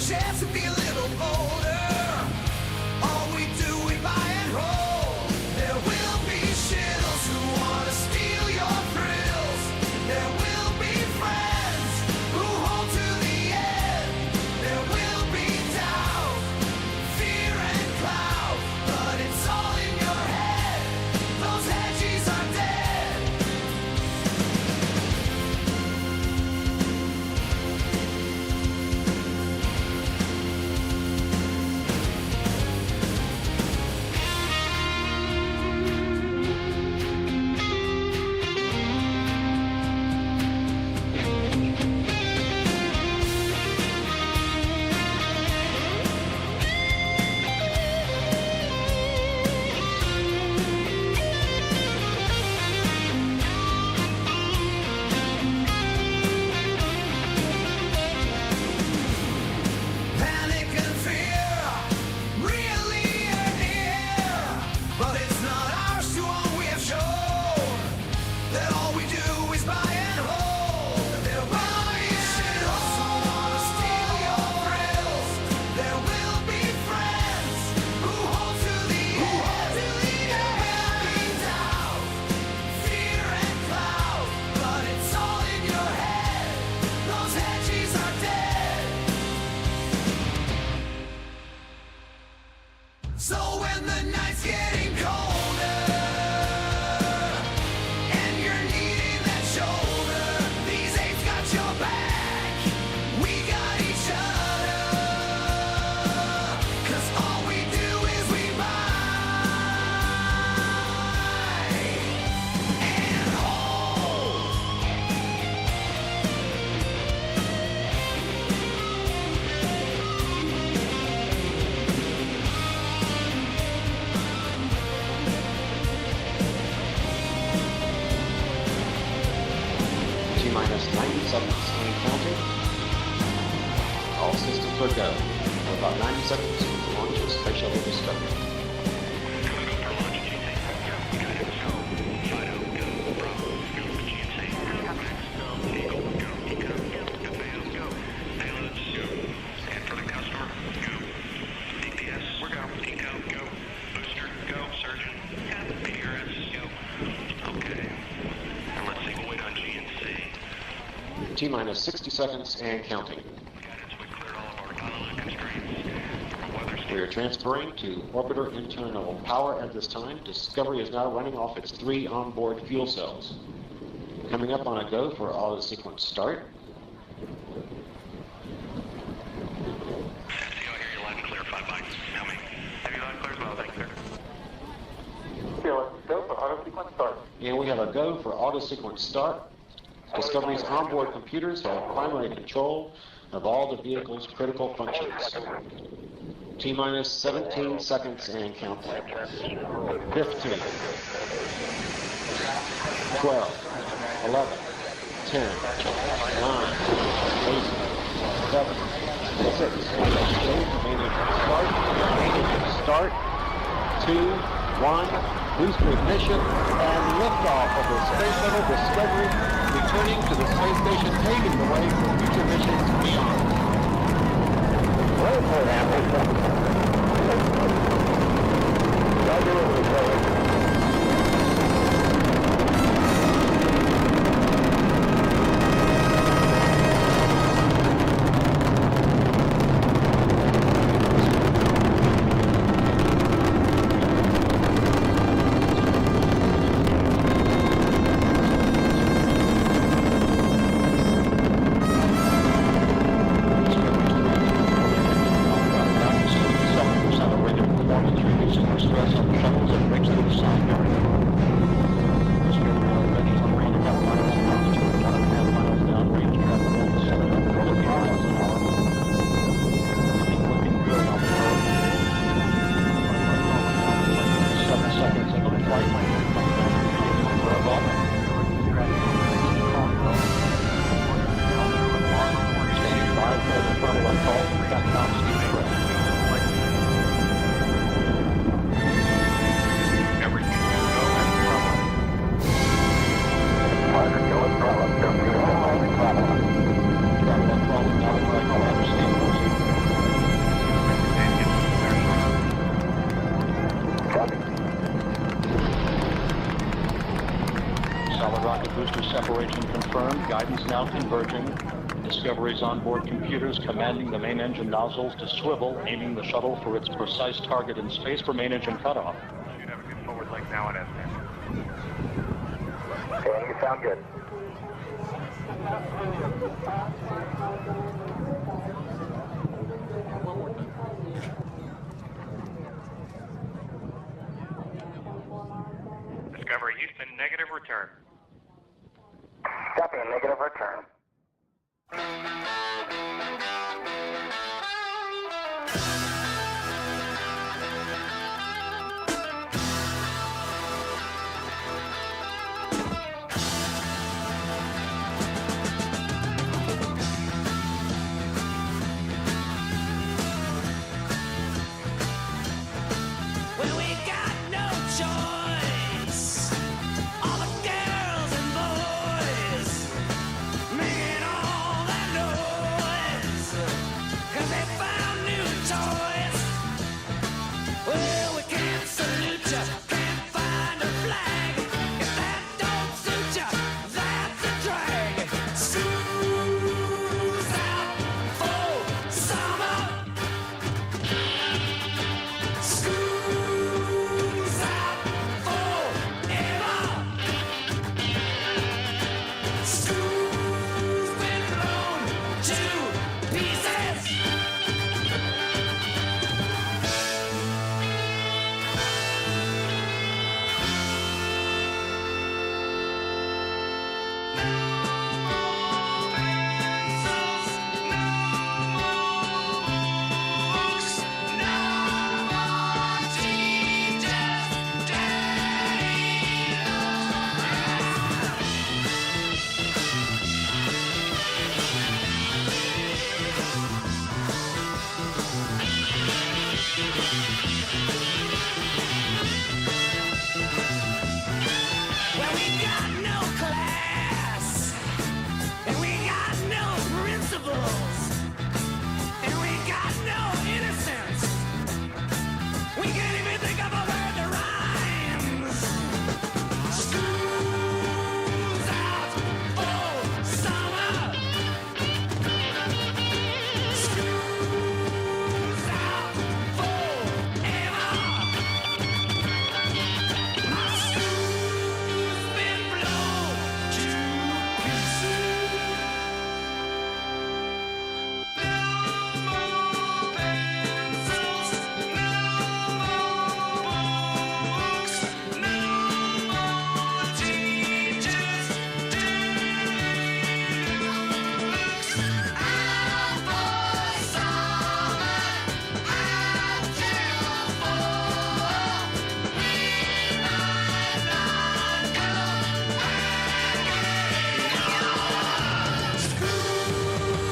chance to be a little bolder. All we do, we buy and hold. There will be shittles who wanna steal your thrills. There will be friends who hold to the end. There will be doubt, fear and cloud, but it's all in your head. Those hedgies are dead. Panic and fear really are near, but it's not ours to own. We have shown that all we do is buy and hold. There will be shittles who wanna steal your thrills. There will be friends who hold to the end. There will be doubt, fear and cloud, but it's all in your head. Those hedgies are dead. So when the night's getting colder and you're needing that shoulder, these apes got your back. We got each other. 'Cause all we do is we buy and hold. T-minus 90 seconds and counting. All systems are go. We're about 90 seconds to launch a space shuttle Discovery. T-minus 60 seconds and counting. We are transferring to orbiter internal power at this time. Discovery is now running off its 3 onboard fuel cells. Coming up on a go for auto sequence start. And we have a go for auto sequence start. Discovery's onboard computers have primary control of all the vehicle's critical functions. T-minus 17 seconds and counting. 15, 12, 11, 10, 9, 8, 7, 6, start, 2, 1, booster ignition, and liftoff of the Space Shuttle Discovery, returning to the space station, paving the way for future missions beyond. guidance now converging. Discovery's onboard computers commanding the main engine nozzles to swivel, aiming the shuttle for its precise target in space for main engine cutoff. Should have a good forward link now on S10. Okay, you sound good. Discovery Houston, negative return. Copy, negative return. Well, we got no choice. All the girls and boys making all that noise, 'cause they found new toys. Well, we can't salute ya, can't find a flag. If that don't suit ya, that's a drag. School's out for summer. School's out forever. School's been blown to pieces. Well, we got no class, and we got no principles, and we got no innocence. We can't even think of a word that rhymes. School's out for summer. School's out forever. My school's been blown to pieces. No more pencils, no more books, no more teachers doing looks. Out for summer, out till fall. We might not go back anymore. School's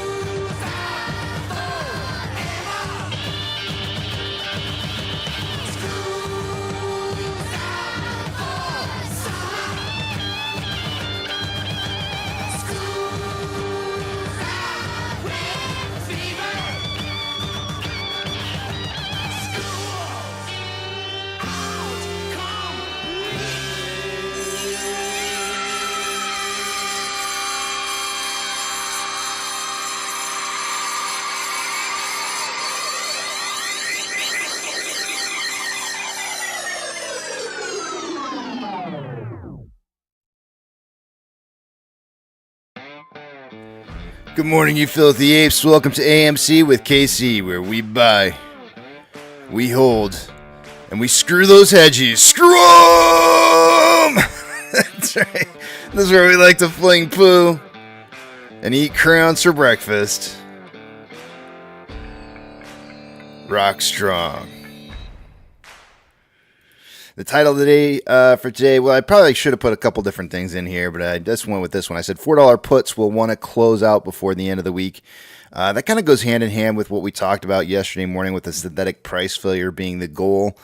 out forever. School's out for summer. School's out with fever. School's out Good morning, you filthy apes. Welcome to AMC with KC, where we buy, we hold, and we screw those hedges. Screw 'em! That's right. This is where we like to fling poo and eat crayons for breakfast. Rock strong. The title today for today, well, I probably should have put a couple different things in here, but I just went with this one. I said $4 puts will want to close out before the end of the week. That kind of goes hand in hand with what we talked about yesterday morning with the synthetic price failure being the goal.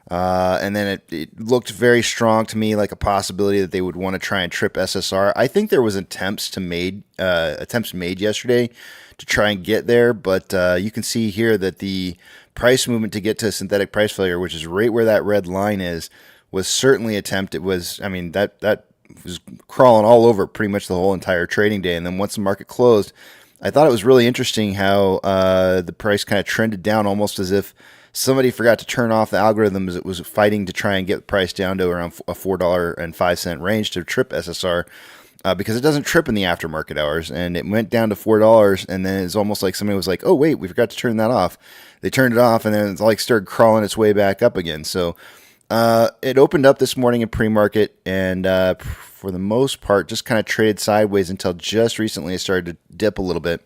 And then it looked very strong to me, like a possibility that they would want to try and trip SSR. I think there was attempts made yesterday to try and get there, but you can see here that the price movement to get to synthetic price failure, which is right where that red line is, was certainly attempted. It was, I mean, that was crawling all over pretty much the whole entire trading day. And then once the market closed, I thought it was really interesting how the price kind of trended down almost as if somebody forgot to turn off the algorithm as it was fighting to try and get the price down to around a $4.05 range to trip SSR. Because it doesn't trip in the aftermarket hours, and it went down to $4, and then it's almost like somebody was like, "Oh wait, we forgot to turn that off." They turned it off, and then it's like started crawling its way back up again. So it opened up this morning in pre-market, and for the most part, just kind of traded sideways until just recently it started to dip a little bit.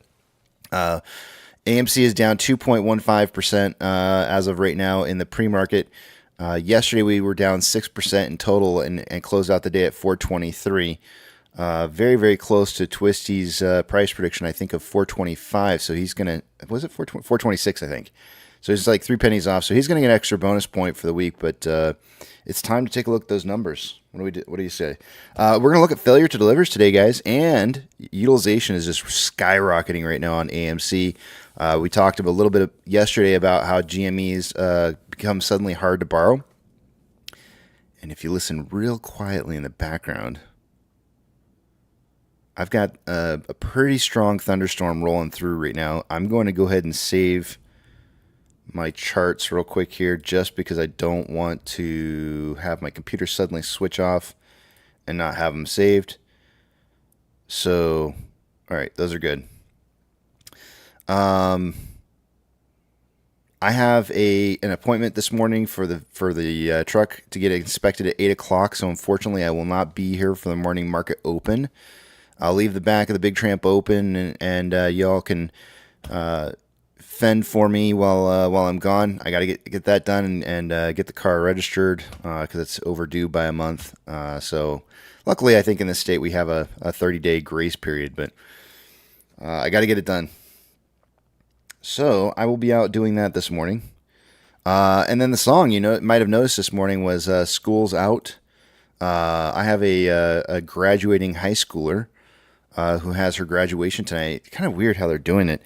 AMC is down 2.15% as of right now in the pre-market. Yesterday we were down 6% in total, and closed out the day at 423. Very, very close to Twisty's price prediction, I think, of 425. So he's going to, was it 426, I think. So he's like 3 pennies off. So he's going to get an extra bonus point for the week. But it's time to take a look at those numbers. What do you say? We're going to look at failure to delivers today, guys. And utilization is just skyrocketing right now on AMC. We talked a little bit yesterday about how GME's become suddenly hard to borrow. And if you listen real quietly in the background, I've got a pretty strong thunderstorm rolling through right now. I'm going to go ahead and save my charts real quick here just because I don't want to have my computer suddenly switch off and not have them saved. So, all right, those are good. I have an appointment this morning for the truck to get inspected at 8 o'clock, so unfortunately I will not be here for the morning market open. I'll leave the back of the Big Tramp open, and y'all can fend for me while I'm gone. I got to get that done and get the car registered because it's overdue by a month. So luckily, I think in this state we have a 30-day grace period, but I got to get it done. So I will be out doing that this morning. And then the song, might have noticed this morning was "School's Out." I have a graduating high schooler who has her graduation tonight. Kind of weird how they're doing it.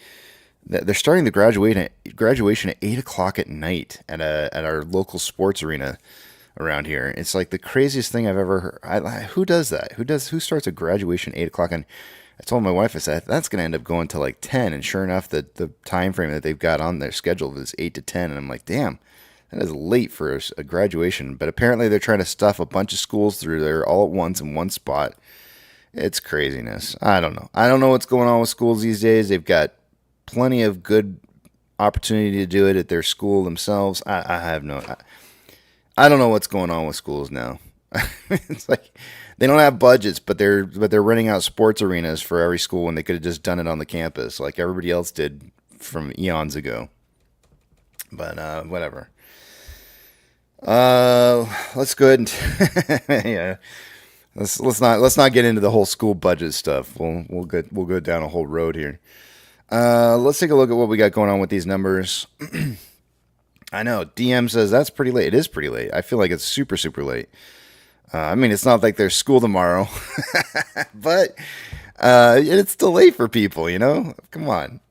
They're starting the graduation at 8 o'clock at night at our local sports arena around here. It's like the craziest thing I've ever heard. Who does that? Who starts a graduation at 8 o'clock? And I told my wife, I said, that's going to end up going to like 10. And sure enough, the time frame that they've got on their schedule is 8 to 10. And I'm like, damn, that is late for a graduation. But apparently they're trying to stuff a bunch of schools through there all at once in one spot. It's craziness. I don't know. I don't know what's going on with schools these days. They've got plenty of good opportunity to do it at their school themselves. I don't know what's going on with schools now. It's like they don't have budgets, but they're renting out sports arenas for every school when they could have just done it on the campus like everybody else did from eons ago. But whatever. Let's go ahead and yeah. Let's not get into the whole school budget stuff. We'll go down a whole road here. Let's take a look at what we got going on with these numbers. I know DM says that's pretty late. It is pretty late. I feel like it's super, super late. I mean, it's not like there's school tomorrow, but it's still late for people, Come on.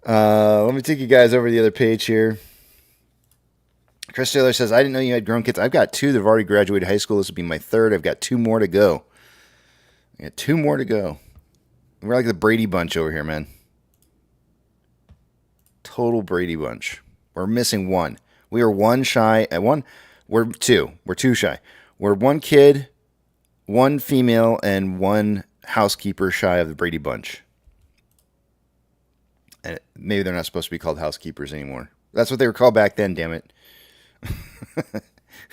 Let me take you guys over to the other page here. Chris Taylor says, I didn't know you had grown kids. I've got 2 that have already graduated high school. This will be my 3rd. I've got 2 more to go. We're like the Brady Bunch over here, man. Total Brady Bunch. We're missing 1. We are 1 shy at 1. We're 2. We're 2 shy. We're 1 kid, 1 female, and 1 housekeeper shy of the Brady Bunch. And maybe they're not supposed to be called housekeepers anymore. That's what they were called back then, damn it.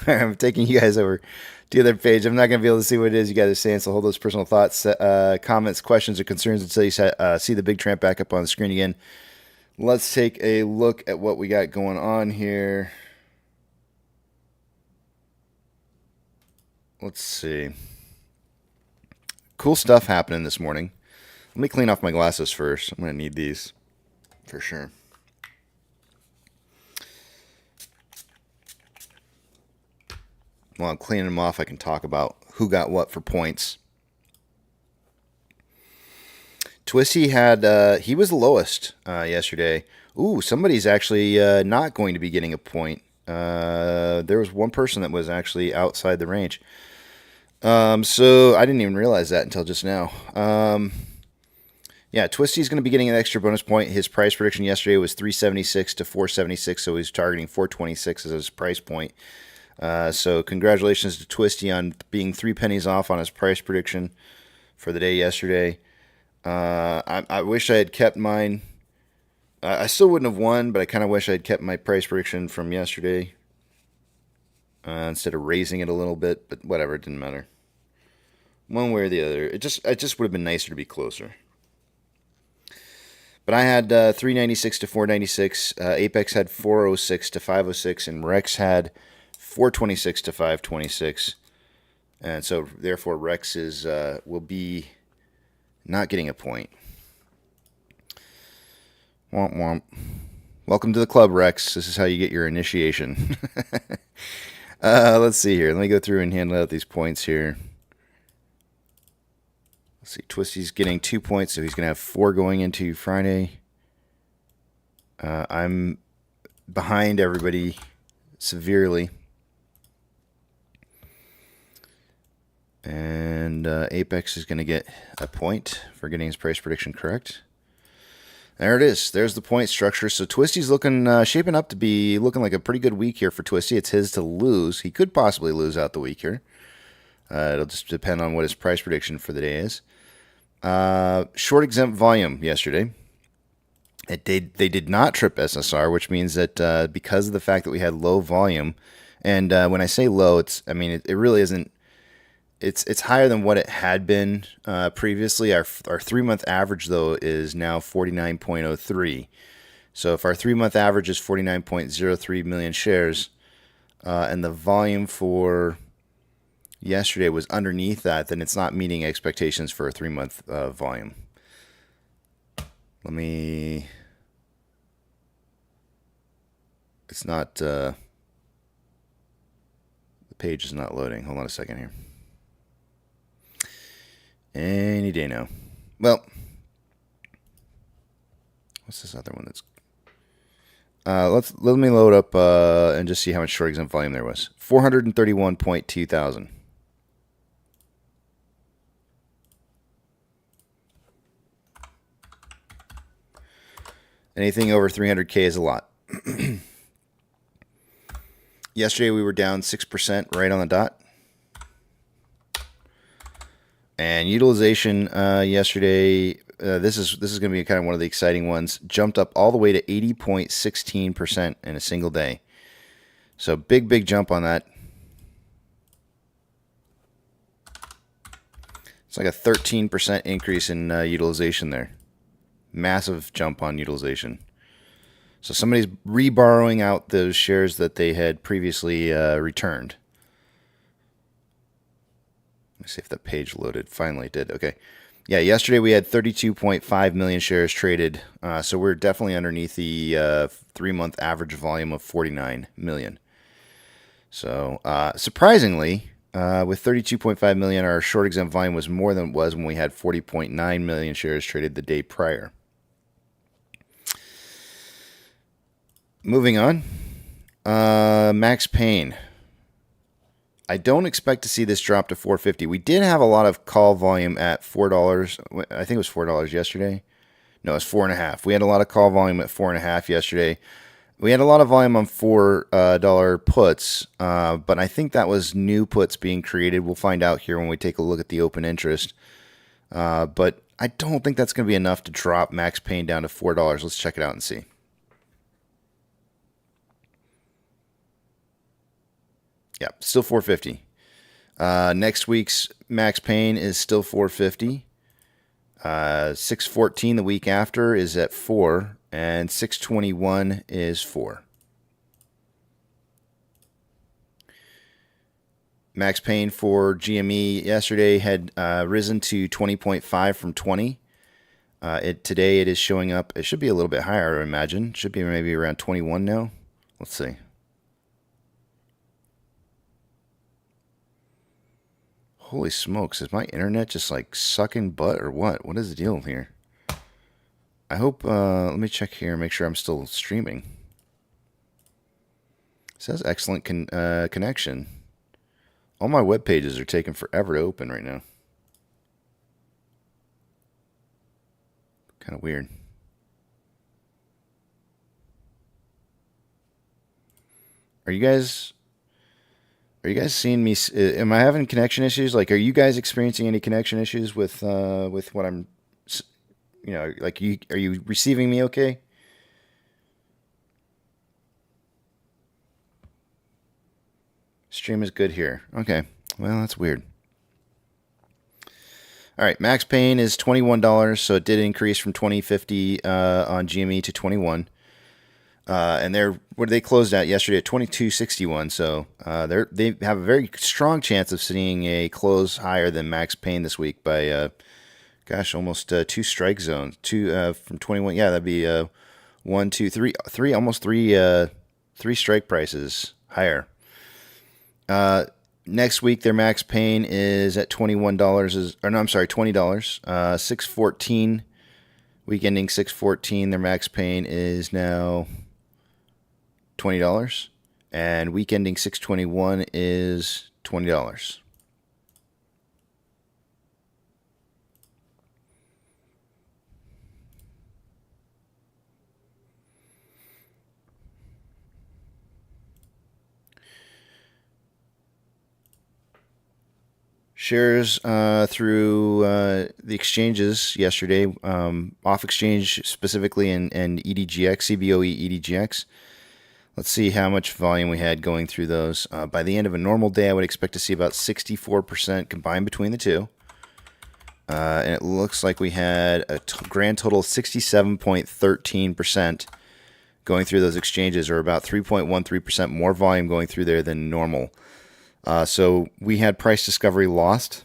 I'm taking you guys over to the other page. I'm not going to be able to see what it is you guys are saying, so hold those personal thoughts, comments, questions, or concerns until you see the Big Tramp back up on the screen again. Let's take a look at what we got going on here. Let's see. Cool stuff happening this morning. Let me clean off my glasses first. I'm going to need these for sure. While I'm cleaning them off, I can talk about who got what for points. Twisty he was the lowest yesterday. Ooh, somebody's actually not going to be getting a point. There was one person that was actually outside the range. So I didn't even realize that until just now. Yeah, Twisty's going to be getting an extra bonus point. His price prediction yesterday was 376 to 476, so he's targeting 426 as his price point. So congratulations to Twisty on being 3 pennies off on his price prediction for the day yesterday. I wish I had kept mine. I still wouldn't have won, but I kind of wish I had kept my price prediction from yesterday instead of raising it a little bit. But whatever, it didn't matter. One way or the other, it just would have been nicer to be closer. But I had 396 to 496. Apex had 406 to 506, and Rex had 426 to 526. And so, therefore, Rex will be not getting a point. Womp womp. Welcome to the club, Rex. This is how you get your initiation. Let's see here. Let me go through and handle out these points here. Let's see, Twisty's getting 2 points, so he's going to have 4 going into Friday. I'm behind everybody severely. And Apex is going to get a point for getting his price prediction correct. There it is. There's the point structure. So Twisty's shaping up to be looking like a pretty good week here for Twisty. It's his to lose. He could possibly lose out the week here. It'll just depend on what his price prediction for the day is. Short exempt volume yesterday. They did not trip SSR, which means that because of the fact that we had low volume, and when I say low, it really isn't. It's higher than what it had been previously. Our 3-month average though is now 49.03. So if our 3-month average is 49.03 million shares, and the volume for yesterday was underneath that, then it's not meeting expectations for a 3-month volume. It's not, the page is not loading. Hold on a second here. Any day now. Well, what's this other one that's... let me load up and just see how much short exempt volume there was. 431.2 thousand. Anything over 300K is a lot. Yesterday we were down 6% right on the dot. And utilization yesterday, this is going to be kind of one of the exciting ones, jumped up all the way to 80.16% in a single day. So big jump on that. It's like a 13% increase in utilization there. Massive jump on utilization. So somebody's reborrowing out those shares that they had previously returned. Let me see if that page loaded. Finally did. Okay. Yeah, yesterday we had 32.5 million shares traded. So we're definitely underneath the 3-month average volume of 49 million. So surprisingly, with 32.5 million, our short exempt volume was more than it was when we had 40.9 million shares traded the day prior. Moving on. Max Payne. I don't expect to see this drop to 450. We did have a lot of call volume at $4. I think it was $4 yesterday. No, it's 4.5. We had a lot of call volume at 4.5 yesterday. We had a lot of volume on $4 puts, but I think that was new puts being created. We'll find out here when we take a look at the open interest. But I don't think that's going to be enough to drop Max Payne down to $4. Let's check it out and see. Yeah, still 450. Next week's Max Payne is still 450. 614 the week after is at 4, and 621 is 4. Max Payne for GME yesterday had risen to 20.5 from 20. Today it is showing up. It should be a little bit higher, I imagine. It should be maybe around 21 now. Let's see. Holy smokes, is my internet just like sucking butt or what? What is the deal here? I hope, let me check here and make sure I'm still streaming. It says excellent connection. All my web pages are taking forever to open right now. Kind of weird. Are you guys seeing me? Am I having connection issues? Like, are you guys experiencing any connection issues with what I'm, like are you receiving me okay? Stream is good here. Okay. Well, that's weird. All right, max pain is $21, so it did increase from $20.50 on GME to $21. And what they closed at yesterday at $22.61. So they have a very strong chance of seeing a close higher than max pain this week by, almost 2 strike zones. From 21. Yeah, that'd be 1, 2, 3, almost three strike prices higher. Next week, their max pain is at $20. $614. Week ending 6/14, their max pain is now $20, and week ending 6/21 is $20. Shares through the exchanges yesterday, off exchange specifically, and EDGX, CBOE EDGX. Let's see how much volume we had going through those. By the end of a normal day, I would expect to see about 64% combined between the two. And it looks like we had a grand total of 67.13% going through those exchanges, or about 3.13% more volume going through there than normal. So we had price discovery lost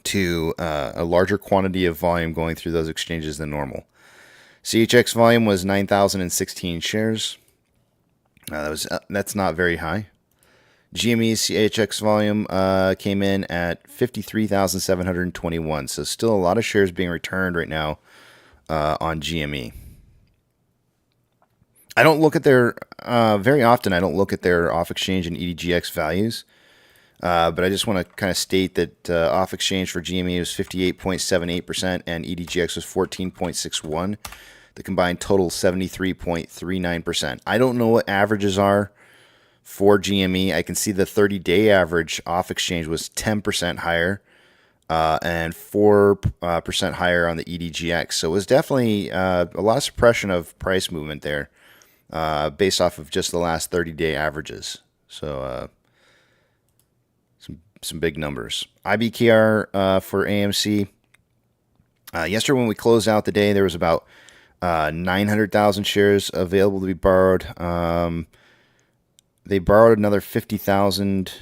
to a larger quantity of volume going through those exchanges than normal. CHX volume was 9,016 shares. That's not very high. GME's CHX volume came in at 53,721. So still a lot of shares being returned right now on GME. I don't look at their very often. I don't look at their off exchange and EDGX values, but I just want to kind of state that off exchange for GME was 58.78% and EDGX was 14.61%. The combined total 73.39%. I don't know what averages are for GME. I can see the 30-day average off exchange was 10% higher and 4% higher on the EDGX. So it was definitely a lot of suppression of price movement there. Based off of just the last 30-day averages. So some big numbers. IBKR for AMC. Yesterday when we closed out the day, there was about 900,000 shares available to be borrowed. They borrowed another 50,000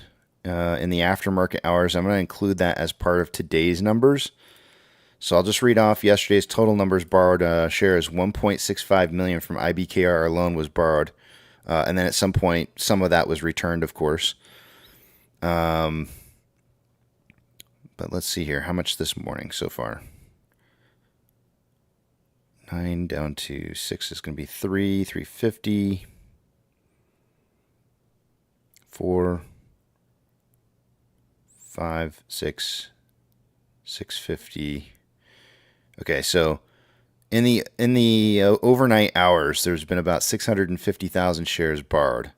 in the aftermarket hours. I'm going to include that as part of today's numbers. So I'll just read off yesterday's total numbers borrowed. Shares 1.65 million from IBKR alone was borrowed. And then at some point, some of that was returned, of course. But let's see here. How much this morning so far? 9 down to 6 is going to be 350. 4, 5, 6, 650. Okay, so in the overnight hours, there's been about 650,000 shares borrowed,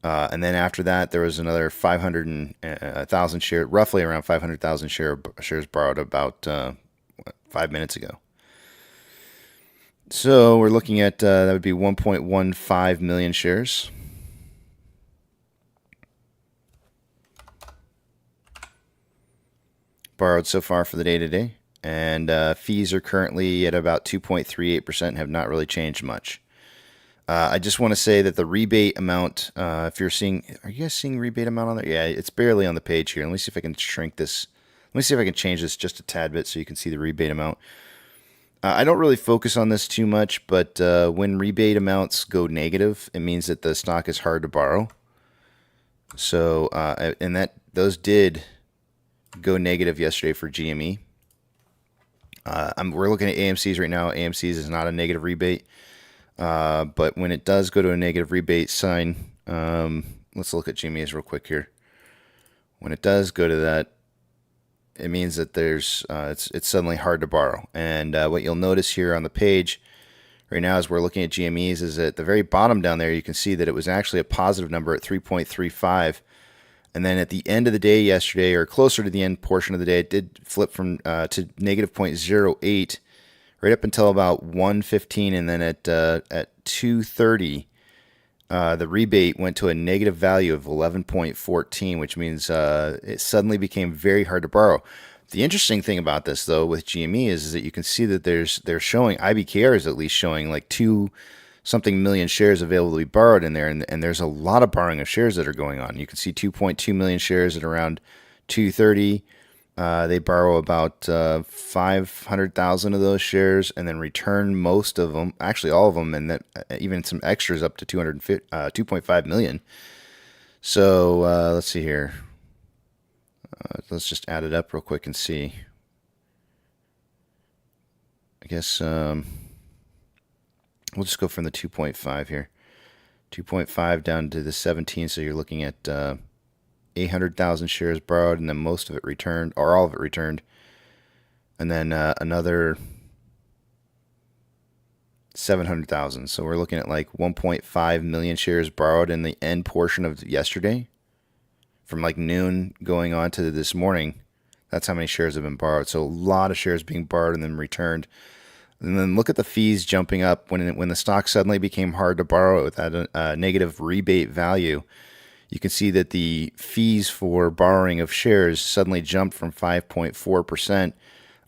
and then after that, there was another 500,000 shares, roughly around 500,000 shares borrowed about 5 minutes ago. So we're looking at that would be 1.15 million shares. Borrowed so far for the day today. And fees are currently at about 2.38% and have not really changed much. I just want to say that the rebate amount, if you're seeing, are you guys seeing rebate amount on there? Yeah, it's barely on the page here. Let me see if I can shrink this. Let me see if I can change this just a tad bit so you can see the rebate amount. I don't really focus on this too much, but when rebate amounts go negative, it means that the stock is hard to borrow. So, and those did go negative yesterday for GME. We're looking at AMC's right now. AMC's is not a negative rebate, but when it does go to a negative rebate sign, let's look at GME's real quick here. When it does go to that, it means that there's it's suddenly hard to borrow. And what you'll notice here on the page right now as we're looking at GMEs is at the very bottom down there, you can see that it was actually a positive number at 3.35. And then at the end of the day yesterday, or closer to the end portion of the day, it did flip from to negative 0.08 right up until about 1:15, and then at 2:30, the rebate went to a negative value of 11.14, which means it suddenly became very hard to borrow. The interesting thing about this, though, with GME is that you can see that they're showing, IBKR is at least showing like 2-something million shares available to be borrowed in there, and there's a lot of borrowing of shares that are going on. You can see 2.2 million shares at around 2:30. They borrow about 500,000 of those shares and then return most of them, actually all of them, and that even some extras up to 2.5 million. So let's see here. Let's just add it up real quick and see. I guess we'll just go from the 2.5 here. 2.5 down to the 17, so you're looking at 800,000 shares borrowed, and then most of it returned, or all of it returned. And then another 700,000. So we're looking at like 1.5 million shares borrowed in the end portion of yesterday. From like noon going on to this morning, that's how many shares have been borrowed. So a lot of shares being borrowed and then returned. And then look at the fees jumping up when the stock suddenly became hard to borrow at a negative rebate value. You can see that the fees for borrowing of shares suddenly jumped from 5.4%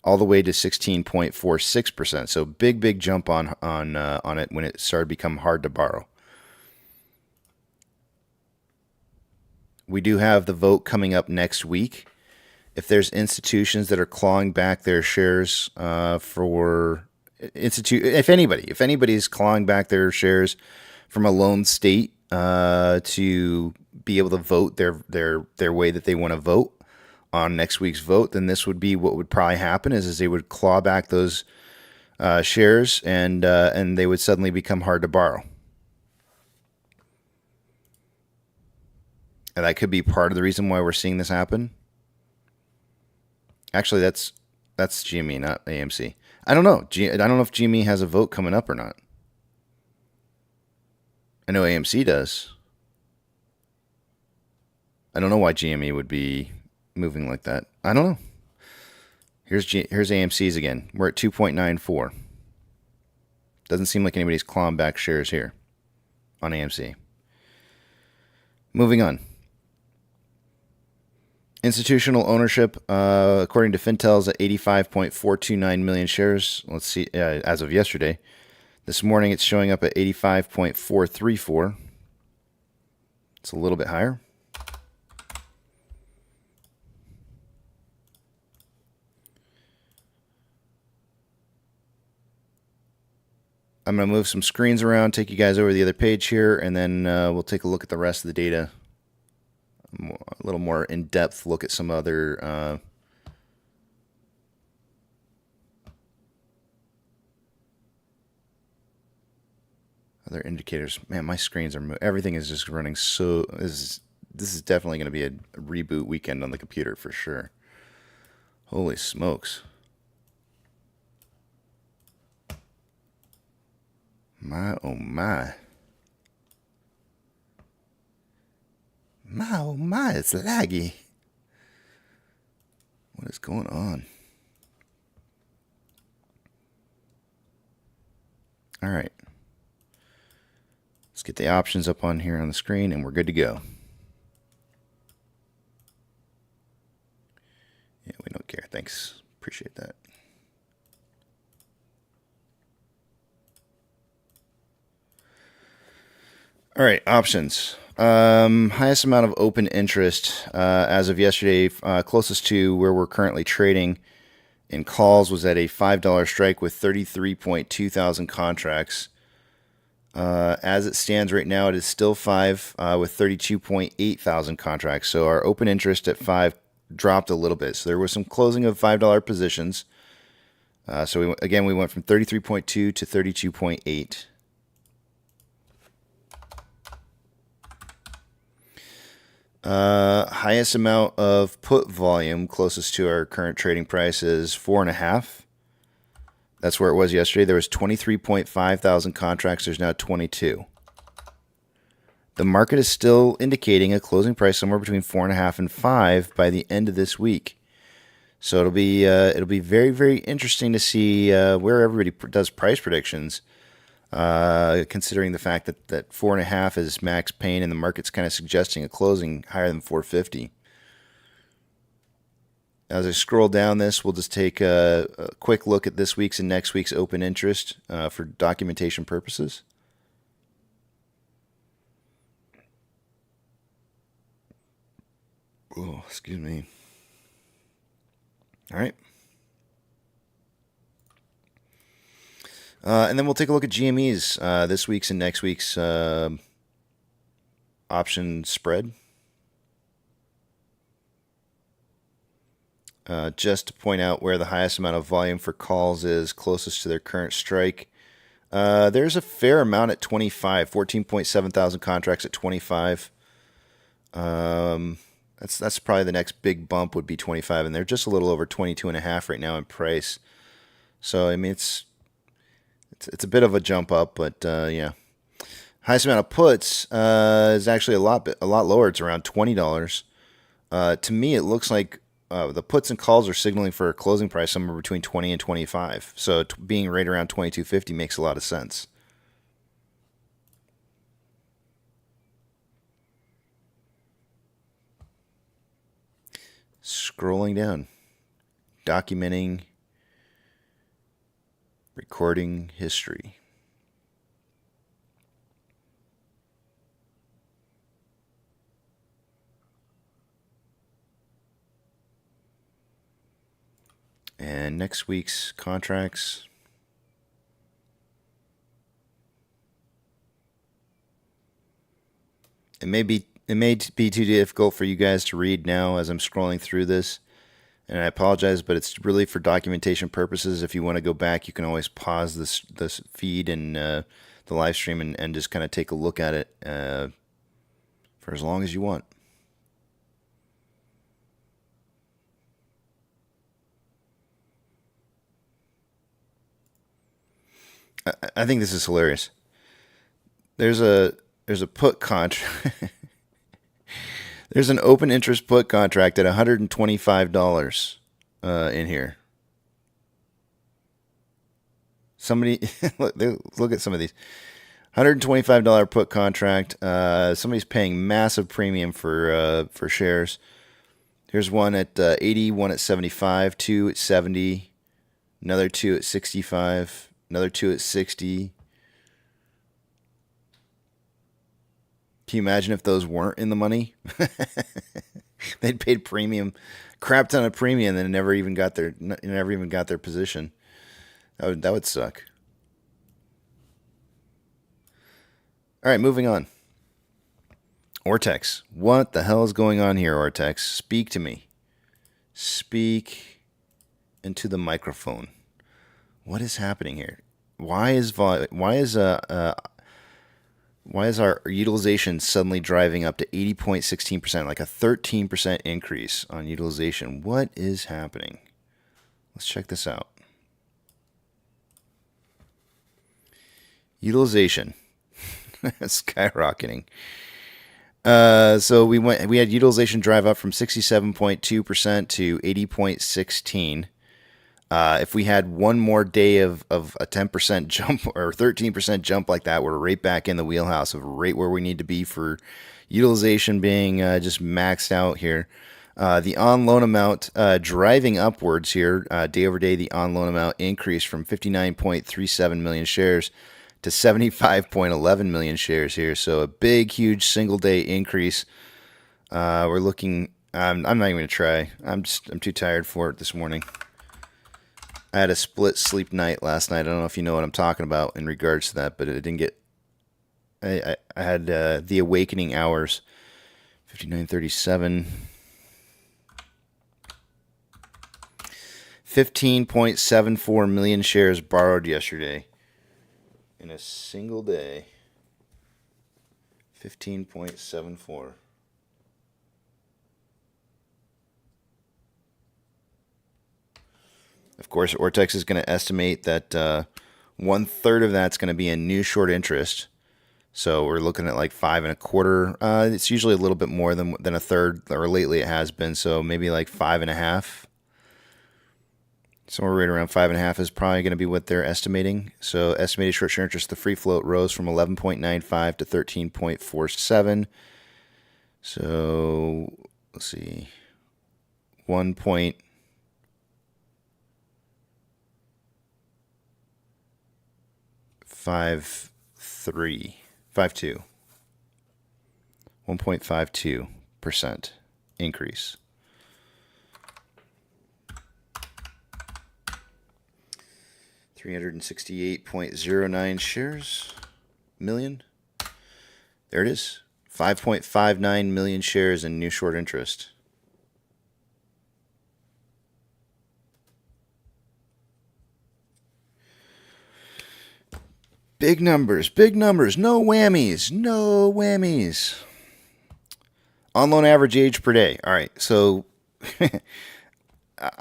all the way to 16.46%. So big jump on it when it started to become hard to borrow. We do have the vote coming up next week. If there's institutions that are clawing back their shares if anybody's clawing back their shares from a lone state to be able to vote their way that they want to vote on next week's vote, then this would be what would probably happen is they would claw back those shares and they would suddenly become hard to borrow. And that could be part of the reason why we're seeing this happen. Actually, that's GME, not AMC. I don't know. I don't know if GME has a vote coming up or not. I know AMC does. I don't know why GME would be moving like that. I don't know. Here's AMC's again. We're at 2.94. Doesn't seem like anybody's clawing back shares here on AMC. Moving on. Institutional ownership, according to Fintel, is at 85.429 million shares. Let's see, as of yesterday. This morning it's showing up at 85.434. It's a little bit higher. I'm going to move some screens around, take you guys over the other page here, and then we'll take a look at the rest of the data. A little more in-depth look at some other indicators. Man, my screens are everything is just running so. This is definitely going to be a reboot weekend on the computer for sure. Holy smokes! My oh my. My, oh my, it's laggy. What is going on? All right. Let's get the options up on here on the screen, and we're good to go. Yeah, we don't care. Thanks. Appreciate that. All right, options. Highest amount of open interest as of yesterday, closest to where we're currently trading in calls was at a $5 strike with 33.2 thousand contracts. As it stands right now, it is still 5 with 32.8 thousand contracts. So our open interest at 5 dropped a little bit. So there was some closing of $5 positions. So we went from 33.2 to 32.8. Highest amount of put volume closest to our current trading price is 4.5. That's where it was yesterday. There was 23.5 thousand contracts. There's now 22. The market is still indicating a closing price somewhere between 4.5 and 5 by the end of this week. So it'll be very, very interesting to see where everybody does price predictions, considering the fact that 4.5 is max pain and the market's kind of suggesting a closing higher than 450. As I scroll down this, we'll just take a quick look at this week's and next week's open interest for documentation purposes. Oh, excuse me. All right. And then we'll take a look at GME's this week's and next week's option spread. Just to point out where the highest amount of volume for calls is closest to their current strike. There's a fair amount at 25, 14.7 thousand contracts at 25. That's probably the next big bump would be 25, and they're just a little over 22.5 right now in price. So I mean it's a bit of a jump up, but yeah. Highest amount of puts is actually a lot lower. It's around $20. To me, it looks like the puts and calls are signaling for a closing price somewhere between 20 and 25. So being right around 22.50 makes a lot of sense. Scrolling down, documenting, recording history. And next week's contracts. It may be too difficult for you guys to read now as I'm scrolling through this, and I apologize, but it's really for documentation purposes. If you want to go back, you can always pause this feed and the live stream and just kind of take a look at it for as long as you want. I think this is hilarious. There's a put contract. There's an open interest put contract at $125 in here. Somebody look at some of these. $125 put contract. Somebody's paying massive premium for shares. Here's one at 80, one at 75, two at 70, another two at 65, another two at 60. Can you imagine if those weren't in the money? They'd paid premium, crap ton of premium, and never even got their position. That would suck. All right, moving on. Ortex. What the hell is going on here, Ortex? Speak to me. Speak into the microphone. What is happening here? Why is our utilization suddenly driving up to 80.16%, like a 13% increase on utilization? What is happening? Let's check this out. Utilization skyrocketing. So we had utilization drive up from 67.2% to 80.16%. If we had one more day of a 10% jump or 13% jump like that, we're right back in the wheelhouse of right where we need to be for utilization being just maxed out here. The on-loan amount driving upwards here, day over day, the on-loan amount increased from 59.37 million shares to 75.11 million shares here. So a big, huge single-day increase. We're looking. I'm not even going to try. I'm too tired for it this morning. I had a split sleep night last night. I don't know if you know what I'm talking about in regards to that, but it didn't get. I had the awakening hours, 59:37, 15.74 million shares borrowed yesterday in a single day. 15.74. Of course, Ortex is going to estimate that 1/3 of that's going to be in new short interest. So we're looking at like 5.25. It's usually a little bit more than a third, or lately it has been. So maybe like 5.5. Somewhere right around 5.5 is probably going to be what they're estimating. So estimated short-term interest, the free float rose from 11.95 to 13.47. So let's see, 1.52% increase. $368.09 shares million. There it is. 5.59 million shares in new short interest. Big numbers, no whammies, no whammies. On loan average age per day. All right, so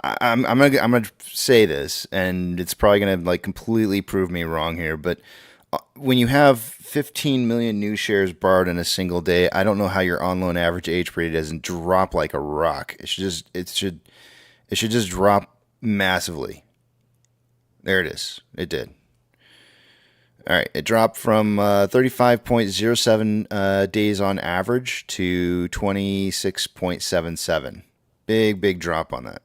I'm gonna say this, and it's probably gonna like completely prove me wrong here, but when you have 15 million new shares borrowed in a single day, I don't know how your on loan average age per day doesn't drop like a rock. It should just drop massively. There it is. It did. All right, it dropped from 35.07 days on average to 26.77. Big drop on that.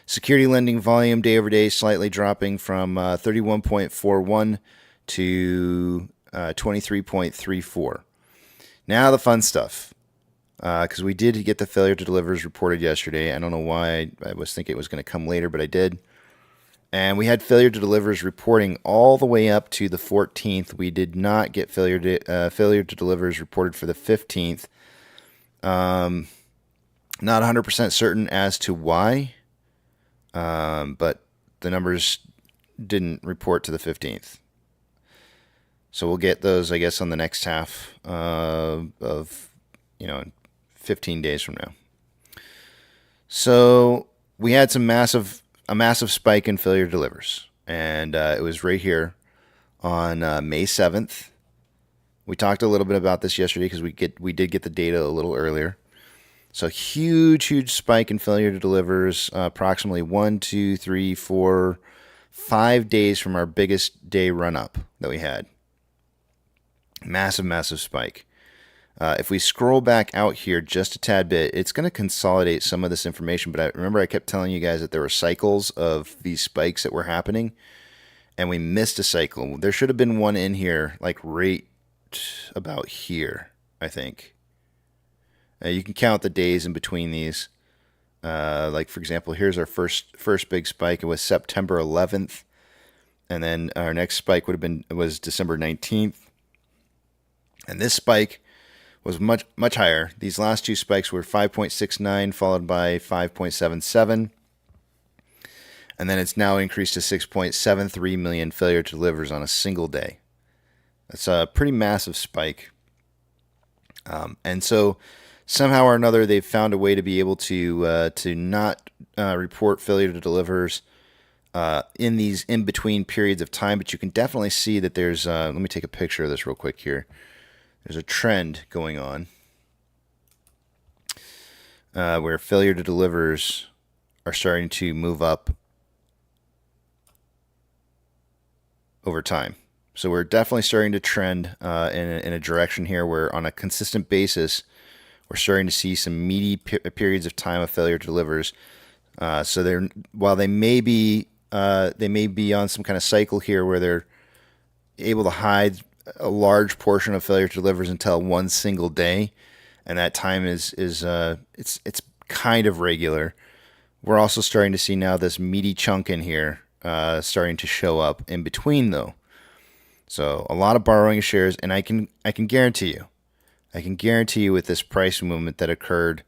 Security lending volume day over day slightly dropping from 31.41 to 23.34. Now the fun stuff, because we did get the failure to deliver as reported yesterday. I don't know why I was thinking it was going to come later, but I did. And we had failure to delivers reporting all the way up to the 14th. We did not get failure to delivers reported for the 15th. Not 100% certain as to why, but the numbers didn't report to the 15th. So we'll get those, I guess, on the next half of 15 days from now. So we had a massive spike in failure delivers, and it was right here on May 7th. We talked a little bit about this yesterday because we did get the data a little earlier. So huge spike in failure to delivers, approximately 1, 2, 3, 4, 5 days from our biggest day run up that we had. Massive spike. If we scroll back out here just a tad bit, it's going to consolidate some of this information. But I kept telling you guys that there were cycles of these spikes that were happening, and we missed a cycle. There should have been one in here, like right about here, I think. You can count the days in between these. Like, for example, here's our first big spike. It was September 11th, and then our next spike was December 19th. And this spike was much higher. These last two spikes were 5.69 followed by 5.77. And then it's now increased to 6.73 million failure to delivers on a single day. That's a pretty massive spike. And so somehow or another, they've found a way to be able to not report failure to delivers in these in-between periods of time. But you can definitely see that there's, let me take a picture of this real quick here. There's a trend going on where failure to delivers are starting to move up over time. So we're definitely starting to trend in a direction here where on a consistent basis, we're starting to see some meaty periods of time of failure to delivers. So while they may be on some kind of cycle here where they're able to hide a large portion of failure to delivers until one single day, and that time is it's kind of regular. We're also starting to see now this meaty chunk in here starting to show up in between though. So a lot of borrowing of shares, and I can guarantee you with this price movement that occurred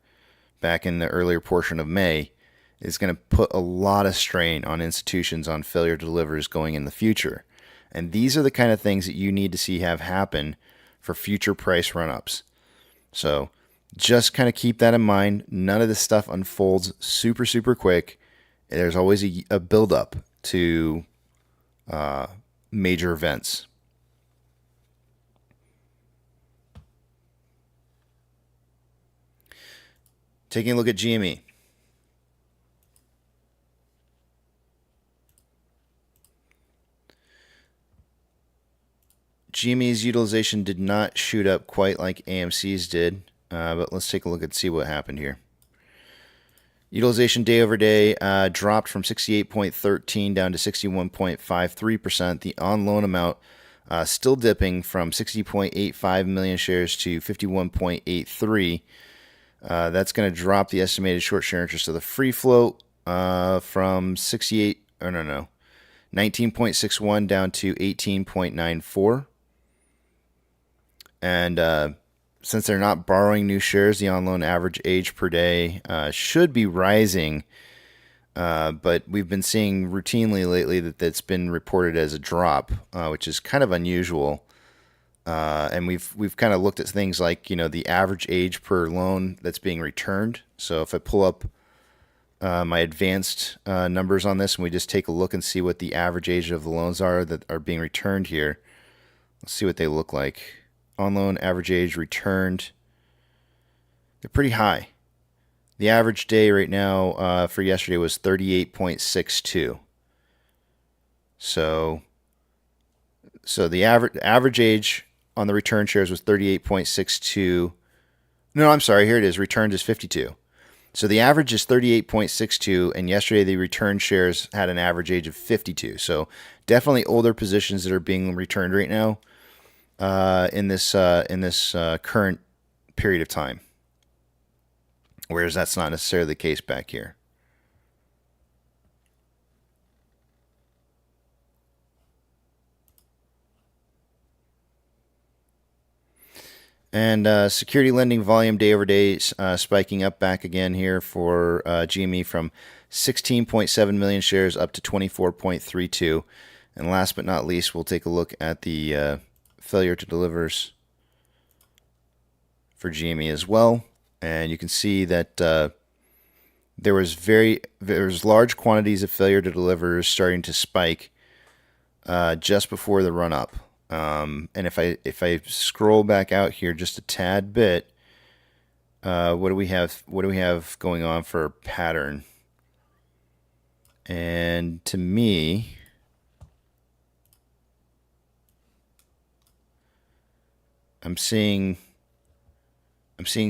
back in the earlier portion of May is going to put a lot of strain on institutions on failure to delivers going in the future. And these are the kind of things that you need to see have happen for future price run-ups. So just kind of keep that in mind. None of this stuff unfolds super quick. There's always a build-up to major events. Taking a look at GME. GME's utilization did not shoot up quite like AMC's did, but let's take a look and see what happened here. Utilization day over day dropped from 68.13 down to 61.53%. The on-loan amount still dipping from 60.85 million shares to 51.83. That's going to drop the estimated short share interest of the free float from 19.61 down to 18.94. And since they're not borrowing new shares, the on-loan average age per day should be rising. But we've been seeing routinely lately that that's been reported as a drop, which is kind of unusual. And we've kind of looked at things like, the average age per loan that's being returned. So if I pull up my advanced numbers on this and we just take a look and see what the average age of the loans are that are being returned here, let's see what they look like. On loan average age returned, they're pretty high. The average day right now for yesterday was 38.62. So the average age on the return shares was 38.62. No, I'm sorry. Here it is. Returned is 52. So the average is 38.62, and yesterday the return shares had an average age of 52. So definitely older positions that are being returned right now in this current period of time. Whereas that's not necessarily the case back here. And security lending volume day over day spiking up back again here for GME from 16.7 million shares up to 24.32. And last but not least, we'll take a look at the failure to delivers for GME as well. And you can see that there was large quantities of failure to delivers starting to spike just before the run up. And if I scroll back out here just a tad bit, what do we have going on for pattern? And to me, I'm seeing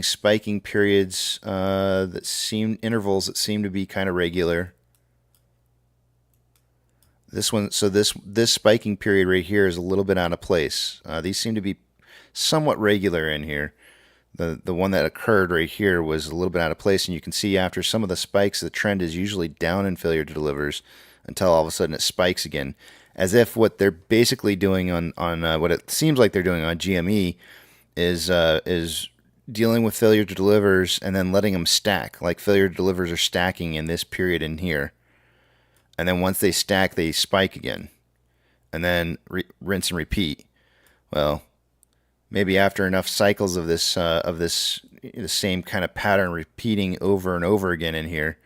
spiking periods intervals that seem to be kind of regular. This spiking period right here is a little bit out of place. These seem to be somewhat regular in here. The one that occurred right here was a little bit out of place, and you can see after some of the spikes, the trend is usually down in failure to delivers until all of a sudden it spikes again, as if what they're basically doing on what it seems like they're doing on GME is dealing with failure to delivers and then letting them stack, like failure to delivers are stacking in this period in here. And then once they stack, they spike again, and then rinse and repeat. Well, maybe after enough cycles of this the same kind of pattern repeating over and over again in here,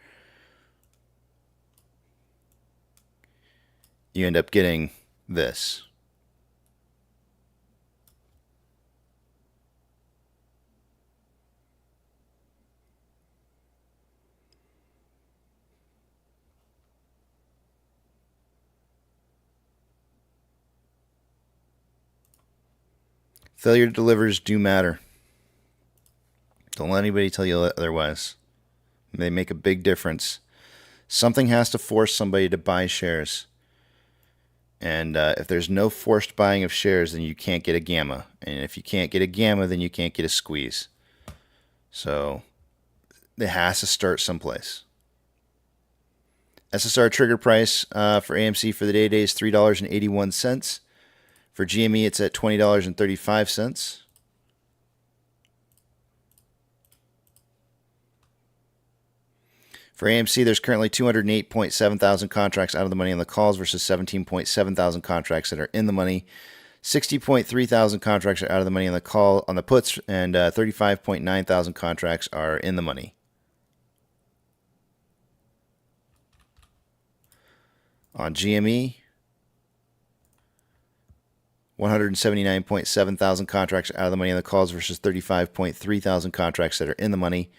you end up getting this. Failure to delivers do matter. Don't let anybody tell you otherwise. They make a big difference. Something has to force somebody to buy shares. And if there's no forced buying of shares, then you can't get a gamma. And if you can't get a gamma, then you can't get a squeeze. So it has to start someplace. SSR trigger price for AMC for the day is $3.81. For GME, it's at $20.35. For AMC, there's currently 208.7 thousand contracts out of the money on the calls versus 17.7 thousand contracts that are in the money. 60.3 thousand contracts are out of the money on the puts, and 35.9 thousand contracts are in the money. On GME, 179.7 thousand contracts out of the money on the calls versus 35.3 thousand contracts that are in the money.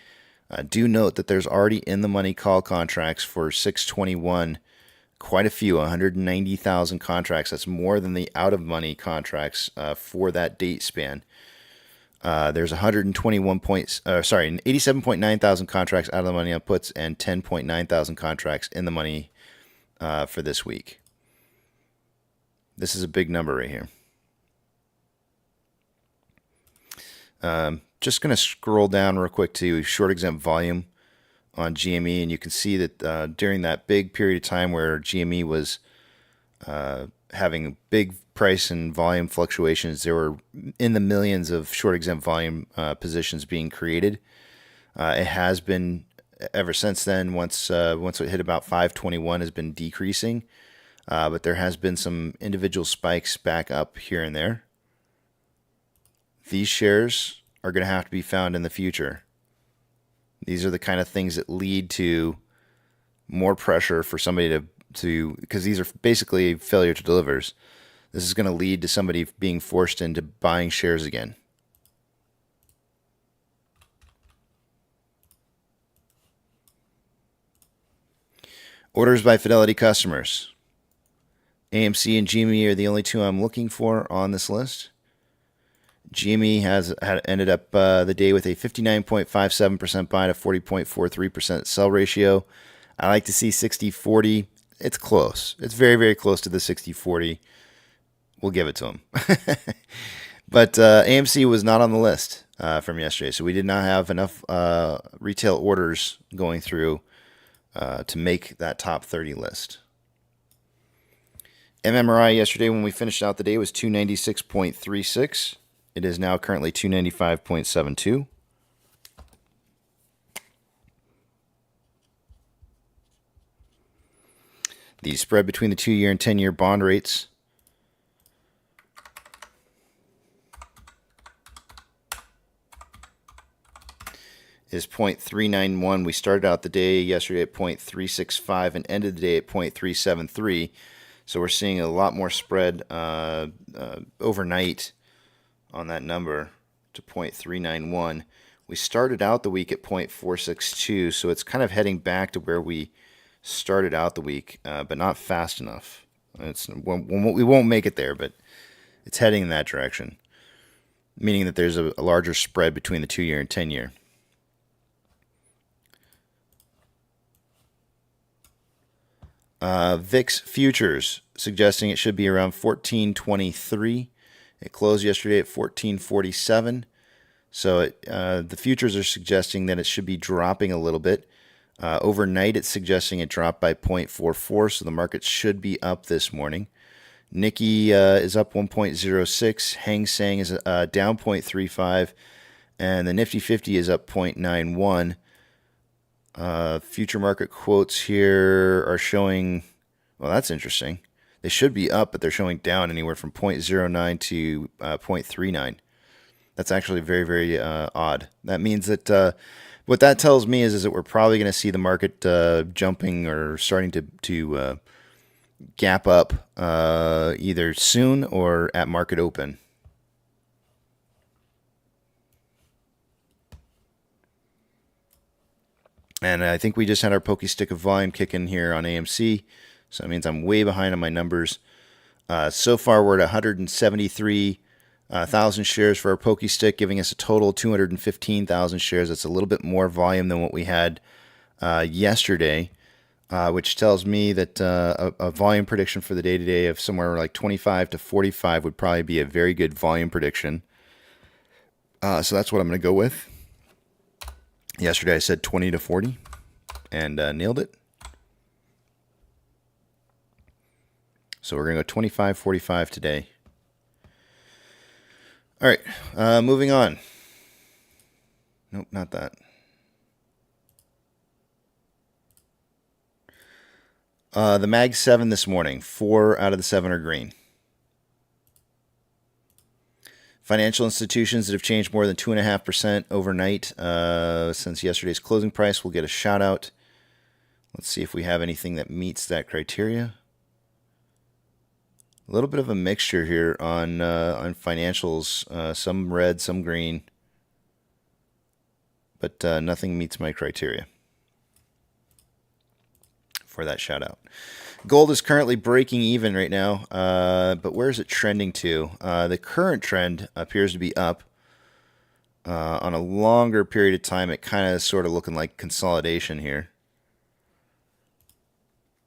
Do note that there's already in the money call contracts for 621, quite a few, 190,000 contracts. That's more than the out of money contracts for that date span. There's 87.9 thousand contracts out of the money on puts and 10.9 thousand contracts in the money for this week. This is a big number right here. Just going to scroll down real quick to short exempt volume on GME, and you can see that during that big period of time where GME was having big price and volume fluctuations, there were in the millions of short exempt volume positions being created. It has been ever since then. Once it hit about 521, has been decreasing, but there has been some individual spikes back up here and there. These shares are going to have to be found in the future. These are the kind of things that lead to more pressure for somebody to because these are basically failure to delivers. This is going to lead to somebody being forced into buying shares again. Orders by Fidelity customers. AMC and GME are the only two I'm looking for on this list. GME had ended up the day with a 59.57% buy to 40.43% sell ratio. I like to see 60-40. It's close. It's very, very close to the 60-40. We'll give it to them. But AMC was not on the list from yesterday, so we did not have enough retail orders going through to make that top 30 list. MMRI yesterday when we finished out the day was 296.36. It is now currently 295.72. The spread between the 2-year and 10-year bond rates is 0.391. We started out the day yesterday at 0.365 and ended the day at 0.373. So we're seeing a lot more spread overnight on that number to 0.391. We started out the week at 0.462, so it's kind of heading back to where we started out the week, but not fast enough. We won't make it there, but it's heading in that direction, meaning that there's a larger spread between the 2-year and 10-year. VIX futures suggesting it should be around 1423. It closed yesterday at 1447. So the futures are suggesting that it should be dropping a little bit. Overnight, it's suggesting it dropped by 0.44, so the market should be up this morning. Nikkei is up 1.06. Hang Seng is down 0.35. And the Nifty 50 is up 0.91. Future market quotes here are showing, well, that's interesting. They should be up, but they're showing down anywhere from 0.09 to 0.39. That's actually very, very odd. That means that what that tells me is that we're probably going to see the market jumping or starting to gap up either soon or at market open. And I think we just had our pokey stick of volume kick in here on AMC. So that means I'm way behind on my numbers. So far, we're at 173,000 shares for our pokey stick, giving us a total of 215,000 shares. That's a little bit more volume than what we had yesterday, which tells me that a volume prediction for the day today of somewhere like 25 to 45 would probably be a very good volume prediction. So that's what I'm going to go with. Yesterday I said 20 to 40 and nailed it. So we're going to go 25, 45 today. All right, moving on. Nope, not that. The Mag 7 this morning, 4 out of the 7 are green. Financial institutions that have changed more than 2.5% overnight since yesterday's closing price will get a shout out. Let's see if we have anything that meets that criteria. A little bit of a mixture here on financials. Some red, some green, but nothing meets my criteria for that shout out. Gold is currently breaking even right now, but where is it trending to? The current trend appears to be up. On a longer period of time, it kind of sort of looking like consolidation here.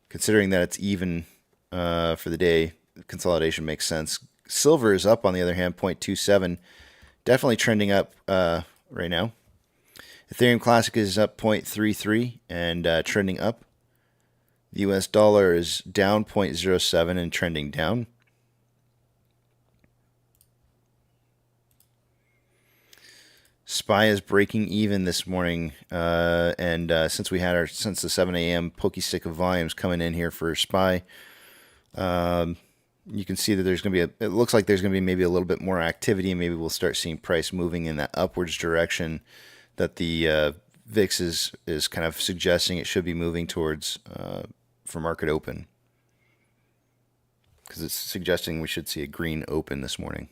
Considering that it's even for the day, consolidation makes sense. Silver is up, on the other hand, 0.27. Definitely trending up right now. Ethereum Classic is up 0.33 and trending up. The US dollar is down 0.07 and trending down. SPY is breaking even this morning, and since the 7 a.m. pokey stick of volumes coming in here for SPY, you can see that there's going to be it looks like there's going to be maybe a little bit more activity, and maybe we'll start seeing price moving in that upwards direction that the VIX is kind of suggesting it should be moving towards for market open, because it's suggesting we should see a green open this morning.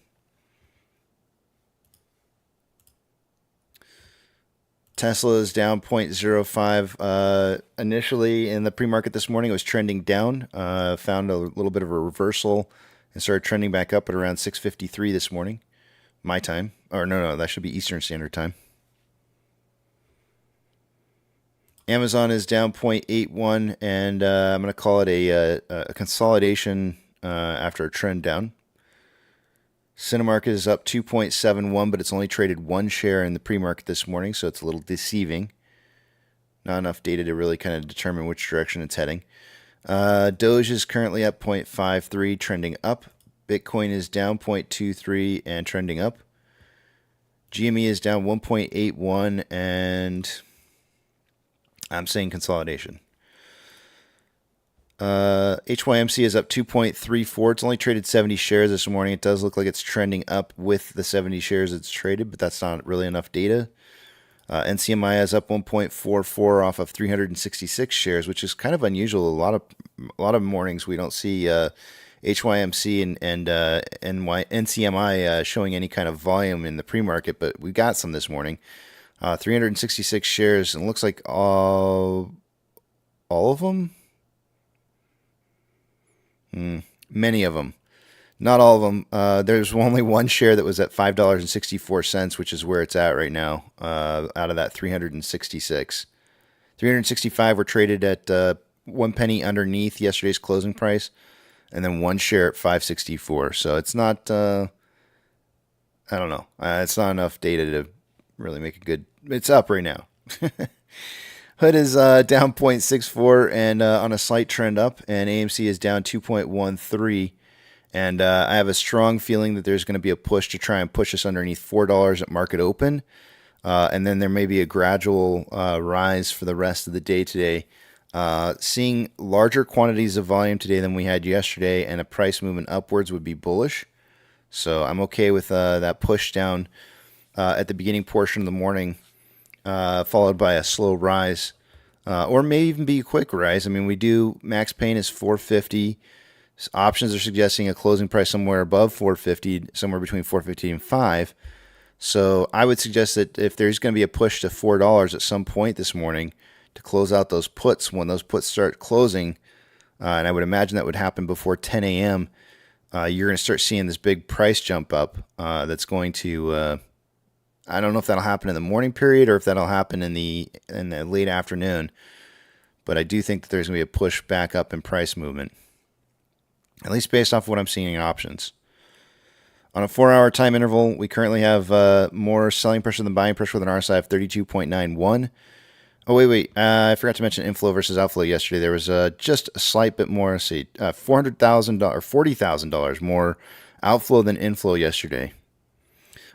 Tesla is down 0.05. Initially in the pre-market this morning, it was trending down. Found a little bit of a reversal and started trending back up at around 6:53 this morning, my time. Or no, that should be Eastern Standard Time. Amazon is down 0.81, and I'm going to call it a consolidation after a trend down. Cinemark is up 2.71, but it's only traded one share in the pre-market this morning, so it's a little deceiving. Not enough data to really kind of determine which direction it's heading. Doge is currently up 0.53, trending up. Bitcoin is down 0.23 and trending up. GME is down 1.81, and I'm saying consolidation. HYMC is up 2.34. It's only traded 70 shares this morning. It does look like it's trending up with the 70 shares it's traded, but that's not really enough data. NCMI is up 1.44 off of 366 shares, which is kind of unusual. A lot of mornings we don't see HYMC and NCMI showing any kind of volume in the pre-market, but we got some this morning. 366 shares, and it looks like all of them. Many of them. Not all of them. There's only one share that was at $5.64, which is where it's at right now, out of that 366. 365 were traded at 1 penny underneath yesterday's closing price, and then one share at $5.64. So it's not, I don't know. It's not enough data to really make a good, it's up right now. Hood is down 0.64 and on a slight trend up, and AMC is down 2.13. And I have a strong feeling that there's going to be a push to try and push us underneath $4 at market open. And then there may be a gradual rise for the rest of the day today. Seeing larger quantities of volume today than we had yesterday, and a price movement upwards would be bullish. So I'm okay with that push down at the beginning portion of the morning, followed by a slow rise, or may even be a quick rise. I mean, we do, max pain is 450. Options are suggesting a closing price somewhere above 450, somewhere between 450 and 5. So I would suggest that if there's going to be a push to $4 at some point this morning to close out those puts, when those puts start closing, and I would imagine that would happen before 10 a.m., you're going to start seeing this big price jump up that's going to, I don't know if that'll happen in the morning period or if that'll happen in the late afternoon, but I do think that there's going to be a push back up in price movement, at least based off of what I'm seeing in options. On a 4-hour time interval, we currently have more selling pressure than buying pressure with an RSI of 32.91. Oh, wait. I forgot to mention inflow versus outflow yesterday. There was just a slight bit more, let's see, $400,000 or $40,000 more outflow than inflow yesterday.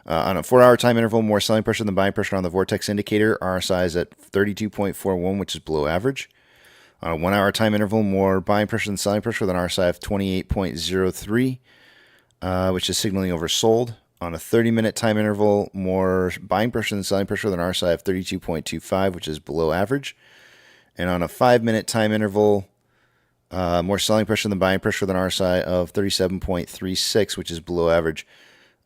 On a 4-hour time interval, more selling pressure than buying pressure on the Vortex indicator. RSI is at 32.41, which is below average. On a 1-hour time interval, more buying pressure than selling pressure with an RSI of 28.03, which is signaling oversold. On a 30-minute time interval, more buying pressure than selling pressure with an RSI of 32.25, which is below average. And on a 5-minute time interval, More selling pressure than buying pressure than RSI of 37.36, which is below average.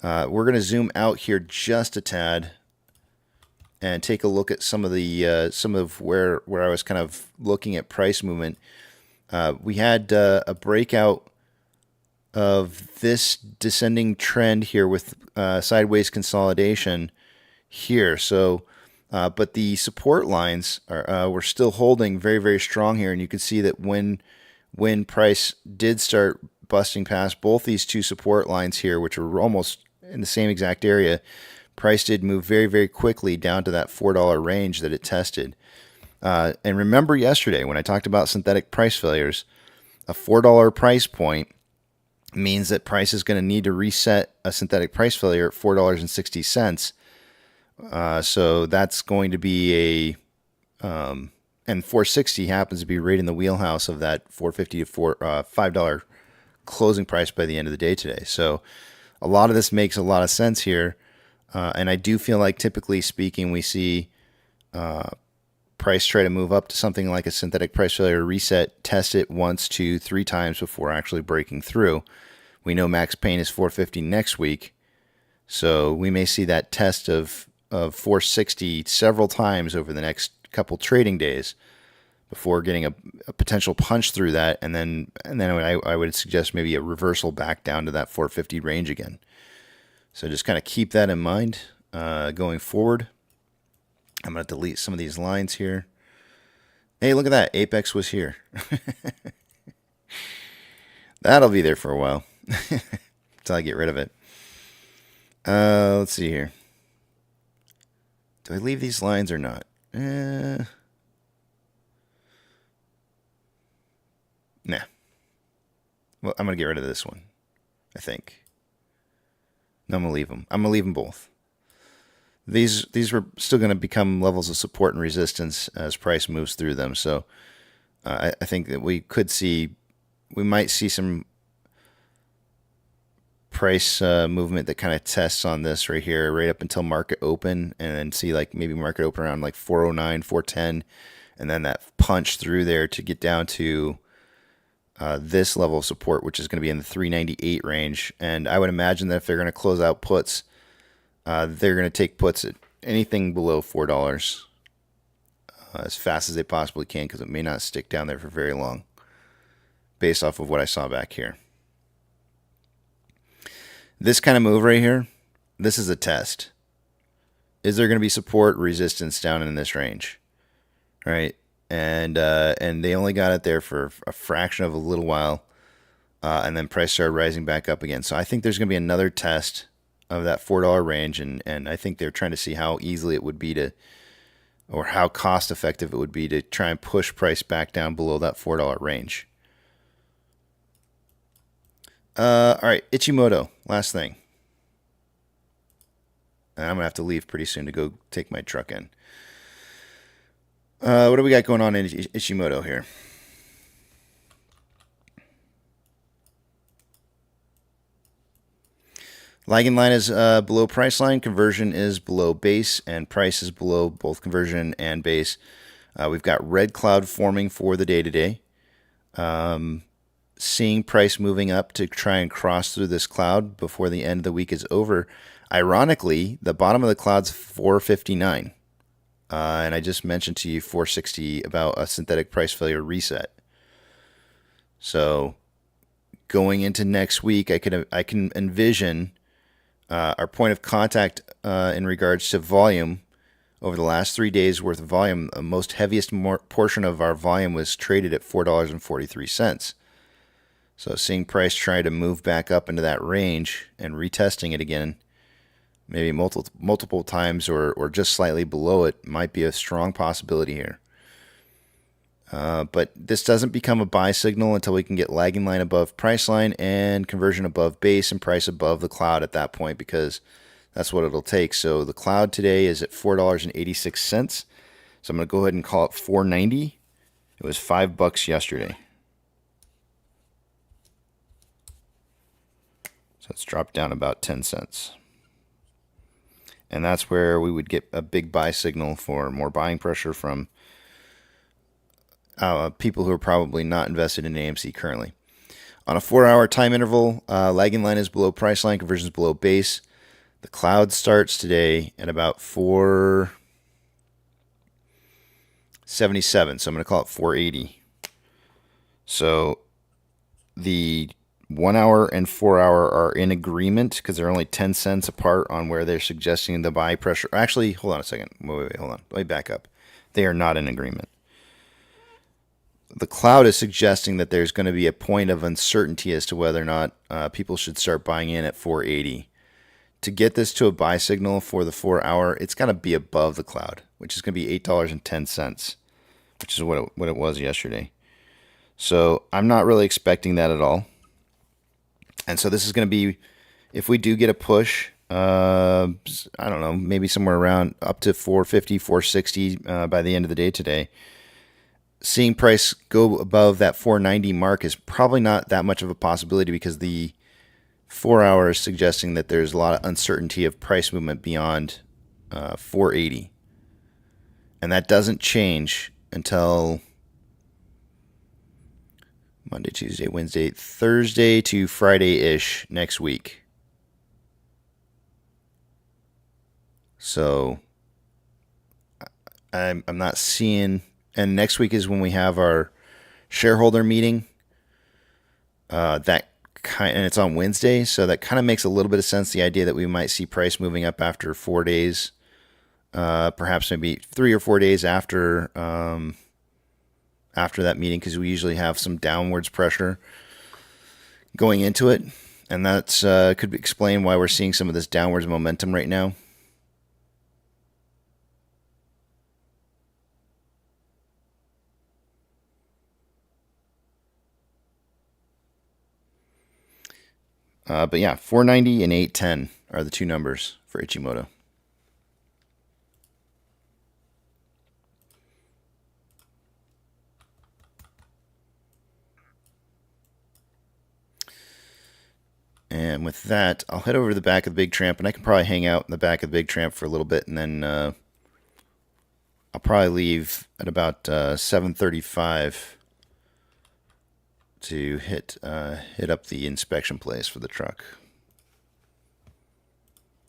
We're going to zoom out here just a tad and take a look at some of the where I was kind of looking at price movement. We had a breakout of this descending trend here with sideways consolidation here. So, but the support lines were still holding very, very strong here, and you can see that when price did start busting past both these two support lines here, which were almost in the same exact area, price did move very, very quickly down to that $4 range that it tested. And remember yesterday when I talked about synthetic price failures, a $4 price point means that price is going to need to reset a synthetic price failure at $4.60. So that's going to be and 460 happens to be right in the wheelhouse of that 450 to $5 closing price by the end of the day today. So a lot of this makes a lot of sense here. And I do feel like typically speaking, we see price try to move up to something like a synthetic price failure reset, test it once, 2, 3 times before actually breaking through. We know max pain is 450 next week. So we may see that test of 460 several times over the next couple trading days before getting a potential punch through that, and then I would suggest maybe a reversal back down to that 450 range again. So just kind of keep that in mind going forward. I'm going to delete some of these lines here. Hey, look at that. Apex was here. That'll be there for a while until I get rid of it. Let's see here. Do I leave these lines or not? Nah. Well, I'm going to get rid of this one, I think. No, I'm going to leave them. I'm going to leave them both. These were still going to become levels of support and resistance as price moves through them. So I think that we might see some price movement that kind of tests on this right here, right up until market open, and then see like maybe market open around like 409, 410, and then that punch through there to get down to this level of support, which is going to be in the 398 range. And I would imagine that if they're going to close out puts, they're going to take puts at anything below $4 as fast as they possibly can, because it may not stick down there for very long based off of what I saw back here. This kind of move right here, this is a test. Is there going to be support, resistance down in this range? Right? And they only got it there for a fraction of a little while, and then price started rising back up again. So I think there's going to be another test of that $4 range, and I think they're trying to see how easily it would be to, or how cost effective it would be to try and push price back down below that $4 range. All right, Ichimoto, last thing. And I'm going to have to leave pretty soon to go take my truck in. What do we got going on in Ichimoto here? Lagging line is below price line, conversion is below base, and price is below both conversion and base. We've got red cloud forming for the day today. Seeing price moving up to try and cross through this cloud before the end of the week is over. Ironically, the bottom of the cloud's 459. And I just mentioned to you 460 about a synthetic price failure reset. So going into next week, I can envision our point of contact in regards to volume. Over the last 3 days worth of volume, the most heaviest portion of our volume was traded at $4.43. So seeing price try to move back up into that range and retesting it again, maybe multiple times or just slightly below it, might be a strong possibility here. But this doesn't become a buy signal until we can get lagging line above price line and conversion above base and price above the cloud at that point, because that's what it'll take. So the cloud today is at $4.86. So I'm going to go ahead and call it $4.90. It was $5 yesterday. So it's dropped down about 10 cents. And that's where we would get a big buy signal for more buying pressure from people who are probably not invested in AMC currently. On a 4-hour time interval, lagging line is below price line, conversion is below base. The cloud starts today at about 477, so I'm going to call it 480. So the 1 hour and 4 hour are in agreement because they're only 10 cents apart on where they're suggesting the buy pressure. Actually, hold on a second. Wait, hold on. Let me back up. They are not in agreement. The cloud is suggesting that there's going to be a point of uncertainty as to whether or not people should start buying in at 480. To get this to a buy signal for the 4 hour, it's got to be above the cloud, which is going to be $8.10, which is what it was yesterday. So I'm not really expecting that at all. And so this is going to be, if we do get a push, I don't know, maybe somewhere around up to 450, 460 by the end of the day today. Seeing price go above that 490 mark is probably not that much of a possibility because the 4 hours suggesting that there's a lot of uncertainty of price movement beyond 480. And that doesn't change until Monday, Tuesday, Wednesday, Thursday to Friday-ish next week. So I'm not seeing, and next week is when we have our shareholder meeting. And it's on Wednesday, so that kind of makes a little bit of sense. The idea that we might see price moving up after 4 days, perhaps maybe 3 or 4 days after that meeting, because we usually have some downwards pressure going into it, and that's could explain why we're seeing some of this downwards momentum right now. But yeah, 490 and 810 are the two numbers for Ichimoto. And with that, I'll head over to the back of the Big Tramp, and I can probably hang out in the back of the Big Tramp for a little bit, and then I'll probably leave at about 7:35 to hit up the inspection place for the truck.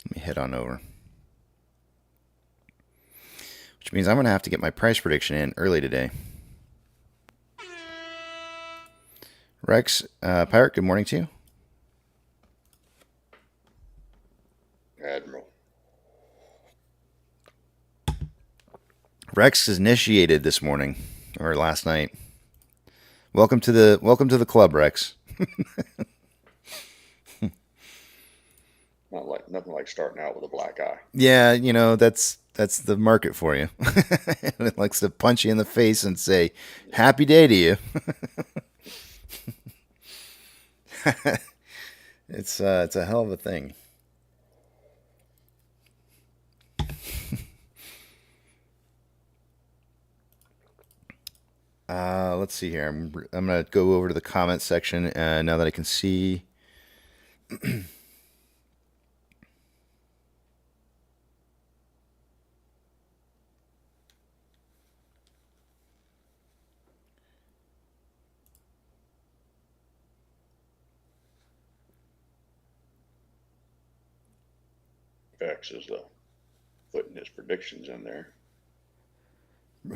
Let me head on over. Which means I'm going to have to get my price prediction in early today. Rex, Pirate, good morning to you. Admiral. Rex is initiated this morning or last night. Welcome to the club, Rex. Nothing like starting out with a black eye. Yeah, that's the market for you. It likes to punch you in the face and say, "Happy day to you." It's a hell of a thing. Let's see here. I'm going to go over to the comment section now that I can see. X is putting his predictions in there.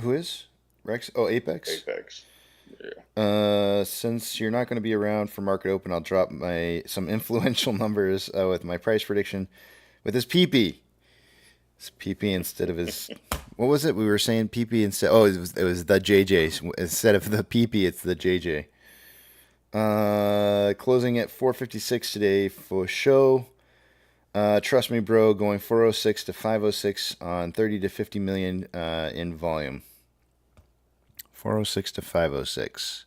Who is? Rex? Oh, Apex? Apex. Yeah. Since you're not going to be around for market open, I'll drop some influential numbers with my price prediction with his PP. His PP instead of his... What was it? We were saying PP instead... Oh, it was the JJ. Instead of the PP, it's the JJ. Closing at 456 today for show. Trust me, bro, going 406 to 506 on 30 to 50 million in volume. 406 to 506.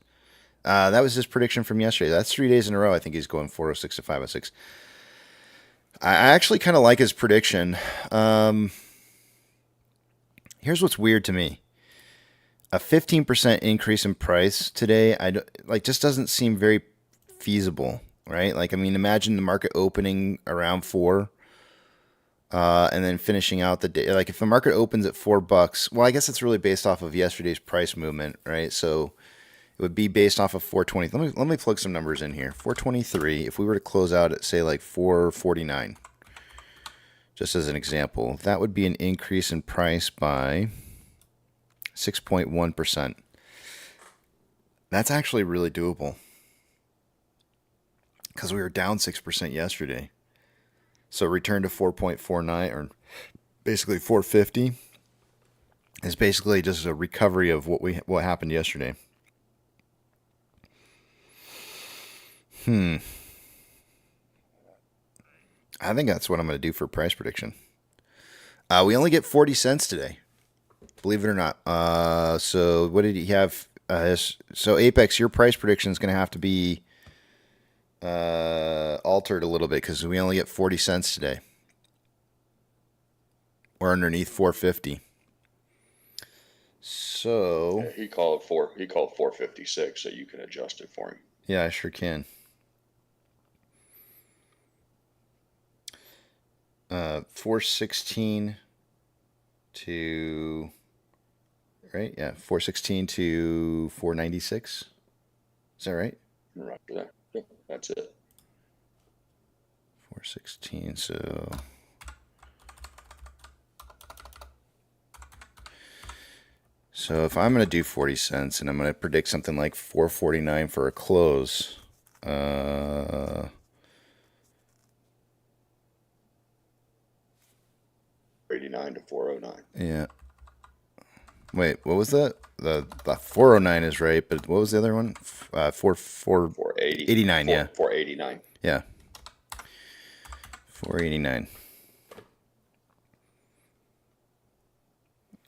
That was his prediction from yesterday. That's 3 days in a row. I think he's going 406 to 506. I actually kind of like his prediction. Here's what's weird to me. A 15% increase in price today, just doesn't seem very feasible, right? Like, I mean, imagine the market opening around 4. And then finishing out the day, like if the market opens at $4, well, I guess it's really based off of yesterday's price movement, right? So it would be based off of 420. Let me plug some numbers in here. 423. If we were to close out at say like 449, just as an example, that would be an increase in price by 6.1%. That's actually really doable because we were down 6% yesterday. So return to 4.49 or basically 450 is basically just a recovery of what happened yesterday. I think that's what I'm going to do for price prediction. We only get 40 cents today, believe it or not. So what did he have? So Apex, your price prediction is going to have to be altered a little bit because we only get 40 cents today. We're underneath 450. So Yeah, he called 456, so you can adjust it for him. yeah, I sure can. 416 to right, yeah, 416 to 496. Is that right? Right for that. Yeah, that's it. 416. So if I'm going to do 40 cents and I'm going to predict something like 449 for a close, 89 to 409. yeah. Wait, what was that? The 409 is right, but what was the other one? 480. 89, yeah. 489. Yeah. 489.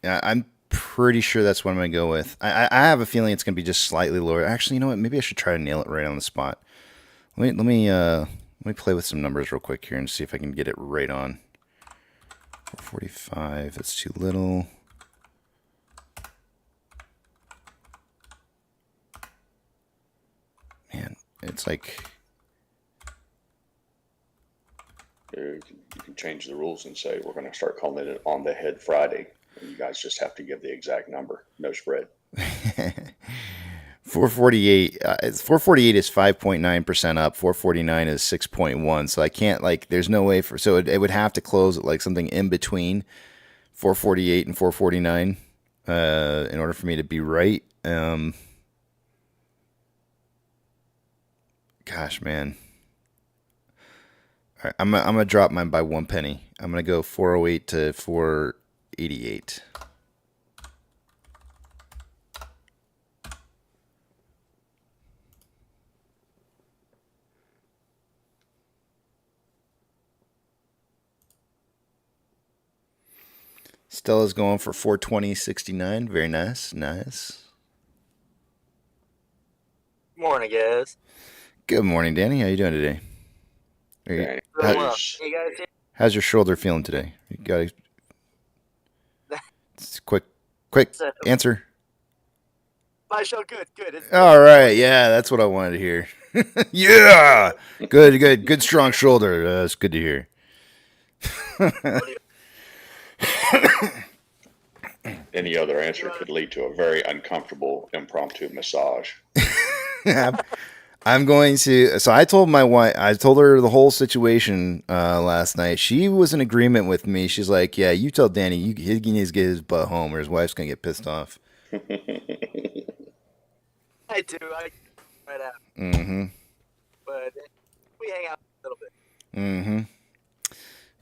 Yeah, I'm pretty sure that's what I'm going to go with. I have a feeling it's going to be just slightly lower. Actually, you know what? Maybe I should try to nail it right on the spot. Let me play with some numbers real quick here and see if I can get it right on. 445. That's too little. Man, it's like You can change the rules and say we're going to start calling it an on the head Friday. And you guys just have to give the exact number. No spread. 448. 448 is 5.9% up. 449 is 6.1. So I can't there's no way for. So it would have to close at like something in between 448 and 449 in order for me to be right. Gosh, man. All right, I'm gonna drop mine by 1 penny. I'm gonna go 408 to 488. Stella's going for 420.69. Very nice, nice. Morning, guys. Good morning, Danny. How you doing today? Okay. Doing well. You guys here? How's your shoulder feeling today? You got quick answer. My show, good. It's All right, yeah, that's what I wanted to hear. Yeah, good, strong shoulder. That's good to hear. Any other answer could lead to a very uncomfortable impromptu massage. I'm going to. So I told my wife. I told her the whole situation last night. She was in agreement with me. She's like, "Yeah, you tell Danny he needs to get his butt home, or his wife's gonna get pissed off." I do. I right out. Mm-hmm. But we hang out a little bit. Mm-hmm.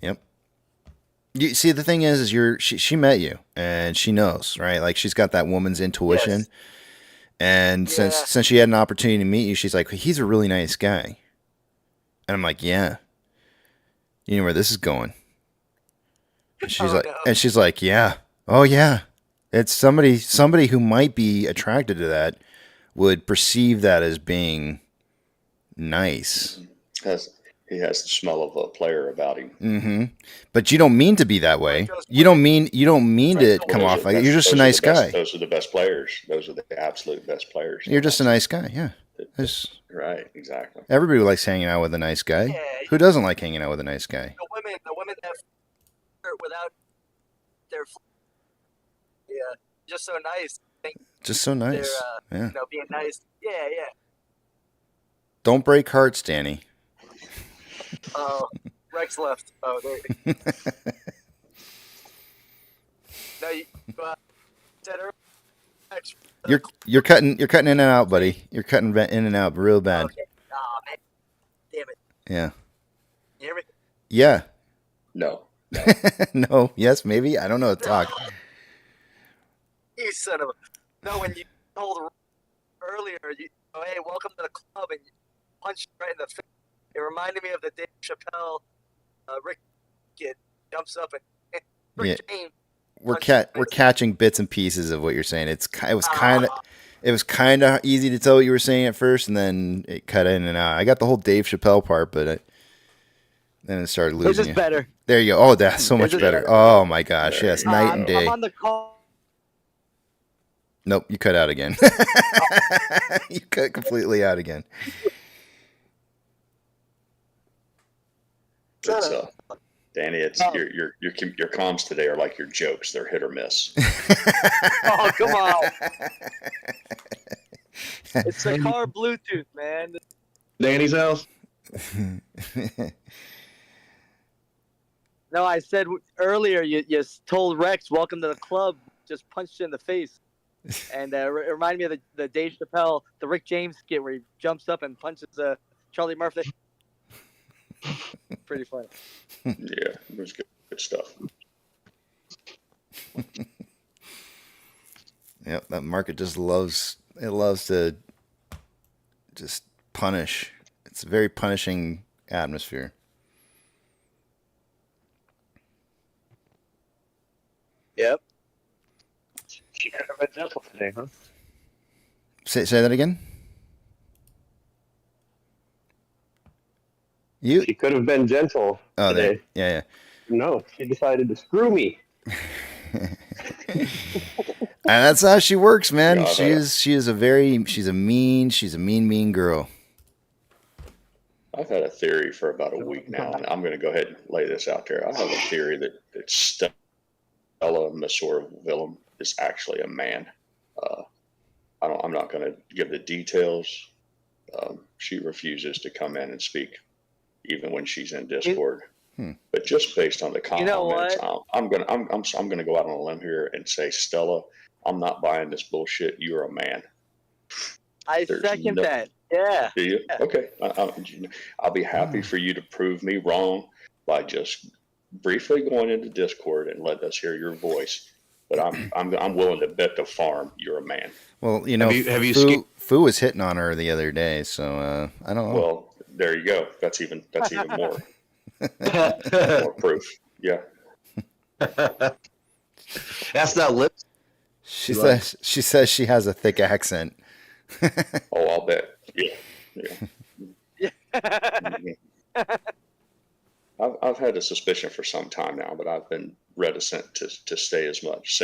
Yep. You see, the thing is she met you and she knows, right? Like she's got that woman's intuition. Yes. And Yeah. since she had an opportunity to meet you, she's like, he's a really nice guy. And I'm like, yeah. You know where this is going. And she's like, yeah. Oh yeah. It's somebody who might be attracted to that would perceive that as being nice. He has the smell of a player about him. Mm-hmm. But you don't mean to be that way. You don't mean to come off like you're just a nice guy. Those are the best players. Those are the absolute best players. You're just a nice guy. Yeah. Right. Exactly. Everybody likes hanging out with a nice guy. Yeah. Who doesn't like hanging out with a nice guy? The women without their, yeah, just so nice. Just so nice. They're, Yeah. you know, being nice. Yeah, yeah. Don't break hearts, Danny. Oh, Rex left. Oh, there. No, you said earlier. Rex, You're cutting in and out, buddy. You're cutting in and out real bad. okay. Oh man, damn it. Yeah. You hear me? Yeah. No. No. Yes. Maybe. I don't know. Talk. You son of a. No, when you told earlier, hey, welcome to the club, and you punched right in the face. It reminded me of the Dave Chappelle, Rick kid jumps up and Rick James. We're catching bits and pieces of what you're saying. It was kind of easy to tell what you were saying at first, and then it cut in and out. I got the whole Dave Chappelle part, but then it started losing. This is better. There you go. Oh, that's so much better. Oh my gosh, yes, night and day. I'm on the call. Nope, you cut out again. You cut completely out again. It's, Danny, it's your comms today are like your jokes. They're hit or miss. Oh, come on. It's the car Bluetooth, man. Danny's house. No, I said earlier you told Rex, welcome to the club, just punched you in the face. And it reminded me of the Dave Chappelle, the Rick James skit where he jumps up and punches Charlie Murphy. Pretty funny. Yeah, it was good stuff. Yep, that market just loves to just punish. It's a very punishing atmosphere. Yep. She could have been gentle today, huh? Say that again. She could have been gentle today. Yeah. No, she decided to screw me. And that's how she works, man. God, she's a mean girl. I've had a theory for about a week now, and I'm going to go ahead and lay this out there. I have a theory that Stella Masor-Willem is actually a man. I'm not going to give the details. She refuses to come in and speak, even when she's in Discord. But just based on the comments, I'm gonna go out on a limb here and say, Stella, I'm not buying this bullshit. You're a man. I second that. Yeah. Do you? Yeah. Okay. I'll be happy for you to prove me wrong by just briefly going into Discord and let us hear your voice. But I'm willing to bet the farm you're a man. Well, you know, Fu was hitting on her the other day, so I don't know. Well, there you go. That's even more. More proof. Yeah. That's not lips. She says she has a thick accent. Oh, I'll bet. Yeah. I've had a suspicion for some time now, but I've been reticent to say as much.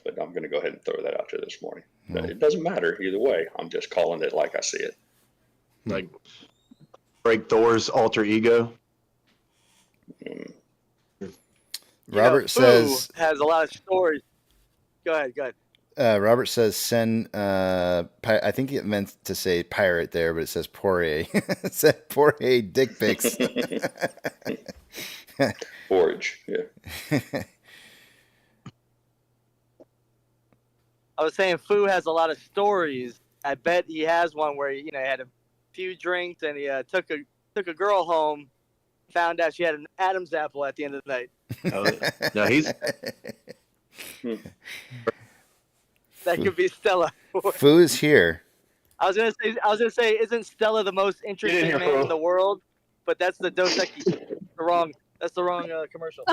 But I'm going to go ahead and throw that out there this morning. It doesn't matter either way. I'm just calling it like I see it. Like break Thor's alter ego. Robert says has a lot of stories. Go ahead. Robert says send. I think it meant to say pirate there, but it says Poirier. It said Poirier dick pics. Forage. Yeah. I was saying Fu has a lot of stories. I bet he has one where he had a few drinks and he took a girl home, found out she had an Adam's apple at the end of the night. No, he's. That could be Stella. Fu is here. I was gonna say, isn't Stella the most interesting man in the world? But that's the Dos Equis. That's the wrong commercial.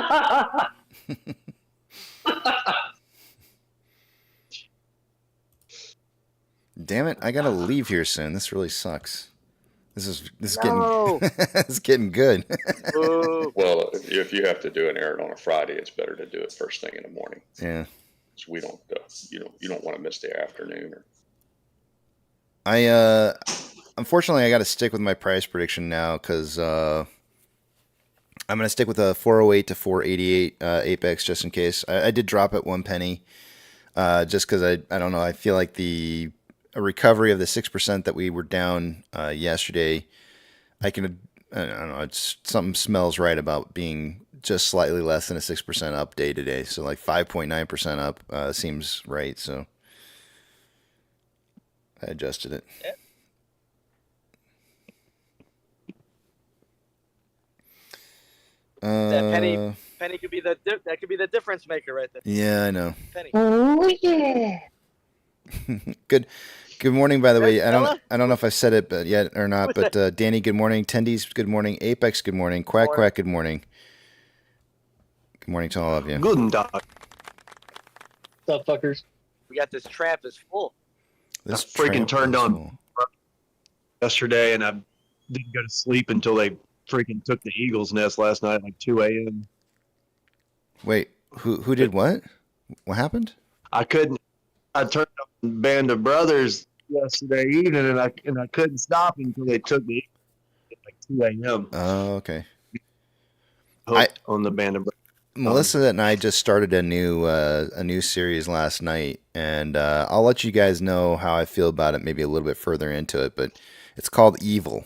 Damn it! I gotta leave here soon. This really sucks. This is No. getting it's getting good. Well, if you have to do an errand on a Friday, it's better to do it first thing in the morning. Yeah. So we don't, you don't want to miss the afternoon. Unfortunately, I got to stick with my price prediction now because I I'm going to stick with a 408 to 488 Apex just in case. I did drop it 1 penny just because I don't know. I feel like a recovery of the 6% that we were down yesterday, I don't know. It's something smells right about being just slightly less than a 6% up day today. So like 5.9% up seems right. So I adjusted it. Yep. That penny could be that could be the difference maker right there. Yeah, I know. Penny. Oh yeah. Good morning, by the way. Hey, I fella. don't know if I said it yet or not, but Danny, good morning. Tendies, good morning. Apex, good morning. Quack, Morning. quack, good morning. Good morning to all of you. Guten Tag. What's up, fuckers? We got this trap is full. This I freaking tramp turned is on- full. Yesterday, and I didn't go to sleep until they freaking took the Eagles nest last night, like 2 a.m. Wait, who did what? What happened? I couldn't. I turned on Band of Brothers yesterday evening, and I couldn't stop until they took the Eagles at like 2 a.m. Oh, okay. Hooked on the Band of Brothers. Melissa and I just started a new series last night, and I'll let you guys know how I feel about it maybe a little bit further into it. But it's called Evil.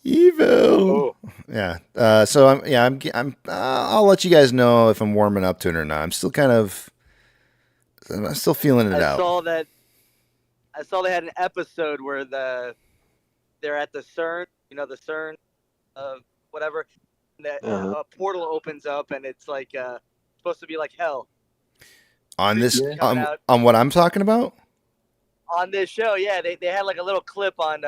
Evil. Oh. Yeah. So I'll let you guys know if I'm warming up to it or not. I'm still feeling it I out. saw they had an episode where they're at the CERN, the CERN, whatever. And a portal opens up and it's like supposed to be like hell. On this, Coming out. on what I'm talking about? On this show, yeah, they had like a little clip on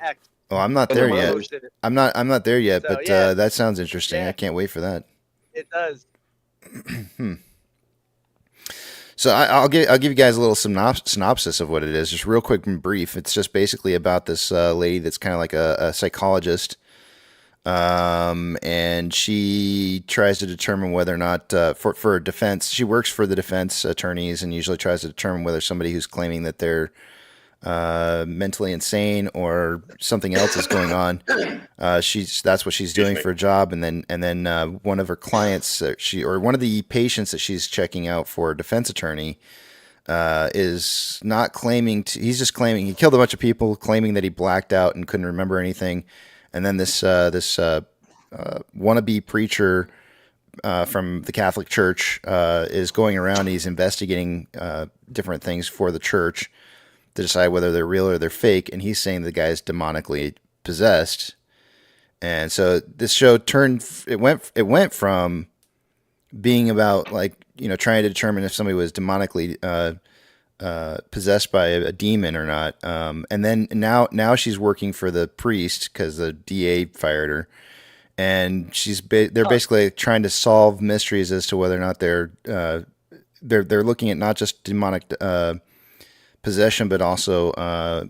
X. Oh, I'm not there yet. Posted it. I'm not there yet, So, but yeah. that sounds interesting. Yeah. I can't wait for that. It does. So I'll give you guys a little synopsis of what it is, just real quick and brief. It's just basically about this lady that's kind of like a psychologist, and she tries to determine whether or not for defense. She works for the defense attorneys and usually tries to determine whether somebody who's claiming that they're mentally insane or something else is going on. That's what she's doing for a job, and then one of her clients, one of the patients that she's checking out for a defense attorney, is not claiming he's just claiming he killed a bunch of people, claiming that he blacked out and couldn't remember anything, and then this wannabe preacher from the Catholic Church is going around. He's investigating different things for the church to decide whether they're real or they're fake, and he's saying the guy's demonically possessed. And so this show went from being about trying to determine if somebody was demonically possessed by a demon or not, and then now she's working for the priest because the DA fired her, and they're basically trying to solve mysteries as to whether or not they're looking at not just demonic possession, but also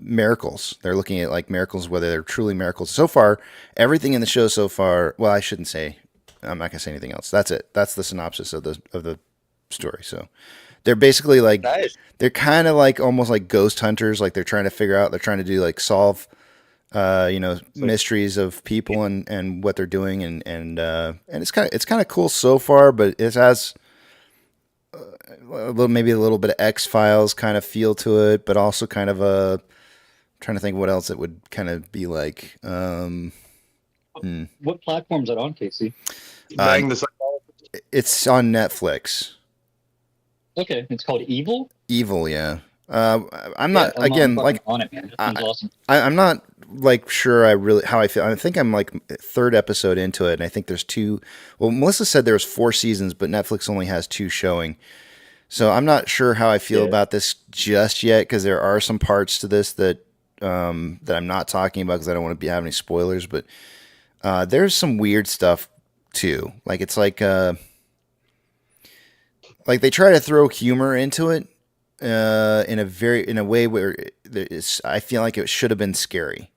miracles. They're looking at like miracles, whether they're truly miracles. So far, everything in the show so far. Well, I shouldn't say. I'm not gonna say anything else. That's it. That's the synopsis of the story. So they're basically like Nice. they're kind of like almost like ghost hunters. Like they're trying to figure out. They're trying to do like solve, mysteries of people and what they're doing and it's kind of cool so far. But it has maybe a little bit of X-Files kind of feel to it, but also kind of trying to think what else it would kind of be like. What platform is it on, Casey? Bang the psychologist. It's on Netflix. Okay, it's called Evil. Evil, yeah. I'm not I'm again fucking like on it, man. That sounds awesome. I'm not like sure how I feel. I think I'm like third episode into it, and I think there's two. Well, Melissa said there was 4 seasons, but Netflix only has 2 showing. So I'm not sure how I feel about this just yet, because there are some parts to this that I'm not talking about because I don't want to have any spoilers. But there's some weird stuff too. Like it's like they try to throw humor into it in a way where I feel like it should have been scary.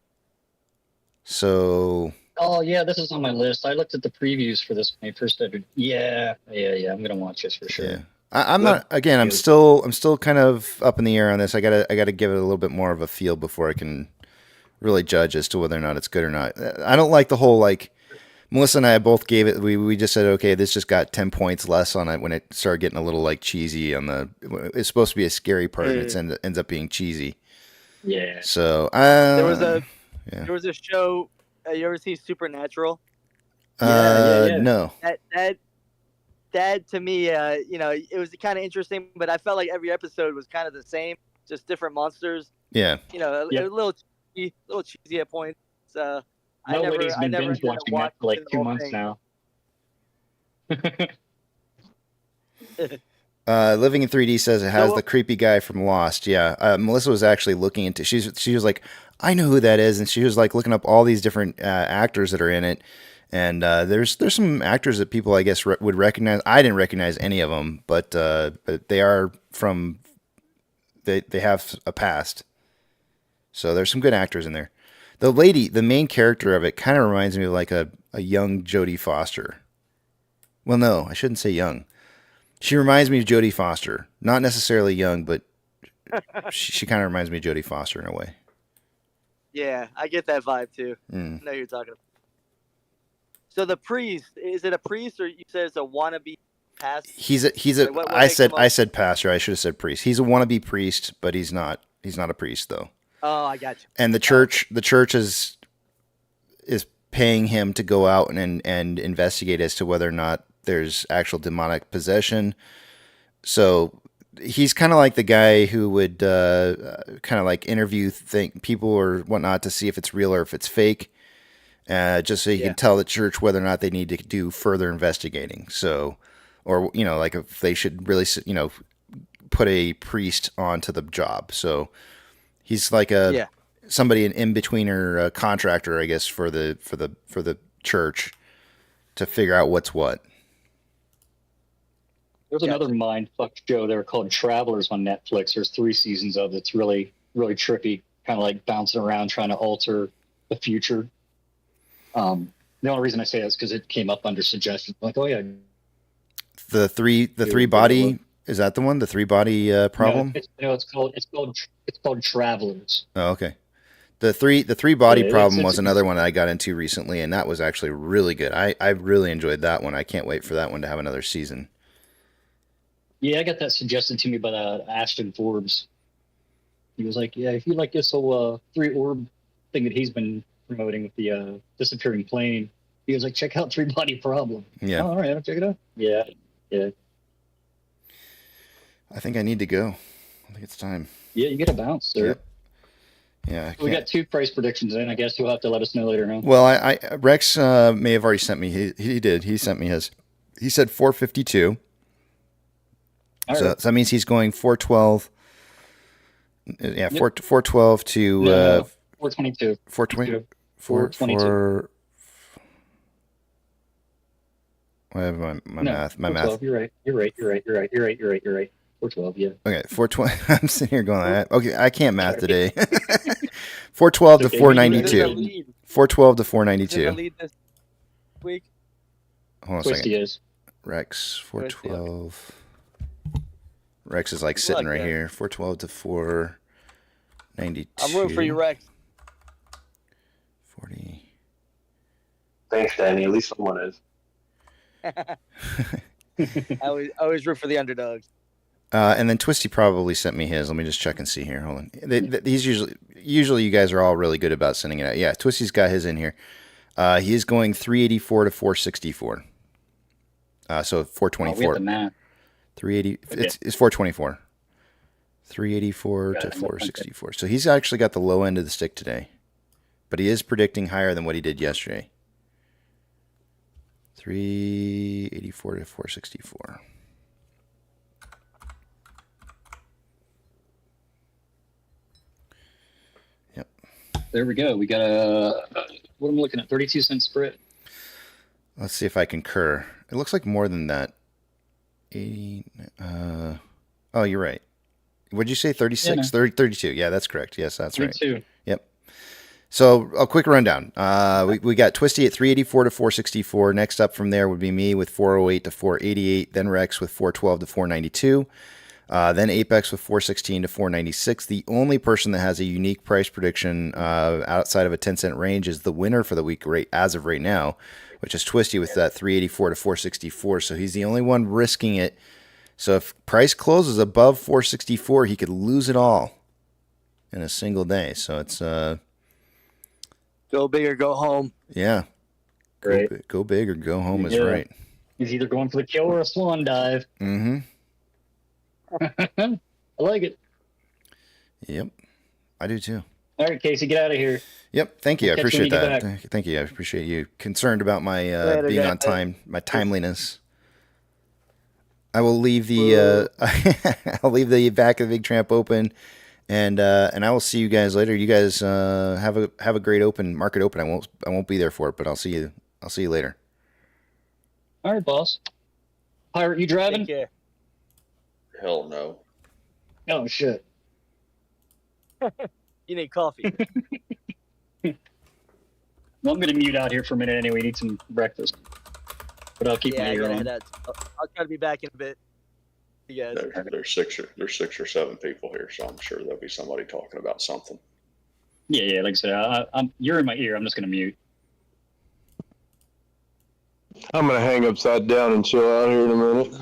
So. Oh yeah, this is on my list. I looked at the previews for this when I first started. Yeah. I'm gonna watch this for sure. Yeah. I'm not. Again, I'm still kind of up in the air on this. I gotta give it a little bit more of a feel before I can really judge as to whether or not it's good or not. I don't like the whole like Melissa and I both gave it. We just said, okay, this just got 10 points less on it when it started getting a little like cheesy on the. It's supposed to be a scary part, and it ends up being cheesy. Yeah. So There was a show. You ever see Supernatural? Yeah. No. That to me, it was kind of interesting, but I felt like every episode was kind of the same, just different monsters. Yeah. A little cheesy at points. Nobody's been binge watching that for like 2 months now. Living in 3D says it has the creepy guy from Lost. Yeah. Melissa was actually looking into. She was like, I know who that is, and she was like looking up all these different actors that are in it. And there's some actors that people, I guess, would recognize. I didn't recognize any of them, but they are from. They have a past, so there's some good actors in there. The main character of it, kind of reminds me of like a young Jodie Foster. Well, no, I shouldn't say young. She reminds me of Jodie Foster, not necessarily young, but she kind of reminds me of Jodie Foster in a way. Yeah, I get that vibe too. I know what you're talking about. So the priest, is it a priest or you said it's a wannabe pastor? I said pastor. I should have said priest. He's a wannabe priest, but he's not a priest though. Oh, I got you. And the church is paying him to go out and investigate as to whether or not there's actual demonic possession. So he's kind of like the guy who would kind of like interview people or whatnot to see if it's real or if it's fake. Just so you can tell the church whether or not they need to do further investigating. So, or, like if they should really, put a priest onto the job. So he's like somebody, an in-betweener contractor, I guess, for the church to figure out what's what. There's another mindfuck show there called Travelers on Netflix. There's 3 seasons of it. It's really, really trippy, kind of like bouncing around trying to alter the future. The only reason I say that is because it came up under suggestions. Like, oh yeah, the three body, is that the one? The 3 body problem? No, it's called Travelers. Oh, okay. The three body problem was another one that I got into recently, and that was actually really good. I really enjoyed that one. I can't wait for that one to have another season. Yeah, I got that suggested to me by Ashton Forbes. He was like, yeah, if you like this whole 3 orb thing that he's been promoting with the disappearing plane, he was like, check out 3 body problem. Yeah. Oh, all right, I'll check it out. Yeah. I think I need to go. I think it's time. Yeah, you get a bounce, sir. Yeah. We got 2 price predictions in. I guess you'll have to let us know later, huh? Well, I Rex may have already sent me. He did. He sent me his. He said 452. All so right. that means he's going 412. Yeah, 412 to 422. 420. 422. Whatever my math. You're right. 412, yeah. Okay, 420. I'm sitting here going, okay, I can't math today. 412 to 492. 412 to 492. Lead this week. Hold on a Twisty second. is. Rex, 412. Rex is like sitting right here. 412 to 492. I'm rooting for you, Rex. 40. Thanks, Danny. At least someone is. I always root for the underdogs. And then Twisty probably sent me his. Let me just check and see here. Hold on. He's usually you guys are all really good about sending it out. Yeah, Twisty's got his in here. He is going 384 to 464. So 424. We have the math. 380. Okay. It's 424. 384 to 464. So he's actually got the low end of the stick today, but he is predicting higher than what he did yesterday. 384 to 464. Yep. There we go. We got what am I looking at? 32-cent spread. Let's see if I concur. It looks like more than that. 80. Oh, you're right. Would you say 36? Yeah, 32. Yeah, that's correct. Yes, that's 32. right. Yep. So a quick rundown. We got Twisty at 384 to 464. Next up from there would be me with 408 to 488. Then Rex with 412 to 492. Then Apex with 416 to 496. The only person that has a unique price prediction outside of a 10-cent range is the winner for the week right as of right now, which is Twisty with that 384 to 464. So he's the only one risking it. So if price closes above 464, he could lose it all in a single day. So it's Go big or go home. yeah, Right. go big or go home is Yeah. right. He's either going for the kill or a swan dive. Mm-hmm. I like it. Yep, I do too. All right, Casey, get out of here. Yep, thank you. I Catch you when appreciate you get that. back. Thank you. I appreciate you concerned about my Later, being guys. on time, my timeliness. I will leave the I'll leave the back of the Big Tramp open, and I will see you guys later. You guys have a great market open. I won't be there for it, but I'll see you later. All right, boss. Pirate, you driving? Take care. Hell no. Oh, shit. You need coffee. Well, I'm going to mute out here for a minute anyway. Need some breakfast. But I'll keep Yeah, my I ear gotta on. head out. I'll try to be back in a bit. You guys. There's 6 or 7 people here, so I'm sure there'll be somebody talking about something. Yeah, like I said, you're in my ear. I'm just going to mute. I'm gonna hang upside down and chill out here in a minute.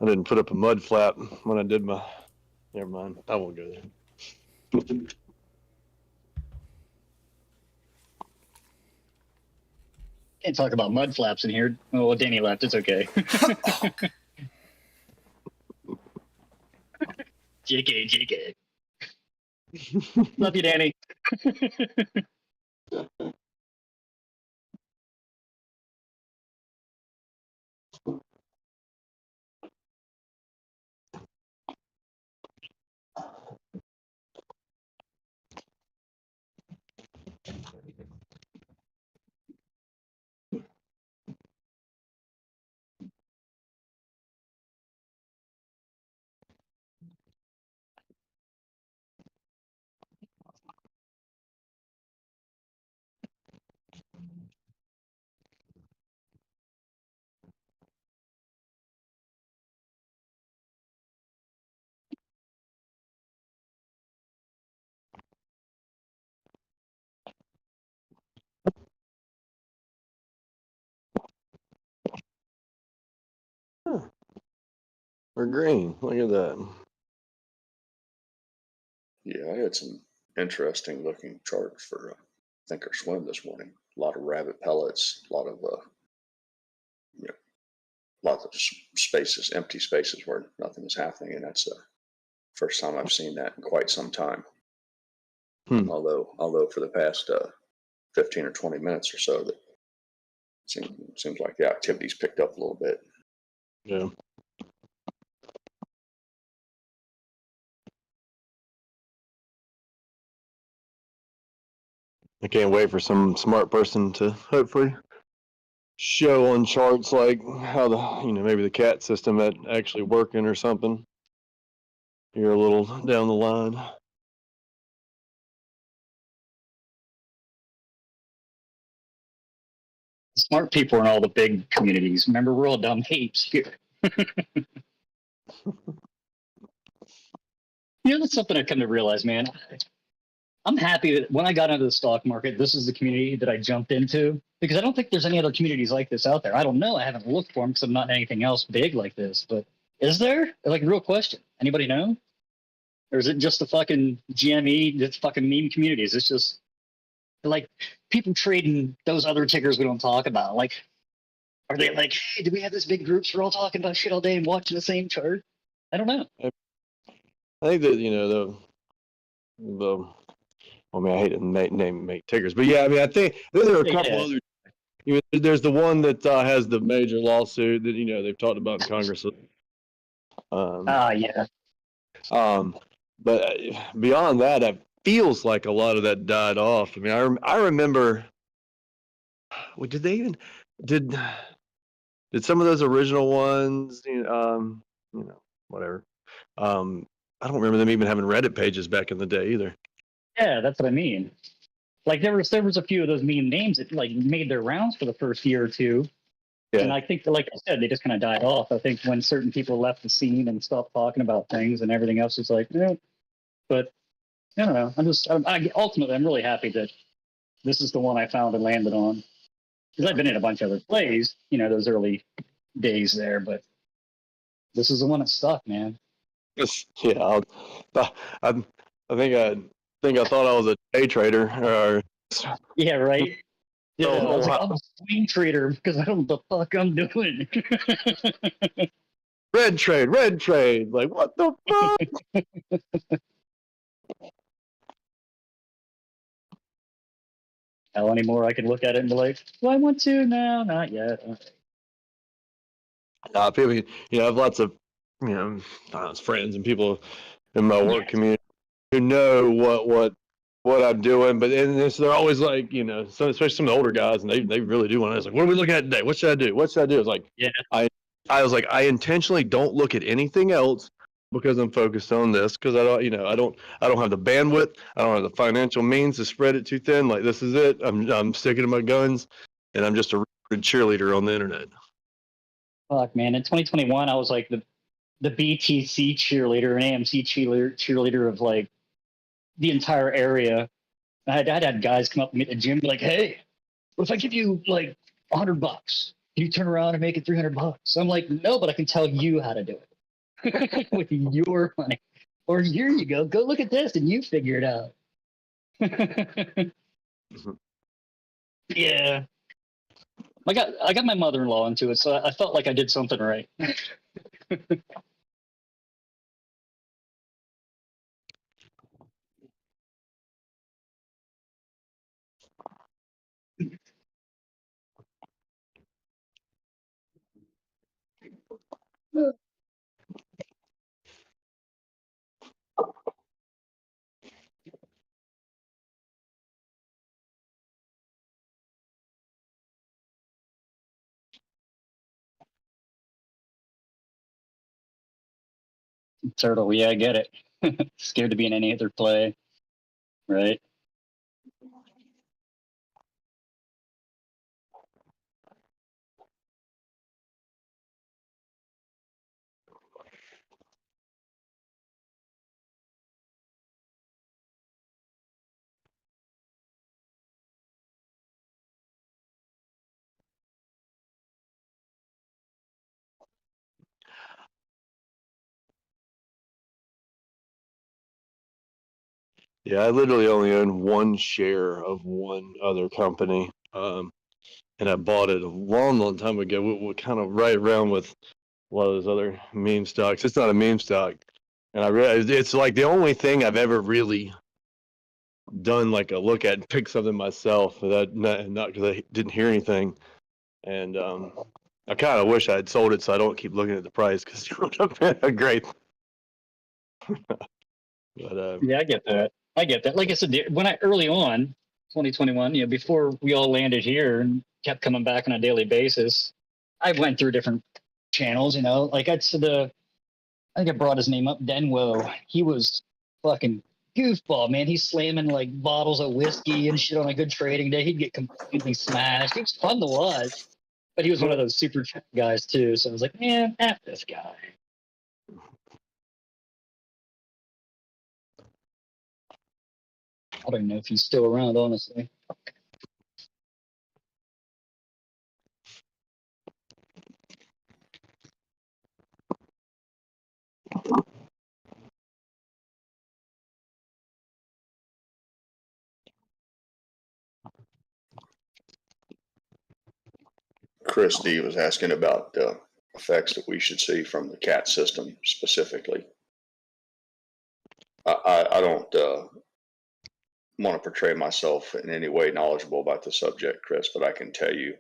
I didn't put up a mud flap when I did my. Never mind. I won't go there. Can't talk about mud flaps in here. Oh, well, Danny left. It's okay. JK. Love you, Danny. We're green. Look at that. Yeah, I had some interesting looking charts for Thinkorswim this morning. A lot of rabbit pellets, a lot of lots of spaces, empty spaces where nothing is happening, and that's the first time I've seen that in quite some time. Although for the past 15 or 20 minutes or so, that seems like the activity's picked up a little bit. Yeah. I can't wait for some smart person to hopefully show on charts like how maybe the cat system actually working or something. You're a little down the line. Smart people in all the big communities. Remember, we're all dumb apes here. That's something I come to realize, man. I'm happy that when I got into the stock market, this is the community that I jumped into, because I don't think there's any other communities like this out there. I don't know. I haven't looked for them because I'm not in anything else big like this. But is there? Like, real question. Anybody know? Or is it just the fucking GME, that's fucking meme communities? It's just like people trading those other tickers we don't talk about. Like, are they like, hey, do we have this big groups we're all talking about shit all day and watching the same chart? I don't know. I think that I mean, I hate to make tickers, but yeah, I mean, I think there are a couple other. There's the one that has the major lawsuit that they've talked about in Congress. Yeah. But beyond that, it feels like a lot of that died off. I mean, I remember. Well, did they even did some of those original ones? Whatever. I don't remember them even having Reddit pages back in the day either. Yeah, that's what I mean. Like there was a few of those meme names that like made their rounds for the first year or two, And Yeah. I think, like I said, they just kind of died off. I think when certain people left the scene and stopped talking about things and everything else was like, eh. But I don't know. Ultimately, I'm really happy that this is the one I found and landed on. Because I've been in a bunch of other plays, those early days there, but this is the one that stuck, man. Yeah. I think I thought I was a day trader. Or Yeah, right. Yeah, Oh, I was like, wow. I'm a swing trader because I don't know what the fuck I'm doing. red trade. Like, what the fuck? How anymore I can look at it and be like, do I want to? No, not yet. People, I have lots of, friends and people in my work community who know what I'm doing, but they're always like, especially some of the older guys, and they really do want to. It's like, what are we looking at today? What should I do? What should I do? It's like, Yeah. I was like, I intentionally don't look at anything else because I'm focused on this because I don't have the bandwidth, I don't have the financial means to spread it too thin. Like, this is it. I'm sticking to my guns, and I'm just a cheerleader on the internet. Fuck, man. In 2021, I was like the BTC cheerleader and AMC cheerleader of like the entire area. I'd had guys come up to me at the gym, be like, "Hey, what if I give you like $100? Can you turn around and make it $300?" I'm like, "No, but I can tell you how to do it with your money." Or here you go look at this, and you figure it out. Yeah, I got my mother-in-law into it, so I felt like I did something right. Turtle, yeah, I get it. Scared to be in any other play, right? Yeah, I literally only own one share of one other company, and I bought it a long time ago. We kind of right around with a lot of those other meme stocks. It's not a meme stock, and I realized it's like the only thing I've ever really done like a look at and pick something myself. That not because I didn't hear anything, and I kind of wish I had sold it so I don't keep looking at the price because it would have been a great. But Yeah, I get that. Like I said, when early on, 2021, before we all landed here and kept coming back on a daily basis, I went through different channels. Like I think I brought his name up, Denwo. He was fucking goofball, man. He's slamming like bottles of whiskey and shit on a good trading day. He'd get completely smashed. He was fun to watch, but he was one of those super guys too. So I was like, man, F this guy. I don't know if he's still around, honestly. Chris D was asking about effects that we should see from the CAT system specifically. I don't want to portray myself in any way knowledgeable about the subject, Chris, but I can tell you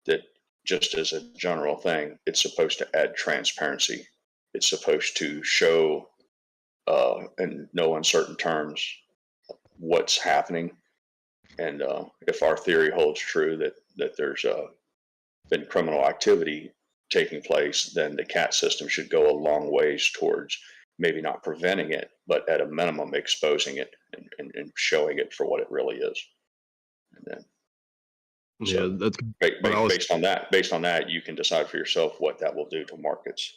that just as a general thing, it's supposed to add transparency. It's supposed to show in no uncertain terms what's happening. And if our theory holds true that there's been criminal activity taking place, then the CAT system should go a long ways towards maybe not preventing it, but at a minimum exposing it and showing it for what it really is. And then Yeah, that's what I was based on that, you can decide for yourself what that will do to markets.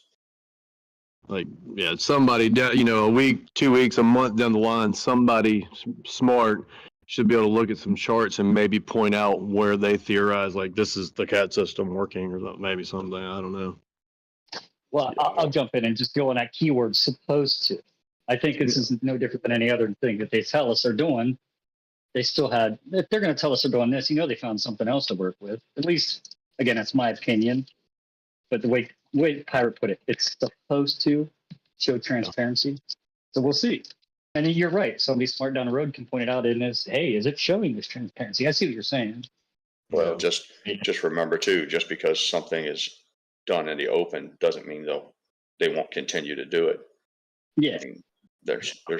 like. Yeah, somebody, a week, 2 weeks, a month down the line, somebody smart should be able to look at some charts and maybe point out where they theorize, like, this is the CAT system working, or maybe something. I don't know. Well, I'll jump in and just go on that keyword supposed to. I think this is no different than any other thing that they tell us they're doing. They still had, if they're going to tell us they're doing this, they found something else to work with. At least, again, that's my opinion. But the way Pirate put it, it's supposed to show transparency. So we'll see. And you're right. Somebody smart down the road can point it out and is, hey, is it showing this transparency? I see what you're saying. Well, just remember too, just because something is done in the open doesn't mean they won't continue to do it. Yeah. I mean, there's a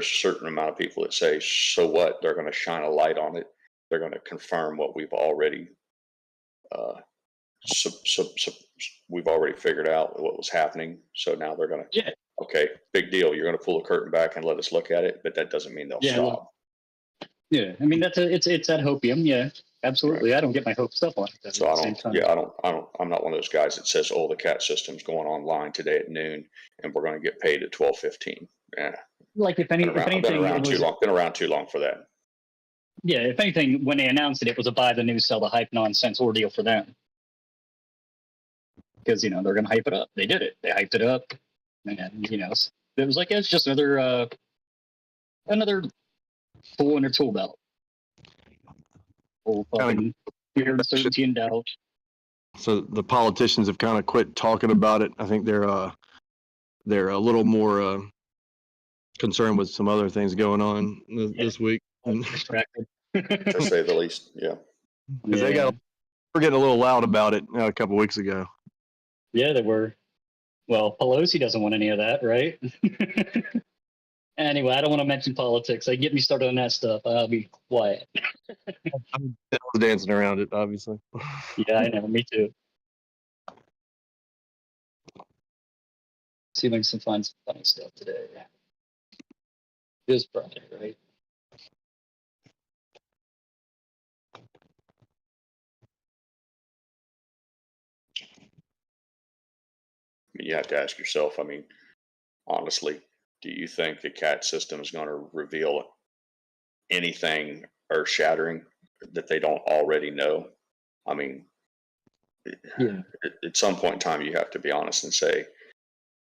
certain amount of people that say, so what? They're going to shine a light on it. They're going to confirm what we've already we've already figured out what was happening. So now they're going to, okay, big deal. You're going to pull the curtain back and let us look at it, but that doesn't mean they'll stop. Yeah, I mean it's at hopium. Yeah, absolutely. Right. I don't get my hopes up on it. So I'm not one of those guys that says, oh, the CAT system's going online today at noon and we're going to get paid at 12:15. Yeah. Like if anything, been around too long for that. Yeah, if anything, when they announced it was a buy the news, sell the hype nonsense ordeal for them. Because they're going to hype it up. They did it. They hyped it up, and it was like it's just another tool in their tool belt. Old fucking fear, uncertainty, and doubt. So the politicians have kind of quit talking about it. I think they're a little more concerned with some other things going on this week. Distracted, to say the least. Yeah, because they were getting a little loud about it a couple weeks ago. Yeah, they were. Well, Pelosi doesn't want any of that, right? Anyway, I don't want to mention politics. They get me started on that stuff. I'll be quiet. I'm dancing around it, obviously. Yeah, I know. Me too. See if I can find some funny stuff today. It is Friday, right? you have to ask yourself, I mean, honestly, do you think the CAT system is going to reveal anything earth shattering that they don't already know? I mean, at some point in time, you have to be honest and say,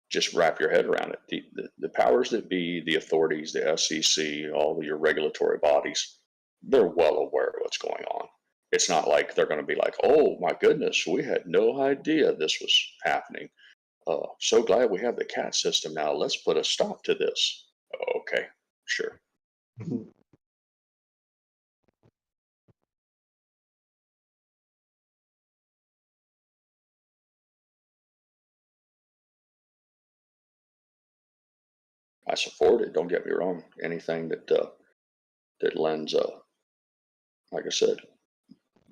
just wrap your head around it. The powers that be, the authorities, the SEC, all of your regulatory bodies, they're well aware of what's going on. It's not like they're going to be like, oh my goodness, we had no idea this was happening. So glad we have the CAT system now. Let's put a stop to this. Okay, sure. I support it. Don't get me wrong. Anything that lends, like I said,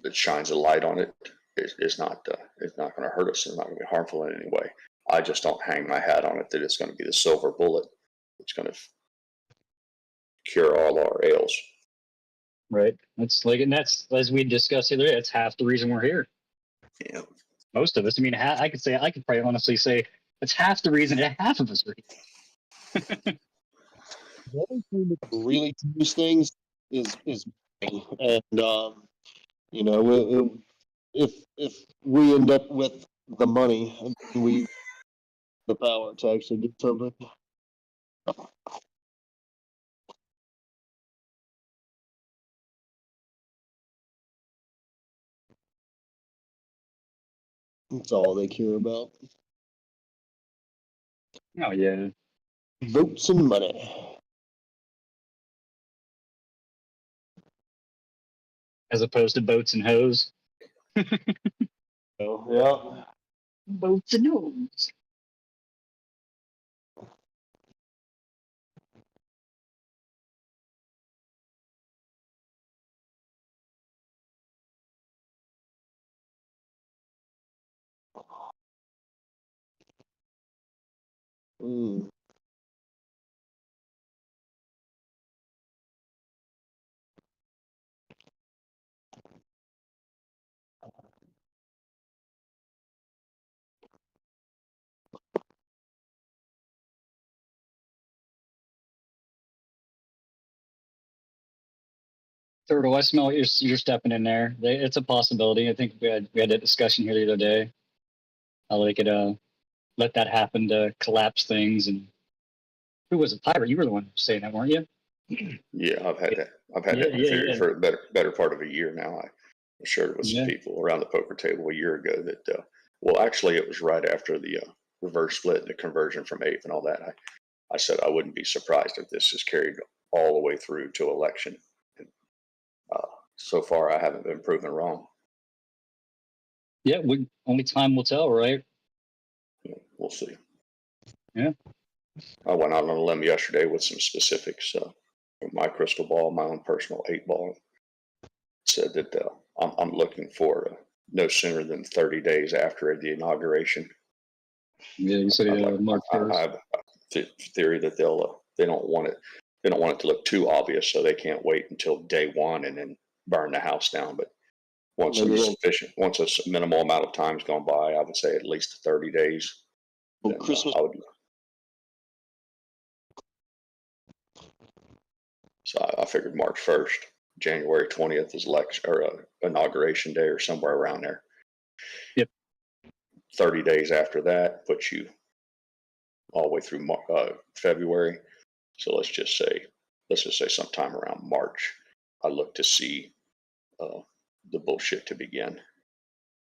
that shines a light on it is not going to hurt us. It's not going to be harmful in any way. I just don't hang my hat on it that it's going to be the silver bullet. It's going to cure all our ails. Right. And that's as we discussed the other day. That's half the reason we're here. Yeah. Most of us. I mean, I could probably honestly say it's half the reason that half of us are here. The only thing that can really change things is money. And if we end up with the money and we the power to actually do something. That's all they care about. Oh yeah. Votes and money. As opposed to boats and hoes. Oh, yeah. Boats and hoes. Mm. Third, do I smell you're stepping in there? It's a possibility. I think we had that discussion here the other day. How they could let that happen to collapse things. And who was it? Pirate, you were the one saying that, weren't you? Yeah, I've had that. I've had that theory for a better part of a year now. I shared it with some people around the poker table a year ago that, well, actually, it was right after the reverse split and the conversion from Ape and all that. I said I wouldn't be surprised if this is carried all the way through to election. And, so far, I haven't been proven wrong. Yeah, only time will tell, right? Yeah, we'll see. Yeah. I went out on a limb yesterday with some specifics from my crystal ball, my own personal 8-ball. Said that I'm looking for no sooner than 30 days after the inauguration. Yeah, you said March 1st. I have a theory that they don't want it to look too obvious, so they can't wait until day one and then burn the house down. But once a minimal amount of time's gone by, I would say at least 30 days. Well, Christmas. So I figured March 1st, January 20th is election or inauguration day or somewhere around there. Yep. 30 days after that puts you all the way through February. So let's just say sometime around March, I look to see the bullshit to begin,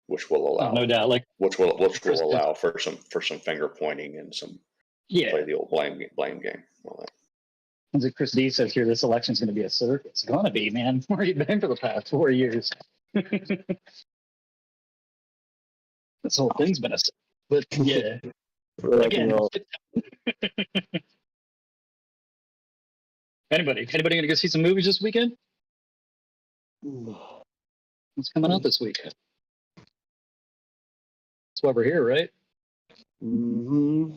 which will allow, no doubt, which will allow for some finger pointing and some play the old blame game. All that. As Chris D says here, this election's going to be a circus. It's going to be, man. Where have you been for the past 4 years? This whole thing's been a circus. But yeah. Again. Anybody going to go see some movies this weekend? What's coming out this weekend? That's why we're here, right? Mm-hmm.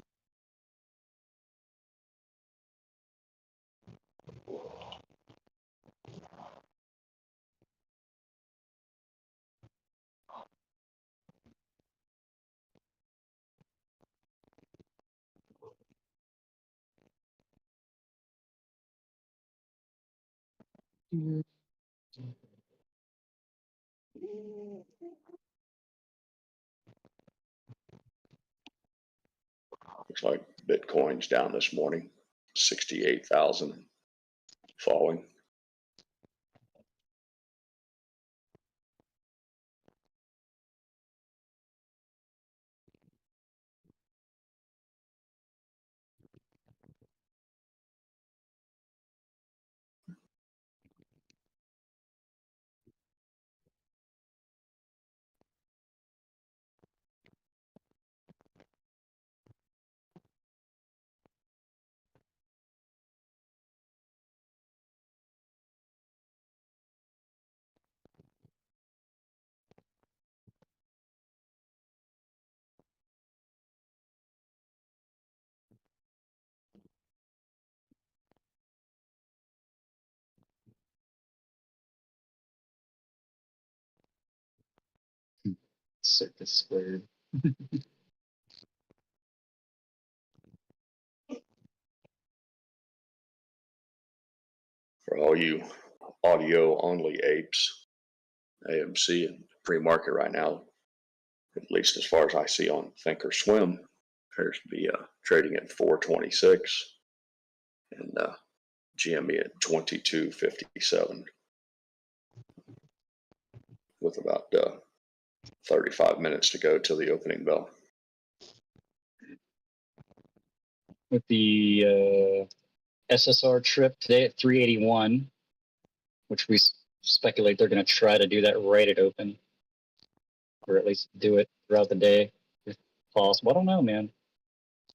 Looks like Bitcoin's down this morning, 68,000, falling. Circus squared. For all you audio only apes, AMC and pre-market right now, at least as far as I see on Thinkorswim, appears to be trading at 426 and GME at 2257 with about 35 minutes to go till the opening bell. With the SSR trip today at 381, which we speculate they're going to try to do that right at open, or at least do it throughout the day if possible. I don't know, man.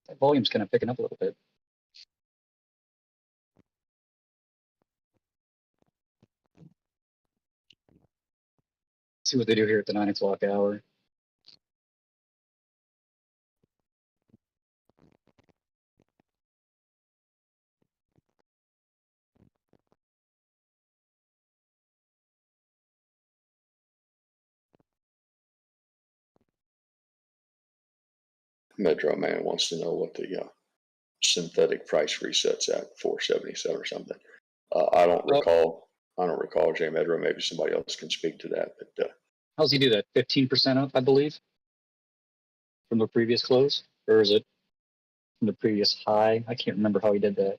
That volume's kind of picking up a little bit. See what they do here at the 9 o'clock hour. Metro Man wants to know what the synthetic price resets at, 477 or something. I don't recall. I don't recall, J. Medro. Maybe somebody else can speak to that. But How's he do that? 15% up, I believe, from the previous close, or is it from the previous high? I can't remember how he did that.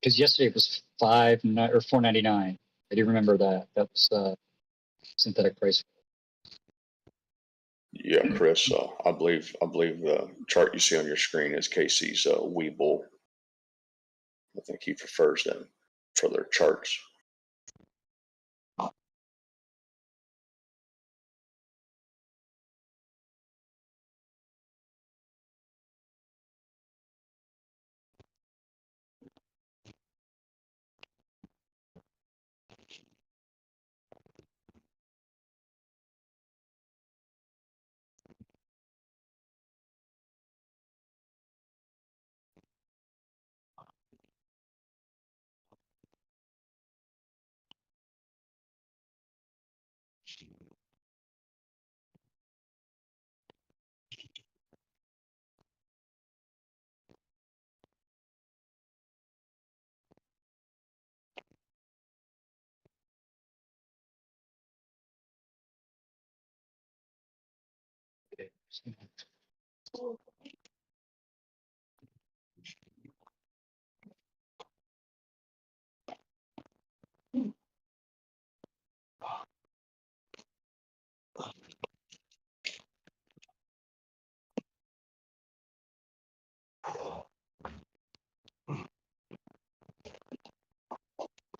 Because yesterday it was 4.99. I do remember that. That was synthetic price. yeah, Chris, I believe the chart you see on your screen is Casey's Weeble. I think he prefers them for their charts.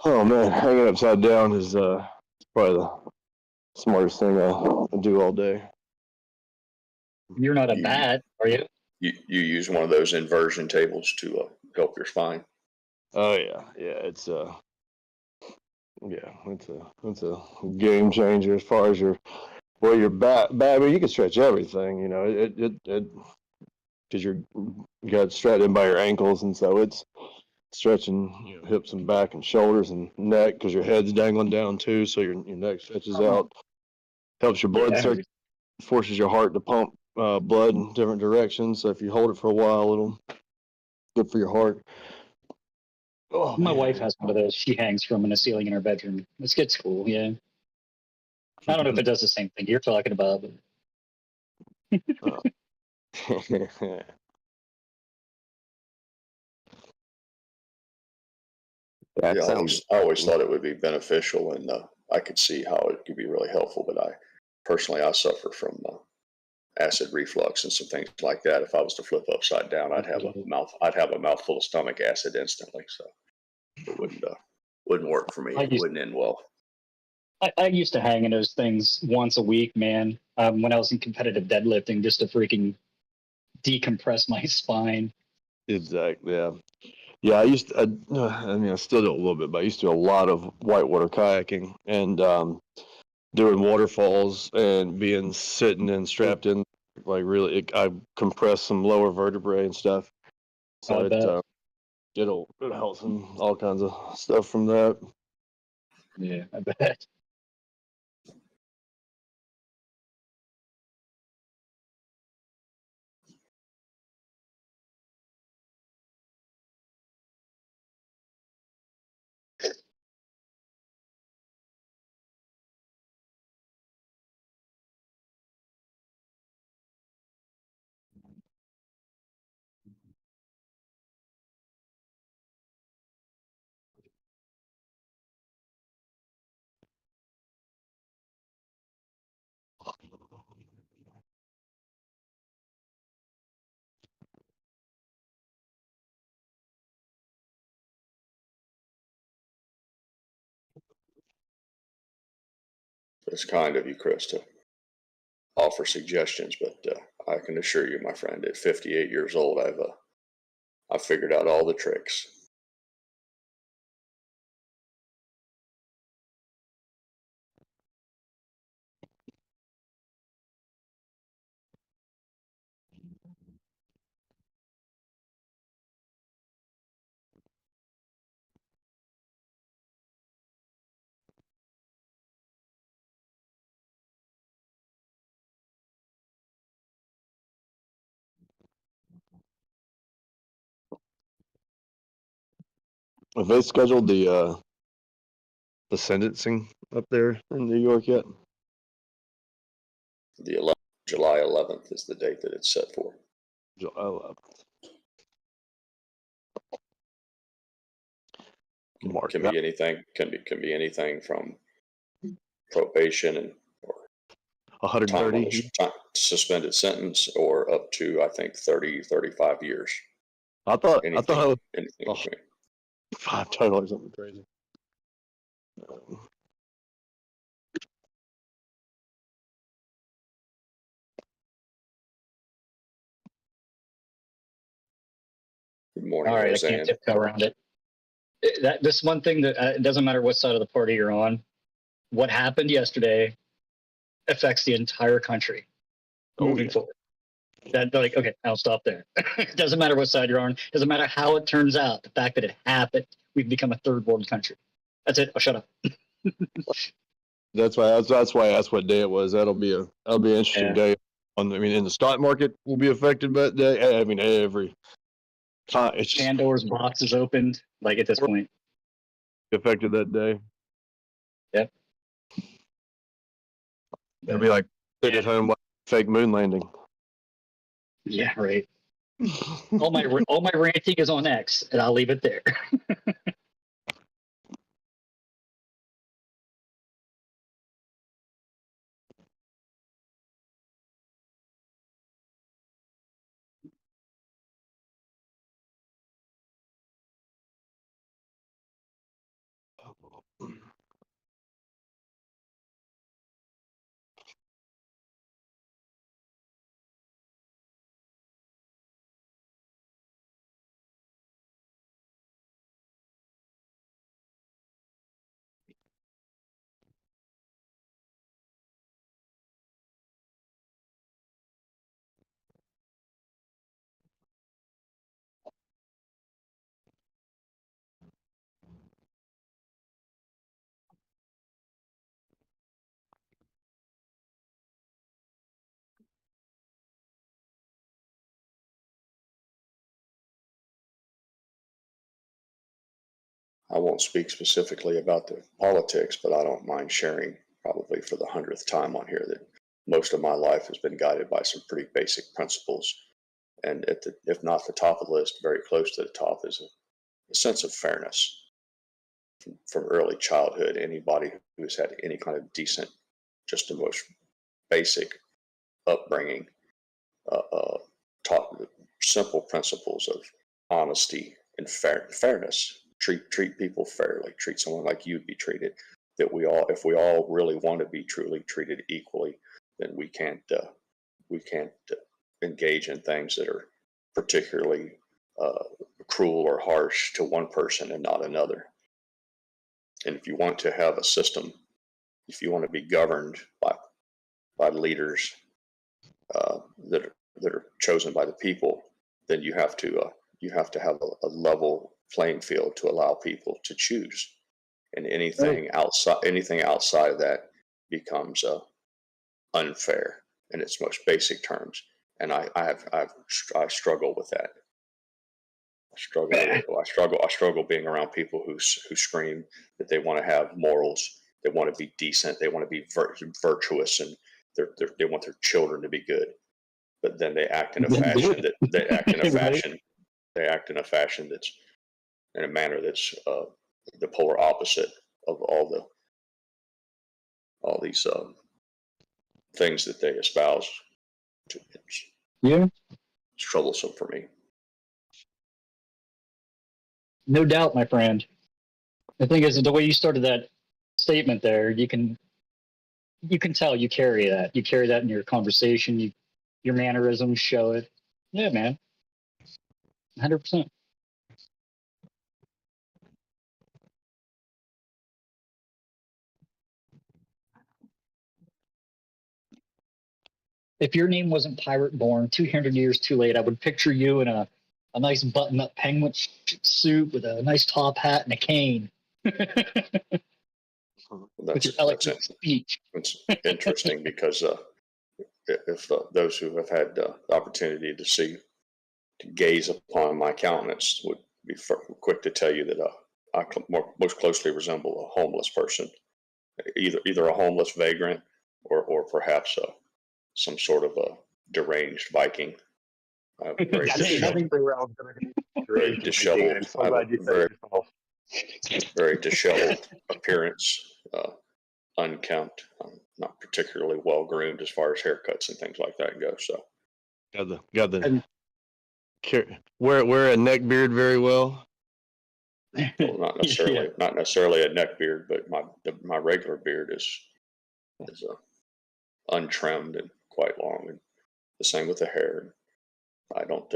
Oh man, hanging upside down is probably the smartest thing I do all day. You're not a You, bat, are you? you use one of those inversion tables to help your spine. Oh yeah, it's it's a game changer as far as your back. I mean, you can stretch everything, you know. It because you got it strapped in by your ankles, and so it's stretching hips and back and shoulders and neck because your head's dangling down too, so your neck stretches out. Helps your blood circulate, forces your heart to pump blood in different directions. So if you hold it for a while, it'll good for your heart. Oh, My man. wife has one of those. She hangs from in the ceiling in her bedroom. It's cool, yeah. I don't know if it does the same thing you're talking about, but That Yeah, sounds. I always thought it would be beneficial, and I could see how it could be really helpful. But I suffer from acid reflux and some things like that. If I was to flip upside down, I'd have a mouthful of stomach acid instantly. So it wouldn't work for me. I It used wouldn't end well. I used to hang in those things once a week, man. When I was in competitive deadlifting, just to freaking decompress my spine. Exactly. Yeah. Yeah. I mean, I still do a little bit, but I used to do a lot of whitewater kayaking and doing waterfalls and being sitting and strapped in. Like really, I compress some lower vertebrae and stuff. So I bet. It'll help some all kinds of stuff from that. Yeah, I bet. It's kind of you, Chris, to offer suggestions, but I can assure you, my friend, at 58 years old, I've figured out all the tricks. Have they scheduled the sentencing up there in New York yet? The 11th, July 11th is the date that it's set for. July 11th. Mark Can that. be anything. Can be anything from probation and or time on 130. the suspended sentence, or up to I think 30, 35 years. I thought Anything, it was anything oh, between. 5 total or something crazy. Good morning, All right, I Roseanne. can't tiptoe around it. This one thing that it doesn't matter what side of the party you're on. What happened yesterday affects the entire country moving forward. That like, okay, I'll stop there. It doesn't matter what side you're on. Doesn't matter how it turns out. The fact that it happened, we've become a third world country. That's it. I'll shut up. That's why I asked what day it was. That'll be an interesting day. I mean, in the stock market will be affected by that day. I mean, every time it's just Pandora's box is opened. Like at this point, affected that day. Yep. It'll be like sitting at home watching fake moon landing. Yeah, right. all my ranting is on X, and I'll leave it there. I won't speak specifically about the politics, but I don't mind sharing, probably for the 100th time on here, that most of my life has been guided by some pretty basic principles. And if not the top of the list, very close to the top is a sense of fairness. From early childhood, anybody who's had any kind of decent, just the most basic upbringing, taught the simple principles of honesty and fairness. Treat people fairly. Treat someone like you'd be treated. That if we all really want to be truly treated equally, then we can't engage in things that are particularly cruel or harsh to one person and not another. And if you want to have a system, if you want to be governed by leaders that are chosen by the people, then you have to have a level playing field to allow people to choose. And anything outside of that becomes unfair in its most basic terms. And I struggle with that. I struggle being around people who scream that they want to have morals, they want to be decent, they want to be virtuous, and they want their children to be good. But then they act in a fashion that's in a manner that's the polar opposite of all these things that they espouse. Yeah, It's troublesome for me. no doubt, my friend. The thing is, the way you started that statement there, you can tell you carry that. You carry that in your conversation. Your mannerisms show it. Yeah, man. 100%. If your name wasn't Pirate Born 200 years too late, I would picture you in a nice button-up penguin suit with a nice top hat and a cane. With your eloquent speech. It's interesting because if those who have had the opportunity to gaze upon my countenance would be quick to tell you that most closely resemble a homeless person, either a homeless vagrant or perhaps some sort of a deranged Viking. Very disheveled. I have a very disheveled appearance, unkempt, not particularly well groomed as far as haircuts and things like that go. So got the wear a neck beard very well. well, not necessarily a neck beard, but my regular beard is untrimmed and quite long, and the same with the hair. I don't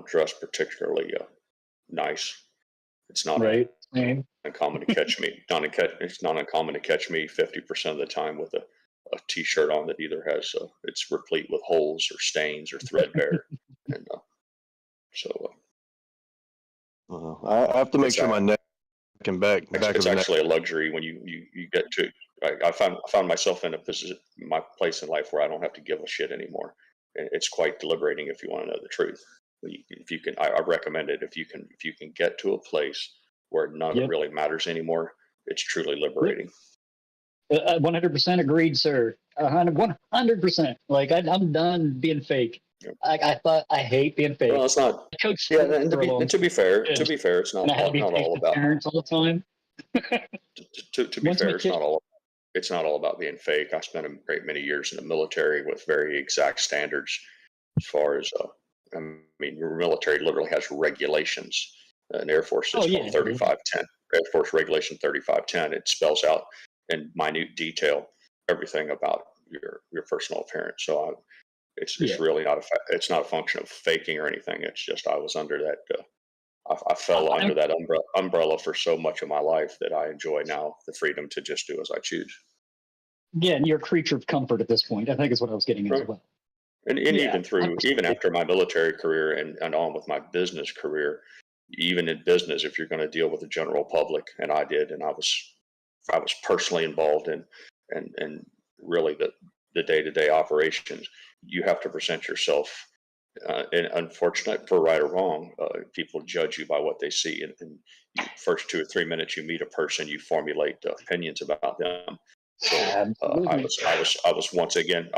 dress particularly nice. It's not uncommon to catch me. It's not uncommon to catch me 50% of the time with a t-shirt on that either has it's replete with holes or stains or threadbare, and I have to make sure my neck and back. It's actually a luxury when you get to. I found myself in my place in life where I don't have to give a shit anymore. It's quite liberating if you want to know the truth. If you can, I recommend it. If you can get to a place where none of it really matters anymore, it's truly liberating. 100% agreed, sir. 100%. Like I'm done being fake. I hate being fake. Well, it's not. Yeah, and to be fair, it's not all about parents all the time. to be fair, it's not all about being fake. I spent a great many years in the military with very exact standards as far as I mean, your military literally has regulations. An Air Force is called 3510. Air Force Regulation 3510. It spells out in minute detail everything about your personal appearance. So it's really not it's not a function of faking or anything. It's just I was under that. I fell under that umbrella for so much of my life that I enjoy now the freedom to just do as I choose. Yeah, and you're a creature of comfort at this point, I think is what I was getting at as well. And even after my military career and on with my business career, even in business, if you're going to deal with the general public, and I did, and I was personally involved in and really the day-to-day operations, you have to present yourself. And unfortunately, for right or wrong, people judge you by what they see. And first 2 or 3 minutes you meet a person, you formulate opinions about them. So I was once again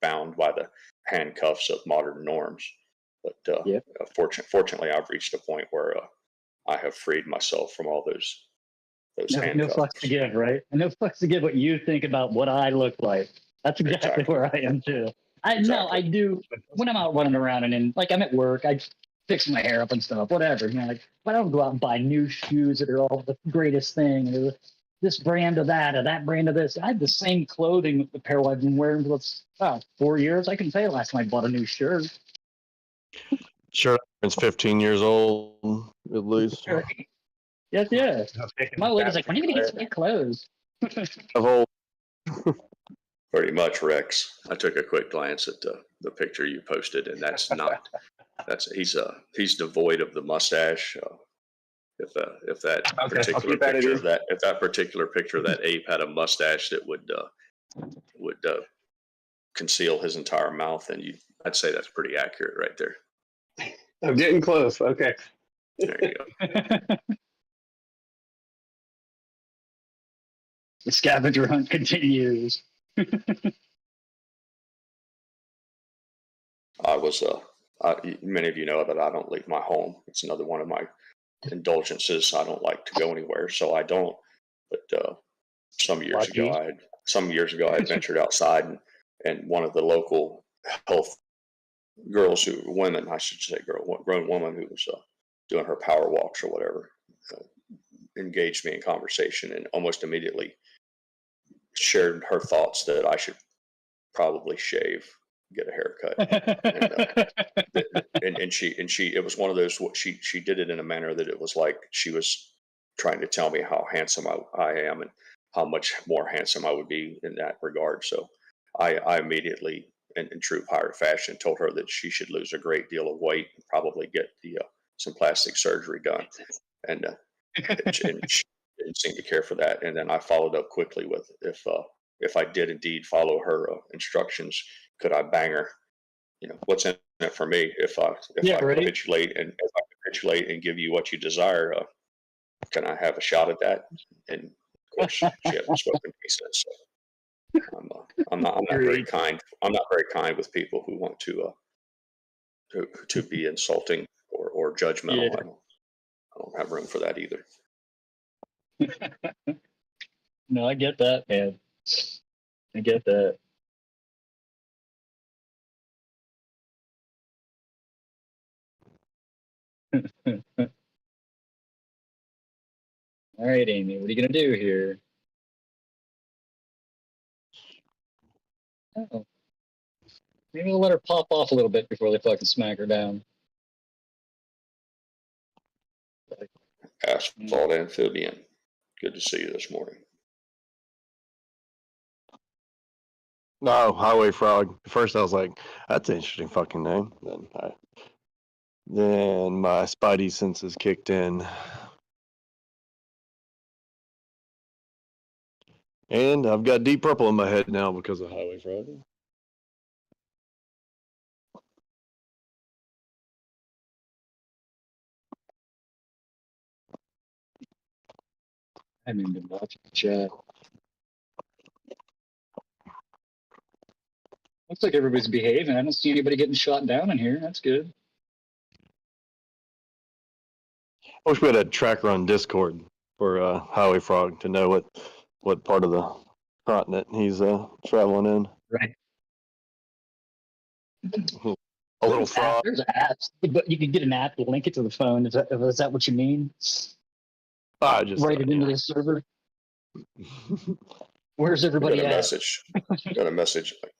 bound by the handcuffs of modern norms. But fortunately, I've reached a point where I have freed myself from all those handcuffs. No fucks to give, right? And no fucks to give what you think about what I look like. That's exactly where I am too. I do when I'm out running around and like I'm at work, I fix my hair up and stuff, whatever. Like, but I don't go out and buy new shoes that are all the greatest thing, or this brand of that, or that brand of this. I have the same clothing apparel I've been wearing for 4 years. I can tell you last time I bought a new shirt. Shirt is 15 years old at least. Yes. My lady's like, when are you gonna get some new clothes? Of old. Pretty much, Rex. I took a quick glance at the picture you posted, and he's devoid of the mustache. If that particular picture of that ape had a mustache that would conceal his entire mouth, then I'd say that's pretty accurate right there. I'm getting close. Okay. There you go. The scavenger hunt continues. Many of you know that I don't leave my home. It's another one of my indulgences. I don't like to go anywhere, so I don't. But some years ago, I had ventured outside, and one of the local health girls, women, I should say, grown woman who was doing her power walks or whatever, engaged me in conversation, and almost immediately shared her thoughts that I should probably shave, get a haircut, and she it was one of those. She did it in a manner that it was like she was trying to tell me how handsome I am and how much more handsome I would be in that regard. So I immediately, in true pirate fashion, told her that she should lose a great deal of weight and probably get some plastic surgery done, and she didn't seem to care for that. And then I followed up quickly with if I did indeed follow her instructions, could I bang her? What's in it for me if I capitulate and give you what you desire? can I have a shot at that? And of course, she hasn't spoken to me since. So I'm not very kind. I'm not very kind with people who want to be insulting or judgmental. Yeah. I don't have room for that either. No, I get that, man. I get that. All right, Amy, what are you gonna do here? Oh, maybe we'll let her pop off a little bit before they fucking smack her down. Asphalt Amphibian. Good to see you this morning. No, Highway Frog. At first I was like, that's an interesting fucking name. Then my spidey senses kicked in. And I've got Deep Purple in my head now because of Highway Frog. I haven't even been watching the chat. Looks like everybody's behaving. I don't see anybody getting shot down in here. That's good. I wish we had a tracker on Discord for Highway Frog to know what part of the continent he's traveling in. Right. A little frog. There's apps, but you could get an app to link it to the phone. Is that what you mean? I just write it into the server. Where's everybody got a at?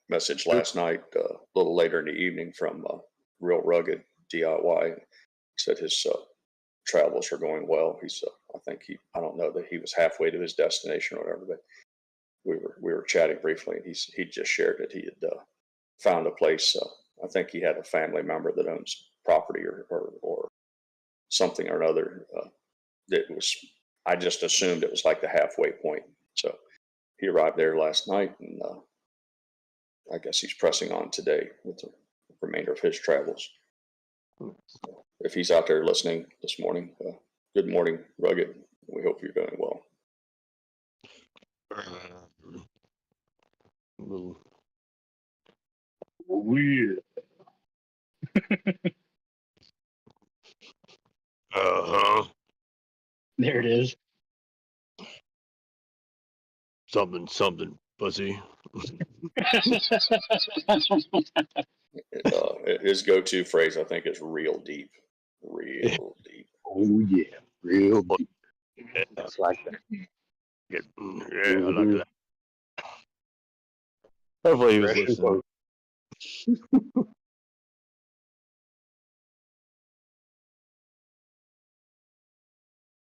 message last night, a little later in the evening from Real Rugged DIY. He said his travels are going well. He's I don't know that he was halfway to his destination or whatever, but we were chatting briefly, and he just shared that he had found a place. I think he had a family member that owns property or something or another. I just assumed it was like the halfway point. So he arrived there last night, and I guess he's pressing on today with the remainder of his travels. So if he's out there listening this morning, good morning, Rugged. We hope you're doing well. Weird. There it is. Something, pussy. His go-to phrase, I think, is real deep. Real deep. Oh, yeah. Real deep. Yeah, that's like that. Yeah, I like that. Hopefully he was listening.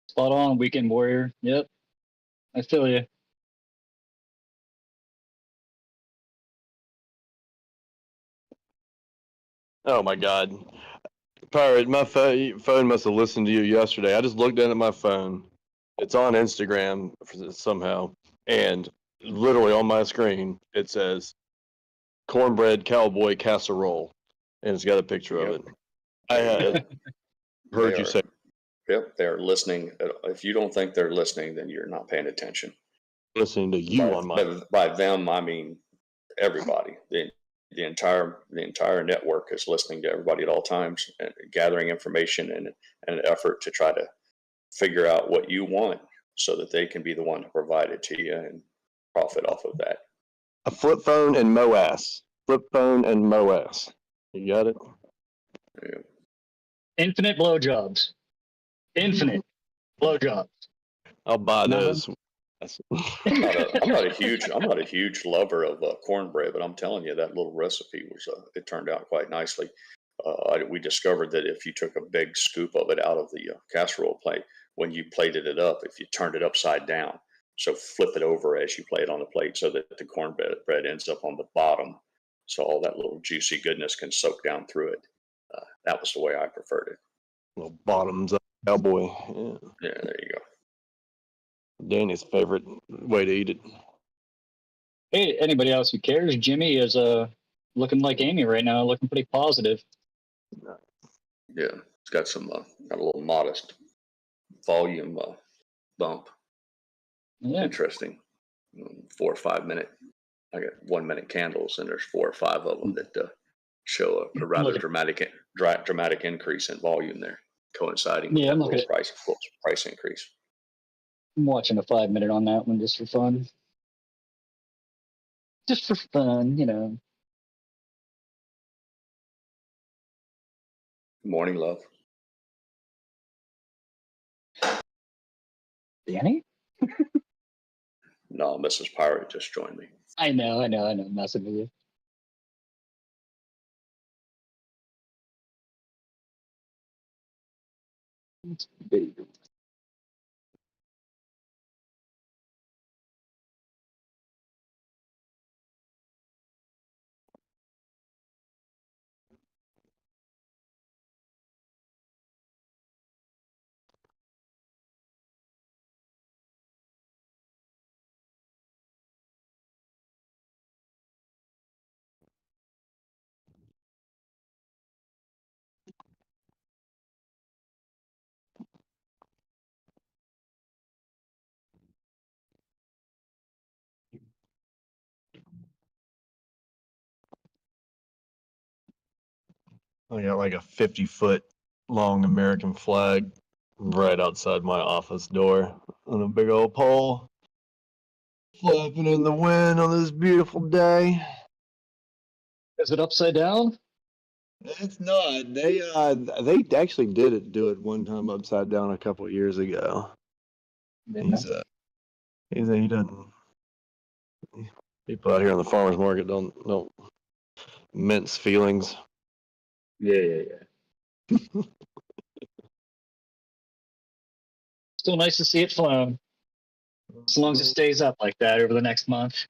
Spot on, Weekend Warrior. Yep. I feel you. Oh my God. Pirate, my phone must have listened to you yesterday. I just looked down at my phone. It's on Instagram somehow. And literally on my screen, it says cornbread cowboy casserole. And it's got a picture of it. I heard you say. Yep, they're listening. If you don't think they're listening, then you're not paying attention. Listening to you on my. By them, I mean everybody. The entire network is listening to everybody at all times and gathering information and an effort to try to figure out what you want so that they can be the one to provide it to you and profit off of that. A flip phone and MOAS. Flip phone and MOAS. You got it? Yeah. Infinite blowjobs. Infinite blowjobs. I'll buy those. I'm not a huge lover of cornbread, but I'm telling you that little recipe was it turned out quite nicely. We discovered that if you took a big scoop of it out of the casserole plate, when you plated it up, if you turned it upside down, so flip it over as you play it on the plate so that the cornbread ends up on the bottom, so all that little juicy goodness can soak down through it. That was the way I preferred it. Little bottoms up cowboy. Yeah, there you go. Danny's favorite way to eat it. Hey, anybody else who cares? Jimmy is looking like Amy right now, looking pretty positive. Yeah, it's got some got a little modest volume bump. Yeah. Interesting. 4 or 5 minute. I got 1 minute candles, and there's 4 or 5 of them that show a rather dramatic increase in volume there, coinciding with Yeah, that price increase. I'm watching a 5 minute on that one just for fun. Just for fun, you know. Morning, love. Danny? No, Mrs. Pirate just joined me. I know, messing with you. It's big. I got like a 50-foot long American flag right outside my office door on a big old pole, flapping in the wind on this beautiful day. Is it upside down? It's not. They actually do it one time upside down a couple of years ago. Yeah. He doesn't. People out here on the farmers market don't mince feelings. Yeah. Still nice to see it flown. As long as it stays up like that over the next month.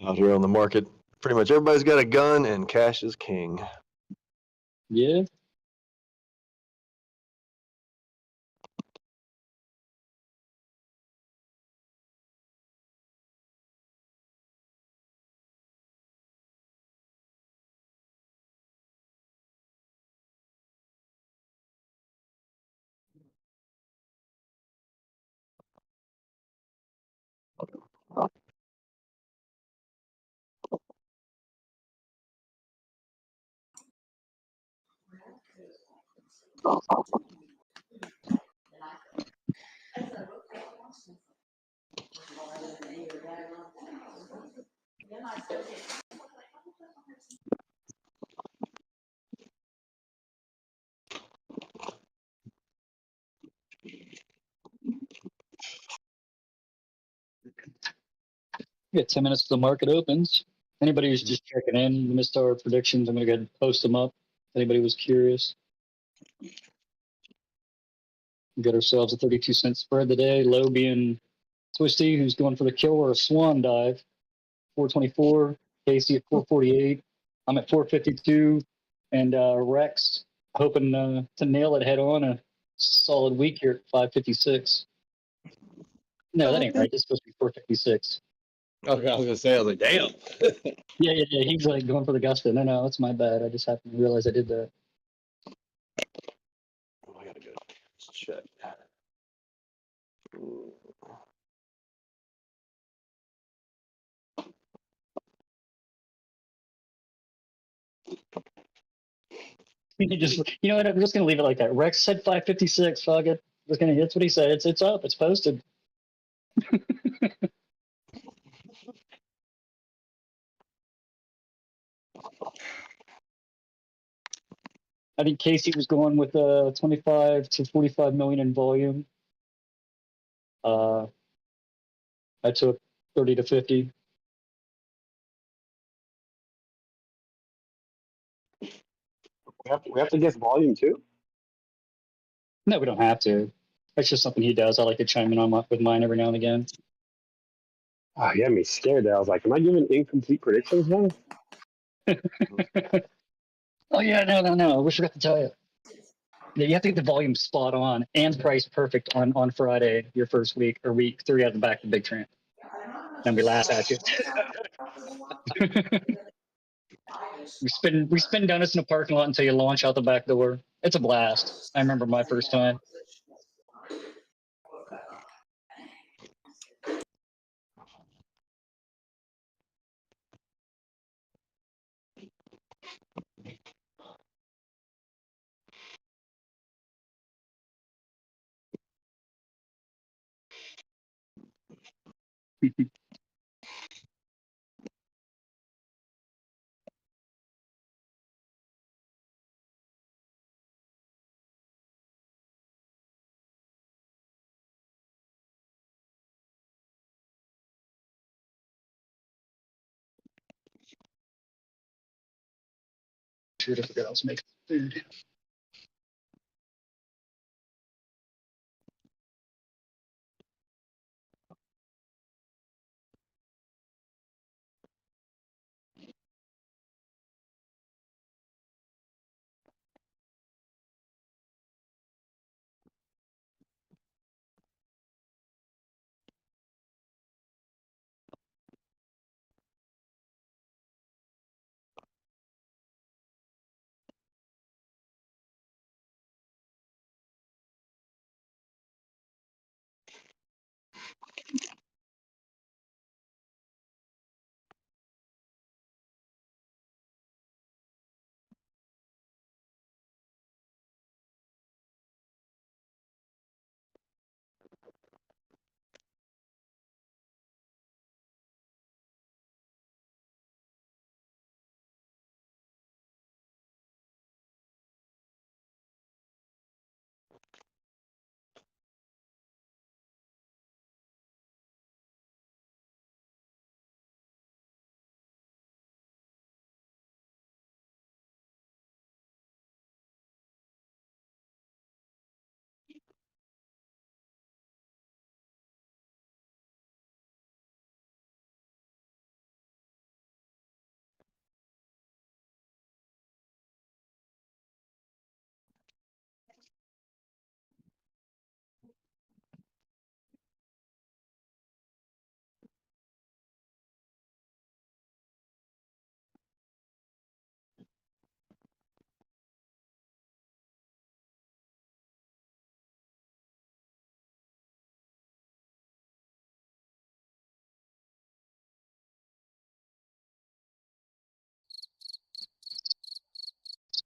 Out here on the market, pretty much everybody's got a gun and cash is king. Yeah. We got 10 minutes till the market opens. Anybody who's just checking in, missed our predictions, I'm going to go ahead and post them up. If anybody was curious. We got ourselves a 32-cent spread today. Low being Twisty, who's going for the kill or a swan dive. 424. Casey at 448. I'm at 452. And Rex hoping to nail it head on. A solid week here at 556. No, that ain't right. It's supposed to be 456. Okay, I was gonna say, I was like, damn. Yeah. He's like going for the gusto. No, that's my bad. I just happened to realize I did that. Oh, I gotta go check. You know what? I'm just gonna leave it like that. Rex said 556. Fuck it. That's what he said. It's up. It's posted. I think Casey was going with 25 to 45 million in volume. I took 30 to 50. We have to guess volume too? No, we don't have to. That's just something he does. I like to chime in on with mine every now and again. Oh, you had me scared there. I was like, am I giving incomplete predictions now? Oh yeah, no. I wish I forgot to tell you. Yeah, you have to get the volume spot on and price perfect on Friday, your first week or week 3 out of the back of the big tramp. Then we laugh at you. we spin donuts in the parking lot until you launch out the back door. It's a blast. I remember my first time. Shoot, I forgot I was making food.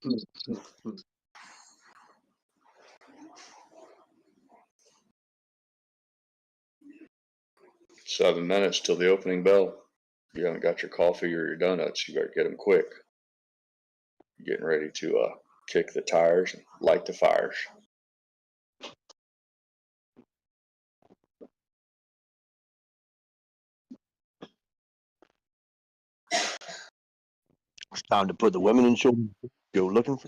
Mm-hmm. 7 minutes till the opening bell. You haven't got your coffee or your donuts. You better get them quick. Getting ready to kick the tires and light the fires. It's time to put the women in show. Go looking for.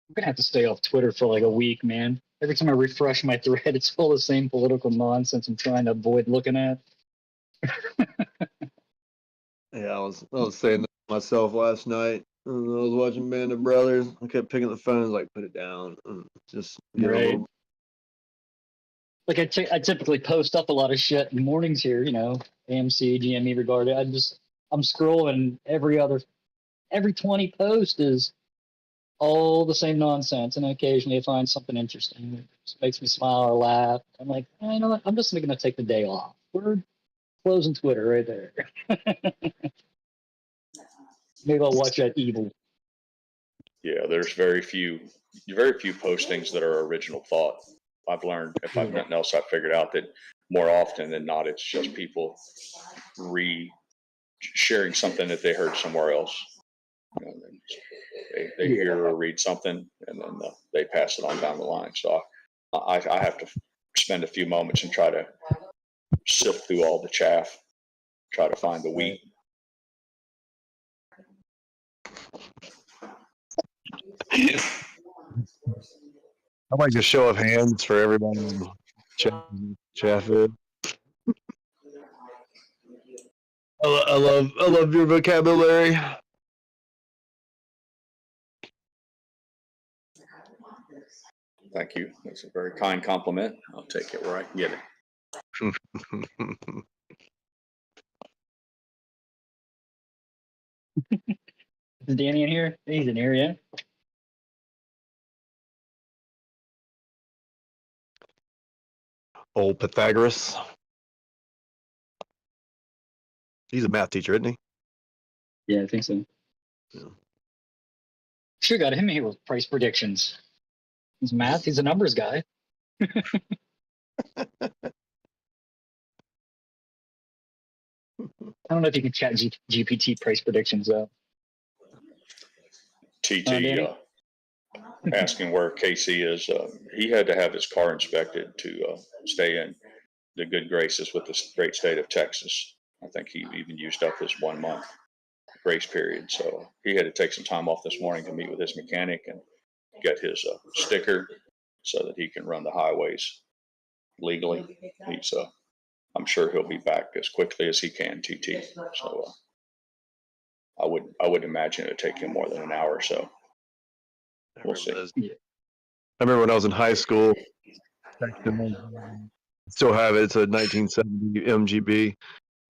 I'm gonna have to stay off Twitter for like a week, man. Every time I refresh my thread, it's full of the same political nonsense I'm trying to avoid looking at. Yeah, I was saying that to myself last night. I was watching Band of Brothers. I kept picking the phone, like put it down, and just get a Right. little. Like I typically post up a lot of shit in the mornings here, AMC, GME regarded. I'm scrolling every 20 posts is all the same nonsense, and occasionally I find something interesting that just makes me smile or laugh. I'm like, you know what? I'm just going to take the day off. We're closing Twitter right there. Maybe I'll watch that evil. Yeah, there's very few postings that are original thought. I've learned, if I've nothing else, I've figured out that more often than not, it's just people sharing something that they heard somewhere else. they hear or read something, and then they pass it on down the line. So I have to spend a few moments and try to sift through all the chaff, try to find the wheat. I'd like a show of hands for everybody. Chaff it. I love your vocabulary. Thank you. That's a very kind compliment. I'll take it where I can get it. Is Danny in here? He's in here, yeah. Old Pythagoras. He's a math teacher, isn't he? Yeah, I think so. Yeah. Sure got him here with price predictions. He's math. He's a numbers guy. I don't know if you can chat GPT price predictions though. TT asking where Casey is. He had to have his car inspected to stay in the good graces with the great state of Texas. I think he even used up his 1 month grace period. So he had to take some time off this morning to meet with his mechanic and get his sticker so that he can run the highways legally. He's I'm sure he'll be back as quickly as he can, TT. So I would imagine it would take him more than an hour or so. We'll see. I remember when I was in high school, still have it. It's a 1970 MGB,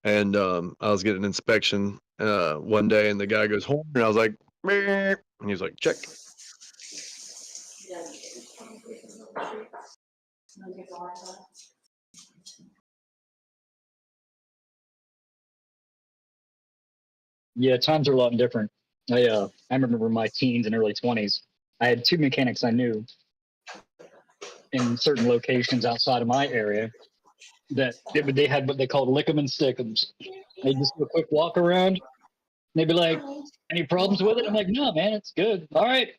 and I was getting an inspection one day, and the guy goes home, and I was like, meh, and he was like, check. Yeah, times are a lot different. I remember my teens and early 20s. I had two mechanics I knew in certain locations outside of my area that they had what they called lick 'em and stick 'ems. They just do a quick walk around. They'd be like, "Any problems with it?" I'm like, "No, man, it's good. All right."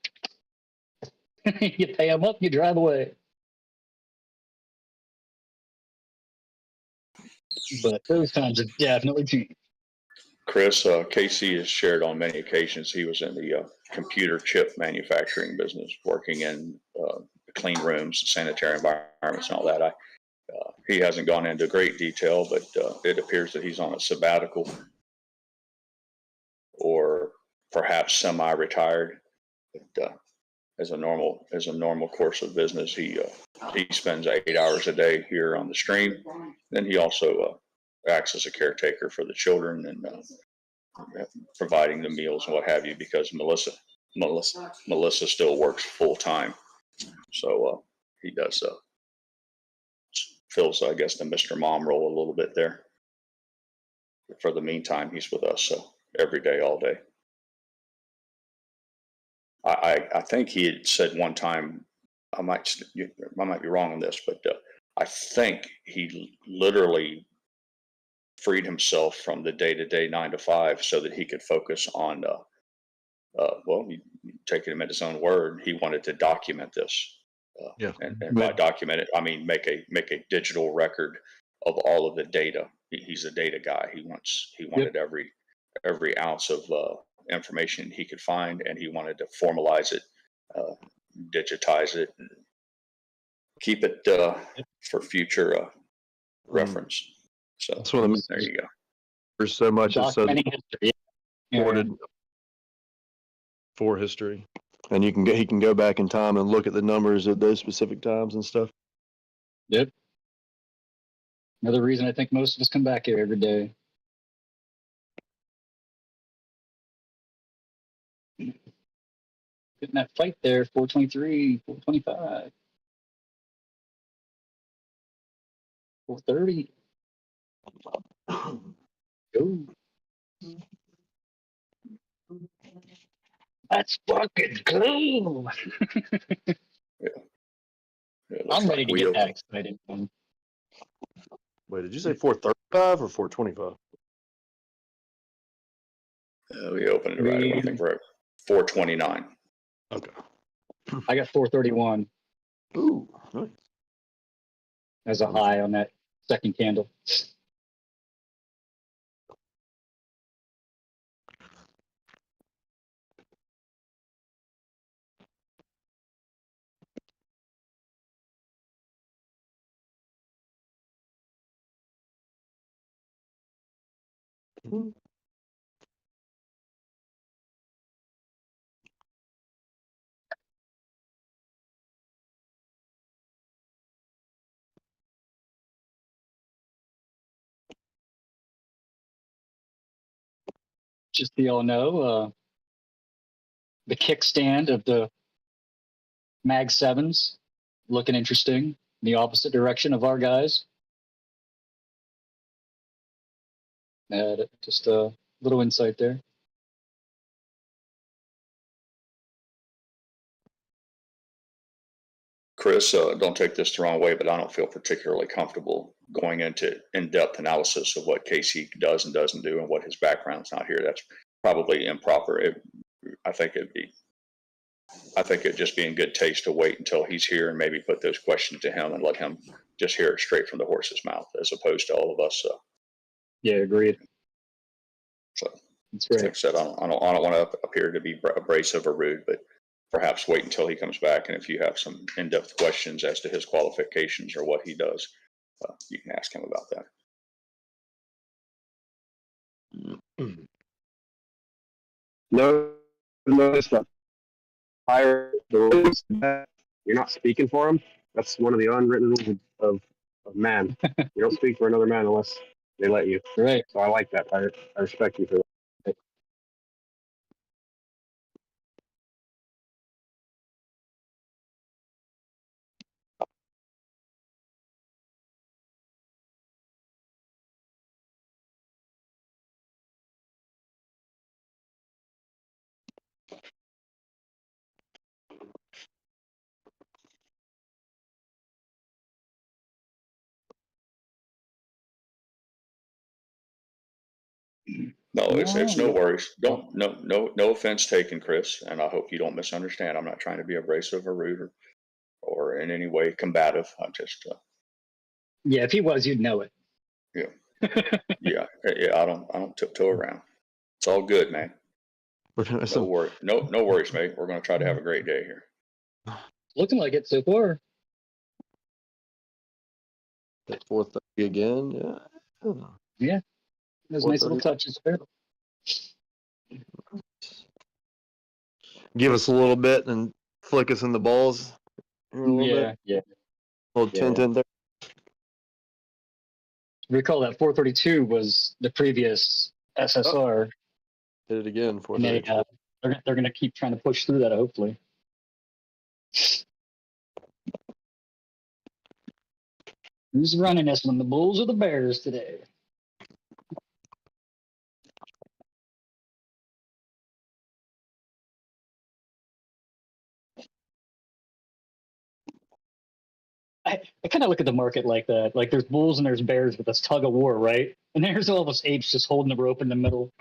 You pay them up, you drive away. But those times have definitely changed. Chris, Casey has shared on many occasions he was in the computer chip manufacturing business, working in the clean rooms, sanitary environments, and all that. He hasn't gone into great detail, but it appears that he's on a sabbatical or perhaps semi-retired. But as a normal course of business, he spends 8 hours a day here on the stream. Then he also acts as a caretaker for the children and providing the meals and what have you, because Melissa still works full time. So he does fills, I guess, the Mr. Mom role a little bit there. But for the meantime, he's with us every day, all day. I think he had said one time, I might be wrong on this, but I think he literally freed himself from the day-to-day 9 to 5 so that he could focus on, taking him at his own word, he wanted to document this. And by document it, I mean make a digital record of all of the data. He's a data guy. He wanted every ounce of information he could find, and he wanted to formalize it, digitize it, and keep it for future reference. So that's one of the, there you go. There's so much it's so history. recorded for history, and he can go back in time and look at the numbers at those specific times and stuff. Yep. Another reason I think most of us come back here every day. Getting that fight there, 423, 425, 430. Go. That's fucking cool. I'm ready to get that excited. Wait, did you say 435 or 425? We opened it right, I think, right 429. Okay. I got 431 Ooh, nice. as a high on that second candle. Mhm. Just so y'all know, the kickstand of the Mag 7s looking interesting in the opposite direction of our guys. Just a little insight there. Chris, don't take this the wrong way, but I don't feel particularly comfortable going into in-depth analysis of what Casey does and doesn't do and what his background's not here. That's probably improper. I think it'd just be in good taste to wait until he's here and maybe put those questions to him and let him just hear it straight from the horse's mouth, as opposed to all of us. Yeah, agreed. So that's right. Like I said, I don't want to appear to be abrasive or rude, but perhaps wait until he comes back. And if you have some in-depth questions as to his qualifications or what he does, you can ask him about that. Notice that higher the rules, you're not speaking for him. That's one of the unwritten rules of man. You don't speak for another man unless they let you. Right. So I like that. I respect you for that. No, it's no worries. No offense taken, Chris. And I hope you don't misunderstand. I'm not trying to be abrasive or rude or in any way combative. I'm just, Yeah, if he was, you'd know it. yeah, yeah. I don't tiptoe around. It's all good, man. No worries, mate. We're going to try to have a great day here. Looking like it so far. That's 430 again. Yeah. Yeah. Those nice little touches there. Give us a little bit and flick us in the balls. A little bit. Yeah. A little 10 there. Recall that 432 was the previous SSR. Did it again. And they're going to keep trying to push through that, hopefully. Who's running this one, the Bulls or the Bears today? I kind of look at the market like that. Like there's bulls and there's bears with this tug of war, right? And there's all those apes just holding the rope in the middle.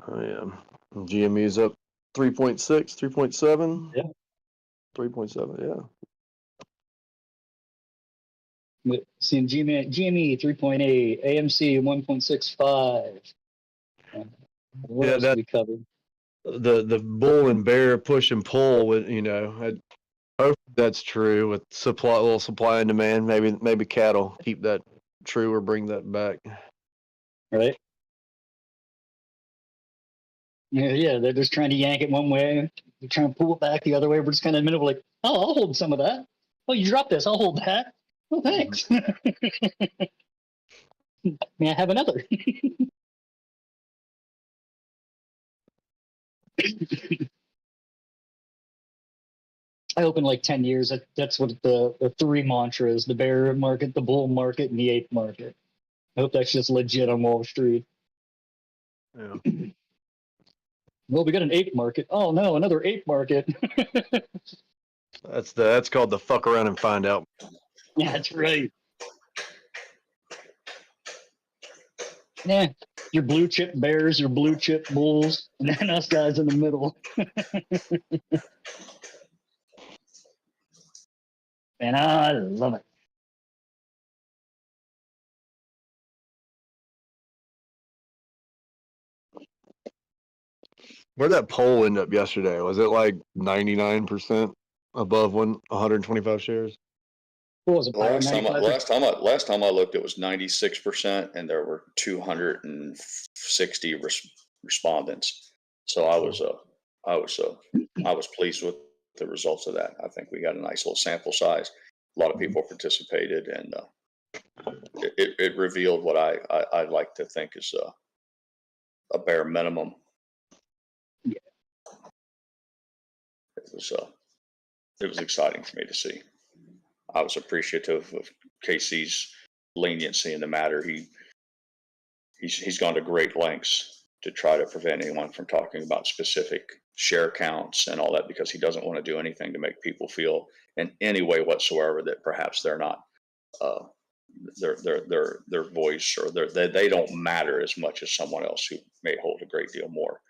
Oh, yeah. GME's up 3.6, 3.7. Yeah. 3.7, yeah. Seeing GME 3.8, AMC 1.65. What else did we cover? The bull and bear push and pull with, I hope that's true with little supply and demand. Maybe cattle keep that true or bring that back. Right. Yeah, they're just trying to yank it one way. They're trying to pull it back the other way. We're just kind of in the middle, like, oh, I'll hold some of that. Oh, you dropped this. I'll hold that. Oh, thanks. May I have another? I hope in like 10 years, that's what the three mantras: the bear market, the bull market, and the ape market. I hope that's just legit on Wall Street. Yeah. Well, we got an ape market. Oh no, another ape market. That's called the fuck around and find out. Yeah, that's right. Yeah, your blue chip bears, your blue chip bulls, and then us guys in the middle. And I love it. Where'd that poll end up yesterday? Was it like 99% above 125 shares? What was it? Last time, 95%? last time I looked, it was 96%, and there were 260 respondents. So I was pleased with the results of that. I think we got a nice little sample size. A lot of people participated, and it revealed what I like to think is a bare minimum. Yeah. It was exciting for me to see. I was appreciative of Casey's leniency in the matter. He's gone to great lengths to try to prevent anyone from talking about specific share counts and all that, because he doesn't want to do anything to make people feel in any way whatsoever that perhaps they're not their voice or they don't matter as much as someone else who may hold a great deal more.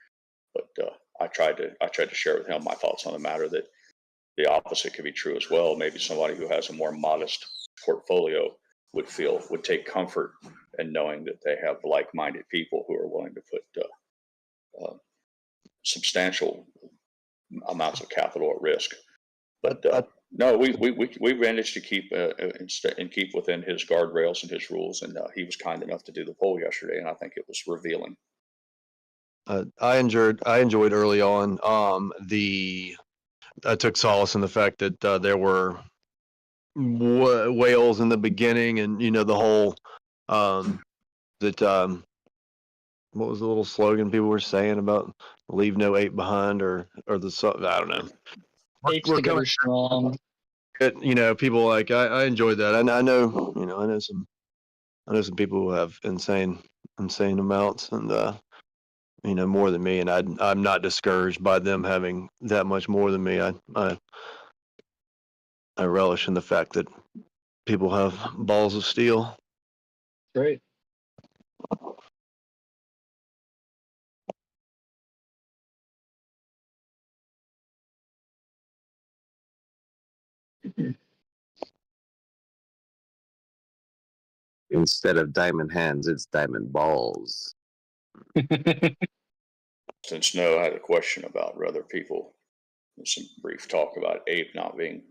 But I tried to share with him my thoughts on the matter, that the opposite could be true as well. Maybe somebody who has a more modest portfolio would take comfort in knowing that they have like-minded people who are willing to put substantial amounts of capital at risk. But no, we managed to keep keep within his guardrails and his rules, and he was kind enough to do the poll yesterday, and I think it was revealing. I enjoyed early on. I took solace in the fact that there were whales in the beginning, and the whole what was the little slogan people were saying about leave no ape behind, or the I don't know. Apes together strong. People like I enjoyed that. I know I know some people who have insane amounts, and more than me, and I'm not discouraged by them having that much more than me. I relish in the fact that people have balls of steel. Great. Instead of diamond hands, it's diamond balls. Since Snow had a question about other people, some brief talk about Ape not being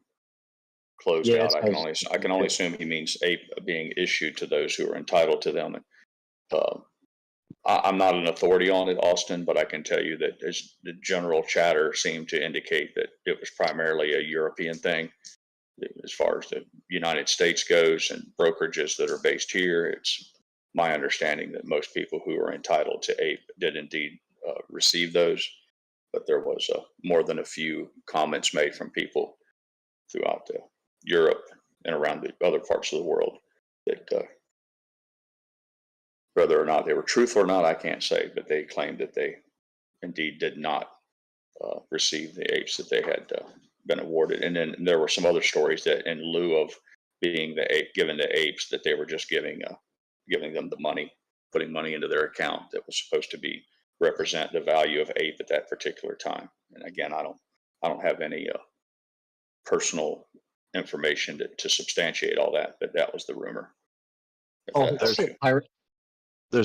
closed out. I can only assume he means Ape being issued to those who are entitled to them. I'm not an authority on it, Austin, but I can tell you that the general chatter seemed to indicate that it was primarily a European thing. As far as the United States goes and brokerages that are based here, it's my understanding that most people who are entitled to Ape did indeed receive those, but there was more than a few comments made from people throughout Europe and around the other parts of the world that whether or not they were truthful or not, I can't say, but they claimed that they indeed did not receive the apes that they had been awarded. And then there were some other stories that in lieu of being given the apes, that they were just giving them the money, putting money into their account that was supposed to represent the value of ape at that particular time. And again, I don't have any personal information to substantiate all that, but that was the rumor. There's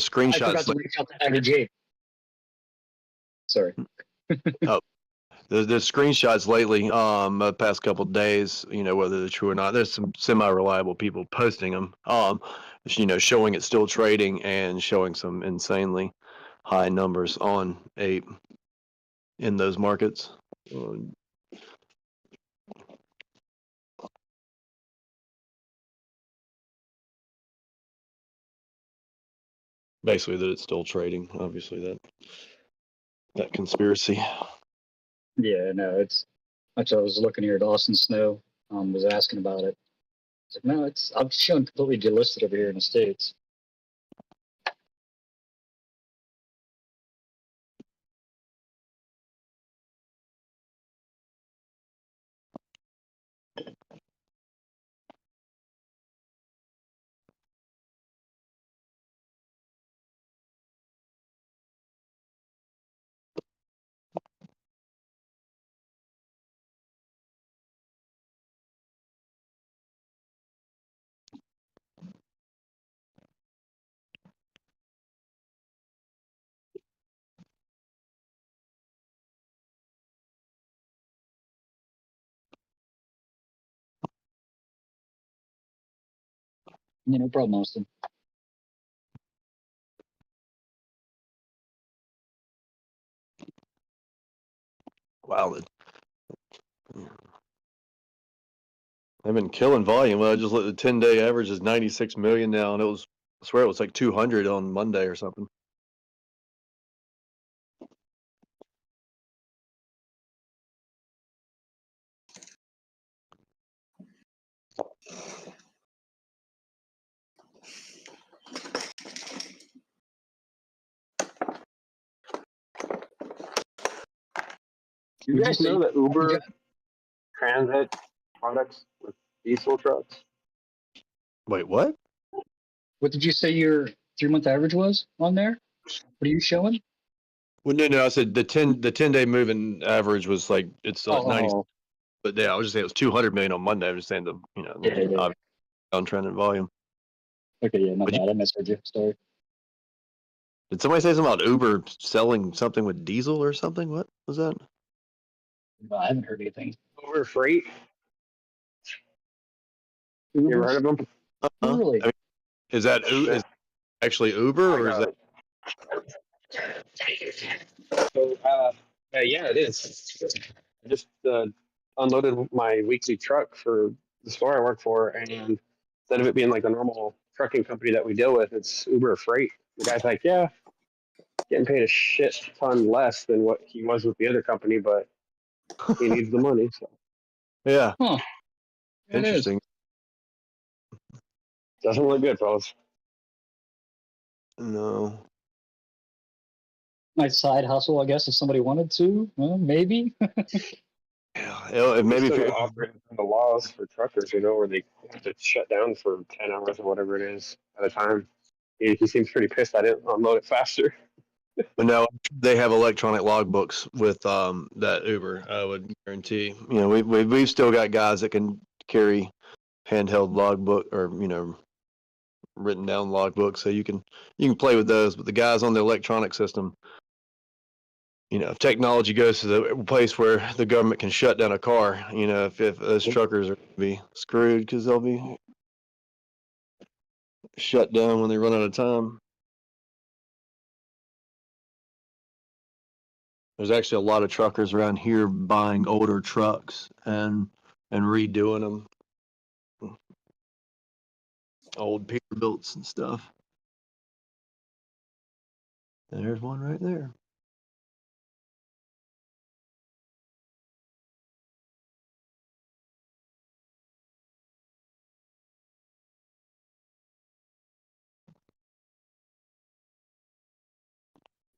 screenshots. I forgot to reach out to Aggregate. Sorry. Oh, there's screenshots lately, the past couple of days, whether they're true or not. There's some semi-reliable people posting them, showing it's still trading and showing some insanely high numbers on Ape in those markets. Basically, that it's still trading. Obviously, that conspiracy. Yeah, no, that's what I was looking here at. Austin Snow was asking about it. I was like, no, I'm showing completely delisted over here in the States. Yeah, no problem, Austin. Wow. They've been killing volume. Well, I just looked at the 10-day average is 96 million now, and I swear it was like 200 on Monday or something. You guys know that Uber transit products with diesel trucks? Wait, what? What did you say your 3-month average was on there? What are you showing? Well, no, I said the 10-day moving average was like it's like 90. Oh, But yeah, I was just saying it was 200 million on Monday. I'm just saying yeah. downtrend in volume. Okay, yeah, my But bad. I misheard you. Sorry. Did somebody say something about Uber selling something with diesel or something? What was that? No, I haven't heard anything. Uber Freight? You ever heard of them? Really? I mean, is actually Uber or is that? So, yeah, it is. I just unloaded my weekly truck for the store I work for, and instead of it being like the normal trucking company that we deal with, it's Uber Freight. The guy's like, yeah, getting paid a shit ton less than what he was with the other company, but he needs the money. So Yeah. Huh. It is. Interesting. doesn't look good, fellas. No. Nice side hustle, I guess, if somebody wanted to. Well, maybe. Yeah, maybe if Still you're operating the laws for truckers, where they have to shut down for 10 hours or whatever it is at a time. He seems pretty pissed I didn't unload it faster. But no, they have electronic logbooks with that Uber. I would guarantee. We've still got guys that can carry handheld logbook or written down logbooks, so you can play with those. But the guys on the electronic system, if technology goes to the place where the government can shut down a car, if those truckers are going to be screwed because they'll be shut down when they run out of time. There's actually a lot of truckers around here buying older trucks and redoing them, old Peterbilts and stuff. And there's one right there.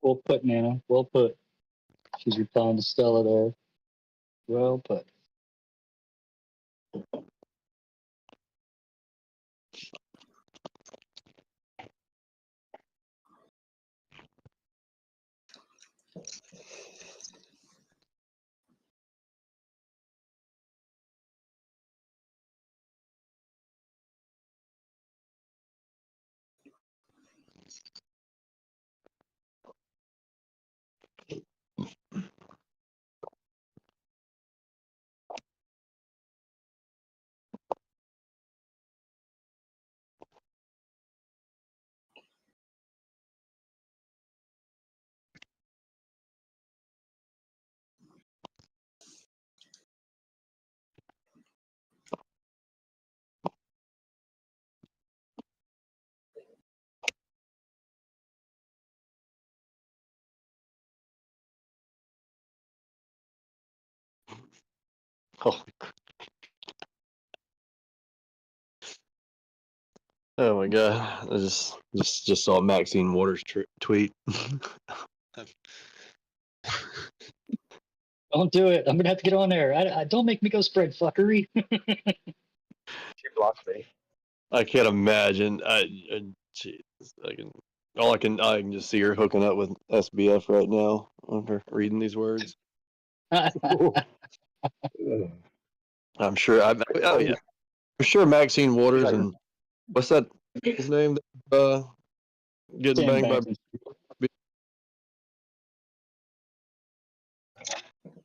Well put, Nana. Well put. She's replying to Stella there. Well put. Oh, oh my God! I just saw Maxine Waters tweet. Don't do it. I'm gonna have to get on there. I don't make me go spread fuckery. She blocked me. I can't imagine. Jeez, I can just see her hooking up with SBF right now on her reading these words. I'm sure. Oh yeah, I'm sure Maxine Waters and what's that his name? Getting Sam banged by. Banks.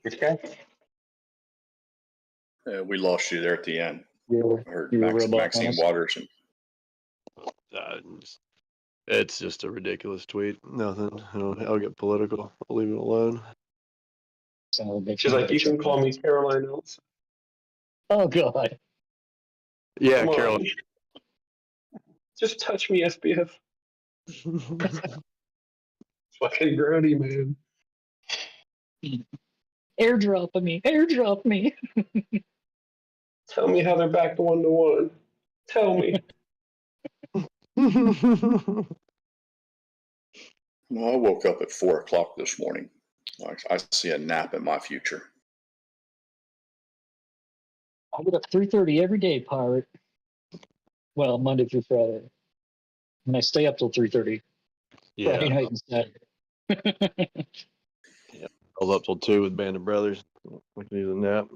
Which guy? We lost you there at the end. You I heard were robot Maxine on us. Waters and It's just a ridiculous tweet. Nothing. I'll get political. I'll leave it alone. She's like, you can call me Caroline Else. Oh God. Yeah, Come on. Caroline. Just touch me, SBF. Fucking grody, man. Airdrop me. Airdrop me. Tell me how they're back to 1-1. Tell me. No, I woke up at 4 o'clock this morning. I see a nap in my future. I get up 3:30 every day, pirate. Well, Monday through Friday. And I stay up till 3:30. Friday night and Saturday. Yeah, I was up till 2 with Band of Brothers. We can use a nap.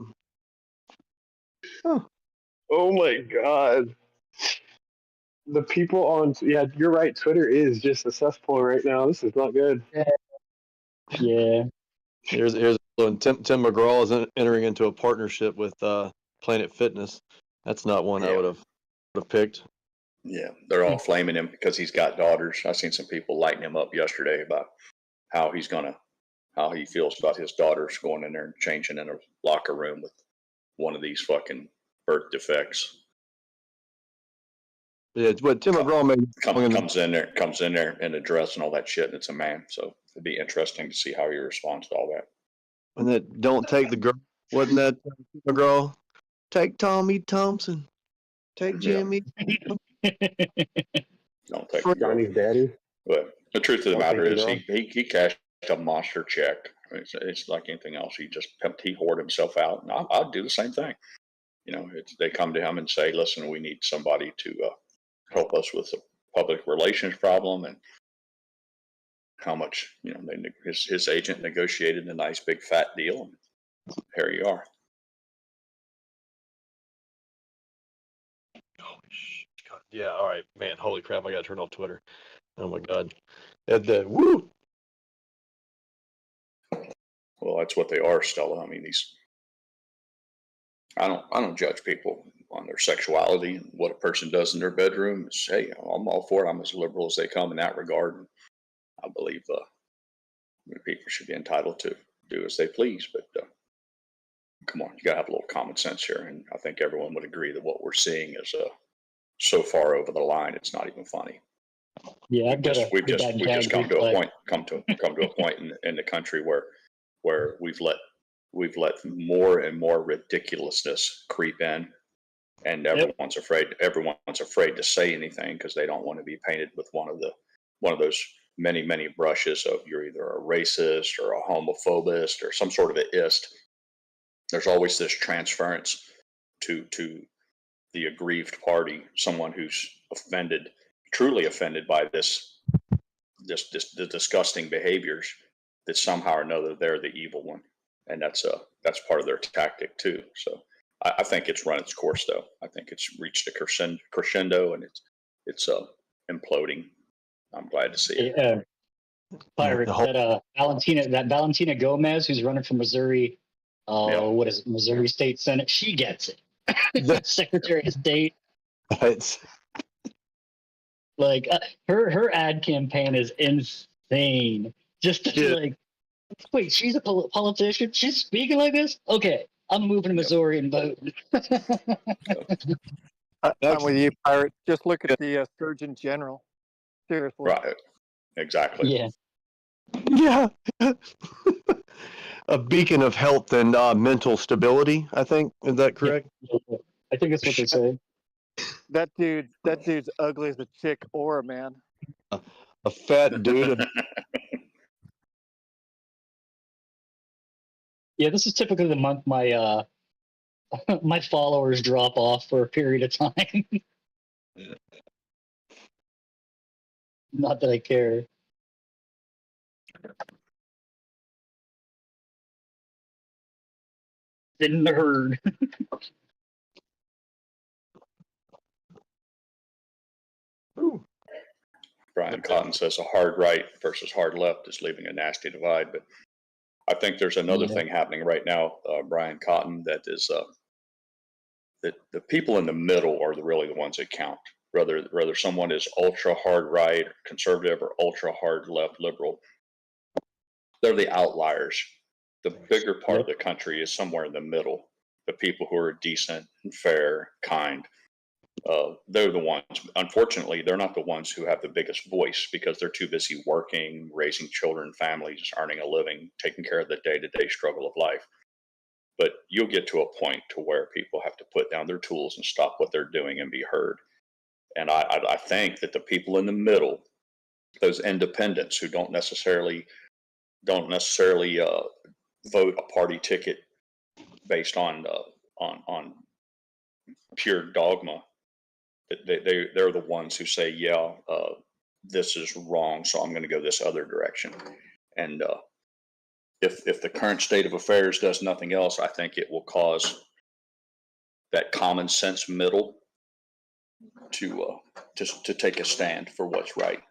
Oh my God. The people on, yeah, you're right. Twitter is just a cesspool right now. This is not good. Yeah. Here's Tim McGraw is entering into a partnership with Planet Fitness. That's not one I would have picked. Yeah, they're all flaming him because he's got daughters. I seen some people lighting him up yesterday about how he feels about his daughters going in there and changing in a locker room with one of these fucking birth defects. Yeah, but Tim McGraw comes in there in a dress and all that shit, and it's a man. So it'd be interesting to see how he responds to all that. And that don't take the girl. Wasn't that McGraw? Take Tommy Thompson. Take Jimmy. Don't take Johnny's daddy. But the truth of the matter is, the he cashed a monster check. I mean, it's like anything else. He hoarded himself out, and I'd do the same thing. You know, they come to him and say, "Listen, we need somebody to help us with a public relations problem," and how much, you know, his agent negotiated a nice big fat deal, and here you are. God, yeah, all right, man. Holy crap! I got to turn off Twitter. Oh my God. Woo. Well, that's what they are, Stella. I mean, I don't judge people on their sexuality and what a person does in their bedroom. Is, hey, I'm all for it. I'm as liberal as they come in that regard, and I believe people should be entitled to do as they please. But come on, you gotta have a little common sense here, and I think everyone would agree that what we're seeing is so far over the line, it's not even funny. Yeah, we've just come to a point in the country where we've let more and more ridiculousness creep in, and everyone's afraid to say anything because they don't want to be painted with one of those many brushes of you're either a racist or a homophobist or some sort of a ist. There's always this transference to the aggrieved party, someone who's truly offended by the disgusting behaviors, that somehow or another they're the evil one, and that's part of their tactic too. So I think it's run its course, though. I think it's reached a crescendo, and it's imploding. I'm glad to see it. Pirate, that Valentina Gomez, who's running for Missouri, what is it, Missouri State Senate? She gets it. Secretary of State. Like her ad campaign is insane. Just to like, wait, she's a politician. She's speaking like this. Okay, I'm moving to Missouri and vote. I'm with you, Pirate. Just look at the Surgeon General. Seriously. Right. Exactly. Yeah. Yeah. A beacon of health and mental stability, I think. Is that correct? I think that's what they say. That dude's ugly as a chick or a man. A fat dude. Yeah, this is typically the month my my followers drop off for a period of time. Not that I care. In the herd. Brian Cotton says a hard right versus hard left is leaving a nasty divide, but I think there's another thing happening right now, Brian Cotton, that is that the people in the middle are really the ones that count. whether someone is ultra hard right conservative or ultra hard left liberal, they're the outliers. The bigger part of the country is somewhere in the middle. The people who are decent and fair, kind, they're the ones. Unfortunately, they're not the ones who have the biggest voice because they're too busy working, raising children, families, earning a living, taking care of the day-to-day struggle of life. But you'll get to a point to where people have to put down their tools and stop what they're doing and be heard. And I think that the people in the middle, those independents who don't necessarily vote a party ticket based on pure dogma, they're the ones who say, yeah, this is wrong, so I'm going to go this other direction. And if the current state of affairs does nothing else, I think it will cause that common sense middle to take a stand for what's right.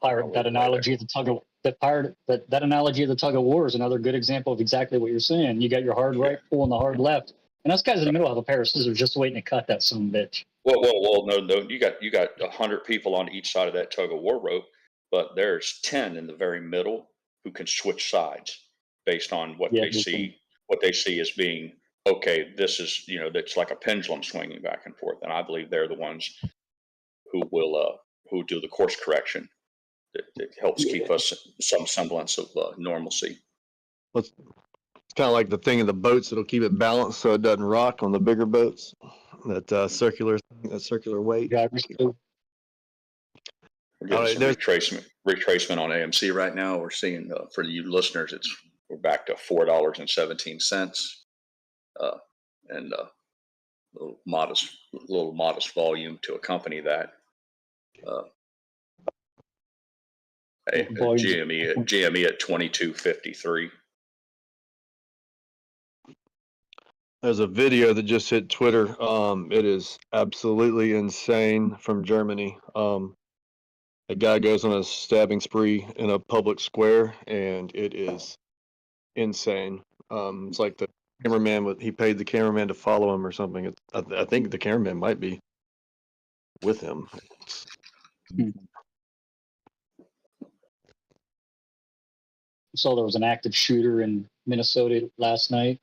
Pirate, that analogy of the tug of that analogy of the tug of war is another good example of exactly what you're saying. You got your hard right pulling the hard left, and us guys in the middle have a pair of scissors just waiting to cut that son of a bitch. Well, no. You got 100 people on each side of that tug of war rope, but there's 10 in the very middle who can switch sides based on what they see. What they see as being okay. This is that's like a pendulum swinging back and forth, and I believe they're the ones who will who do the course correction that helps keep us some semblance of normalcy. It's kind of like the thing in the boats that'll keep it balanced so it doesn't rock on the bigger boats. That circular weight. We're getting some retracement on AMC right now. We're seeing for you listeners, we're back to $4.17, and little modest volume to accompany that. GME at 22.53. There's a video that just hit Twitter. It is absolutely insane from Germany. A guy goes on a stabbing spree in a public square, and it is insane. It's like the cameraman he paid the cameraman to follow him or something. I think the cameraman might be with him. Saw there was an active shooter in Minnesota last night.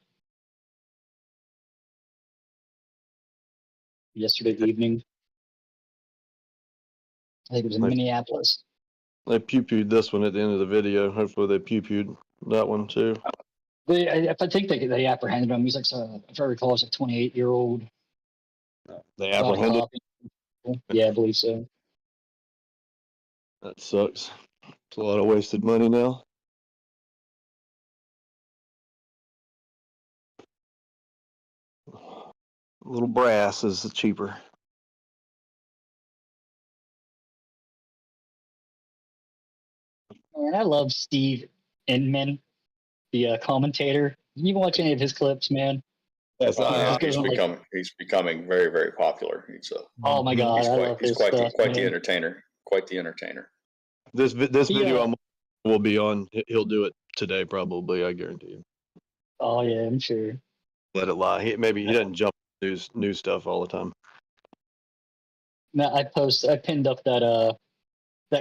Yesterday evening. I think it was in Minneapolis. They pew-pewed this one at the end of the video. Hopefully they pew-pewed that one too. I think they apprehended him. He's like, if I recall, it's a 28-year-old. They apprehended? Yeah, I believe so. That sucks. It's a lot of wasted money now. A little brass is cheaper. And I love Steve Inman, the commentator. Did you even watch any of his clips, man? Yes, he's becoming very, very popular. Oh my God, he's quite the entertainer. Quite the entertainer. This video will be on. He'll do it today, probably. I guarantee you. Oh yeah, I'm sure. Let it lie. Maybe he doesn't jump news stuff all the time. Now I pinned up that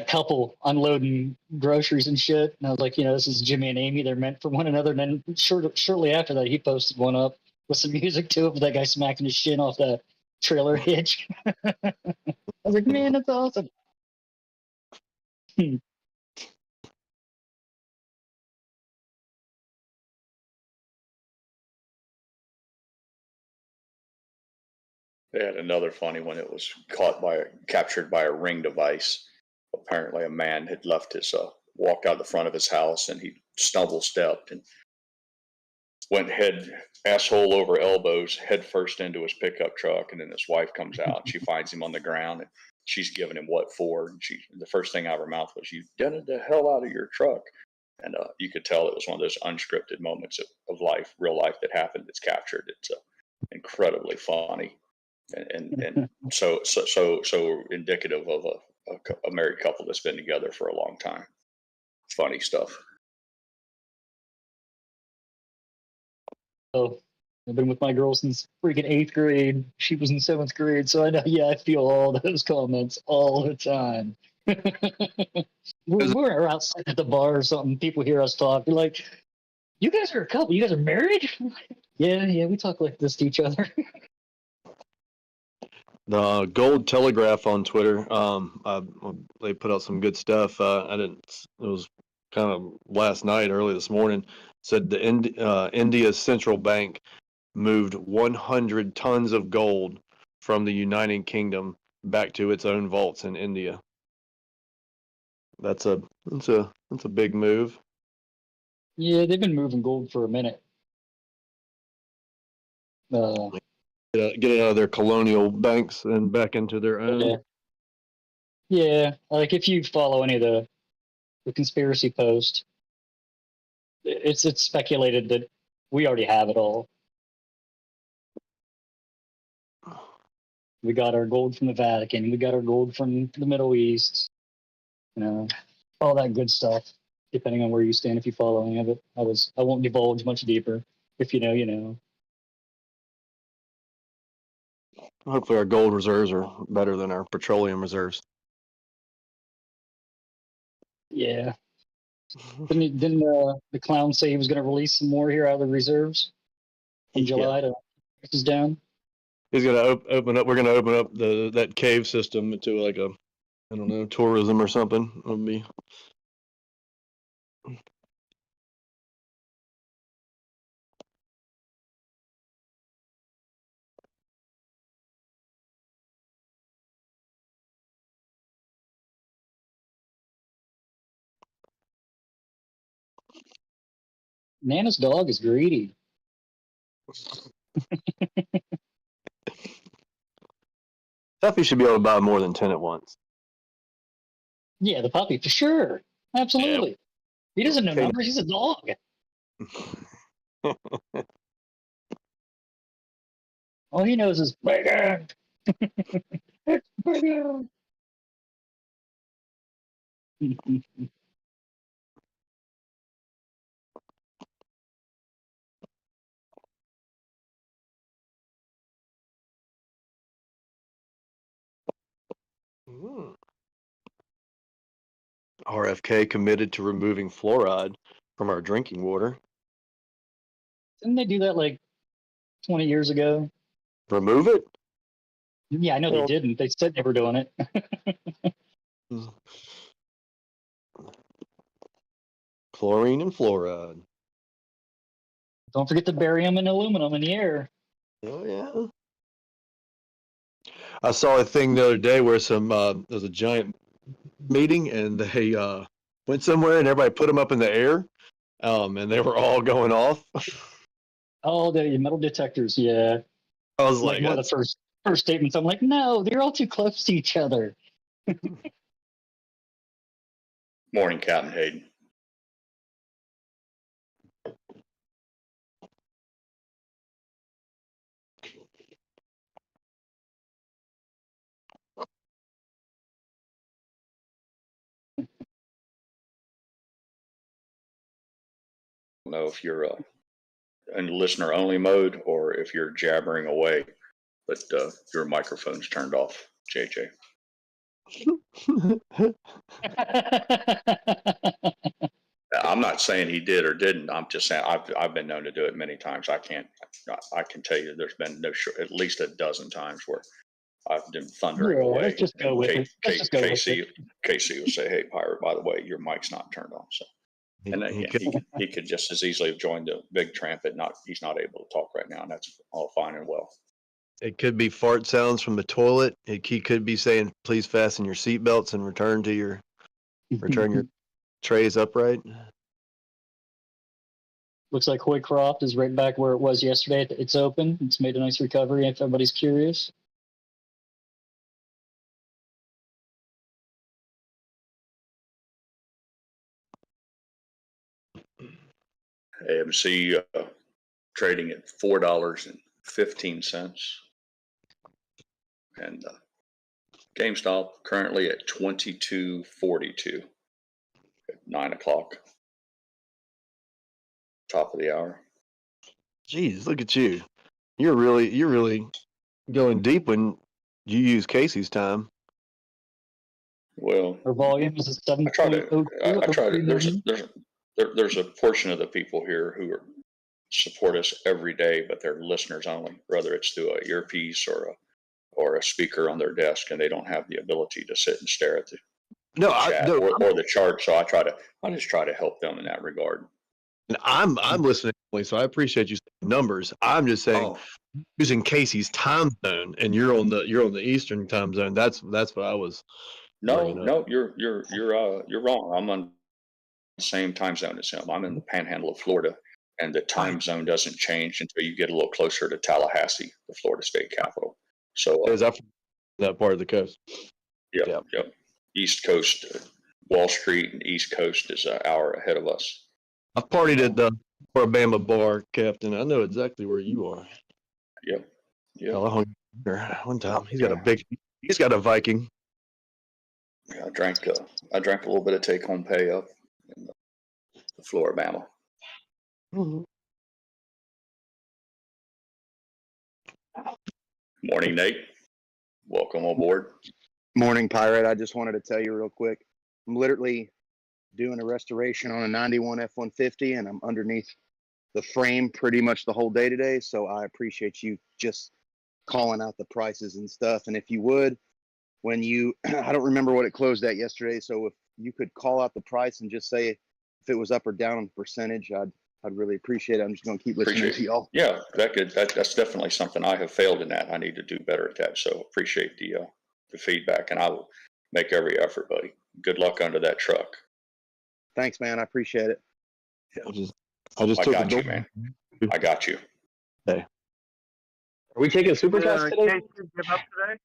couple unloading groceries and shit, and I was like, this is Jimmy and Amy. They're meant for one another. And then shortly after that, he posted one up with some music to it, with that guy smacking his shin off that trailer hitch. I was like, man, that's awesome. They had another funny one. It was captured by a Ring device. Apparently, a man had left walked out the front of his house, and he stepped and went asshole over elbows, head first into his pickup truck. And then his wife comes out, and she finds him on the ground, and she's giving him what for. And the first thing out of her mouth was, "You dented the hell out of your truck." And you could tell it was one of those unscripted moments of life, real life that happened. That's captured. It's incredibly funny. And so indicative of a married couple that's been together for a long time. Funny stuff. Oh, I've been with my girl since freaking 8th grade. She was in 7th grade, so I know. Yeah, I feel all those comments all the time. we're outside at the bar or something. People hear us talk. They're like, "You guys are a couple. You guys are married?" Yeah, we talk like this to each other. The Gold Telegraph on Twitter, they put out some good stuff. It was kind of last night, early this morning, said the India's central bank moved 100 tons of gold from the United Kingdom back to its own vaults in India. That's a big move. Yeah, they've been moving gold for a minute. Get it out of their colonial banks and back into their own. Yeah, like if you follow any of the conspiracy posts, it's speculated that we already have it all. We got our gold from the Vatican. We got our gold from the Middle East. You know, all that good stuff. Depending on where you stand, if you follow any of it, I won't divulge much deeper. If you know, you know. Hopefully, our gold reserves are better than our petroleum reserves. Yeah. Didn't the clown say he was going to release some more here out of the reserves in July to prices down? He's gonna open up. We're gonna open up that cave system into like a, I don't know, tourism or something. It'll be. Nana's dog is greedy. Tuffy should be able to buy more than 10 at once. Yeah, the puppy for sure. Absolutely. He doesn't know numbers. He's a dog. All he knows is bacon. Bacon. RFK committed to removing fluoride from our drinking water. Didn't they do that like 20 years ago? Remove it? Yeah, I know they didn't. They said they were doing it. Chlorine and fluoride. Don't forget the barium and aluminum in the air. Oh yeah. I saw a thing the other day where there was a giant meeting and they went somewhere and everybody put them up in the air, and they were all going off. Oh, the metal detectors, yeah. I was like one of the first statements. I'm like, no, they're all too close to each other. Morning, Captain Hayden. I don't know if you're in listener only mode or if you're jabbering away, but your microphone's turned off, JJ. I'm not saying he did or didn't. I'm just saying I've been known to do it many times. I can tell you there's been at least a dozen times where I've been thundering away. Let's just go with it. Casey will say, "Hey, Pirate, by the way, your mic's not turned on." So, and he could just as easily have joined the big tramp, but he's not able to talk right now, and that's all fine and well. It could be fart sounds from the toilet. He could be saying, "Please fasten your seatbelts and return your trays upright." Looks like Hoycroft is right back where it was yesterday. It's open. It's made a nice recovery if everybody's curious. AMC trading at $4.15, and GameStop currently at $22.42 at 9 o'clock, top of the hour. Jeez, look at you! You're really going deep when you use Casey's time. Well, Our volume is a I try to. 7.02. I try to. million. There's a portion of the people here who support us every day, but they're listeners only. Whether it's through a earpiece or a speaker on their desk, and they don't have the ability to sit and stare at the chat or the chart. So I just try to help them in that regard. And I'm listening, so I appreciate you saying numbers. I'm just saying using Casey's time zone, and you're on the Eastern time zone. That's what I was. No, you're wrong. I'm on the same time zone as him. I'm in the Panhandle of Florida, and the time zone doesn't change until you get a little closer to Tallahassee, the Florida state capital. So is that part of the coast? Yep. East Coast, Wall Street, and East Coast is an hour ahead of us. I've partied at the Alabama bar, Captain. I know exactly where you are. Yep. I hung there one time. He's got a Viking. Yeah, I drank a little bit of take home pay up in the Floribama. Mm-hmm. Morning, Nate. Welcome aboard. Morning, Pirate. I just wanted to tell you real quick. I'm literally doing a restoration on a 91 F-150, and I'm underneath the frame pretty much the whole day today. So I appreciate you just calling out the prices and stuff. And if you would, when you, I don't remember what it closed at yesterday. So if you could call out the price and just say if it was up or down on percentage, I'd really appreciate it. I'm just going to keep listening to y'all. Yeah, that's definitely something I have failed in that. I need to do better at that. So appreciate the feedback, and I will make every effort, buddy. Good luck under that truck. Thanks, man. I appreciate it. I got you, man. I got you. Hey. Are we taking super fast today? Give up today?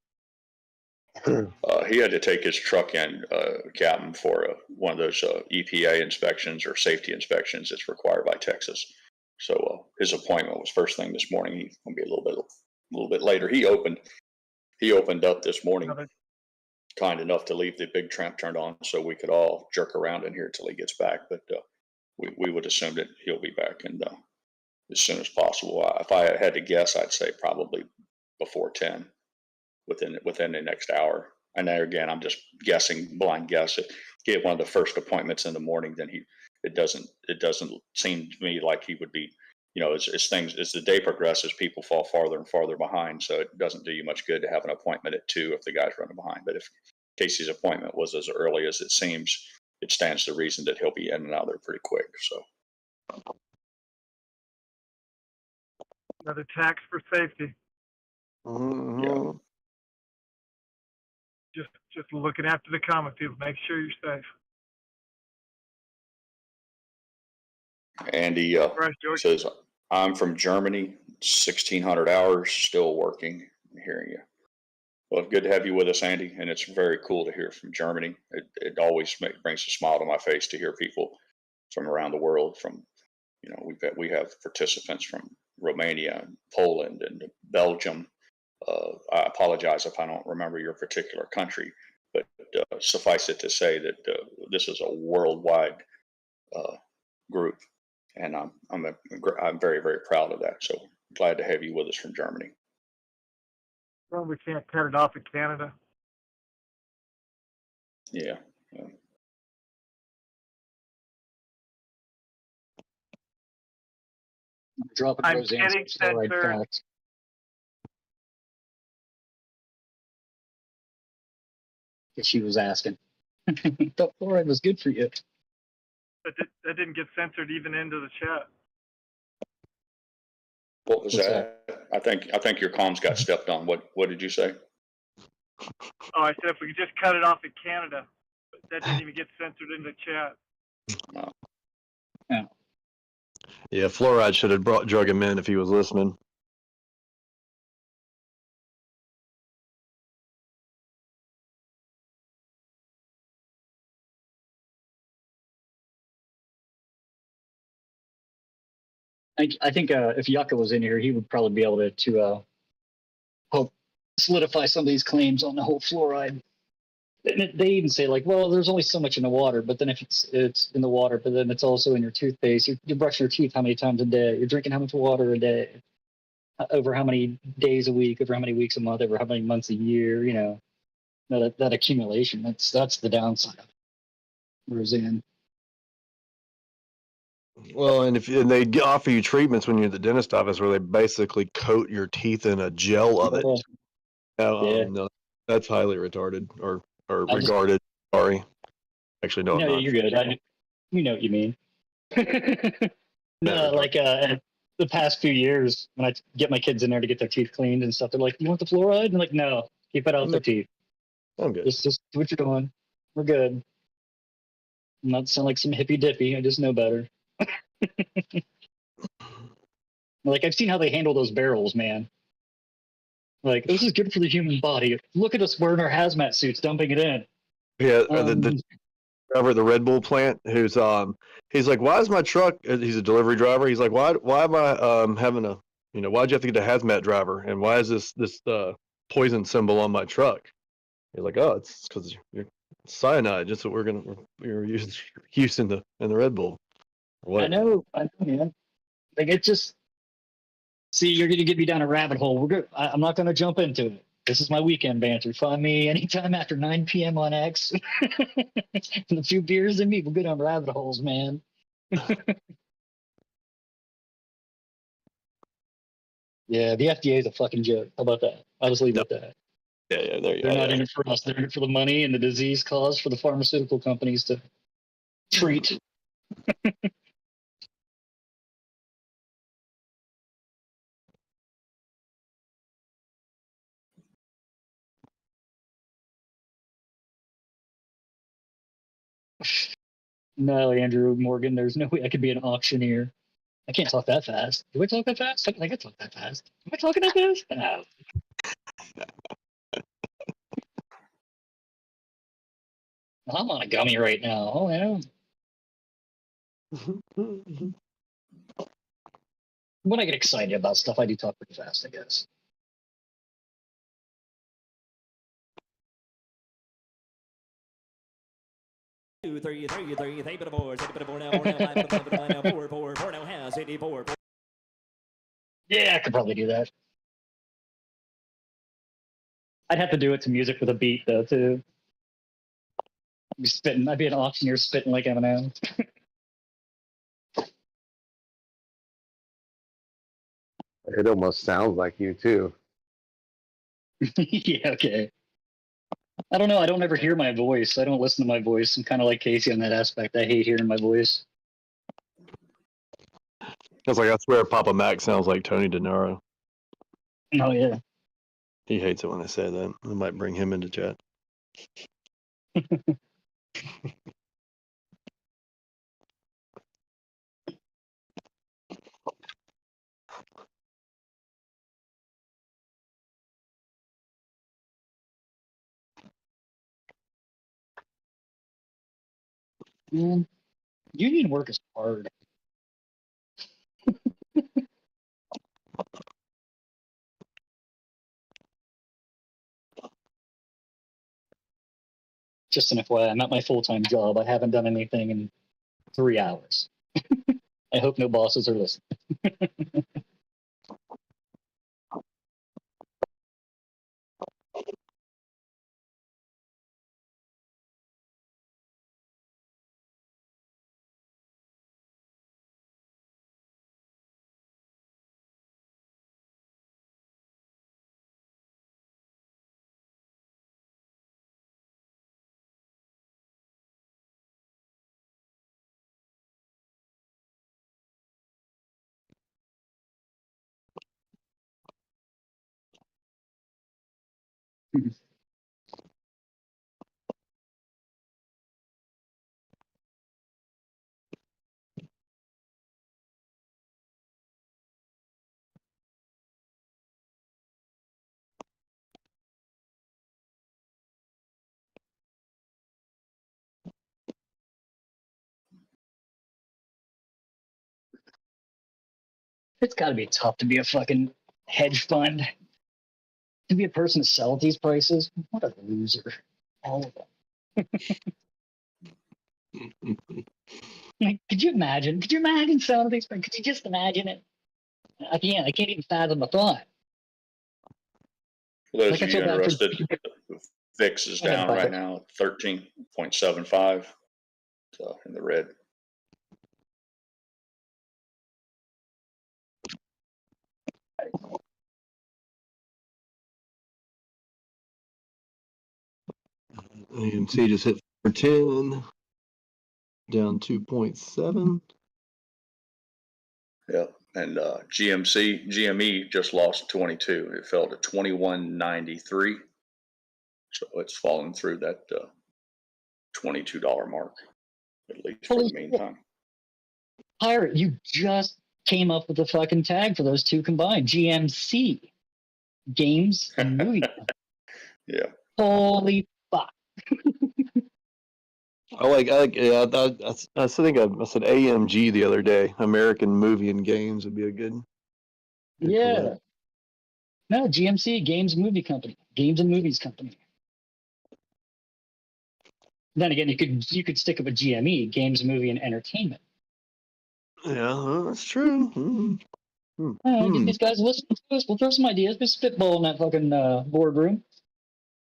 He had to take his truck in, Captain, for one of those EPA inspections or safety inspections that's required by Texas. So his appointment was first thing this morning. He's going to be a little bit later. He opened up this morning, kind enough to leave the big tramp turned on so we could all jerk around in here till he gets back. But we would assume that he'll be back and as soon as possible. If I had to guess, I'd say probably before 10. Within the next hour. And there again, I'm just guessing, blind guess. If he had one of the first appointments in the morning, then it doesn't seem to me like he would be, as the day progresses, people fall farther and farther behind. So it doesn't do you much good to have an appointment at 2 if the guy's running behind. But if Casey's appointment was as early as it seems, it stands to reason that he'll be in and out there pretty quick. So Another tax for safety. Mm-hmm. Yeah. Just looking after the common people. Make sure you're safe. Andy says, I'm from Germany, 1,600 hours, still working. I'm hearing you. Well, good to have you with us, Andy. And it's very cool to hear from Germany. It always brings a smile to my face to hear people from around the world. From, we have participants from Romania and Poland and Belgium. I apologize if I don't remember your particular country, but suffice it to say that this is a worldwide group, and I'm very, very proud of that. So glad to have you with us from Germany. Well, we can't cut it off at Canada. Yeah. Dropping I'm Roseanne's getting fluoride censored. facts. If she was asking. Thought fluoride was good for you. That didn't get censored even into the chat. What was that? I think your comms got stepped on. What did you say? Oh, I said if we could just cut it off at Canada. But that didn't even get censored in the chat. No. Yeah, fluoride should have drug him in if he was listening. I think if Yucca was in here, he would probably be able to help solidify some of these claims on the whole fluoride. And they even say like, well, there's only so much in the water, but then if it's in the water, but then it's also in your toothpaste. You're brushing your teeth how many times a day? You're drinking how much water a day? over how many days a week, over how many weeks a month, over how many months a year. You know, that accumulation. That's the downside of Roseanne. Well, and and they offer you treatments when you're at the dentist office where they basically coat your teeth in a gel of it. Yeah. No, that's highly retarded or I just- regarded. Sorry. Actually, no, No, I'm not. you're good. You know what you mean. No, like the past few years when I get my kids in there to get their teeth cleaned and stuff, they're like, "You want the fluoride?" And I'm like, "No, keep it out their teeth. I'm good. Just do what you're doing. We're good." I'm not sound like some hippy dippy. I just know better. Like I've seen how they handle those barrels, man. Like this is good for the human body. Look at us wearing our hazmat suits, dumping it in. Yeah, the driver at the Red Bull plant who's he's like, why is my truck? He's a delivery driver. He's like, why am I having a why'd you have to get a hazmat driver and why is this poison symbol on my truck? He's like, oh, it's because you're cyanide, just what we're using in the Red Bull. I know, man. Like it just see, you're gonna get me down a rabbit hole. We're good. I'm not gonna jump into it. This is my weekend banter. Find me anytime after 9 p.m. on X. And a few beers in me, we'll go down rabbit holes, man. Yeah, the FDA is a fucking joke. How about that? I'll just leave it at that. Yeah, there you They're go. not in it for us. They're in it for the money and the disease caused for the pharmaceutical companies to treat. No, Andrew Morgan, there's no way I could be an auctioneer. I can't talk that fast. Do I talk that fast? I think I talk that fast. Am I talking that fast? No. I'm on a gummy right now. Oh, yeah. When I get excited about stuff, I do talk pretty fast, I guess. Yeah, I could probably do that. I'd have to do it to music with a beat, though, too. I'd be an auctioneer spitting like Eminem. It almost sounds like you too. Yeah, okay. I don't know. I don't ever hear my voice. I don't listen to my voice. I'm kind of like Casey on that aspect. I hate hearing my voice. It's like I swear Papa Mac sounds like Tony De Niro. Oh, yeah. He hates it when I say that. I might bring him into chat. Man, union work is hard. Just an FYI, I'm at my full-time job. I haven't done anything in 3 hours. I hope no bosses are listening. It's got to be tough to be a fucking hedge fund. To be a person to sell at these prices, what a loser. All of them. Like, could you imagine? Could you imagine selling at these prices? Could you just imagine it? I can't even fathom a thought. For those Like, I of feel you bad for interested, the VIX is Go ahead, down Bucket. right now at 13.75, so in the red. AMC just hit 410, down 2.7. Yep. And GME just lost 22. It fell to 21.93. So it's fallen through that $22 mark, at least for Holy the meantime. Pirate, you just came up with the fucking tag for those two combined. GMC. Games and movie. Yeah. Holy fuck. Yeah, I think I said AMG the other day. American Movie and Games would be a good Yeah. collab. No, GMC, Games and Movie Company. Games and Movies Company. Then again, you could stick up a GME, Games, Movie, and Entertainment. Yeah, well, that's true. Get these guys listening to us. We'll throw some ideas. Just spitball in that fucking boardroom.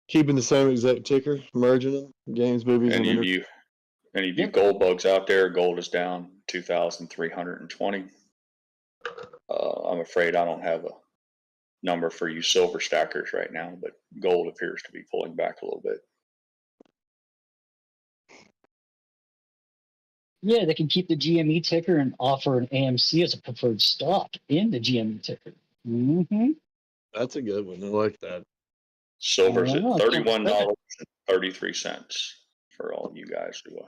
Keeping the same exact ticker, merging them, games, movies, and Any of you gold bugs out there, gold is down 2,320. I'm afraid I don't have a number for you silver stackers right now, but gold appears to be pulling back a little bit. Yeah, they can keep the GME ticker and offer an AMC as a preferred stock in the GME ticker. Mm-hmm. That's a good one. I like that. Silver's at $31.33 for all you guys who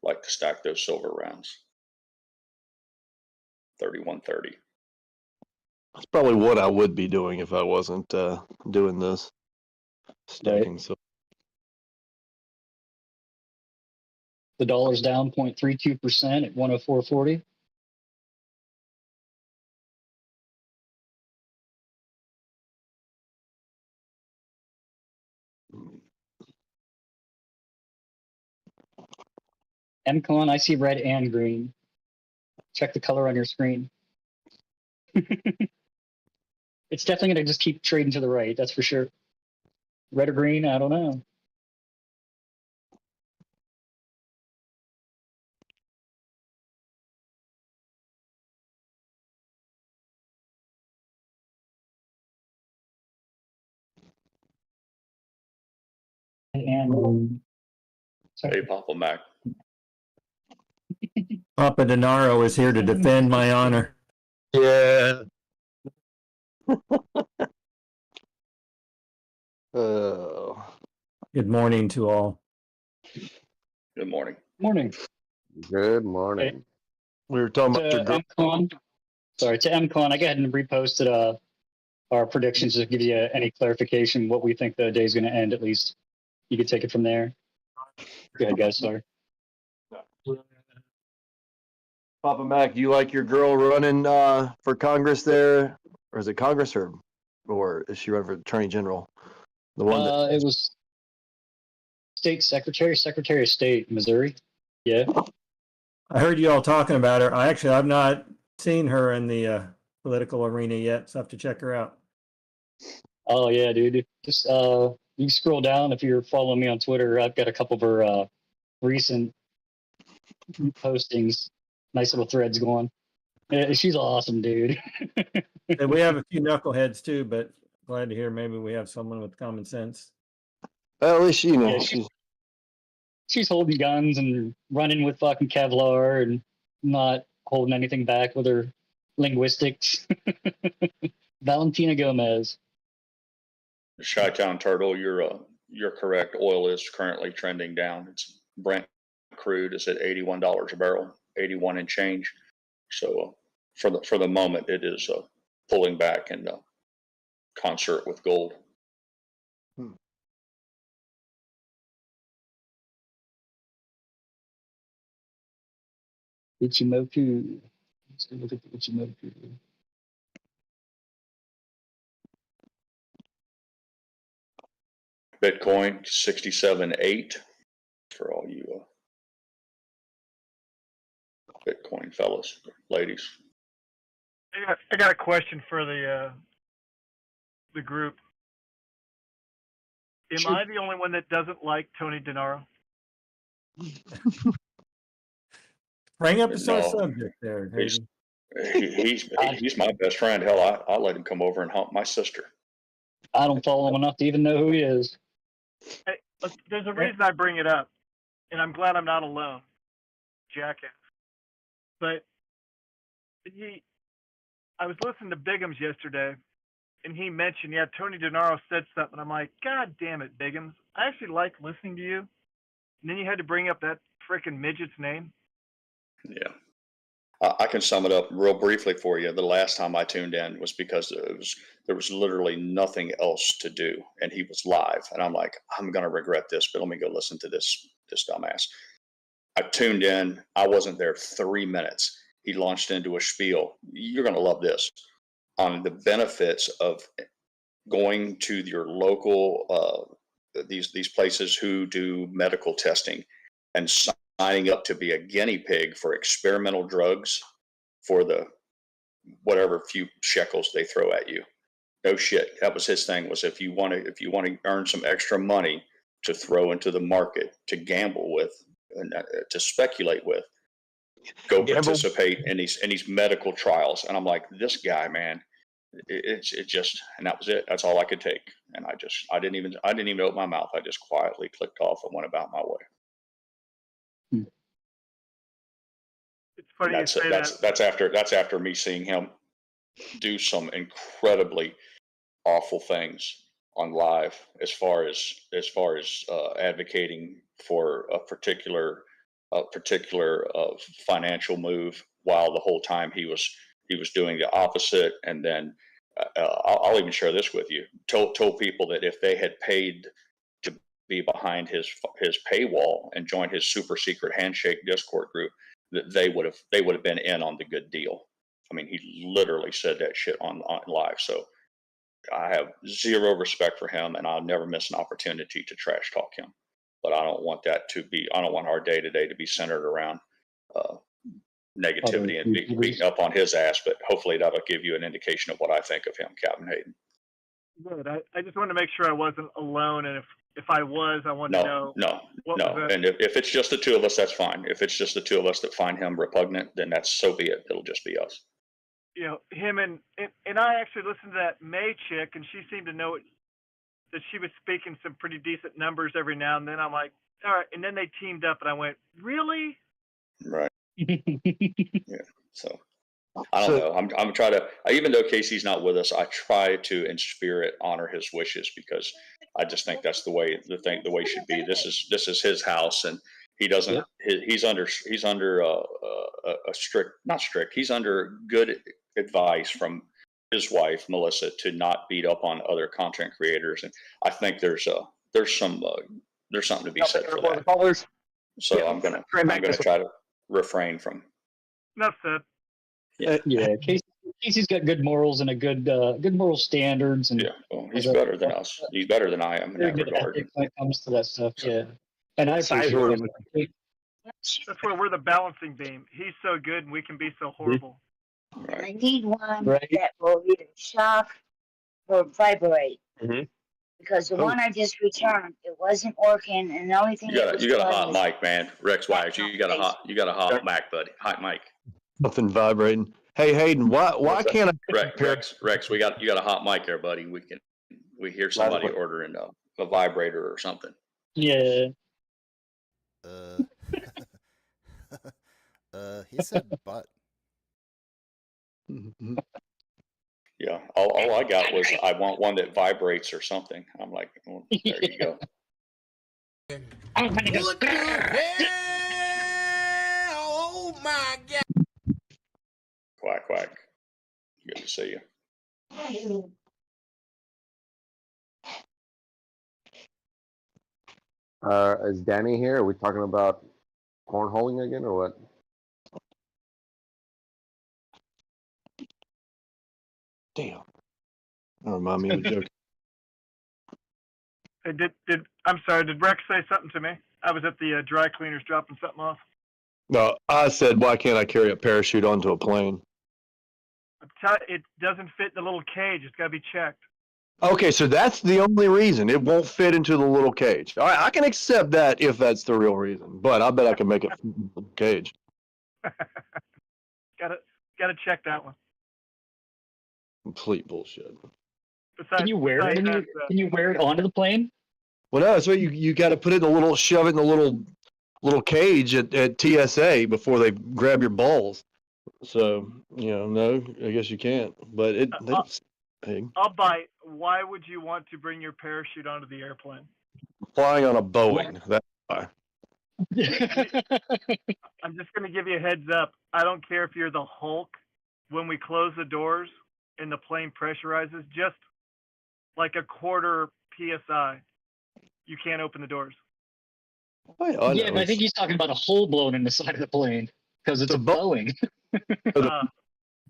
like to stack those silver rounds. 31.30. That's probably what I would be doing if I wasn't doing this. Stacking so. The dollar's down 0.32% at 104.40. MCon, I see red and green. Check the color on your screen. It's definitely going to just keep trading to the right, that's for sure. Red or green, I don't know. And Hey, Papa Mac. Papa Denaro is here to defend my honor. Yeah. Good morning to all. Good morning. Morning. Good morning. We were talking about your To MCon, sorry, to MCon, I go ahead and reposted our predictions to give you any clarification what we think the day's going to end, at least. You could take it from there. Go ahead, guys. Sorry. Papa Mac, you like your girl running for Congress there? Or is it Congress or is she running for Attorney General? The one that It was State Secretary of State, Missouri. Yeah. I heard you all talking about her. I've not seen her in the political arena yet, so I have to check her out. Oh yeah, dude. Just you can scroll down if you're following me on Twitter. I've got a couple of her recent postings. Nice little threads going. Yeah, she's awesome, dude. And we have a few knuckleheads too, but glad to hear maybe we have someone with common sense. Well, at least you know. Yeah, she's holding guns and running with fucking Kevlar and not holding anything back with her linguistics. Valentina Gomez. Chi-Town Turtle, you're correct. Oil is currently trending down. It's Brent crude is at $81 a barrel, 81 and change. So for the moment, it is pulling back in concert with gold. Ichimoku. Let's go look at the Ichimoku. Bitcoin 67.8 for all you Bitcoin fellas, ladies. I got a question for the group. Am I the only one that doesn't like Tony DeNaro? Bring up a sore No, subject there, he's Hayden. he's my best friend. Hell, I let him come over and hump my sister. I don't follow him enough to even know who he is. Hey, look, there's a reason I bring it up, and I'm glad I'm not alone, jackass. But I was listening to Biggums yesterday, and he mentioned, yeah, Tony DeNaro said something. I'm like, God damn it, Biggums. I actually like listening to you. And then you had to bring up that freaking midget's name. Yeah. I can sum it up real briefly for you. The last time I tuned in was because there was literally nothing else to do, and he was live. And I'm like, I'm gonna regret this, but let me go listen to this dumbass. I tuned in. I wasn't there 3 minutes. He launched into a spiel. You're gonna love this on the benefits of going to your local these places who do medical testing and signing up to be a guinea pig for experimental drugs for the whatever few shekels they throw at you. No shit. That was his thing, was if you want to earn some extra money to throw into the market, to gamble with, and to speculate with, go participate in these medical trials. And I'm like, this guy, man, it just, and that was it. That's all I could take. And I didn't even open my mouth. I just quietly clicked off and went about my way. It's funny you say that. That's after me seeing him do some incredibly awful things on live, as far as advocating for a particular financial move, while the whole time he was doing the opposite. And then I'll even share this with you. Told people that if they had paid to be behind his paywall and join his super secret handshake Discord group, that they would have been in on the good deal. I mean, he literally said that shit on live. So I have zero respect for him, and I'll never miss an opportunity to trash talk him. But I don't want our day to day to be centered around negativity and beating up on his ass. But hopefully that'll give you an indication of what I think of him, Captain Hayden. Good. I just wanted to make sure I wasn't alone, and if I was, I wanted to know. No. And if it's just the two of us, that's fine. If it's just the two of us that find him repugnant, then that's so be it. It'll just be us. You know, him and I actually listened to that May chick, and she seemed to know that she was speaking some pretty decent numbers every now and then. I'm like, all right. And then they teamed up, and I went, really? Right. Yeah. So I don't know. I'm trying to. Even though Casey's not with us, I try to, in spirit, honor his wishes, because I just think that's the way it should be. This is his house, and he doesn't. Yeah. He's under a strict, not strict. He's under good advice from his wife Melissa to not beat up on other content creators, and I think there's something to be said for that. So yeah. I'm gonna try to refrain from. Enough said. Yeah. Casey's got good morals and a good moral standards, and well, he's better than us. He's better than I am in that regard. When it comes to that stuff, yeah. And I appreciate it. That's where we're the balancing beam. He's so good, and we can be so horrible. Right. I need one that will either shock or vibrate. Mm-hmm. Because the one I just returned, it wasn't working, and the only thing you got a hot mic, man. Rex Wise, you got a hot mic, buddy. Hot mic. Nothing vibrating. Hey Hayden, why can't I? Rex, you got a hot mic there, buddy. We hear somebody ordering a vibrator or something. Yeah. He said butt. Yeah, all I got was I want one that vibrates or something. I'm like, well, there you go. What the hell? Oh my God! Quack quack. Good to see you. Is Danny here? Are we talking about cornholing again, or what? Damn. That remind me of a joke. Hey, I'm sorry, did Rex say something to me? I was at the dry cleaners dropping something off. No, I said, why can't I carry a parachute onto a plane? It doesn't fit in the little cage. It's got to be checked. Okay, so that's the only reason it won't fit into the little cage. All right, I can accept that if that's the real reason, but I bet I can make it cage. Gotta check that one. Complete bullshit. Can you wear it? Can you wear it onto the plane? Well, no, so you got to put it in a little, shove it in a little cage at TSA before they grab your balls. So no, I guess you can't. But I'll bite. Why would you want to bring your parachute onto the airplane? Flying on a Boeing. That's why. I'm just going to give you a heads up. I don't care if you're the Hulk. When we close the doors and the plane pressurizes, just like a quarter PSI, you can't open the doors. Yeah, but I think he's talking about a hole blown in the side of the plane because it's a Boeing.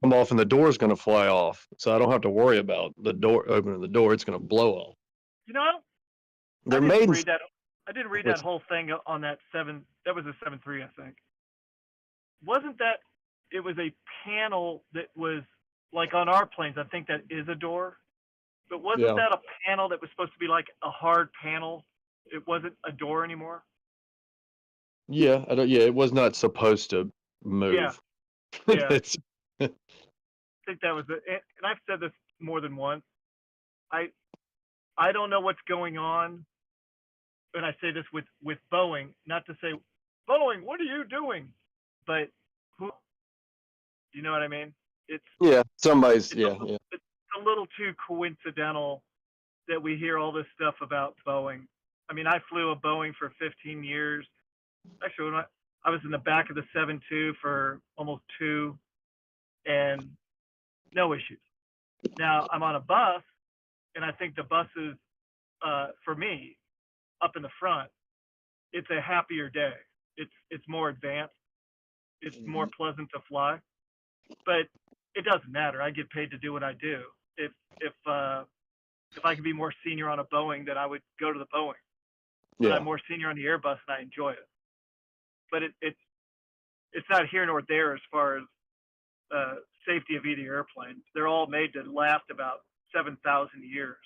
Come off and the door's going to fly off, so I don't have to worry about the door opening the door. It's going to blow off. I didn't read that whole thing on that 7. That was a 7.3, I think. Wasn't that? It was a panel that was like on our planes. I think that is a door, but wasn't that a panel that was supposed to be like a hard panel? It wasn't a door anymore. Yeah, it was not supposed to move. Yeah. I think that was it. And I've said this more than once. I don't know what's going on. And I say this with Boeing, not to say, Boeing, what are you doing? But you know what I mean? It's somebody's It's a little too coincidental that we hear all this stuff about Boeing. I mean, I flew a Boeing for 15 years. Actually, when I was in the back of the 7.2 for almost 2, and no issues. Now I'm on a bus, and I think the buses, for me, up in the front, it's a happier day. It's more advanced. It's more pleasant to fly, but it doesn't matter. I get paid to do what I do. If I could be more senior on a Boeing, then I would go to the Boeing. But I'm more senior on the Airbus, and I enjoy it. But it's not here nor there as far as safety of either airplane. They're all made to last about 7,000 years.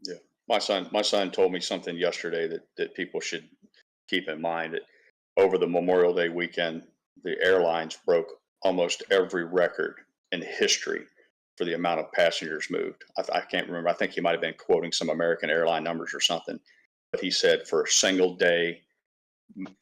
Yeah, my son told me something yesterday that people should keep in mind. That over the Memorial Day weekend, the airlines broke almost every record in history for the amount of passengers moved. I can't remember. I think he might have been quoting some American airline numbers or something. But he said for a single day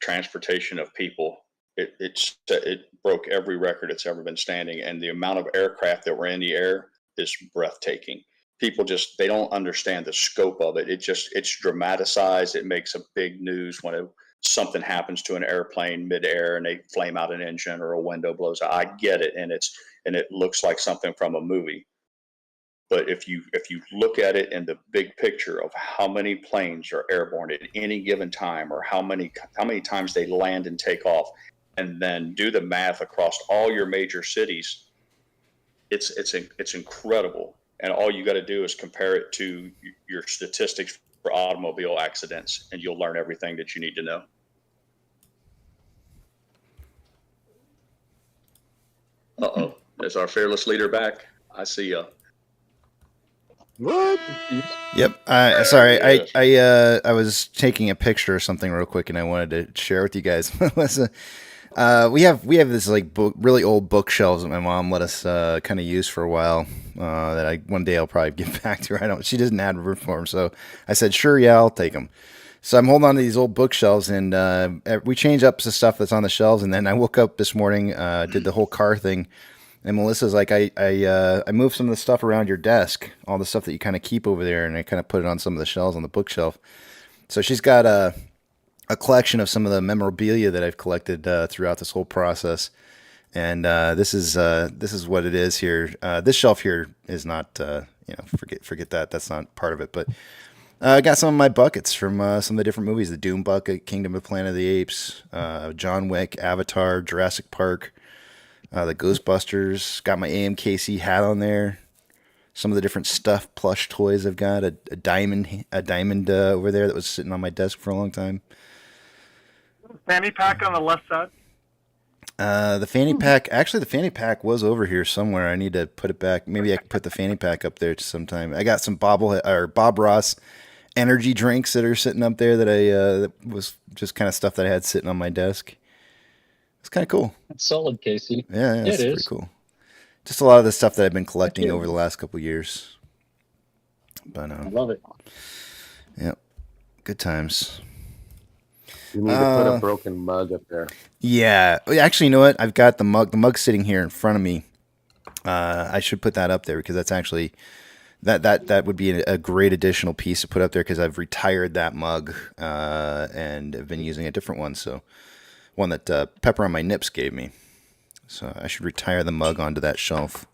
transportation of people, it broke every record it's ever been standing. And the amount of aircraft that were in the air is breathtaking. People they don't understand the scope of it. It's dramatized. It makes a big news when something happens to an airplane midair and they flame out an engine or a window blows out. I get it. And it looks like something from a movie. But if you look at it in the big picture of how many planes are airborne at any given time, or how many times they land and take off, and then do the math across all your major cities, it's incredible. And all you got to do is compare it to your statistics for automobile accidents, and you'll learn everything that you need to know. Uh-oh, is our fearless leader back? I see ya. What? Yep. Sorry, I was taking a picture or something real quick, and I wanted to share with you guys. We have this like really old bookshelves that my mom let us kind of use for a while. That one day I'll probably give back to her. She doesn't have room for them, so I said, sure, yeah, I'll take them. So I'm holding on to these old bookshelves, and we change up the stuff that's on the shelves. And then I woke up this morning, did the whole car thing. And Melissa's like, I moved some of the stuff around your desk, all the stuff that you kind of keep over there, and I kind of put it on some of the shelves on the bookshelf. So she's got a collection of some of the memorabilia that I've collected throughout this whole process, and this is what it is here. This shelf here is not, forget that. That's not part of it. But I got some of my buckets from some of the different movies: the Doom bucket, Kingdom of the Planet of the Apes, John Wick, Avatar, Jurassic Park. The Ghostbusters, got my AMKC hat on there. Some of the different stuffed plush toys I've got. A diamond over there that was sitting on my desk for a long time. Fanny pack on the left side. The fanny pack. Actually, the fanny pack was over here somewhere. I need to put it back. Maybe I can put the fanny pack up there sometime. I got some Bob Ross energy drinks that are sitting up there that was just kind of stuff that I had sitting on my desk. It's kind of cool. It's solid, Casey. Yeah, it it's is. pretty cool. Just a lot of the stuff that I've been collecting over the last couple years. But I love it. Yeah, good times. You need to put a broken mug up there. Yeah, actually, you know what? I've got the mug. The mug's sitting here in front of me. I should put that up there because that's actually that would be a great additional piece to put up there because I've retired that mug and have been using a different one. So one that Pepper on My Nips gave me. So I should retire the mug onto that shelf.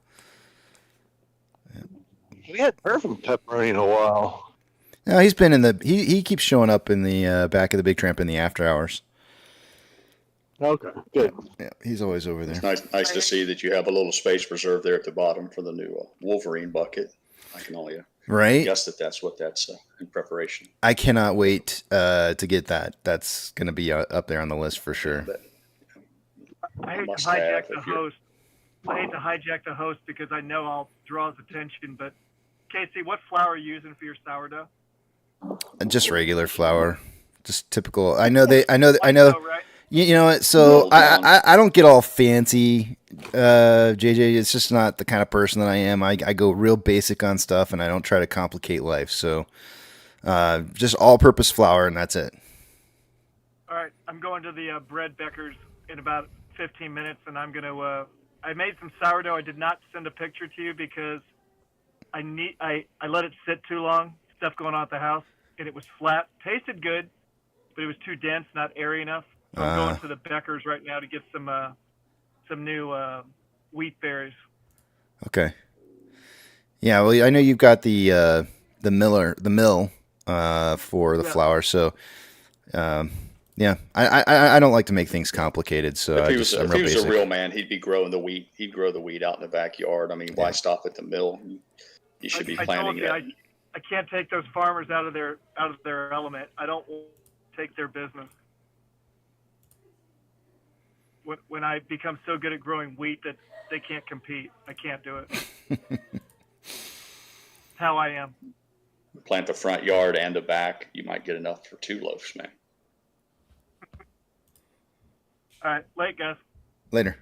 We hadn't heard from Pepperoni in a while. No, he's been in the. He keeps showing up in the back of the Big Tramp in the after hours. Okay, good. Yeah, he's always over there. It's nice to see that you have a little space reserved there at the bottom for the new Wolverine bucket. I can only guess that's what that's in preparation. I cannot wait to get that. That's going to be up there on the list for sure. I hate to hijack the host. I hate to hijack the host because I know I'll draw his attention. But Casey, what flour are you using for your sourdough? Just regular flour, just typical. I know. You know what? So I don't get all fancy, JJ. It's just not the kind of person that I am. I go real basic on stuff, and I don't try to complicate life. So just all-purpose flour, and that's it. All right, I'm going to the bread Becker's in about 15 minutes, and I'm gonna. I made some sourdough. I did not send a picture to you because I let it sit too long. Stuff going on at the house, and it was flat. Tasted good, but it was too dense, not airy enough. So I'm going to the Becker's right now to get some new wheat berries. Okay. Yeah, well, I know you've got the mill for the flour, so yeah, I don't like to make things complicated. So if he was a real man, he'd be growing the wheat. He'd grow the wheat out in the backyard. I mean, why stop at the mill? You should be planting it. I can't take those farmers out of their element. I don't take their business. When I become so good at growing wheat that they can't compete, I can't do it. How I am. Plant the front yard and the back. You might get enough for 2 loaves, man. All right, late guys. Later.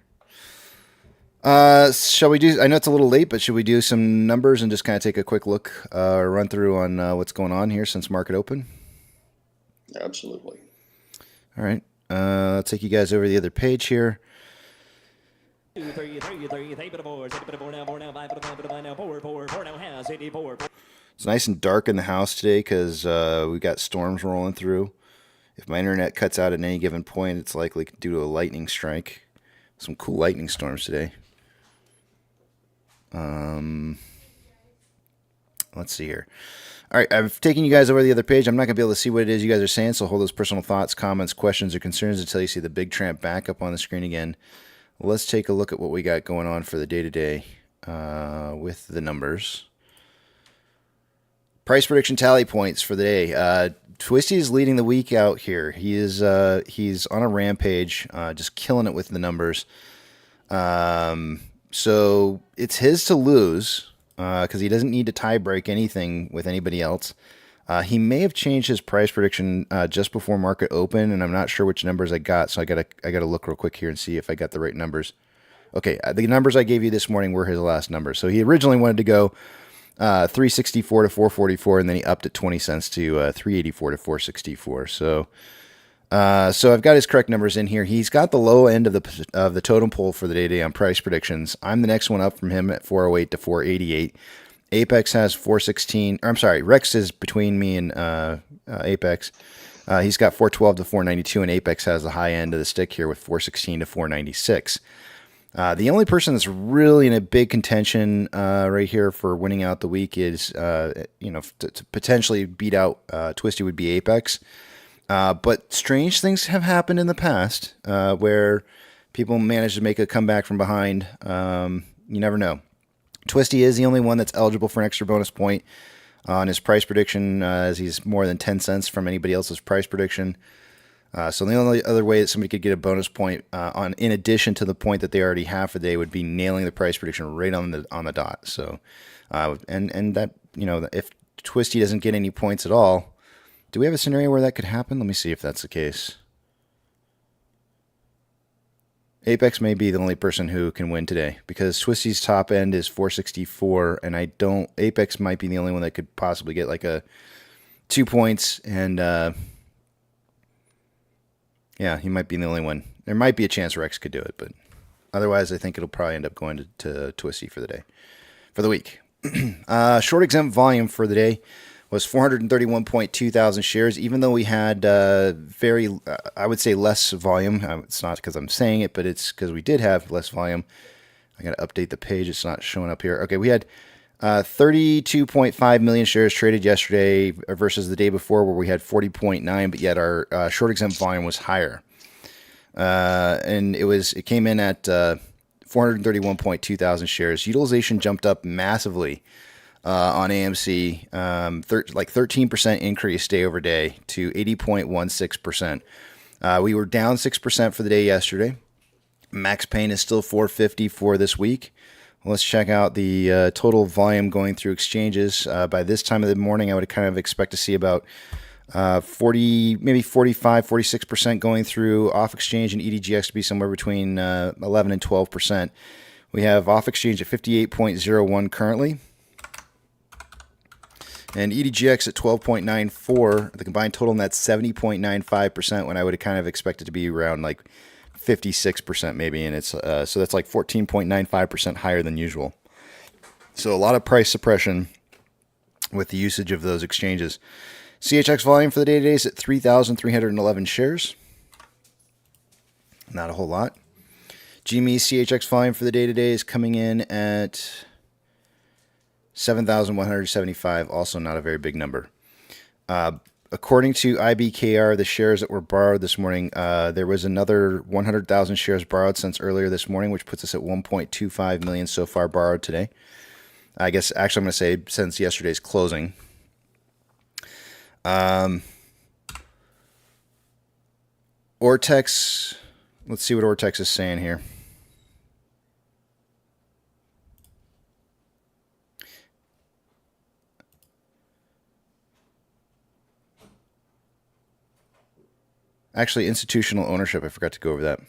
Shall we do? I know it's a little late, but should we do some numbers and just kind of take a quick look, run through on what's going on here since market open? Absolutely. All right. I'll take you guys over the other page here. It's nice and dark in the house today because we've got storms rolling through. If my internet cuts out at any given point, it's likely due to a lightning strike. Some cool lightning storms today. Let's see here. All right, I've taken you guys over the other page. I'm not going to be able to see what it is you guys are saying, so hold those personal thoughts, comments, questions, or concerns until you see the Big Tramp back up on the screen again. Let's take a look at what we got going on for the day-to-day with the numbers. Price prediction tally points for the day. Twisty is leading the week out here. He's on a rampage, just killing it with the numbers. So it's his to lose because he doesn't need to tie break anything with anybody else. He may have changed his price prediction just before market open, and I'm not sure which numbers I got, so I gotta look real quick here and see if I got the right numbers. Okay, the numbers I gave you this morning were his last numbers. So he originally wanted to go 364 to 444, and then he upped it 20 cents to 384 to 464. So I've got his correct numbers in here. He's got the low end of the totem pole for the day on price predictions. I'm the next one up from him at 408 to 488. Apex has 416. Or I'm sorry, Rex is between me and Apex. He's got 412 to 492, and Apex has the high end of the stick here with 416 to 496. The only person that's really in a big contention right here for winning out the week is, to potentially beat out Twisty would be Apex. But strange things have happened in the past where people manage to make a comeback from behind. You never know. Twisty is the only one that's eligible for an extra bonus point on his price prediction, as he's more than 10 cents from anybody else's price prediction. So the only other way that somebody could get a bonus point on, in addition to the point that they already have for the day, would be nailing the price prediction right on the dot. So, and that, if Twisty doesn't get any points at all, do we have a scenario where that could happen? Let me see if that's the case. Apex may be the only person who can win today because Twisty's top end is 464, and Apex might be the only one that could possibly get like a 2 points, and yeah, he might be the only one. There might be a chance Rex could do it, but otherwise, I think it'll probably end up going to Twisty for the week. Short exempt volume for the day was 431.2 thousand shares, even though we had I would say less volume. It's not because I'm saying it, but it's because we did have less volume. I got to update the page. It's not showing up here. Okay, we had 32.5 million shares traded yesterday versus the day before where we had 40.9, but yet our short exempt volume was higher. And it came in at 431.2 thousand shares. Utilization jumped up massively on AMC, like 13% increase day over day to 80.16%. We were down 6% for the day yesterday. Max Payne is still 450 for this week. Let's check out the total volume going through exchanges. By this time of the morning, I would kind of expect to see about 40, maybe 45, 46% going through off exchange, and EDGX to be somewhere between 11 and 12%. We have off exchange at 58.01 currently, and EDGX at 12.94. The combined total, and that's 70.95%, when I would kind of expect it to be around like 56% maybe, and it's so that's like 14.95% higher than usual. So a lot of price suppression with the usage of those exchanges. CHX volume for the day today is at 3,311 shares. Not a whole lot. GME CHX volume for the day today is coming in at 7,175. Also not a very big number. According to IBKR, the shares that were borrowed this morning, there was another 100,000 shares borrowed since earlier this morning, which puts us at 1.25 million so far borrowed today. I guess, actually, I'm going to say since yesterday's closing. Ortex, let's see what Ortex is saying here. Actually, institutional ownership, I forgot to go over that.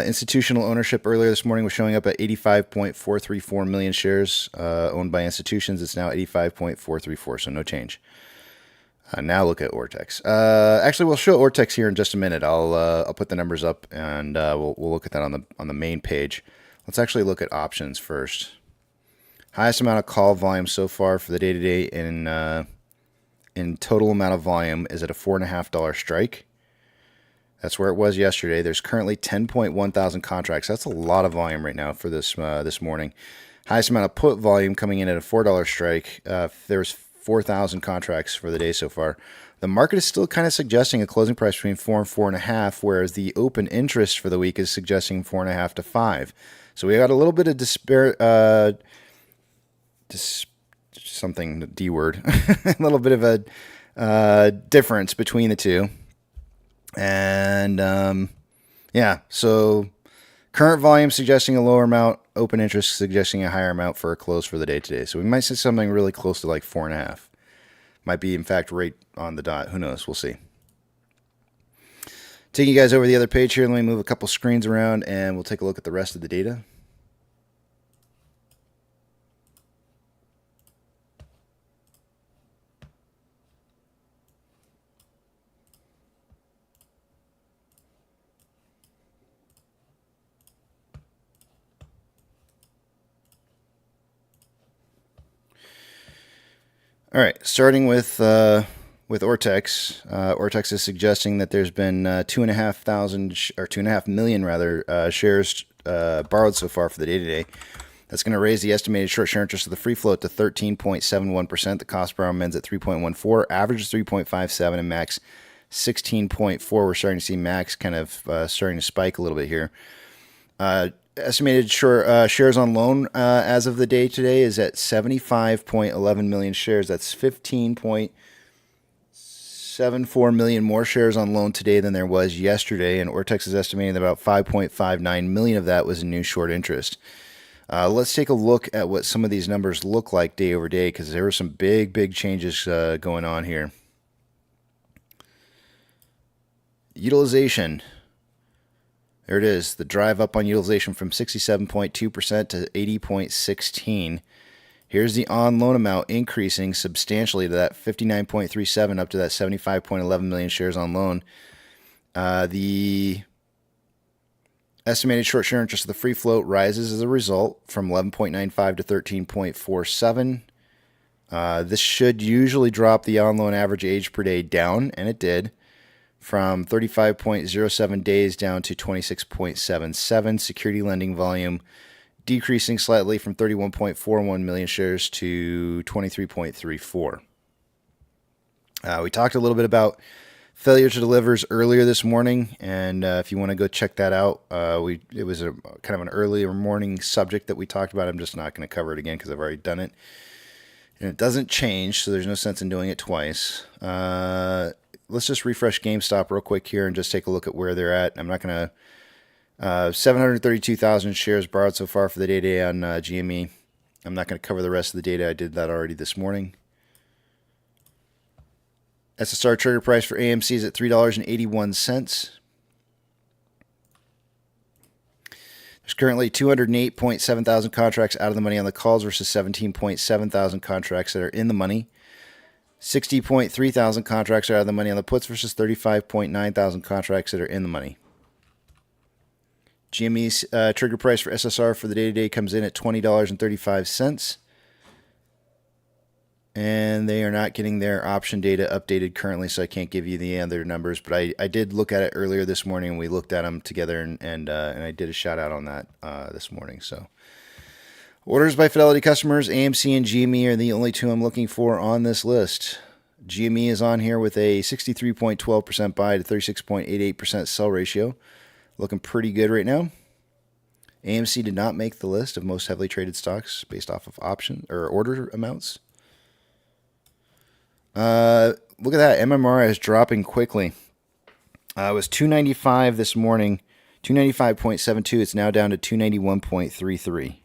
Institutional ownership earlier this morning was showing up at 85.434 million shares owned by institutions. It's now 85.434, so no change. Now look at Ortex. Actually, we'll show Ortex here in just a minute. I'll put the numbers up, and we'll look at that on the main page. Let's actually look at options first. Highest amount of call volume so far for the day to day in total amount of volume is at a $4.50 strike. That's where it was yesterday. There's currently 10.1 thousand contracts. That's a lot of volume right now for this morning. Highest amount of put volume coming in at a $4 strike. There's 4,000 contracts for the day so far. The market is still kind of suggesting a closing price between 4 and 4.5, whereas the open interest for the week is suggesting 4.5 to 5. So we got a little bit of something D word, a little bit of a difference between the two. And yeah, so current volume suggesting a lower amount, open interest suggesting a higher amount for a close for the day today. So we might see something really close to like 4.5. Might be, in fact, right on the dot. Who knows? We'll see. Taking you guys over the other page here. Let me move a couple screens around, and we'll take a look at the rest of the data. All right, starting with Ortex. Ortex is suggesting that there's been 2.5 million rather shares borrowed so far for the day today. That's going to raise the estimated short share interest of the free float to 13.71%. The cost per hour ends at 3.14, average is 3.57, and max 16.4. We're starting to see max kind of starting to spike a little bit here. Estimated shares on loan as of the day today is at 75.11 million shares. That's 15.7 7.4 million more shares on loan today than there was yesterday, and Ortex is estimating that about 5.59 million of that was in new short interest. Let's take a look at what some of these numbers look like day over day, because there were some big changes going on here. Utilization. There it is, the drive up on utilization from 67.2% to 80.16%. Here's the on loan amount increasing substantially to that 59.37 up to that 75.11 million shares on loan. The estimated short share interest of the free float rises as a result from 11.95 to 13.47. This should usually drop the on loan average age per day down, and it did, from 35.07 days down to 26.77. Security lending volume decreasing slightly from 31.41 million shares to 23.34. We talked a little bit about failure to delivers earlier this morning, and if you want to go check that out, it was a kind of an earlier morning subject that we talked about. I'm just not going to cover it again because I've already done it, and it doesn't change, so there's no sense in doing it twice. Let's just refresh GameStop real quick here and just take a look at where they're at. I'm not going to 732,000 shares borrowed so far for the day on GME. I'm not going to cover the rest of the data. I did that already this morning. SSR trigger price for AMC is at $3.81. There's currently 208.7 thousand contracts out of the money on the calls versus 17.7 thousand contracts that are in the money. 60.3 thousand contracts are out of the money on the puts versus 35.9 thousand contracts that are in the money. GME's trigger price for SSR for the day-to-day comes in at $20.35. And they are not getting their option data updated currently, so I can't give you the other numbers. But I did look at it earlier this morning, and we looked at them together, and I did a shout-out on that this morning. So, orders by Fidelity customers, AMC and GME are the only two I'm looking for on this list. GME is on here with a 63.12% buy to 36.88% sell ratio. Looking pretty good right now. AMC did not make the list of most heavily traded stocks based off of option or order amounts. Look at that. MMRI is dropping quickly. It was 295 this morning, 295.72. It's now down to 291.33.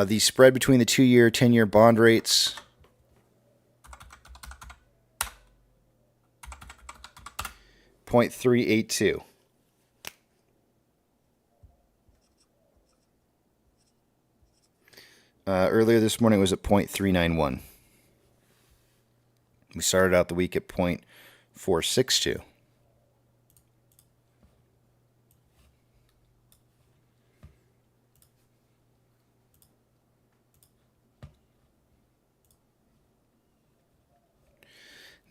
The spread between the 2-year, 10-year bond rates. .382. Earlier this morning it was at .391. We started out the week at .462.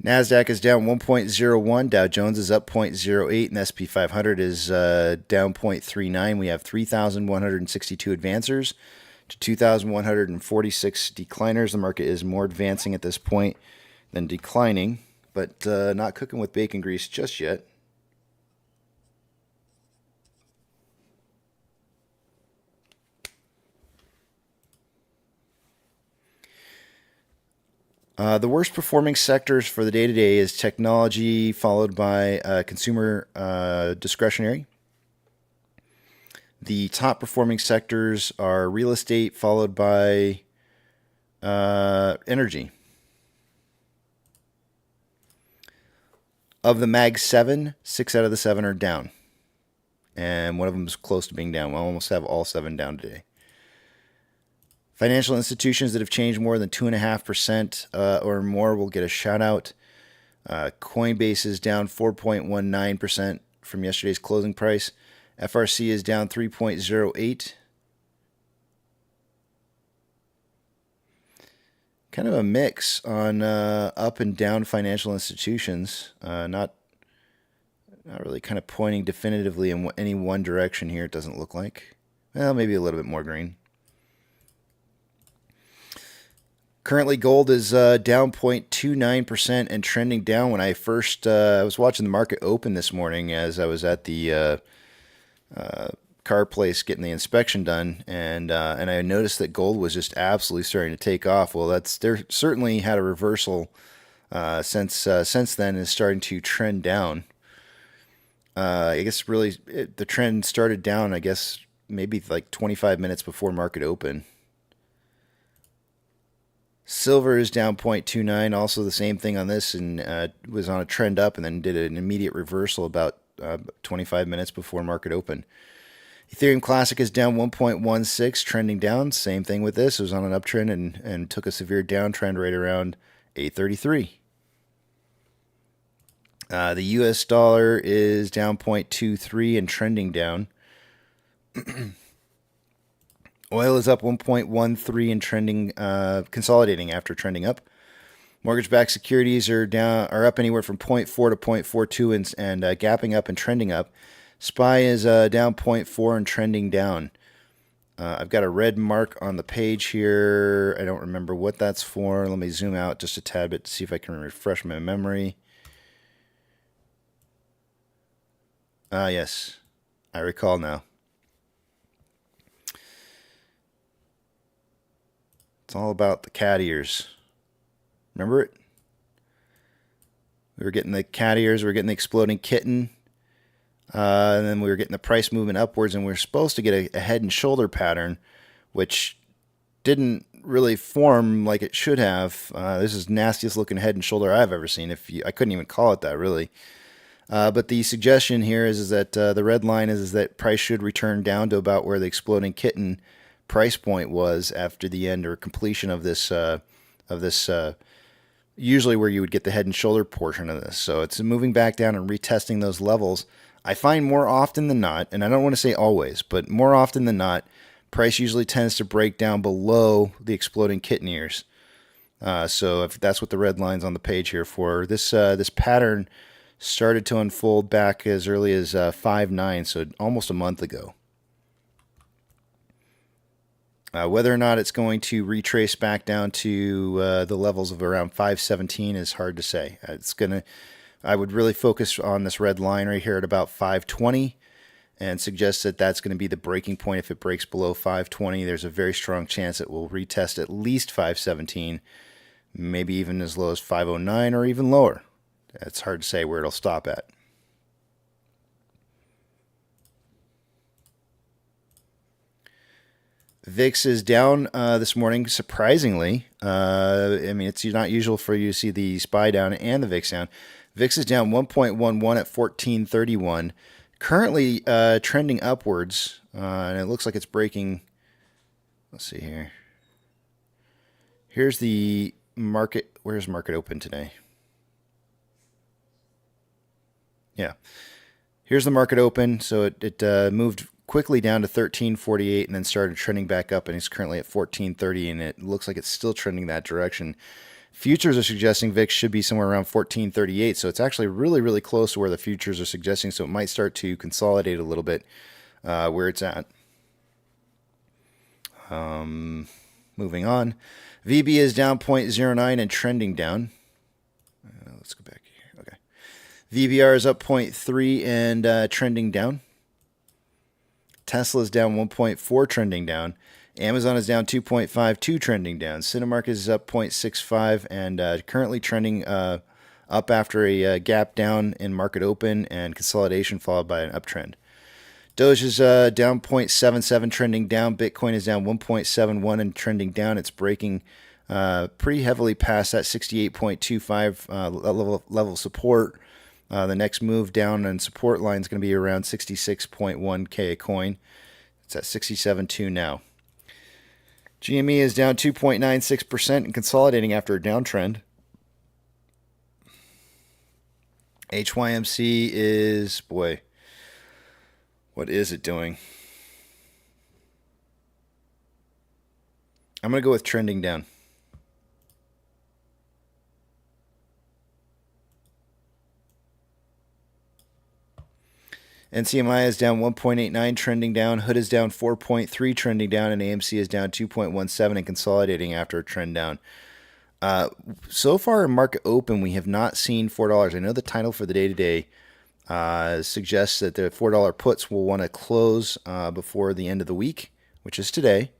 NASDAQ is down 1.01, Dow Jones is up 0.08, and SP 500 is down 0.39. We have 3,162 advancers to 2,146 decliners. The market is more advancing at this point than declining, but not cooking with bacon grease just yet. The worst performing sectors for the day-to-day is technology, followed by consumer discretionary. The top performing sectors are real estate, followed by energy. Of the Mag 7, 6 out of the 7 are down. And one of them is close to being down. We'll almost have all 7 down today. Financial institutions that have changed more than 2.5% or more will get a shout out. Coinbase is down 4.19% from yesterday's closing price. FRC is down 3.08. Kind of a mix on up and down financial institutions. Not really kind of pointing definitively in any one direction here, it doesn't look like. Well, maybe a little bit more green. Currently, gold is down 0.29% and trending down. When I first I was watching the market open this morning as I was at the car place getting the inspection done, and I noticed that gold was just absolutely starting to take off. Well, they're certainly had a reversal since then, is starting to trend down. I guess really the trend started down, I guess maybe like 25 minutes before market open. Silver is down 0.29, also the same thing on this, and was on a trend up and then did an immediate reversal about 25 minutes before market open. Ethereum Classic is down 1.16, trending down. Same thing with this. It was on an uptrend and took a severe downtrend right around 833. The US dollar is down 0.23 and trending down. Oil is up 1.13 and trending, consolidating after trending up. Mortgage-backed securities are up anywhere from 0.4 to 0.42 and gapping up and trending up. SPY is down 0.4 and trending down. I've got a red mark on the page here. I don't remember what that's for. Let me zoom out just a tad bit to see if I can refresh my memory. Yes, I recall now. It's all about the cat ears. Remember it? We were getting the cat ears, we were getting the exploding kitten, and then we were getting the price movement upwards, and we were supposed to get a head and shoulder pattern, which didn't really form like it should have. This is the nastiest looking head and shoulder I've ever seen. I couldn't even call it that, really. But the suggestion here is that the red line is that price should return down to about where the exploding kitten price point was after the end or completion of this usually where you would get the head and shoulder portion of this. So it's moving back down and retesting those levels. I find more often than not, and I don't want to say always, but more often than not, price usually tends to break down below the exploding kitten ears. So if that's what the red line's on the page here for, this pattern started to unfold back as early as 5/9, so almost a month ago. Whether or not it's going to retrace back down to the levels of around 517 is hard to say. I would really focus on this red line right here at about 520 and suggest that that's going to be the breaking point. If it breaks below 520, there's a very strong chance it will retest at least 517, maybe even as low as 509 or even lower. It's hard to say where it'll stop at. VIX is down this morning, surprisingly. I mean, it's not usual for you to see the SPY down and the VIX down. VIX is down 1.11 at 1431. Currently trending upwards, and it looks like it's breaking. Let's see here. Here's the market. Where's market open today? Yeah. Here's the market open. So it moved quickly down to 1348 and then started trending back up, and it's currently at 1430, and it looks like it's still trending that direction. Futures are suggesting VIX should be somewhere around 1438, so it's actually really, really close to where the futures are suggesting, so it might start to consolidate a little bit where it's at. Moving on. VB is down 0.09 and trending down. Let's go back here. Okay. VBR is up 0.3 and trending down. Tesla is down 1.4, trending down. Amazon is down 2.52, trending down. Cinemark is up 0.65 and currently trending up after a gap down in market open and consolidation followed by an uptrend. Doge is down 0.77, trending down. Bitcoin is down 1.71 and trending down. It's breaking pretty heavily past that 68.25 level support. The next move down and support line is going to be around 66.1K a coin. It's at 67.2 now. GME is down 2.96% and consolidating after a downtrend. HYMC is, boy, what is it doing? I'm going to go with trending down. NCMI is down 1.89, trending down. Hood is down 4.3, trending down. And AMC is down 2.17 and consolidating after a trend down. So far in market open, we have not seen $4. I know the title for the day today suggests that the $4 puts will want to close before the end of the week, which is today.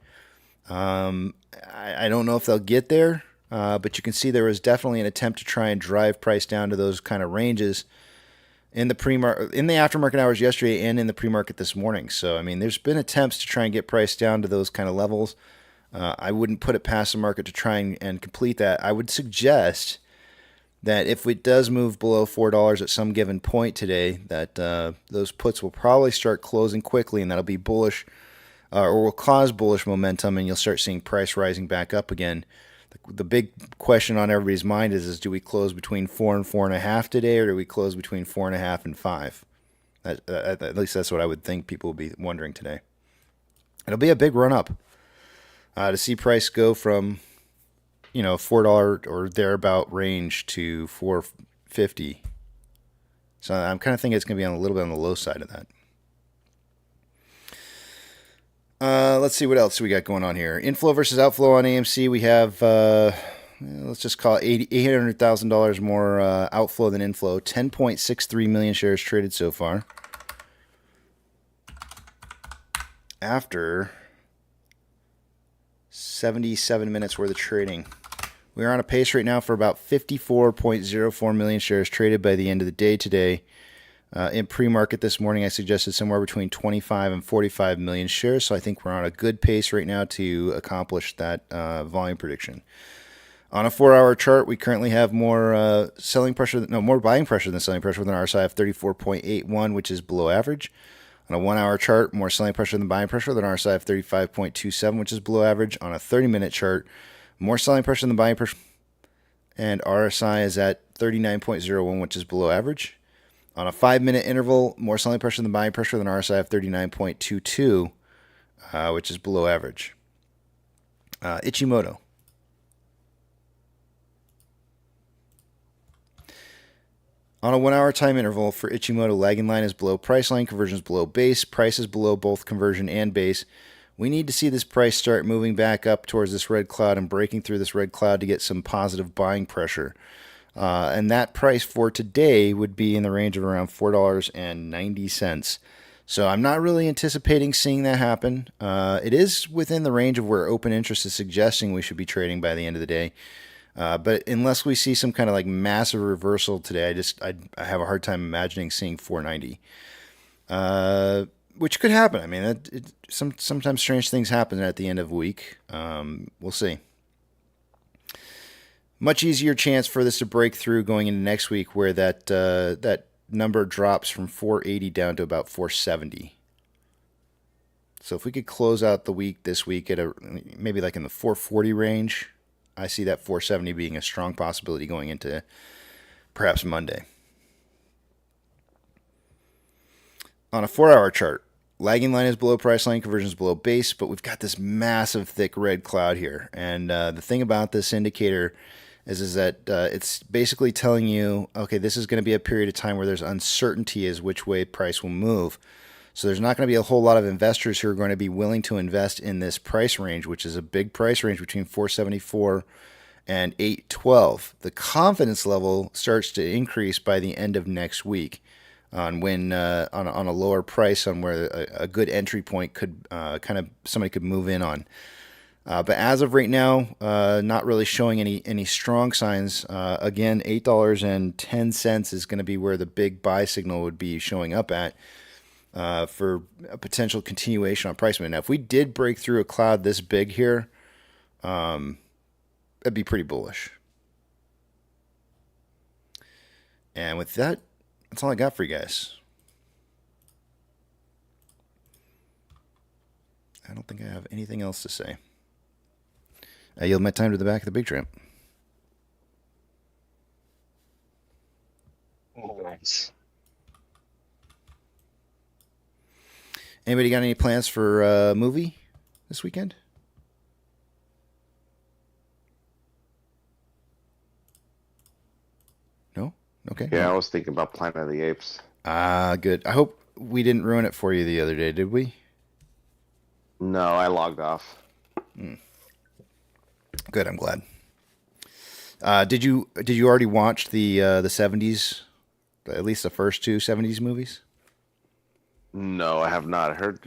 I don't know if they'll get there, but you can see there was definitely an attempt to try and drive price down to those kind of ranges in the aftermarket hours yesterday and in the pre-market this morning. So, I mean, there's been attempts to try and get price down to those kind of levels. I wouldn't put it past the market to try and complete that. I would suggest that if it does move below $4 at some given point today, that those puts will probably start closing quickly, and that'll be bullish or will cause bullish momentum, and you'll start seeing price rising back up again. The big question on everybody's mind is do we close between 4 and 4.5 today, or do we close between 4.5 and 5? At least that's what I would think people will be wondering today. It'll be a big run up to see price go from $4 or thereabout range to $4.50. So I'm kind of thinking it's going to be a little bit on the low side of that. Let's see what else we got going on here. Inflow versus outflow on AMC. We have, let's just call it $800,000 more outflow than inflow. 10.63 million shares traded so far. After 77 minutes worth of trading. We're on a pace right now for about 54.04 million shares traded by the end of the day today. In pre-market this morning, I suggested somewhere between 25 and 45 million shares, so I think we're on a good pace right now to accomplish that volume prediction. On a 4-hour chart, we currently have more more buying pressure than selling pressure with an RSI of 34.81, which is below average. On a 1-hour chart, more selling pressure than buying pressure with an RSI of 35.27, which is below average. On a 30-minute chart, more selling pressure than buying pressure, and RSI is at 39.01, which is below average. On a 5-minute interval, more selling pressure than buying pressure with an RSI of 39.22, which is below average. Ichimoto. On a 1-hour time interval for Ichimoto, lagging line is below price line, conversion is below base, price is below both conversion and base. We need to see this price start moving back up towards this red cloud and breaking through this red cloud to get some positive buying pressure. And that price for today would be in the range of around $4.90. So I'm not really anticipating seeing that happen. It is within the range of where open interest is suggesting we should be trading by the end of the day. But unless we see some kind of like massive reversal today, I have a hard time imagining seeing 490. Which could happen. I mean, sometimes strange things happen at the end of a week. We'll see. Much easier chance for this to break through going into next week, where that number drops from 480 down to about 470. So if we could close out the week this week at maybe like in the 440 range, I see that 470 being a strong possibility going into perhaps Monday. On a 4-hour chart, lagging line is below price line, conversion is below base, but we've got this massive thick red cloud here. And the thing about this indicator is that it's basically telling you, okay, this is going to be a period of time where there's uncertainty as which way price will move. So there's not going to be a whole lot of investors who are going to be willing to invest in this price range, which is a big price range between 474 and 812. The confidence level starts to increase by the end of next week on when on a lower price, on where a good entry point could somebody could move in on. But as of right now, not really showing any strong signs. Again, $8.10 is going to be where the big buy signal would be showing up at for a potential continuation on price movement. Now, if we did break through a cloud this big here, that'd be pretty bullish. And with that, that's all I got for you guys. I don't think I have anything else to say. I yield my time to the back of the big tramp. Nice. Anybody got any plans for a movie this weekend? No? Okay. Yeah, I was thinking about Planet of the Apes. Good. I hope we didn't ruin it for you the other day, did we? No, I logged off. Good, I'm glad. Did you already watch the 70s At least the first two 70s movies? No, I have not. I heard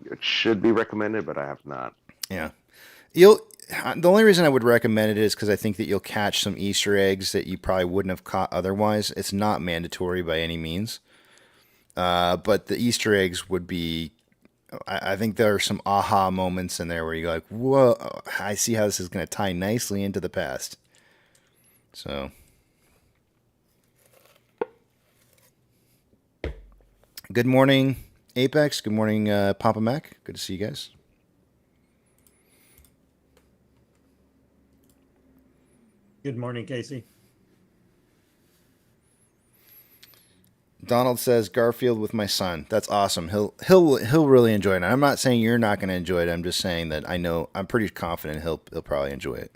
it should be recommended, but I have not. Yeah. The only reason I would recommend it is because I think that you'll catch some Easter eggs that you probably wouldn't have caught otherwise. It's not mandatory by any means. But the Easter eggs would be, I think there are some aha moments in there where you go like, whoa, I see how this is going to tie nicely into the past. So. Good morning, Apex. Good morning, Papa Mac. Good to see you guys. Good morning, Casey. Donald says Garfield with my son. That's awesome. He'll really enjoy it. I'm not saying you're not going to enjoy it. I'm just saying that I'm pretty confident he'll probably enjoy it.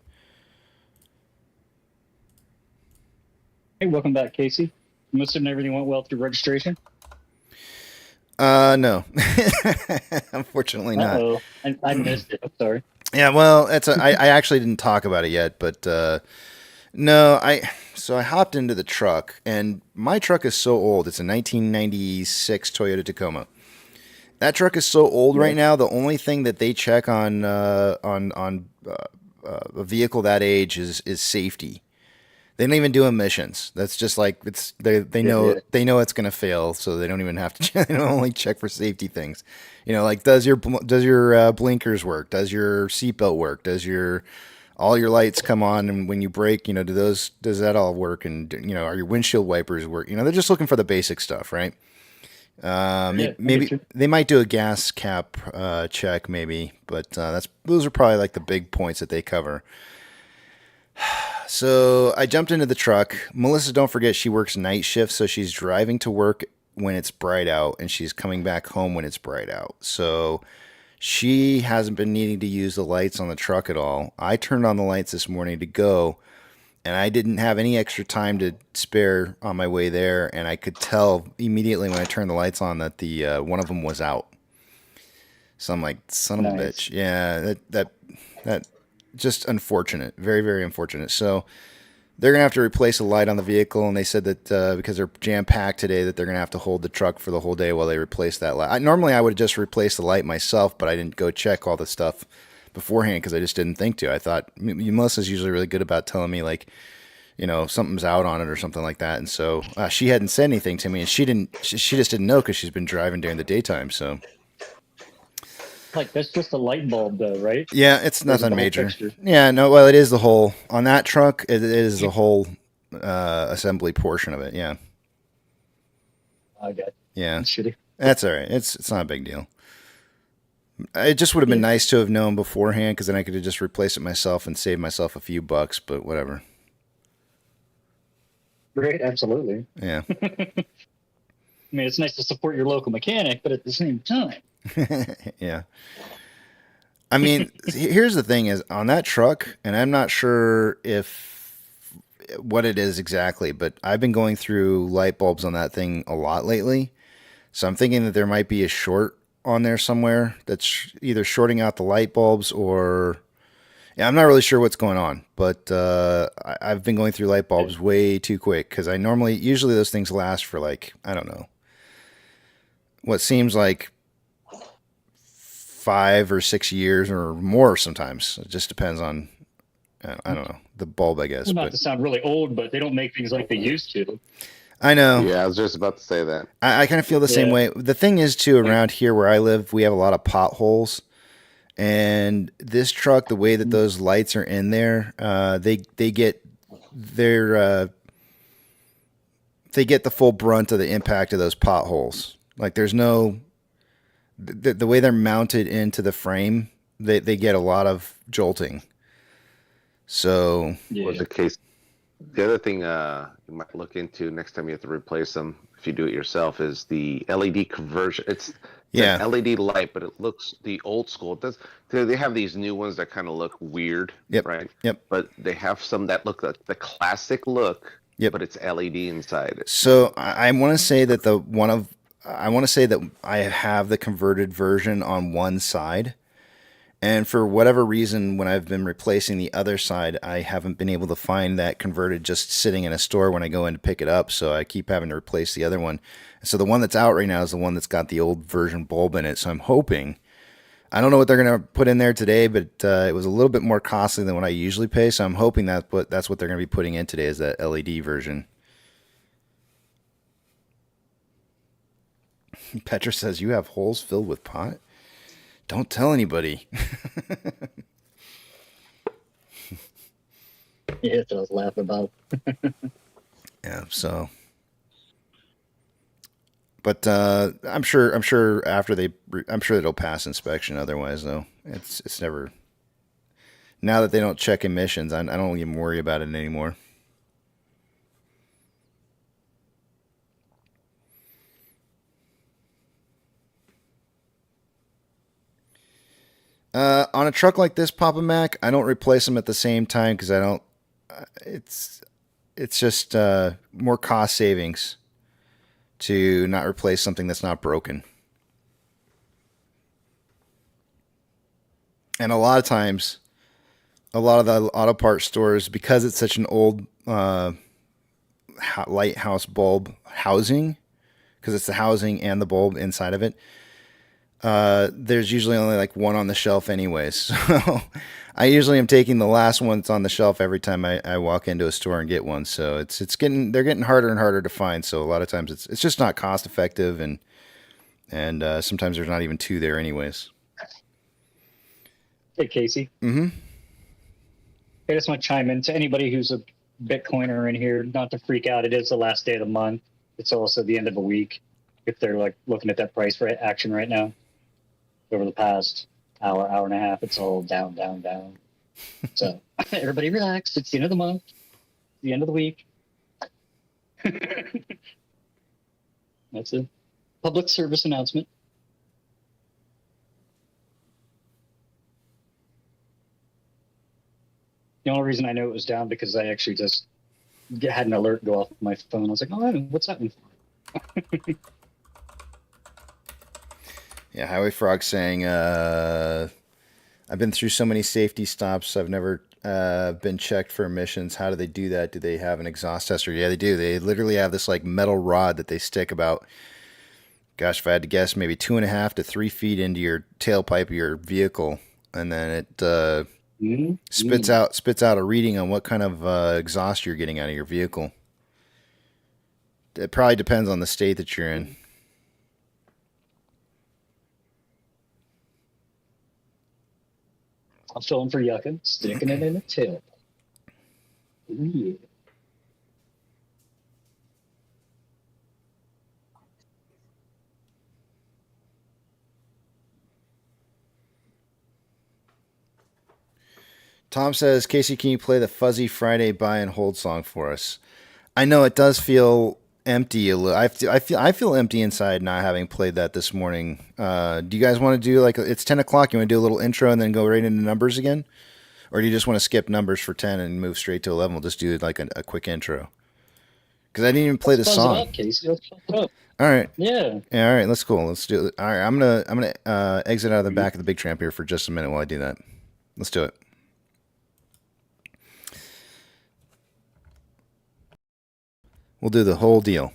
Hey, welcome back, Casey. I'm assuming everything went well through registration. No, unfortunately not. Uh-oh. I missed it. I'm sorry. Yeah, well, I actually didn't talk about it yet, but no, so I hopped into the truck, and my truck is so old. It's a 1996 Toyota Tacoma. That truck is so old right now. The only thing that they check on a vehicle that age is safety. They don't even do emissions. That's just like they know it's gonna fail, so they don't even have to. They don't only check for safety things. Like does your blinkers work? Does your seatbelt work? Does all your lights come on? And when you brake, does that all work? And are your windshield wipers work? They're just looking for the basic stuff, right? Maybe they might do a gas cap check, maybe, but those are probably like the big points that they cover. So I jumped into the truck. Melissa, don't forget, she works night shift, so she's driving to work when it's bright out, and she's coming back home when it's bright out. So she hasn't been needing to use the lights on the truck at all. I turned on the lights this morning to go, and I didn't have any extra time to spare on my way there, and I could tell immediately when I turned the lights on that the one of them was out. So I'm like, son of a bitch. Yeah, that just unfortunate. Very, very unfortunate. So they're going to have to replace a light on the vehicle, and they said that because they're jam-packed today that they're going to have to hold the truck for the whole day while they replace that light. Normally I would have just replaced the light myself, but I didn't go check all the stuff beforehand because I just didn't think to. I thought, Melissa's usually really good about telling me, like, something's out on it or something like that. And so she hadn't said anything to me, and she just didn't know because she's been driving during the daytime, so... Like, that's just a light bulb, though, right? Yeah, it's nothing major. Yeah, no, well, it is the whole, on that truck, it is the whole assembly portion of it, yeah. I got it. Yeah. That's shitty. That's all right. It's not a big deal. It just would have been nice to have known beforehand, because then I could have just replaced it myself and saved myself a few bucks, but whatever. Right, absolutely. Yeah. I mean, it's nice to support your local mechanic, but at the same time. Yeah. I mean, here's the thing is on that truck, and I'm not sure what it is exactly, but I've been going through light bulbs on that thing a lot lately. So I'm thinking that there might be a short on there somewhere that's either shorting out the light bulbs or... Yeah, I'm not really sure what's going on, but I've been going through light bulbs way too quick because usually those things last for like, I don't know, what seems like 5 or 6 years or more sometimes. It just depends on, I don't know, the bulb, I guess. Well, not to sound really old, but they don't make things like they used to. I know. Yeah, I was just about to say that. I kind of feel the same way. The thing is, too, around here where I live, we have a lot of potholes. And this truck, the way that those lights are in there, they get the full brunt of the impact of those potholes. Like there's no, the way they're mounted into the frame, they get a lot of jolting. So was the case. The other thing you might look into next time you have to replace them, if you do it yourself, is the LED conversion. It's an LED light, but it looks the old school. It does. They have these new ones that kind of look weird, right? Yep. But they have some that look like the classic look, but it's LED inside. So I want to say that I have the converted version on one side, And for whatever reason, when I've been replacing the other side, I haven't been able to find that converted just sitting in a store when I go in to pick it up. So I keep having to replace the other one. So the one that's out right now is the one that's got the old version bulb in it. So I'm hoping, I don't know what they're going to put in there today, but it was a little bit more costly than what I usually pay. So I'm hoping that's what they're going to be putting in today is that LED version. Petra says, you have holes filled with pot? Don't tell anybody. Yeah, that's what I was laughing about. Yeah, so. But I'm sure after I'm sure it'll pass inspection. Otherwise, though, it's never. Now that they don't check emissions, I don't even worry about it anymore. On a truck like this, Papa Mac, I don't replace them at the same time because I don't. It's just more cost savings to not replace something that's not broken. And a lot of times, a lot of the auto parts stores, because it's such an old lighthouse bulb housing, because it's the housing and the bulb inside of it, there's usually only like one on the shelf anyways. So I usually am taking the last one that's on the shelf every time I walk into a store and get one. So they're getting harder and harder to find. So a lot of times it's just not cost effective, and sometimes there's not even two there anyways. Hey, Casey. Mm-hmm. I just want to chime in to anybody who's a Bitcoiner in here, not to freak out. It is the last day of the month. It's also the end of a week. If they're like looking at that price for action right now, over the past hour and a half, it's all down, down, down. So everybody relax. It's the end of the month, the end of the week. That's a public service announcement. The only reason I know it was down because I actually just had an alert go off my phone. I was like, oh, what's happening? Yeah, Highway Frog saying, I've been through so many safety stops. I've never been checked for emissions. How do they do that? Do they have an exhaust tester? Yeah, they do. They literally have this like metal rod that they stick about, gosh, if I had to guess, maybe 2.5 to 3 feet into your tailpipe of your vehicle. And then it spits out a reading on what kind of exhaust you're getting out of your vehicle. It probably depends on the state that you're in. I'm filling for yucca, sticking it in the tail. Ooh, yeah. Tom says, Casey, can you play the Fuzzy Friday Buy and Hold song for us? I know it does feel empty a little. I feel empty inside not having played that this morning. Do you guys want to do like, it's 10 o'clock, you want to do a little intro and then go right into numbers again? Or do you just want to skip numbers for 10 and move straight to 11? We'll just do like a quick intro. Because I didn't even play the song. Up, Casey. Let's buzz it up. All right. Yeah. Yeah. All right. Let's go. Let's do it. All right. I'm gonna exit out of the back of the big tramp here for just a minute while I do that. Let's do it. We'll do the whole deal.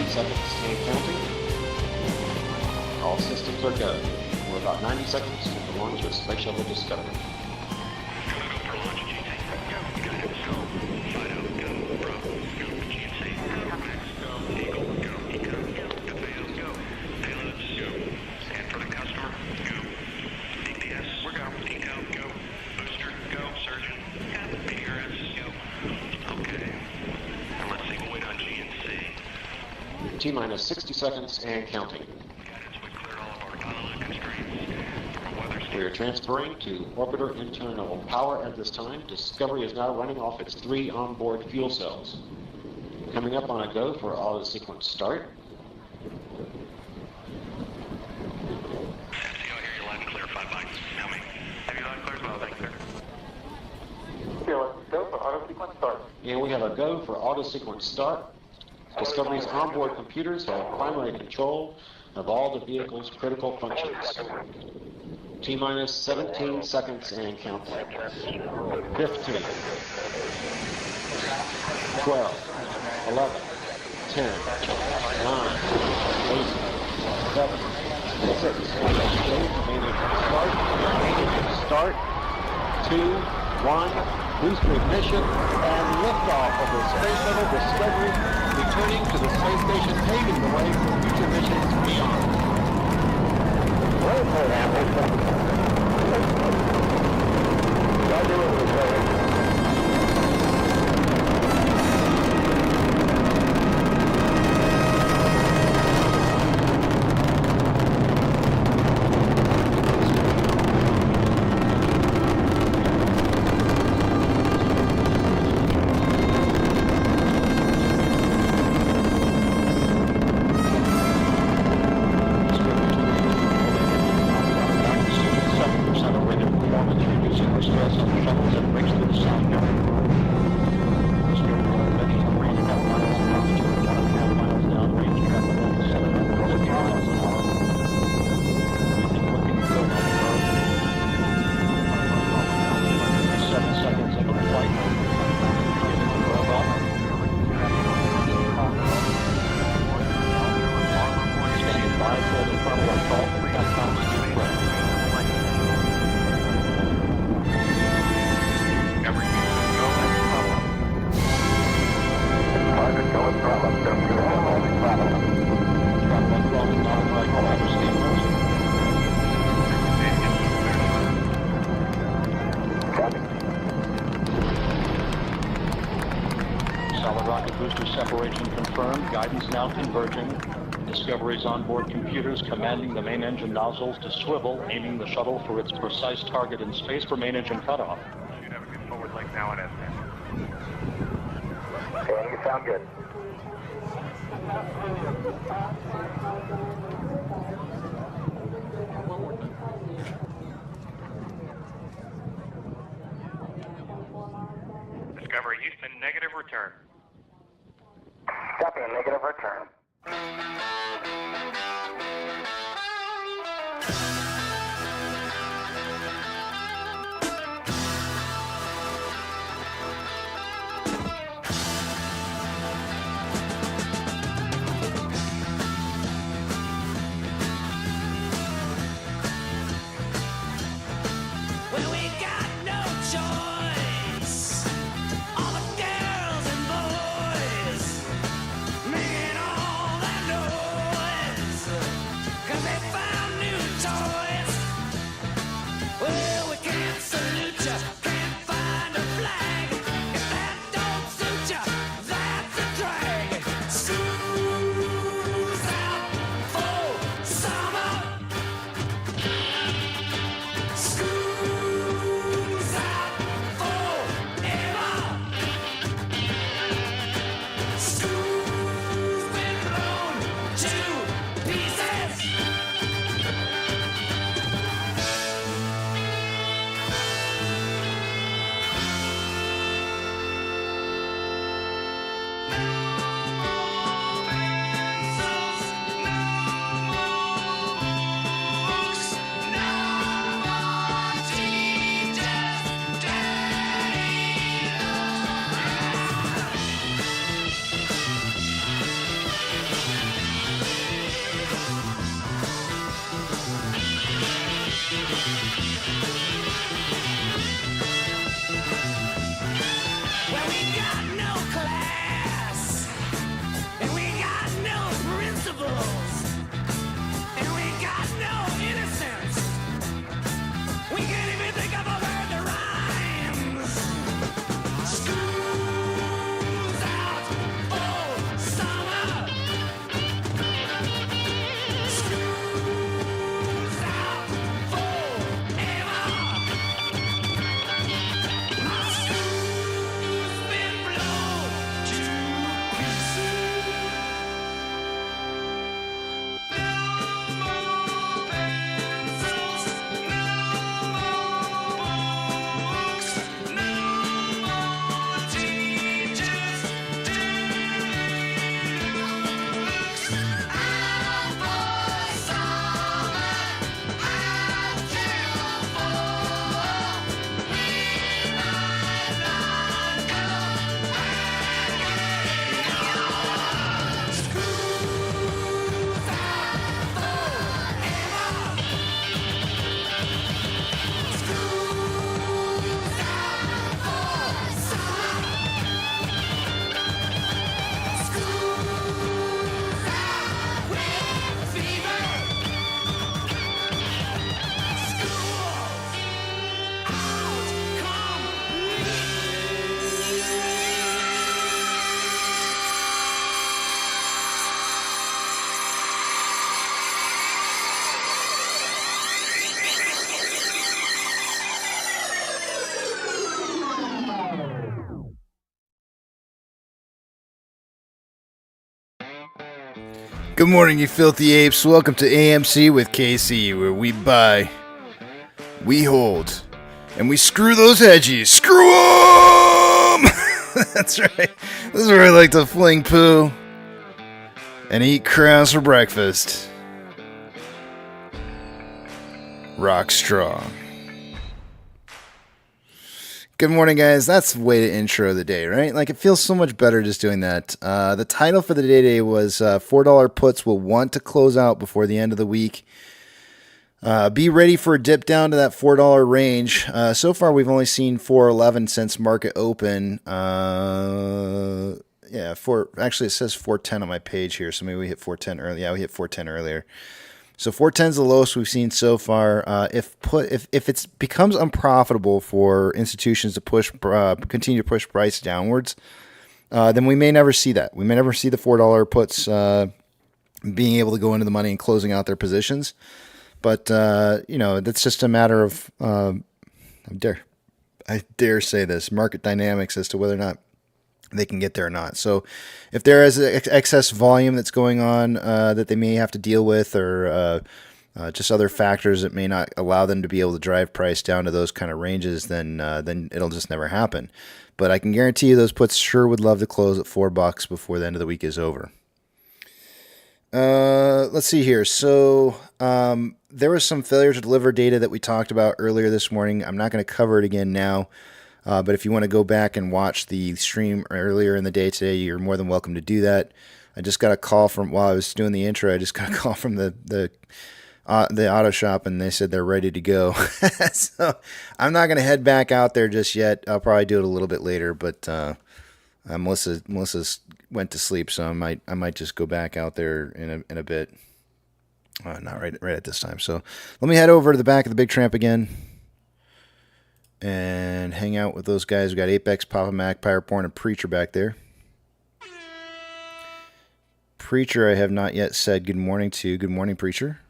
60 seconds and counting. All systems are go. We're about 90 seconds to the launch of Space Shuttle Discovery. T-minus 60 seconds and counting. We are transferring to orbiter internal power at this time. Discovery is now running off its 3 onboard fuel cells. Coming up on a go for auto sequence start. And we have a go for auto sequence start. Discovery's onboard computers have primary control of all the vehicle's critical functions. T-minus 17 seconds and counting. 15, 12, 11, 10, 9, 8, 7, 6, start, 2, 1, booster ignition, and liftoff of the Space Shuttle Discovery, returning to the space station, paving the way for future missions beyond. Solid rocket booster separation confirmed. Guidance now converging. Discovery's onboard computers commanding the main engine nozzles to swivel, aiming the shuttle for its precise target in space for main engine cutoff. Should have a good forward leg now at S10. Okay, you sound good. Discovery Houston, negative return. Copy, a negative return. Well, we got no choice. All the girls and boys making all Good morning, you filthy apes. Welcome to AMC with KC, where we buy, we hold, and we screw those hedgies. Screw them! That's right. This is where I like to fling poo and eat crowns for breakfast. Rock strong. Good morning, guys. That's the way to intro the day, right? Like, it feels so much better just doing that. The title for the day today was $4 puts will want to close out before the end of the week. Be ready for a dip down to that $4 range. So far, we've only seen 4.11 since market open. Actually, it says 4.10 on my page here, so maybe we hit 4.10 earlier. Yeah, we hit 4.10 earlier. So 410 is the lowest we've seen so far. If it becomes unprofitable for institutions to continue to push price downwards, then we may never see that. We may never see the $4 puts being able to go into the money and closing out their positions. But that's just a matter of I dare say this, market dynamics as to whether or not they can get there or not. So if there is excess volume that's going on that they may have to deal with, or just other factors that may not allow them to be able to drive price down to those kind of ranges, then it'll just never happen. But I can guarantee you those puts sure would love to close at $4 before the end of the week is over. Let's see here. So there was some failure to deliver data that we talked about earlier this morning. I'm not going to cover it again now. But if you want to go back and watch the stream earlier in the day today, you're more than welcome to do that. I just got a call while I was doing the intro. I just got a call from the auto shop, and they said they're ready to go. So I'm not going to head back out there just yet. I'll probably do it a little bit later. But Melissa's went to sleep, so I might just go back out there in a bit. Not right at this time. So let me head over to the back of the Big Tramp again and hang out with those guys. We got Apex, Papa Mac, Pyroporn, and Preacher back there. Preacher, I have not yet said good morning to. Good morning, Preacher.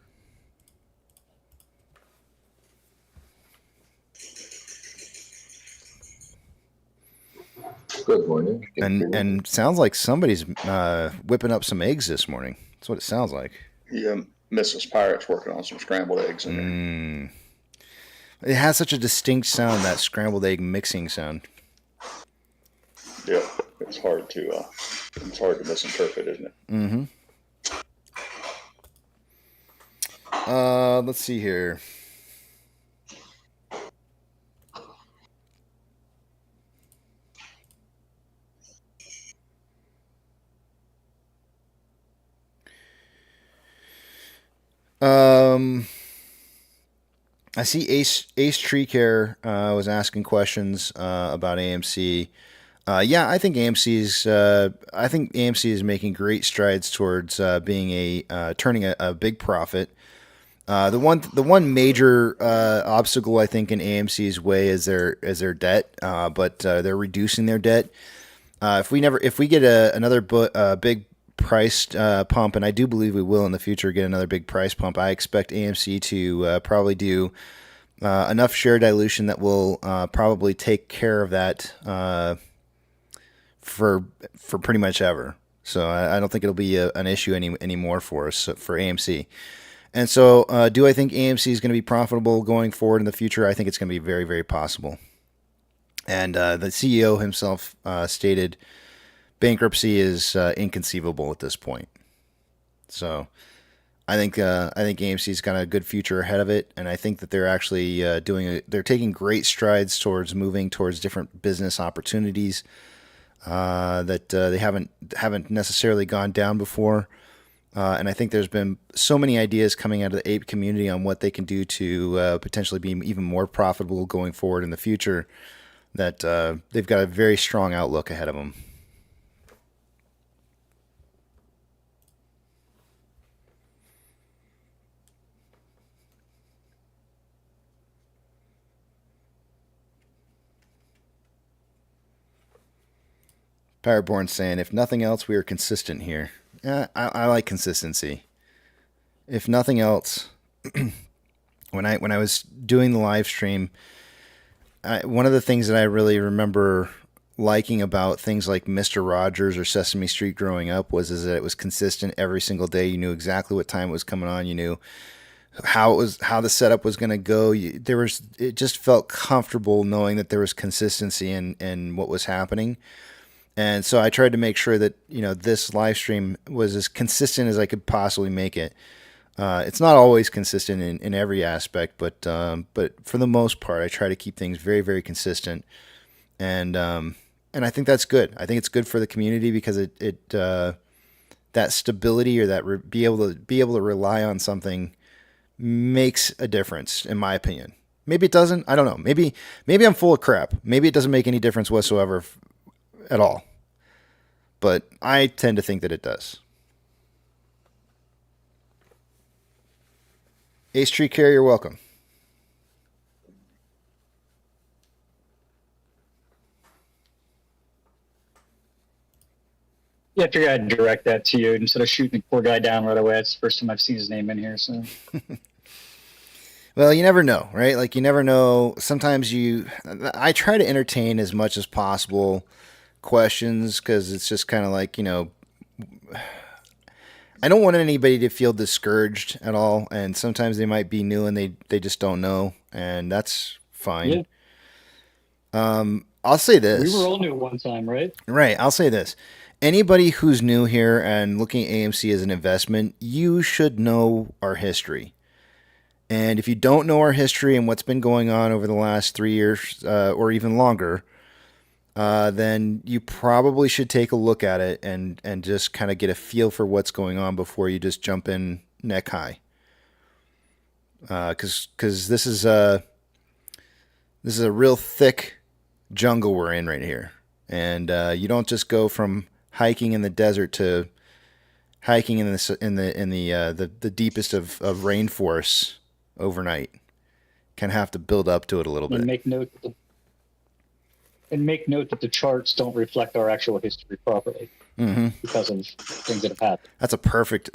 Good morning. And sounds like somebody's whipping up some eggs this morning. That's what it sounds like. Yeah, Mrs. Pirate's working on some scrambled eggs in there. It has such a distinct sound, that scrambled egg mixing sound. Yeah, it's hard to misinterpret, isn't it? Mm-hmm. Let's see here. I see Ace Tree Care was asking questions about AMC. I think AMC is making great strides towards being turning a big profit. The one major obstacle I think in AMC's way is their debt, but they're reducing their debt. If we get another big price pump, and I do believe we will in the future get another big price pump, I expect AMC to probably do enough share dilution that will probably take care of that for pretty much ever. So I don't think it'll be an issue anymore for us, for AMC. And so do I think AMC is going to be profitable going forward in the future? I think it's going to be very, very possible. And the CEO himself stated bankruptcy is inconceivable at this point. So I think AMC's got a good future ahead of it, and I think that they're actually they're taking great strides towards moving towards different business opportunities that they haven't necessarily gone down before. And I think there's been so many ideas coming out of the ape community on what they can do to potentially be even more profitable going forward in the future, that they've got a very strong outlook ahead of them. Powerborn saying, if nothing else, we are consistent here. I like consistency. If nothing else, when I was doing the live stream, one of the things that I really remember liking about things like Mr. Rogers or Sesame Street growing up is that it was consistent every single day. You knew exactly what time it was coming on. You knew how the setup was going to go. It just felt comfortable knowing that there was consistency in what was happening. And so I tried to make sure that, this live stream was as consistent as I could possibly make it. It's not always consistent in every aspect, but for the most part, I try to keep things very, very consistent. And I think that's good. I think it's good for the community because it that stability or that be able to rely on something makes a difference, in my opinion. Maybe it doesn't. I don't know. Maybe I'm full of crap. Maybe it doesn't make any difference whatsoever at all. But I tend to think that it does. Ace Tree Carrier, welcome. Yeah, I figured I'd direct that to you instead of shooting the poor guy down right away. It's the first time I've seen his name in here. So, well, you never know, right? Like, you never know. Sometimes I try to entertain as much as possible questions because it's just kind of like, I don't want anybody to feel discouraged at all. And sometimes they might be new and they just don't know. And that's fine. Yeah. I'll say this. We were all new one time, right? Right. I'll say this. Anybody who's new here and looking at AMC as an investment, you should know our history. And if you don't know our history and what's been going on over the last 3 years or even longer, then you probably should take a look at it and just kind of get a feel for what's going on before you just jump in neck high. Because this is a real thick jungle we're in right here, and you don't just go from hiking in the desert to hiking in the deepest of rainforests overnight. Kind of have to build up to it a little bit. Make note that the charts don't reflect our actual history properly because of things that have happened. That's a perfect.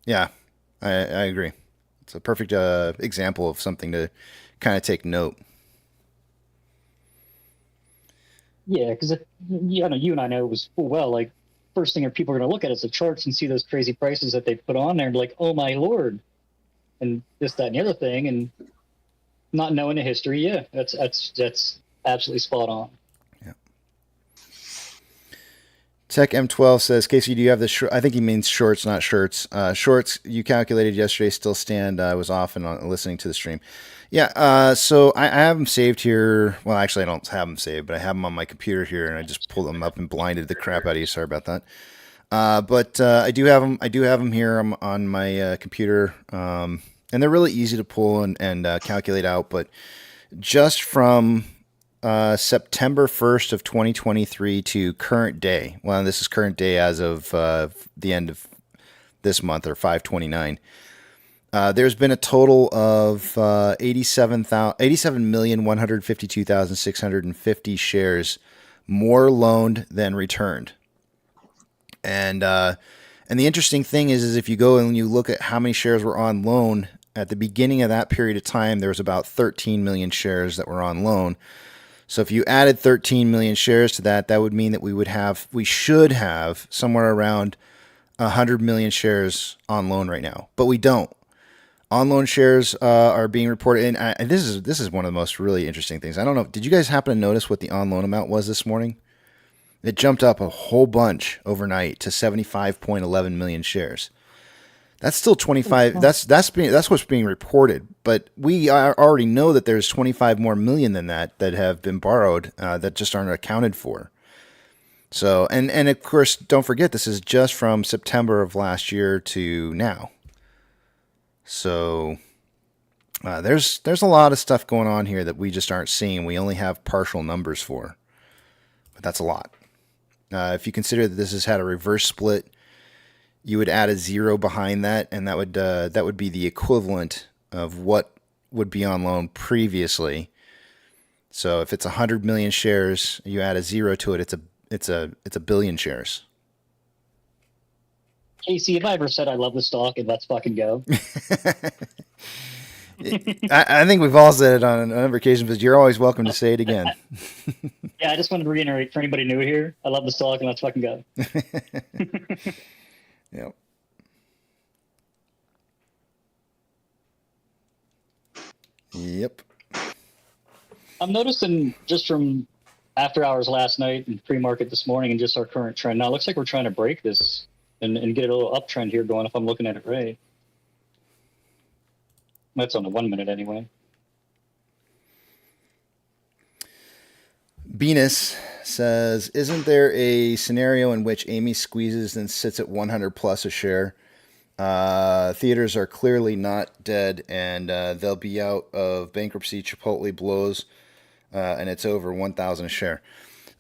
Yeah, I agree. It's a perfect example of something to kind of take note. Yeah, because you and I know it was full well, like, first thing people are going to look at is the charts and see those crazy prices that they put on there and like, oh my Lord, and this, that, and the other thing, and not knowing the history. Yeah, that's absolutely spot on. Yeah. Tech M12 says, Casey, do you have the I think he means shorts, not shirts. Shorts you calculated yesterday still stand. I was off and listening to the stream. Yeah, so I have them saved here. Well, actually, I don't have them saved, but I have them on my computer here, and I just pulled them up and blinded the crap out of you. Sorry about that. But I do have them. I do have them here on my computer, and they're really easy to pull and calculate out. But just from September 1st of 2023 to current day. Well, this is current day as of the end of this month, or 5/29. There's been a total of 87,152,650 shares more loaned than returned. And the interesting thing is if you go and you look at how many shares were on loan at the beginning of that period of time, there was about 13 million shares that were on loan. So if you added 13 million shares to that, that would mean that we should have somewhere around 100 million shares on loan right now, but we don't. On loan shares are being reported, and this is one of the most really interesting things. I don't know. Did you guys happen to notice what the on loan amount was this morning? It jumped up a whole bunch overnight to 75.11 million shares. That's still 25. That's what's being reported. But we already know that there's 25 more million than that have been borrowed that just aren't accounted for. So and of course, don't forget this is just from September of last year to now. So there's a lot of stuff going on here that we just aren't seeing. We only have partial numbers for, but that's a lot. If you consider that this has had a reverse split, you would add a 0 behind that, and that would be the equivalent of what would be on loan previously. So if it's 100 million shares, you add a 0 to it. It's a billion shares. Casey, if I ever said I love the stock, and let's fucking go. I think we've all said it on a number of occasions, but you're always welcome to say it again. Yeah, I just wanted to reiterate for anybody new here. I love the stock and let's fucking go. Yep. Yep. I'm noticing just from after hours last night and pre-market this morning and just our current trend now, it looks like we're trying to break this and get a little uptrend here going if I'm looking at it right. That's on the 1 minute anyway. Venus says, isn't there a scenario in which Amy squeezes and sits at 100 plus a share? Theaters are clearly not dead, and they'll be out of bankruptcy. Chipotle blows, and it's over 1,000 a share.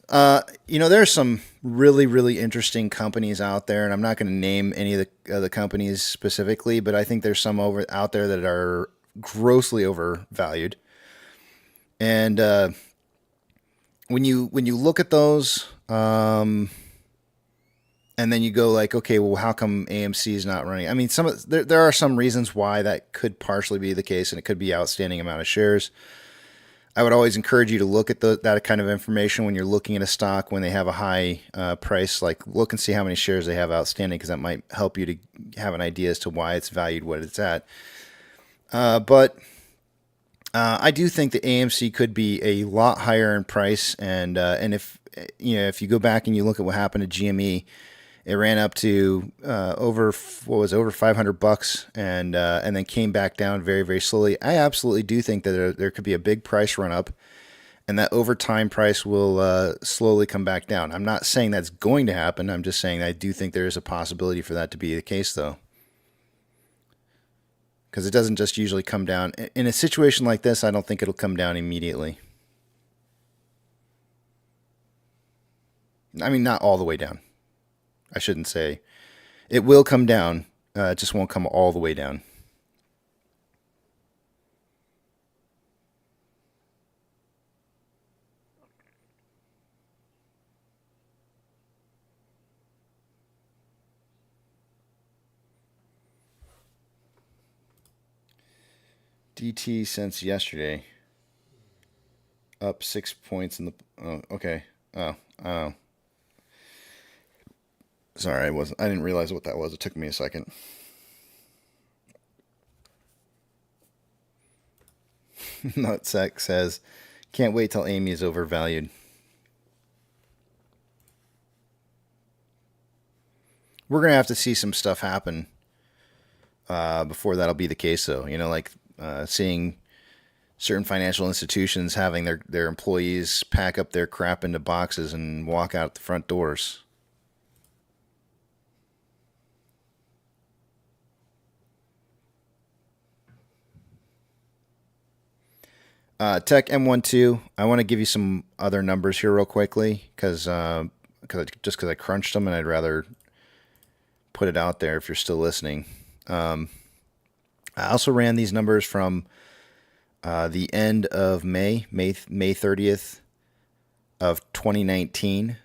There's some really, really interesting companies out there, and I'm not going to name any of the companies specifically, but I think there's some out there that are grossly overvalued. And when you look at those, and then you go like, okay, well, how come AMC is not running? I mean, there are some reasons why that could partially be the case, and it could be outstanding amount of shares. I would always encourage you to look at that kind of information when you're looking at a stock when they have a high price. Like, look and see how many shares they have outstanding, because that might help you to have an idea as to why it's valued what it's at. But I do think that AMC could be a lot higher in price, and if you go back and you look at what happened to GME, it ran up to over $500, and then came back down very, very slowly. I absolutely do think that there could be a big price run up, and that over time price will slowly come back down. I'm not saying that's going to happen. I'm just saying I do think there is a possibility for that to be the case, though, because it doesn't just usually come down. In a situation like this, I don't think it'll come down immediately. I mean, not all the way down. I shouldn't say. It will come down. It just won't come all the way down. DT since yesterday. Up 6 points in the... Oh, okay. Oh. Sorry, I didn't realize what that was. It took me a second. Nutsack says, can't wait till Amy is overvalued. We're going to have to see some stuff happen before that'll be the case, though. Like seeing certain financial institutions having their employees pack up their crap into boxes and walk out the front doors. Tech M12, I want to give you some other numbers here real quickly, because I crunched them, and I'd rather put it out there if you're still listening. I also ran these numbers from the end of May 30th of 2019,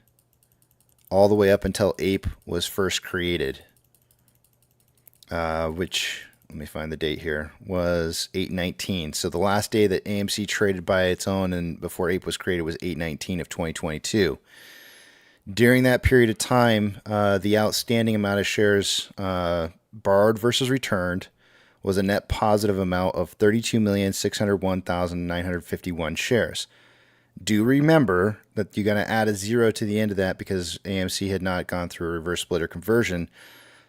all the way up until Ape was first created, which... let me find the date here, was 8/19. So the last day that AMC traded by its own and before Ape was created was 8/19 of 2022. During that period of time, the outstanding amount of shares borrowed versus returned was a net positive amount of 32,601,951 shares. Do remember that you're going to add a zero to the end of that because AMC had not gone through a reverse splitter conversion.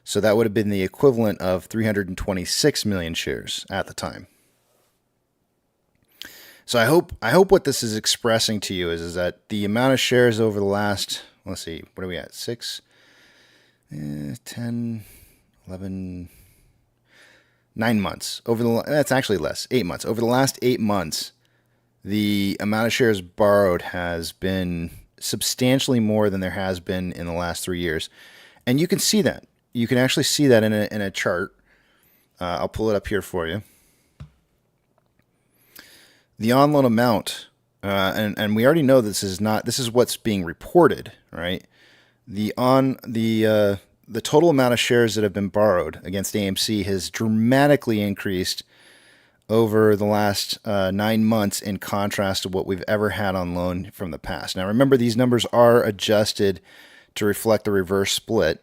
So that would have been the equivalent of 326 million shares at the time. So I hope what this is expressing to you is that the amount of shares over the last, let's see, what are we at? 6, 10, 11, 9 months. That's actually less, 8 months. Over the last 8 months, the amount of shares borrowed has been substantially more than there has been in the last 3 years. And you can see that. You can actually see that in a chart. I'll pull it up here for you. The on-loan amount, and we already know this is what's being reported, right? The total amount of shares that have been borrowed against AMC has dramatically increased over the last 9 months in contrast to what we've ever had on loan from the past. Now, remember, these numbers are adjusted to reflect the reverse split,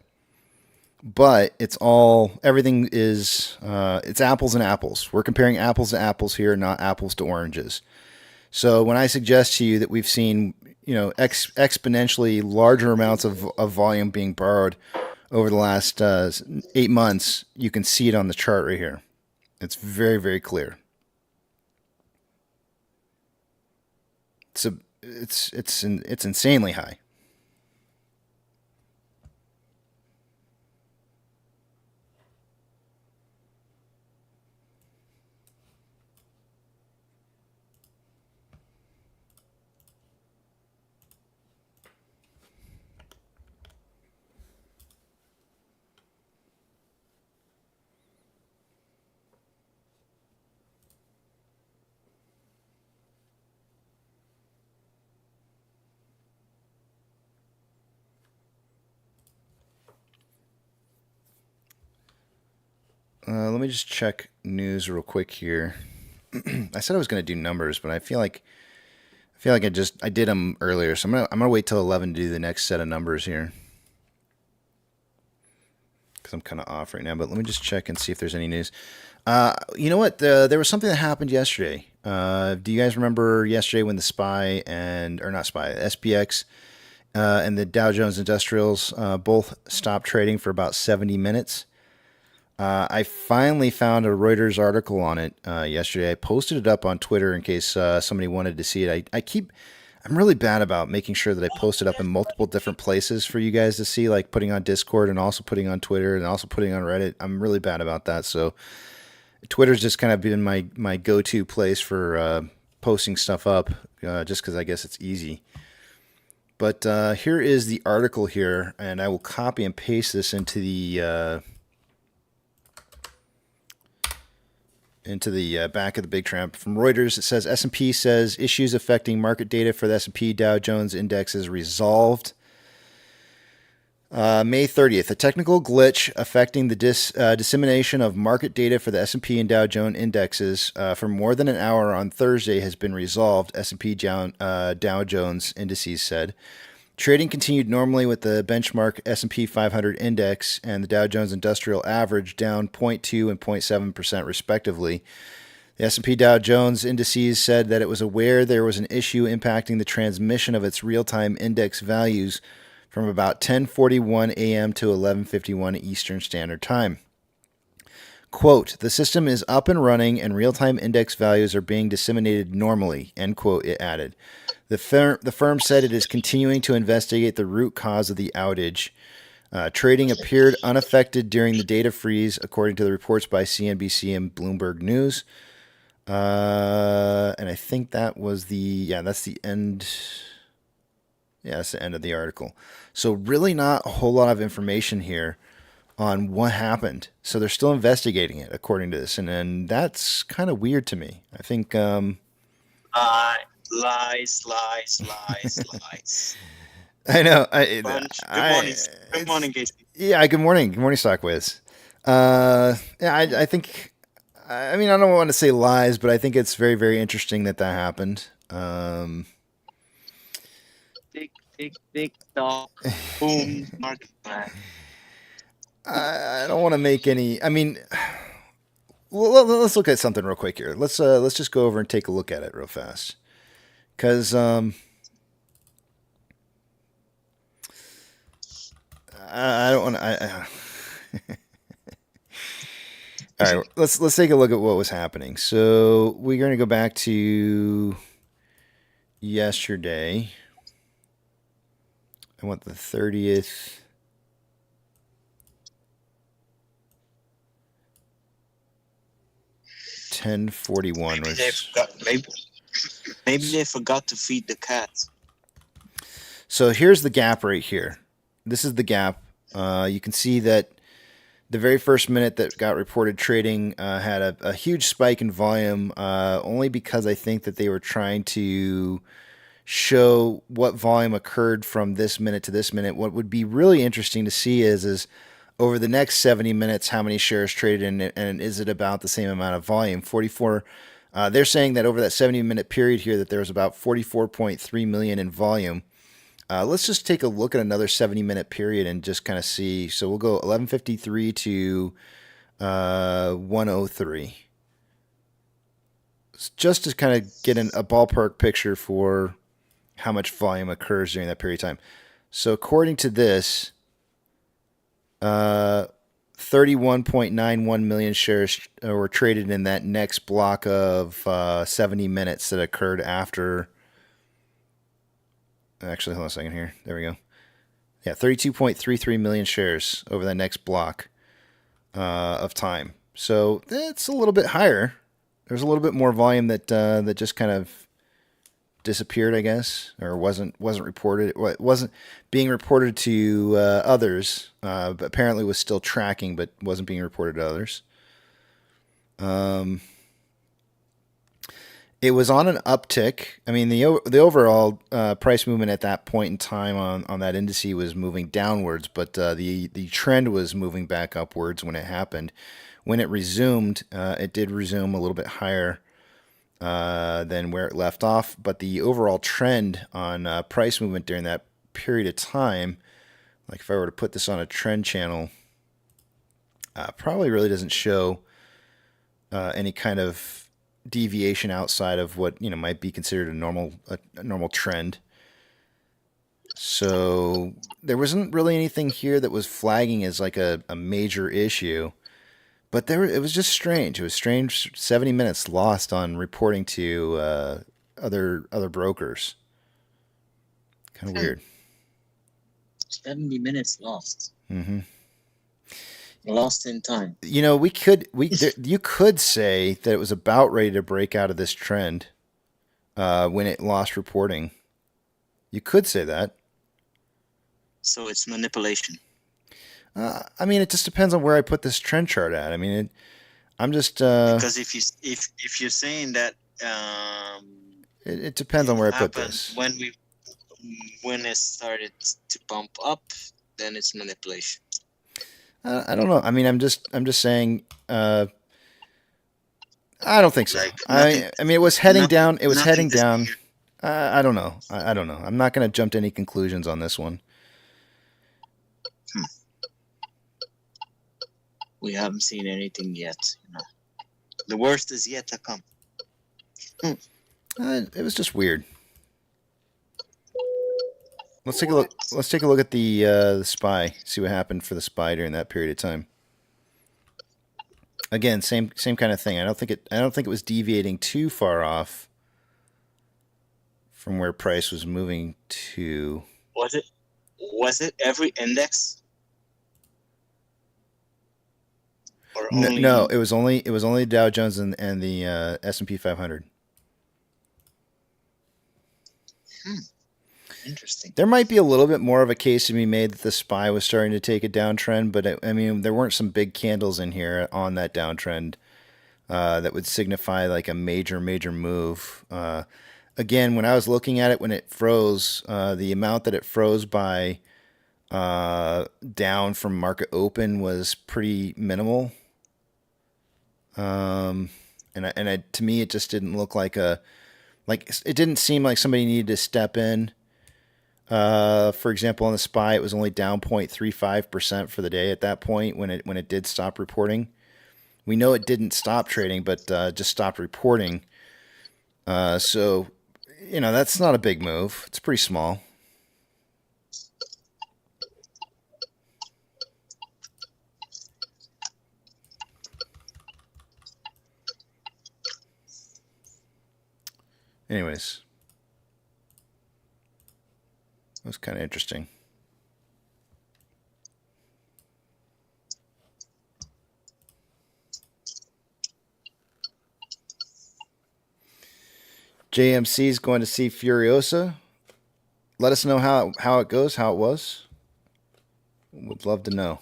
but everything is, it's apples and apples. We're comparing apples to apples here, not apples to oranges. So when I suggest to you that we've seen, exponentially larger amounts of volume being borrowed over the last 8 months, you can see it on the chart right here. It's very, very clear. It's insanely high. Let me just check news real quick here. I said I was going to do numbers, but I feel like I did them earlier, so I'm gonna wait till 11 to do the next set of numbers here, because I'm kind of off right now. But let me just check and see if there's any news. You know what? There was something that happened yesterday. Do you guys remember yesterday when the SPX and the Dow Jones Industrials both stopped trading for about 70 minutes? I finally found a Reuters article on it yesterday. I posted it up on Twitter in case somebody wanted to see it. I'm really bad about making sure that I post it up in multiple different places for you guys to see, like putting on Discord and also putting on Twitter and also putting on Reddit. I'm really bad about that. So Twitter's just kind of been my go-to place for posting stuff up, just because I guess it's easy. But here is the article here, and I will copy and paste this into the back of the Big Tramp from Reuters. It says S&P says issues affecting market data for the S&P Dow Jones Index is resolved. May 30th, a technical glitch affecting the dissemination of market data for the S&P and Dow Jones indexes for more than an hour on Thursday has been resolved, S&P Dow Jones indices said. Trading continued normally with the benchmark S&P 500 index and the Dow Jones Industrial Average down 0.2 and 0.7% respectively. The S&P Dow Jones indices said that it was aware there was an issue impacting the transmission of its real-time index values from about 10:41 a.m. to 11:51 Eastern Standard Time. Quote, the system is up and running and real-time index values are being disseminated normally, end quote, it added. The firm said it is continuing to investigate the root cause of the outage. Trading appeared unaffected during the data freeze, according to the reports by CNBC and Bloomberg News. And I think that was that's the end. Yeah, that's the end of the article. So really not a whole lot of information here on what happened. So they're still investigating it, according to this. And that's kind of weird to me. I think... Lies. I know. Good morning, Casey. Yeah, good morning. Good morning, Stockwiz. I think... I mean, I don't want to say lies, but I think it's very, very interesting that happened. Tick, tock. Boom, market plan. I don't want to make any... I mean... Let's look at something real quick here. Let's just go over and take a look at it real fast. Because I don't want to. All right, let's take a look at what was happening. So we're going to go back to yesterday. I want the 30th. $10.41 was. Maybe they forgot to feed the cats. So here's the gap right here. This is the gap. You can see that the very first minute that got reported trading had a huge spike in volume, only because I think that they were trying to show what volume occurred from this minute to this minute. What would be really interesting to see is over the next 70 minutes, how many shares traded and is it about the same amount of volume? 44. They're saying that over that 70-minute period here that there was about 44.3 million in volume. Let's just take a look at another 70-minute period and just kind of see. So we'll go 11:53 to 1:03. Just to kind of get a ballpark picture for how much volume occurs during that period of time. So according to this, 31.91 million shares were traded in that next block of 70 minutes that occurred after. Actually, hold on a second here. There we go. Yeah, 32.33 million shares over that next block of time. So it's a little bit higher. There's a little bit more volume that just kind of disappeared, I guess, or wasn't reported. It wasn't being reported to others, but apparently was still tracking, but wasn't being reported to others. It was on an uptick. I mean, the overall price movement at that point in time on that index was moving downwards, but the trend was moving back upwards when it happened. When it resumed, it did resume a little bit higher than where it left off, but the overall trend on price movement during that period of time, like if I were to put this on a trend channel, probably really doesn't show any kind of deviation outside of what might be considered a normal trend. So there wasn't really anything here that was flagging as like a major issue. But it was just strange. It was strange. 70 minutes lost on reporting to other brokers. Kind of weird. 70 minutes lost. Mm-hmm. Lost in time. You could say that it was about ready to break out of this trend when it lost reporting. You could say that. So it's manipulation. I mean, it just depends on where I put this trend chart at. I mean, I'm just because if you're saying that it depends on where I put this. When it started to bump up, then it's manipulation. I don't know. I mean, I'm just saying. I don't think so. I mean, it was heading down. It was heading down. I don't know. I don't know. I'm not going to jump to any conclusions on this one. We haven't seen anything yet. The worst is yet to come. It was just weird. Let's take a look. Let's take a look at the SPY. See what happened for the SPY during that period of time. Again, same kind of thing. I don't think it was deviating too far off from where price was moving to. Was it every index? No, it was only Dow Jones and the S&P 500. Interesting. There might be a little bit more of a case to be made that the SPY was starting to take a downtrend, but I mean, there weren't some big candles in here on that downtrend that would signify like a major move. Again, when I was looking at it when it froze, the amount that it froze by down from market open was pretty minimal. To me, it just didn't look like it didn't seem like somebody needed to step in. For example, on the SPY, it was only down 0.35% for the day at that point when it did stop reporting. We know it didn't stop trading, but just stopped reporting. So, that's not a big move. It's pretty small. Anyways, that was kind of interesting. JMC is going to see Furiosa. Let us know how it goes, how it was. Would love to know.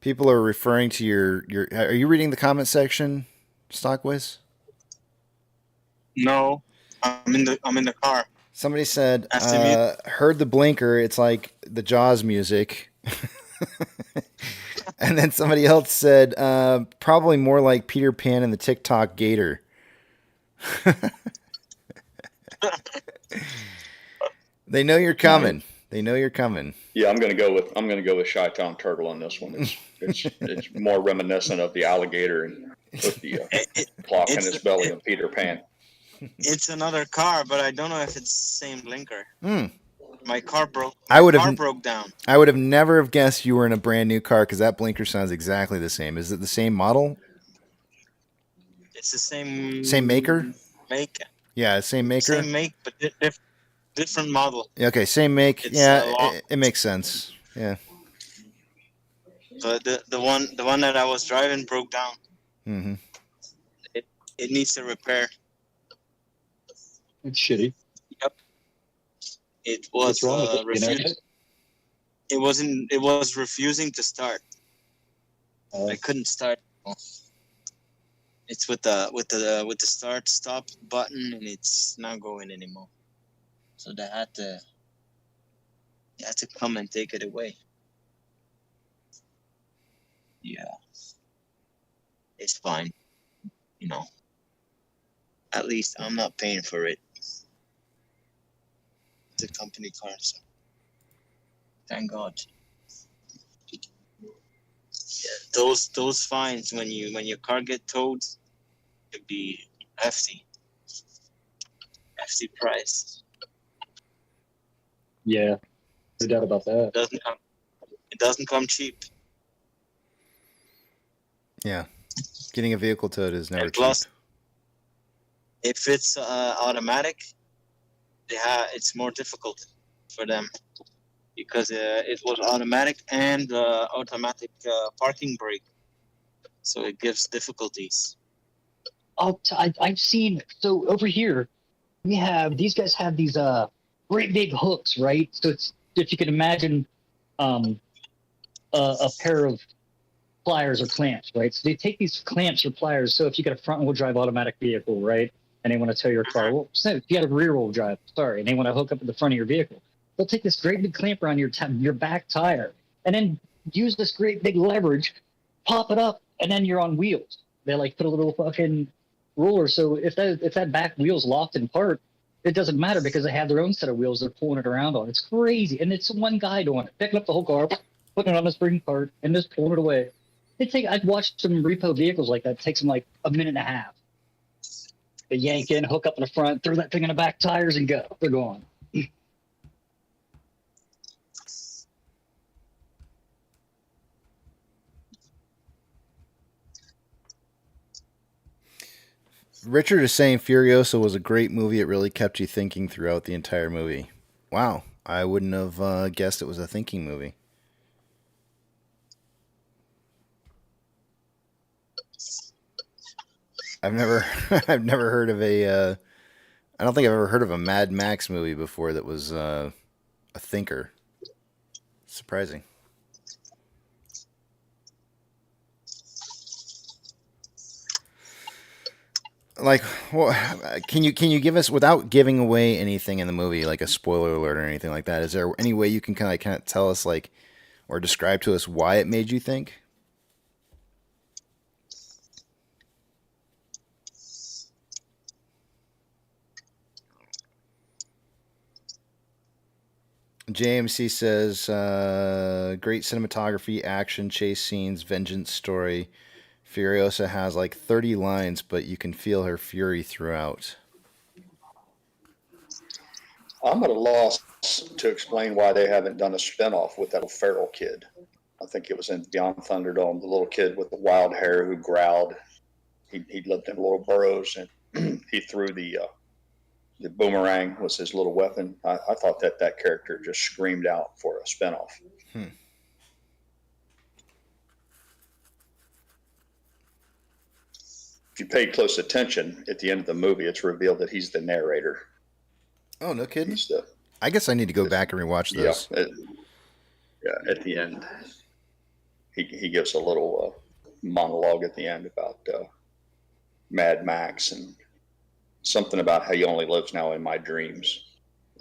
People are referring to your. Are you reading the comment section, Stockways? No, I'm in the car. Somebody said, After me. heard the blinker. It's like the Jaws music. And then somebody else said, probably more like Peter Pan and the TikTok Gator. They know you're coming. They know you're coming. Yeah, I'm gonna go with Chi-Town Turtle on this one. It's more reminiscent of the alligator and with the clock in his belly and Peter Pan. It's another car, but I don't know if it's the same blinker. My car broke. Broke down. I would have never have guessed you were in a brand new car because that blinker sounds exactly the same. Is it the same model? It's the same. Same maker? Make. Yeah, same maker. Same make, but different model. Okay, same make. It's it makes sense. Yeah. So the one that I was driving broke down. Mm-hmm. It needs a repair. It's shitty. Yep. It was What's wrong with it? refusing. It was refusing to start. I couldn't start. It's with the start stop button, and it's not going anymore. So they had to come and take it away. Yeah. It's fine. You know. At least I'm not paying for it. It's a company car, so thank God. Yeah, those fines when your car get towed, it'd be hefty. Hefty price. Yeah, no doubt about that. It doesn't come cheap. Yeah, getting a vehicle towed is never And plus, cheap. if it's automatic, it's more difficult for them because it was automatic and automatic parking brake, so it gives difficulties. I've seen, so over here these guys have these great big hooks, right? So it's, if you can imagine a pair of pliers or clamps, right? So they take these clamps or pliers. So if you got a front wheel drive automatic vehicle, right, and they want to tow your car, well, so if you got a rear wheel drive, and they want to hook up at the front of your vehicle, they'll take this great big clamp around your back tire and then use this great big leverage, pop it up, and then you're on wheels. They like put a little fucking roller. So if that back wheel's locked in park, it doesn't matter because they have their own set of wheels they're pulling it around on. It's crazy. And it's one guy doing it, picking up the whole car, putting it on the spring cart, and just pulling it away. I've watched some repo vehicles like that. It takes them like a minute and a half. They yank in, hook up in the front, throw that thing in the back tires, and go. They're gone. Richard is saying Furiosa was a great movie. It really kept you thinking throughout the entire movie. Wow, I wouldn't have guessed it was a thinking movie. I've never heard of I don't think I've ever heard of a Mad Max movie before that was a thinker. Surprising. Like, well, can you give us, without giving away anything in the movie, like a spoiler alert or anything like that? Is there any way you can kind of tell us, like, or describe to us why it made you think? JMC says, great cinematography, action, chase scenes, vengeance story. Furiosa has like 30 lines, but you can feel her fury throughout. I'm at a loss to explain why they haven't done a spinoff with that feral kid. I think it was in Beyond Thunderdome, the little kid with the wild hair who growled. He lived in little burrows, and he threw the boomerang was his little weapon. I thought that character just screamed out for a spinoff. If you paid close attention at the end of the movie, it's revealed that he's the narrator. Oh, no kidding. I guess I need to go back and rewatch this. Yeah, at the end. he gives a little monologue at the end about Mad Max and something about how he only lives now in my dreams.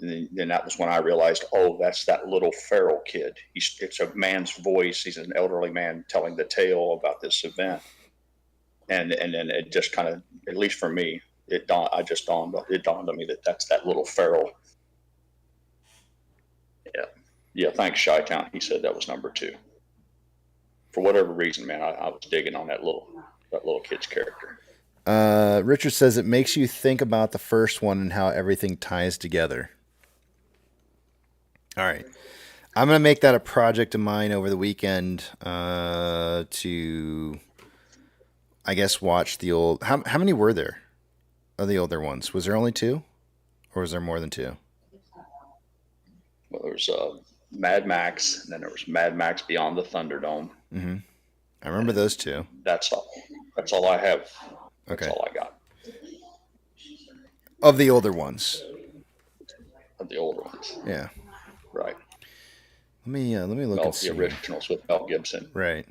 And then that was when I realized, oh, that's that little feral kid. It's a man's voice. He's an elderly man telling the tale about this event. And then it just kind of, at least for me, it dawned on me that that's that little feral. Yeah. Thanks, Chi-Town. He said that was number 2. For whatever reason, man, I was digging on that little kid's character. Richard says it makes you think about the first one and how everything ties together. All right. I'm going to make that a project of mine over the weekend to, I guess, watch the old... How many were there of the older ones? Was there only 2? Or was there more than 2? Well, there was Mad Max, and then there was Mad Max Beyond the Thunderdome. Mm-hmm. I remember those 2. That's all. That's all I have. That's Okay. all I got. Of the older ones. Of the older ones. Yeah. Right. Let me look and see. The originals with Mel Gibson. Right.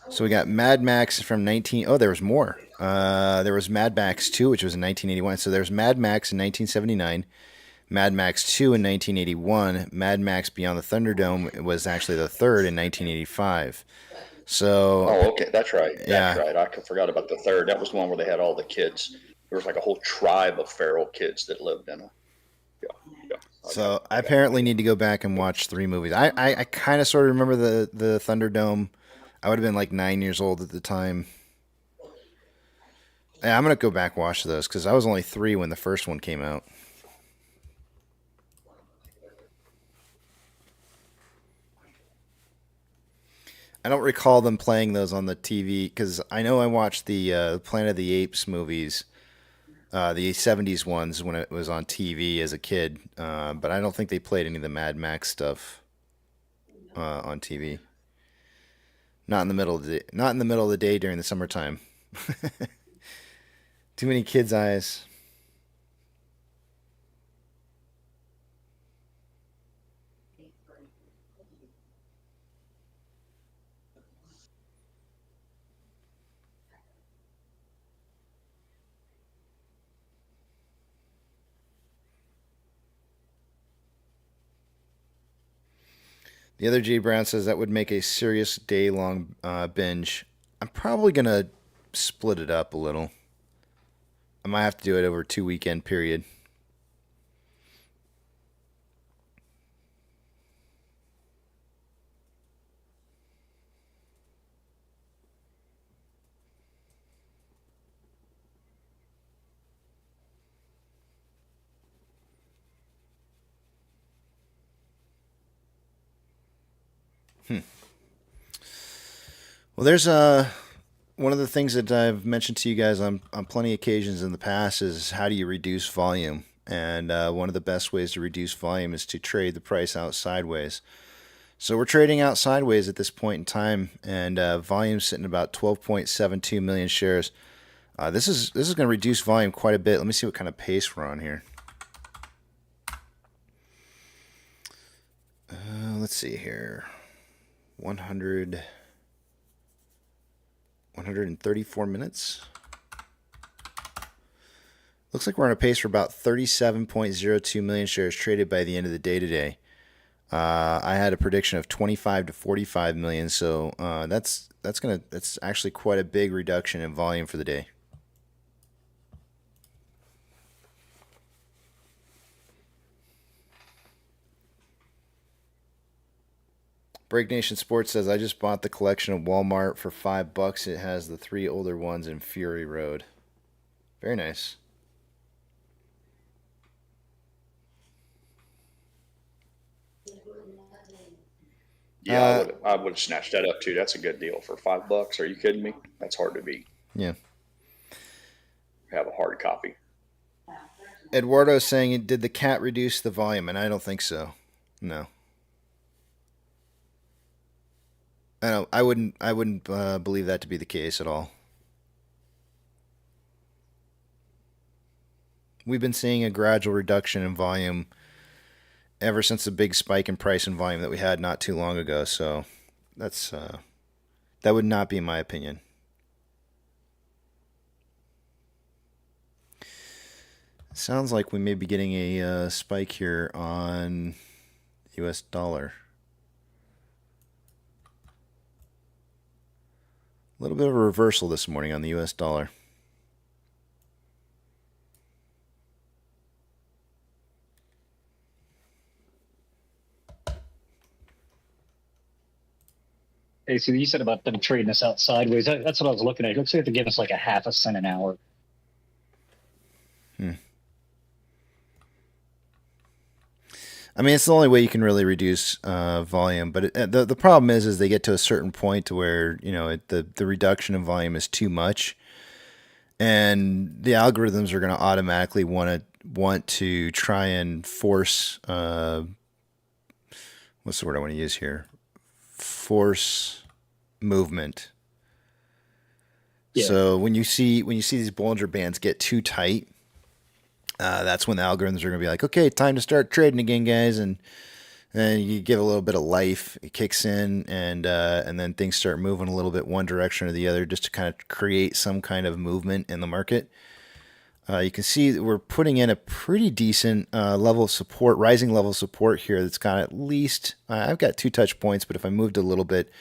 So we got Mad Max from 19... Oh, there was more. There was Mad Max 2, which was in 1981. So there's Mad Max in 1979, Mad Max 2 in 1981, Mad Max Beyond the Thunderdome was actually the third in 1985. So... Oh, okay. That's right. Yeah. That's right. I forgot about the third. That was the one where they had all the kids. There was like a whole tribe of feral kids that lived in a... Yeah. So I apparently need to go back and watch 3 movies. I kind of sort of remember the Thunderdome. I would have been like 9 years old at the time. Yeah, I'm going to go back and watch those because I was only 3 when the first one came out. I don't recall them playing those on the TV because I know I watched the Planet of the Apes movies, the 70s ones when it was on TV as a kid, but I don't think they played any of the Mad Max stuff on TV. Not in the middle of the day during the summertime. Too many kids' eyes. The other G Brown says that would make a serious day-long binge. I'm probably going to split it up a little. I might have to do it over a 2-weekend period. Well, there's one of the things that I've mentioned to you guys on plenty of occasions in the past is how do you reduce volume? And one of the best ways to reduce volume is to trade the price out sideways. So we're trading out sideways at this point in time, and volume's sitting about 12.72 million shares. This is going to reduce volume quite a bit. Let me see what kind of pace we're on here. Let's see here. 134 minutes. Looks like we're on a pace for about 37.02 million shares traded by the end of the day today. I had a prediction of 25 to 45 million, so that's actually quite a big reduction in volume for the day. Break Nation Sports says, I just bought the collection of Walmart for $5. It has the 3 older ones in Fury Road. Very nice. Yeah, I would have snatched that up too. That's a good deal for $5. Are you kidding me? That's hard to beat. Yeah. Have a hard copy. Eduardo saying, did the cat reduce the volume? And I don't think so. No. I wouldn't believe that to be the case at all. We've been seeing a gradual reduction in volume ever since the big spike in price and volume that we had not too long ago. So that's that would not be my opinion. Sounds like we may be getting a spike here on U.S. dollar. A little bit of a reversal this morning on the U.S. dollar. Hey, so you said about them trading us out sideways. That's what I was looking at. It looks like they're giving us like a half a cent an hour. I mean, it's the only way you can really reduce volume. But the problem is they get to a certain point to where the reduction in volume is too much, and the algorithms are going to automatically want to try and force what's the word I want to use here? Force movement. Yeah. So when you see these Bollinger Bands get too tight, that's when the algorithms are going to be like, okay, time to start trading again, guys, and you give a little bit of life, it kicks in, and then things start moving a little bit one direction or the other, just to kind of create some kind of movement in the market. You can see that we're putting in a pretty decent level of support, rising level of support here. That's got at least I've got 2 touch points, but if I moved a little bit,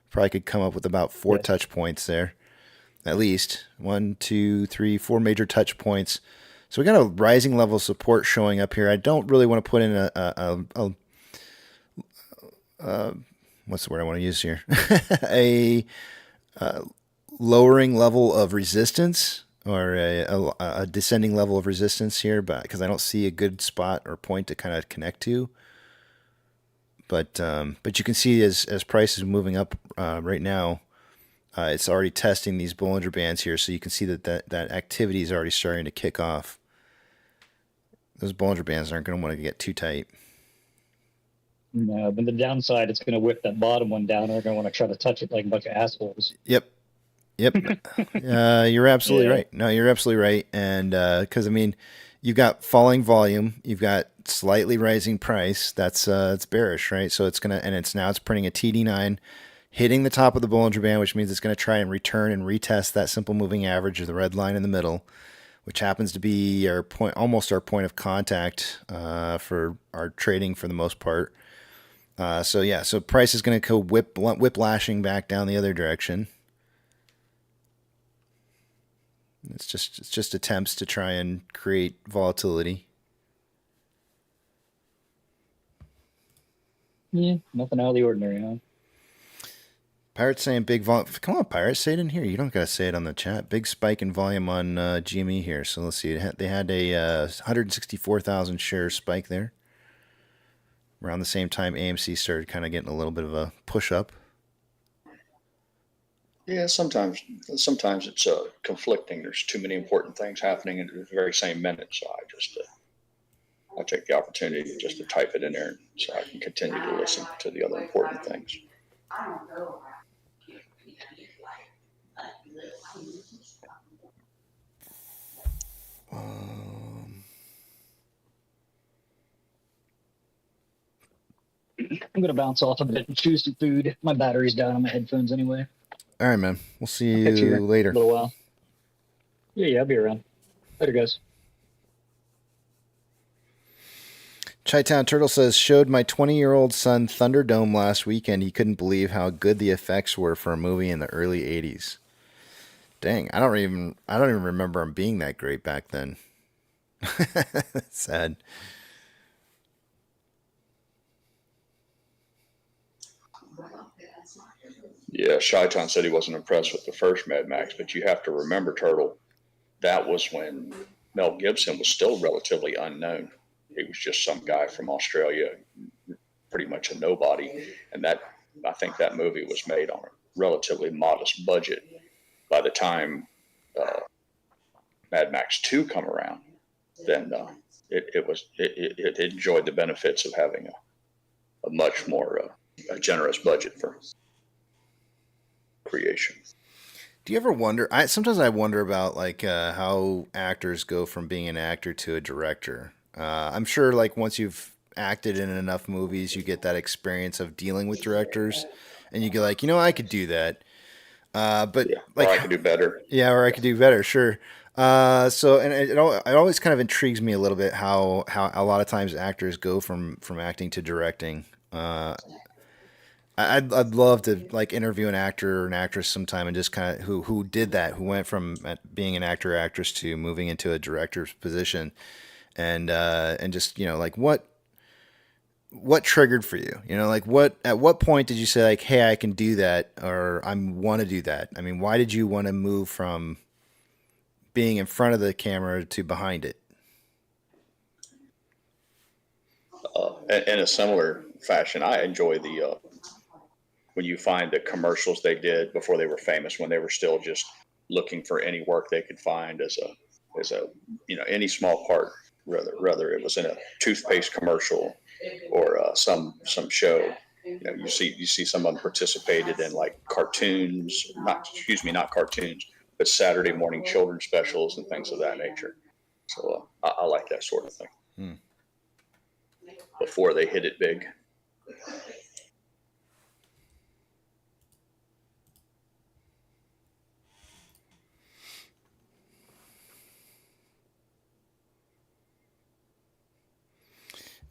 probably could come up with about 4 touch points there, at least 1, 2, 3, 4 major touch points. So we got a rising level of support showing up here. I don't really want to put in a what's the word I want to use here? a lowering level of resistance, or a descending level of resistance here, but because I don't see a good spot or point to kind of connect to. But you can see as price is moving up right now, it's already testing these Bollinger Bands here, so you can see that activity is already starting to kick off. Those Bollinger Bands aren't going to want to get too tight. No, but the downside, it's going to whip that bottom one down, and they're going to want to try to touch it like a bunch of assholes. Yep. You're absolutely right. No, you're absolutely right. And because I mean, you've got falling volume, you've got slightly rising price. That's it's bearish, right? So it's it's printing a TD9, hitting the top of the Bollinger Band, which means it's going to try and return and retest that simple moving average, or the red line in the middle, which happens to be almost our point of contact for our trading for the most part. So price is going to go whiplashing back down the other direction. It's just attempts to try and create volatility. Yeah, nothing out of the ordinary, huh? Pirates saying big volume. Come on, Pirates, say it in here. You don't gotta say it on the chat. Big spike in volume on GME here. So let's see. They had a 164,000 share spike there. Around the same time, AMC started kind of getting a little bit of a push up. Yeah, sometimes it's conflicting. There's too many important things happening in the very same minute. So I take the opportunity just to type it in there so I can continue to listen to the other important things. I'm going to bounce off a bit and choose some food. My battery's down on my headphones anyway. All right, man. We'll see you later. A little while. Yeah, I'll be around. Later, guys. Chi-Town Turtle says, showed my 20-year-old son Thunderdome last weekend. He couldn't believe how good the effects were for a movie in the early 80s. Dang, I don't even remember them being that great back then. Sad. Yeah, Chi-Town said he wasn't impressed with the first Mad Max, but you have to remember, Turtle, that was when Mel Gibson was still relatively unknown. He was just some guy from Australia, pretty much a nobody. And I think that movie was made on a relatively modest budget. By the time Mad Max 2 come around, then it enjoyed the benefits of having a much more generous budget for creation. Do you ever wonder? Sometimes I wonder about like how actors go from being an actor to a director. I'm sure like once you've acted in enough movies, you get that experience of dealing with directors, and you get like, I could do that. But Yeah, like, or I could do better. yeah, or I could do better, sure. So, and it always kind of intrigues me a little bit how a lot of times actors go from acting to directing. I'd love to like interview an actor or an actress sometime and just kind of who did that, who went from being an actor or actress to moving into a director's position, and just like what triggered for you, like at what point did you say like, hey, I can do that, or I want to do that? I mean, why did you want to move from being in front of the camera to behind it? In a similar fashion, I enjoy the when you find the commercials they did before they were famous, when they were still just looking for any work they could find as a any small part, whether it was in a toothpaste commercial or some show. You see someone participated in like cartoons, not cartoons, but Saturday morning children's specials and things of that nature. So I like that sort of thing. Before they hit it big.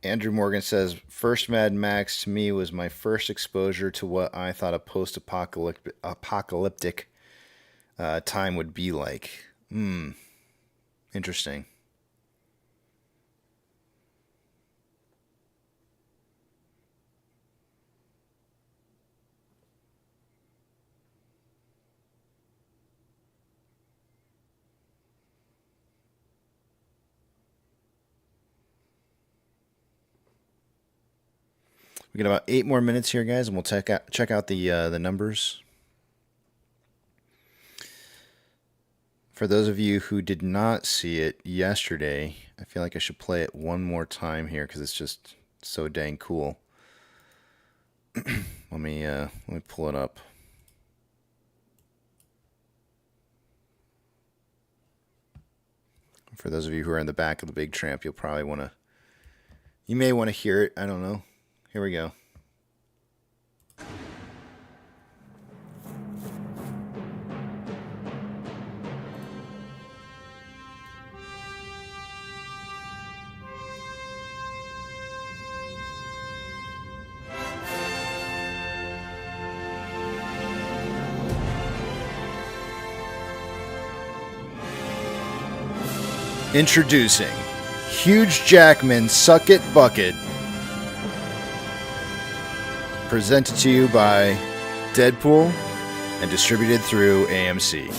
Andrew Morgan says, first Mad Max to me was my first exposure to what I thought a post-apocalyptic time would be like. Interesting. We got about 8 more minutes here, guys, and we'll check out the numbers. For those of you who did not see it yesterday, I feel like I should play it one more time here because it's just so dang cool. Let me pull it up. For those of you who are in the back of the big tramp, you may want to hear it. I don't know. Here we go. Introducing Hugh Jackman Suck It Bucket. Presented to you by Deadpool and distributed through AMC.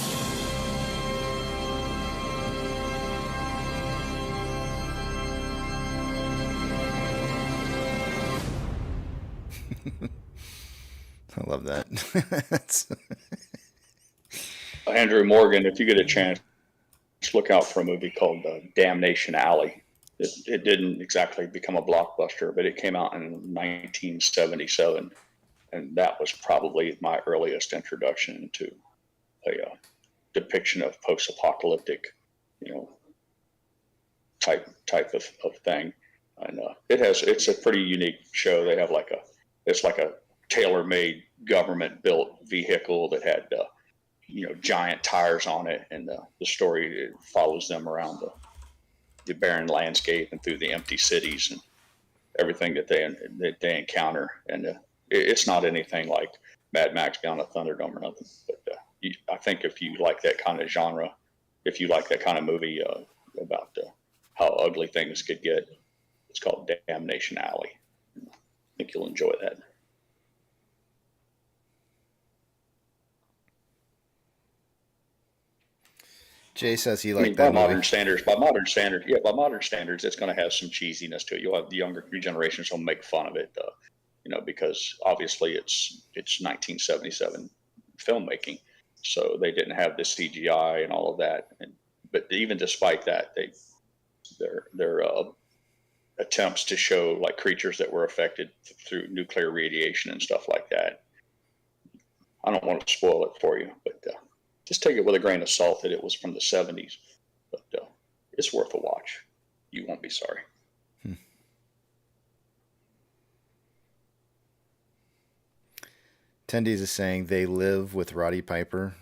I love that. Andrew Morgan, if you get a chance, look out for a movie called Damnation Alley. It didn't exactly become a blockbuster, but it came out in 1977, and that was probably my earliest introduction to a depiction of post-apocalyptic, type of thing. And it's a pretty unique show. They have it's like a tailor-made government-built vehicle that had giant tires on it, and the story follows them around the barren landscape and through the empty cities and everything that they encounter. And it's not anything like Mad Max Beyond the Thunderdome or nothing. But I think if you like that kind of genre, if you like that kind of movie about how ugly things could get, it's called Damnation Alley. I think you'll enjoy that. Jay says he liked that movie. By modern standards, it's going to have some cheesiness to it. You'll have the younger generations will make fun of it, because obviously it's 1977 filmmaking, so they didn't have the CGI and all of that. But even despite that, their attempts to show like creatures that were affected through nuclear radiation and stuff like that. I don't want to spoil it for you, but just take it with a grain of salt that it was from the 70s, but it's worth a watch. You won't be sorry. Attendees is saying They Live with Roddy Piper.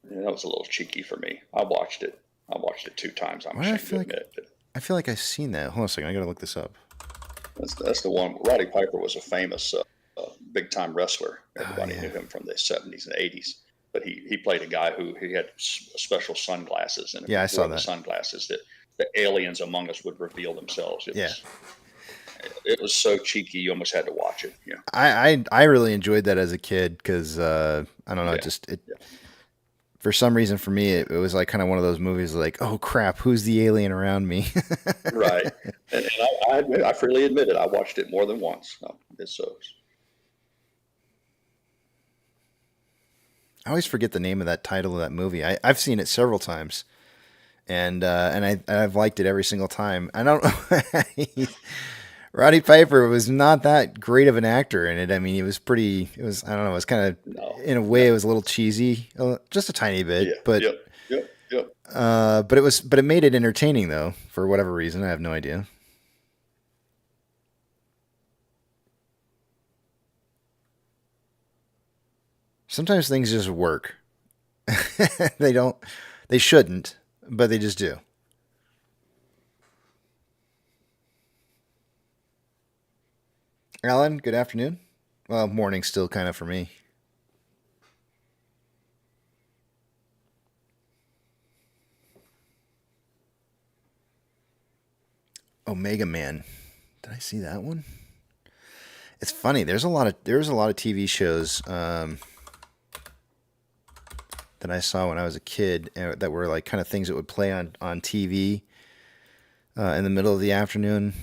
Yeah, that was a little cheeky for me. I watched it 2 times. I'm Why do I ashamed to feel like admit. But I feel like I've seen that. Hold on a second. I gotta look this up. that's the one. Roddy Piper was a famous big time wrestler. Everybody yeah. knew him from the 70s and 80s. But he played a guy who he had special sunglasses, and if Yeah, he I saw wore the that. sunglasses, that the aliens among us would reveal themselves. Yeah. It was so cheeky, you almost had to watch it. Yeah. I really enjoyed that as a kid because I don't know, for some reason for me it was like kind of one of those movies like, oh crap, who's the alien around me? Right. And I freely admit it. I watched it more than once. I always forget the name of that title of that movie. I've seen it several times, and I've liked it every single time. I don't know. Roddy Piper was not that great of an actor in it. I mean, it was I don't know, it was kind of, in a way, it was a little cheesy, just a tiny bit, but, Yep. but it made it entertaining though, for whatever reason. I have no idea. Sometimes things just work. They shouldn't, but they just do. Alan, good afternoon. Well, morning still kind of for me. Omega Man. Did I see that one? It's funny. There's a lot of TV shows that I saw when I was a kid that were like kind of things that would play on TV in the middle of the afternoon.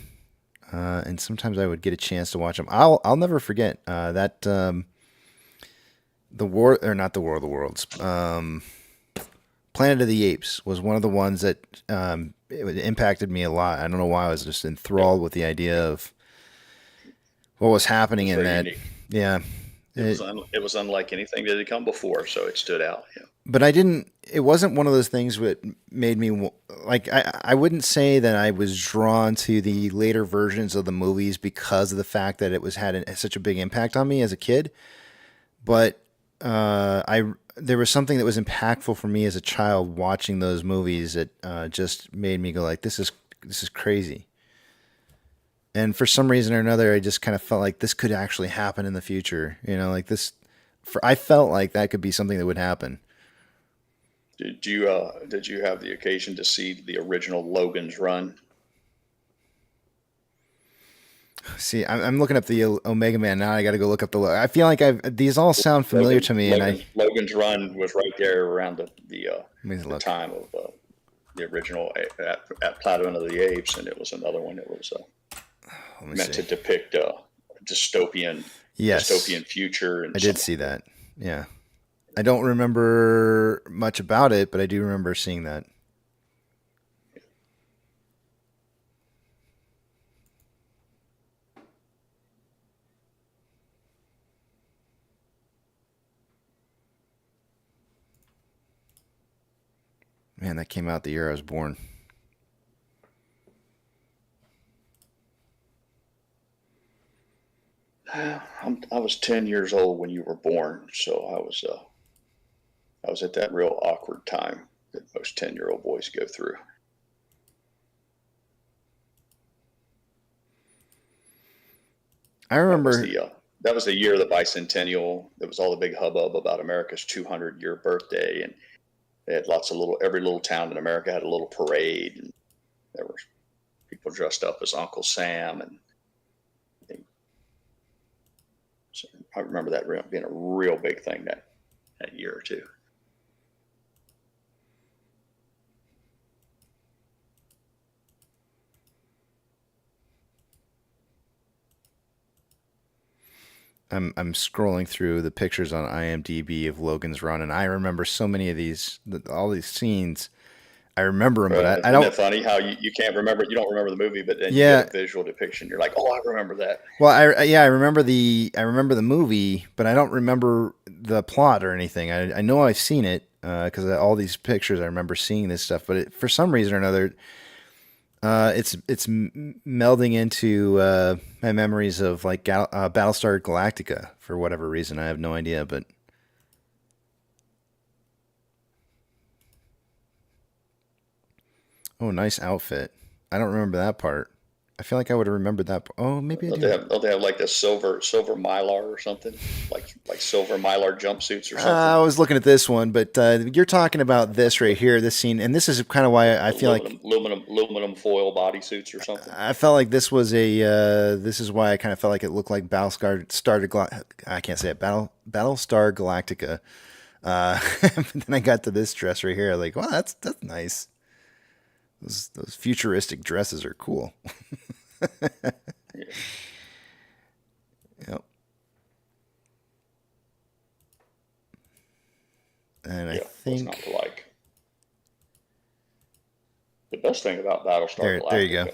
And sometimes I would get a chance to watch them. I'll never forget that the War or not the War of the Worlds. Planet of the Apes was one of the ones that it impacted me a lot. I don't know why. I was just enthralled with the idea of what was happening in that. Unique. Yeah, It was unlike anything that had come before, so it stood out. Yeah. But it wasn't one of those things that made me like, I wouldn't say that I was drawn to the later versions of the movies because of the fact that it had such a big impact on me as a kid. But there was something that was impactful for me as a child watching those movies that just made me go like, this is crazy. And for some reason or another, I just kind of felt like this could actually happen in the future. You know, like this. I felt like that could be something that would happen. Did you have the occasion to see the original Logan's Run? See, I'm looking up the Omega Man now. I got to go look up I feel like these all sound familiar to me, Logan's Run was right there around the time of the original at Planet of the Apes, and it was another one that was meant to depict a dystopian future. And I did see that. Yeah, I don't remember much about it, but I do remember seeing that. Man, that came out the year I was born. I was 10 years old when you were born, so I was at that real awkward time that most 10-year-old boys go through. I remember that was the year of the bicentennial. There was all the big hubbub about America's 200-year birthday, and they had every little town in America had a little parade, and there were people dressed up as Uncle Sam, and so I remember that being a real big thing that year or two. I'm scrolling through the pictures on IMDb of Logan's Run, and I remember so many of all these scenes. I remember them, but I don't. Isn't it funny how you can't remember? You don't remember the movie, but then you get a visual depiction. You're like, oh, I remember that. Well, I remember the movie, but I don't remember the plot or anything. I know I've seen it because all these pictures. I remember seeing this stuff, but for some reason or another, Melding into my memories of like Battlestar Galactica for whatever reason. I have no idea, but oh, nice outfit. I don't remember that part. I feel like I would have remembered that. Oh, maybe I do. Don't they have like the silver mylar or something, like silver mylar jumpsuits or something? I was looking at this one, but you're talking about this right here, this scene, and this is kind of why I feel like aluminum foil bodysuits or something. I felt like this was a. This is why I kind of felt like it looked like I can't say it. Battlestar Galactica. But then I got to this dress right here. Like, wow, that's nice. Those futuristic dresses are cool. Yeah. Yep. And I think what's not to like. The best thing about Battlestar Galactica there you go.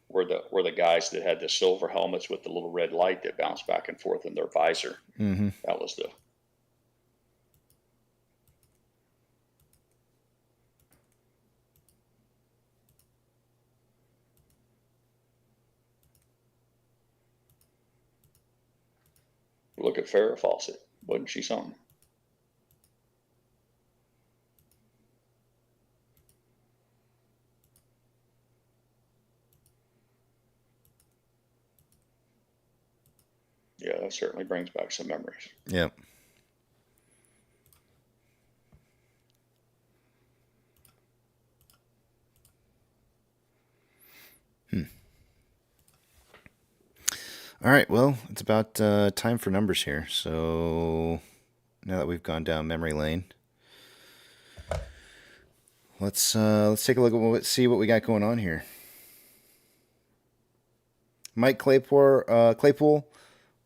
were the guys that had the silver helmets with the little red light that bounced back and forth in their visor. Mm-hmm. That was the. Look at Farrah Fawcett. Wasn't she something? Yeah, that certainly brings back some memories. Yep. All right, well, it's about time for numbers here. So now that we've gone down memory lane, let's take a look at see what we got going on here. Mike Claypool,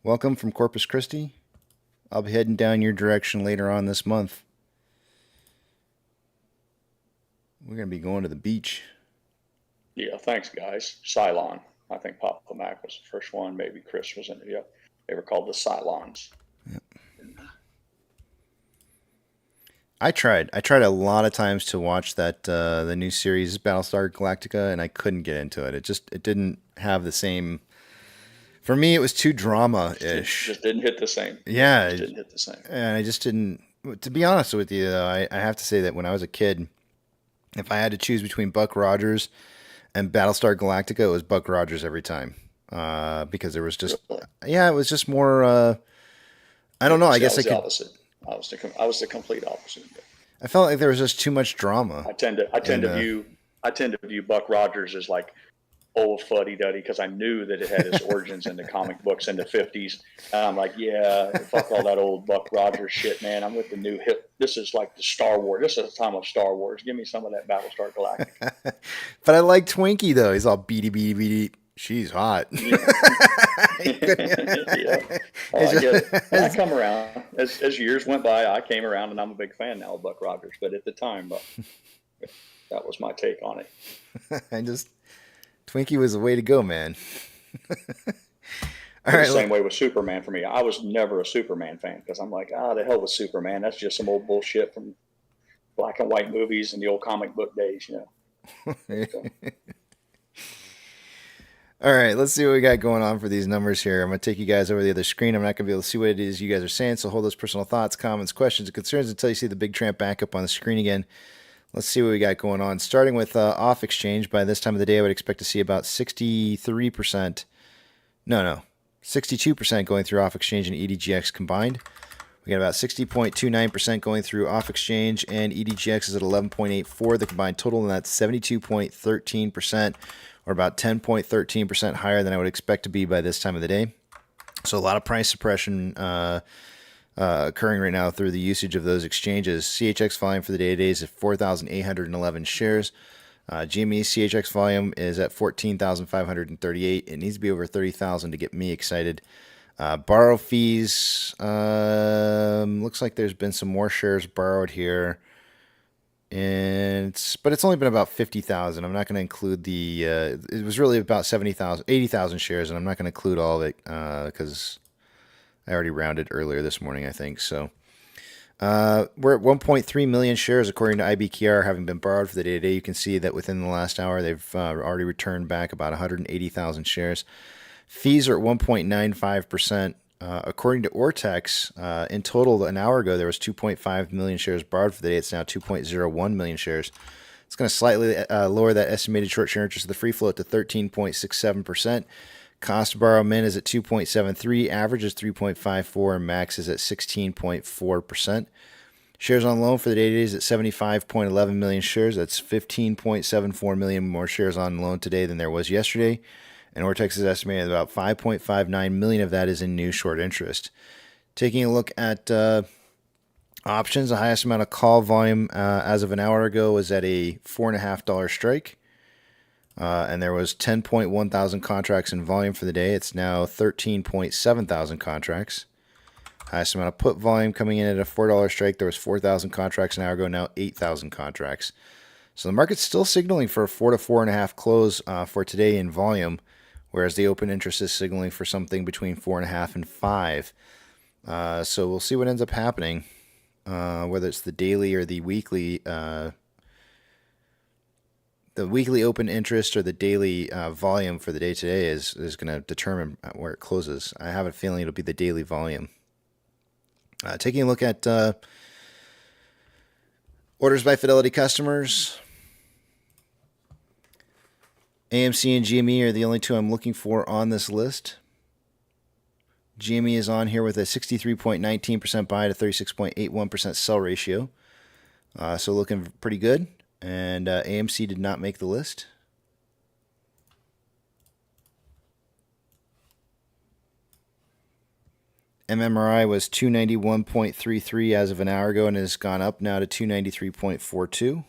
welcome from Corpus Christi. I'll be heading down your direction later on this month. We're gonna be going to the beach. Yeah, thanks, guys. Cylon. I think Papa Mac was the first one. Maybe Chris was in it. Yep. They were called the Cylons. Yep. I tried a lot of times to watch that the new series Battlestar Galactica, and I couldn't get into it. It didn't have the same. For me, it was too drama-ish. Just didn't hit the same. Yeah, Just didn't hit the same. And I just didn't. To be honest with you, though, I have to say that when I was a kid, if I had to choose between Buck Rogers and Battlestar Galactica, it was Buck Rogers every time, because there was just, it was just more. I don't know. I guess I could. Opposite. I was the complete opposite. I felt like there was just too much drama. I tend to view Buck Rogers as like old fuddy duddy because I knew that it had its origins in the comic books in the 50s. And I'm like, yeah, fuck all that old Buck Rogers shit, man. I'm with the new hip. This is like the Star Wars. This is the time of Star Wars. Give me some of that Battlestar Galactica. But I like Twinkie though. He's all beady. She's hot. Yeah. I get it. And I come around as years went by. I came around, and I'm a big fan now of Buck Rogers. But at the time, that was my take on it. Twinkie was the way to go, man. All right. The same way with Superman for me. I was never a Superman fan because I'm like, the hell with Superman. That's just some old bullshit from black and white movies and the old comic book days, you know. So. All right, let's see what we got going on for these numbers here. I'm going to take you guys over the other screen. I'm not going to be able to see what it is you guys are saying, so hold those personal thoughts, comments, questions, and concerns until you see the big tramp back up on the screen again. Let's see what we got going on. Starting with off exchange, by this time of the day, I would expect to see about 63%. No, 62% going through off exchange and EDGX combined. We got about 60.29% going through off exchange, and EDGX is at 11.84. The combined total, and that's 72.13%, or about 10.13% higher than I would expect to be by this time of the day. So a lot of price suppression occurring right now through the usage of those exchanges. CHX volume for the day today is at 4,811 shares. GME CHX volume is at 14,538. It needs to be over 30,000 to get me excited. Borrow fees, looks like there's been some more shares borrowed here. But it's only been about 50,000. I'm not going to include the, it was really about 80,000 shares, and I'm not going to include all of it because I already rounded earlier this morning, I think. So We're at 1.3 million shares according to IBKR having been borrowed for the day today. You can see that within the last hour they've already returned back about 180,000 shares. Fees are at 1.95%. According to Ortex, in total, an hour ago, there was 2.5 million shares borrowed for the day. It's now 2.01 million shares. It's going to slightly lower that estimated short share interest of the free float to 13.67%. Cost to borrow min is at 2.73, average is 3.54, and max is at 16.4%. Shares on loan for the day today is at 75.11 million shares. That's 15.74 million more shares on loan today than there was yesterday. And Ortex is estimating about 5.59 million of that is in new short interest. Taking a look at options, the highest amount of call volume as of an hour ago was at a $4.50 strike. And there was 10.1 thousand contracts in volume for the day. It's now 13.7 thousand contracts. Highest amount of put volume coming in at a $4 strike. There was 4,000 contracts an hour ago, now 8,000 contracts. So the market's still signaling for a 4 to 4.5 close for today in volume, whereas the open interest is signaling for something between 4.5 and 5. So we'll see what ends up happening, whether it's the daily or the weekly open interest or the daily volume for the day today is going to determine where it closes. I have a feeling it'll be the daily volume. Taking a look at orders by Fidelity customers. AMC and GME are the only two I'm looking for on this list. GME is on here with a 63.19% buy to 36.81% sell ratio. So looking pretty good. And AMC did not make the list. MMRI was 291.33 as of an hour ago and has gone up now to 293.42.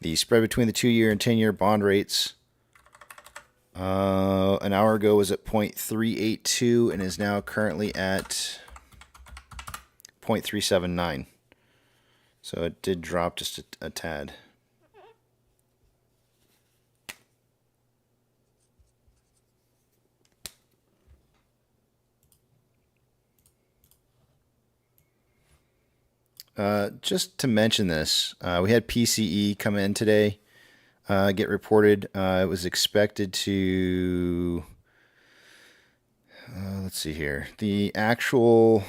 The spread between the 2-year and 10-year bond rates an hour ago was at 0.382 and is now currently at 0.379. So it did drop just a tad. Just to mention this, we had PCE come in today, get reported. It was expected to, let's see here. The actual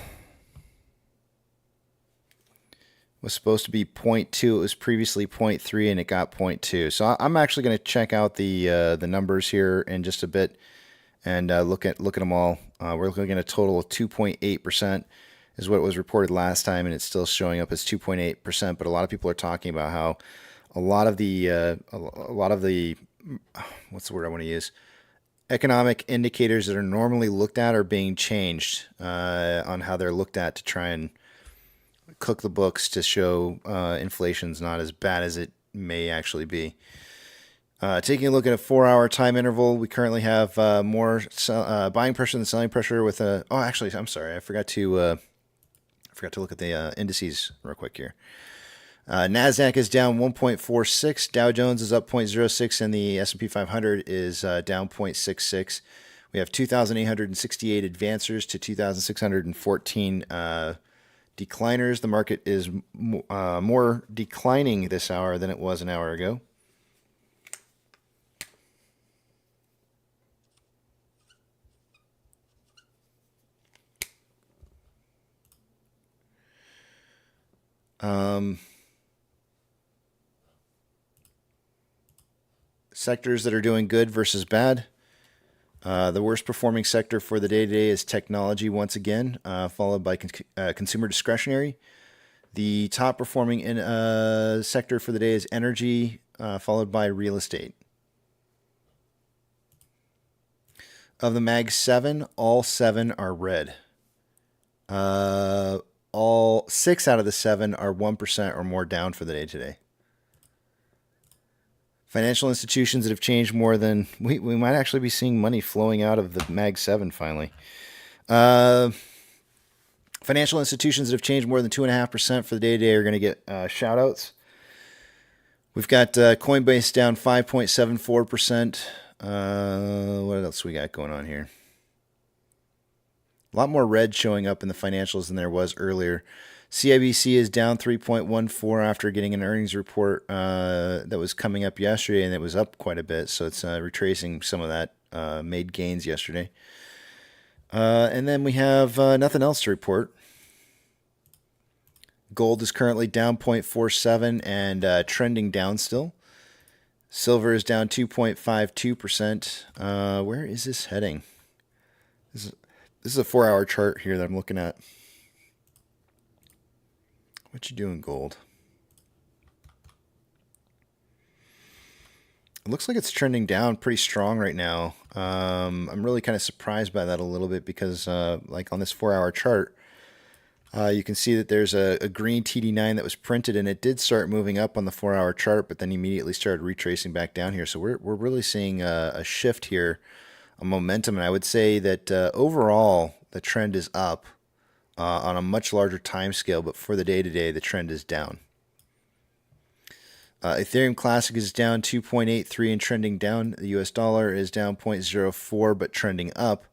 was supposed to be 0.2. It was previously 0.3 and it got 0.2. So I'm actually going to check out the numbers here in just a bit and look at them all. We're looking at a total of 2.8%. is what was reported last time, and it's still showing up as 2.8%. But a lot of people are talking about how a lot of the what's the word I want to use? Economic indicators that are normally looked at are being changed on how they're looked at to try and cook the books to show inflation's not as bad as it may actually be. Taking a look at a 4-hour time interval, we currently have more buying pressure than selling pressure with a. Oh, actually, I'm sorry, I forgot to look at the indices real quick here. NASDAQ is down 1.46, Dow Jones is up 0.06, and the S&P 500 is down 0.66. We have 2,868 advancers to 2,614 decliners. The market is more declining this hour than it was an hour ago. Sectors that are doing good versus bad. The worst performing sector for the day today is technology once again, followed by consumer discretionary. The top performing sector for the day is energy, followed by real estate. Of the Mag 7, all 7 are red. All 6 out of the 7 are 1% or more down for the day today. Financial institutions that have changed more than... We might actually be seeing money flowing out of the Mag 7 finally. Financial institutions that have changed more than 2.5% for the day today are going to get shout-outs. We've got Coinbase down 5.74%. What else we got going on here? A lot more red showing up in the financials than there was earlier. CIBC is down 3.14 after getting an earnings report that was coming up yesterday, and it was up quite a bit. So it's retracing some of that made gains yesterday. And then we have nothing else to report. Gold is currently down 0.47 and trending down still. Silver is down 2.52%. Where is this heading? This is a 4-hour chart here that I'm looking at. What you doing, gold? It looks like it's trending down pretty strong right now. I'm really kind of surprised by that a little bit because, like on this 4-hour chart, you can see that there's a green TD9 that was printed, and it did start moving up on the 4-hour chart, but then immediately started retracing back down here. So we're really seeing a shift here, a momentum, and I would say that overall the trend is up on a much larger time scale, but for the day-to-day, the trend is down. Ethereum Classic is down 2.83 and trending down. The US dollar is down 0.04 but trending up.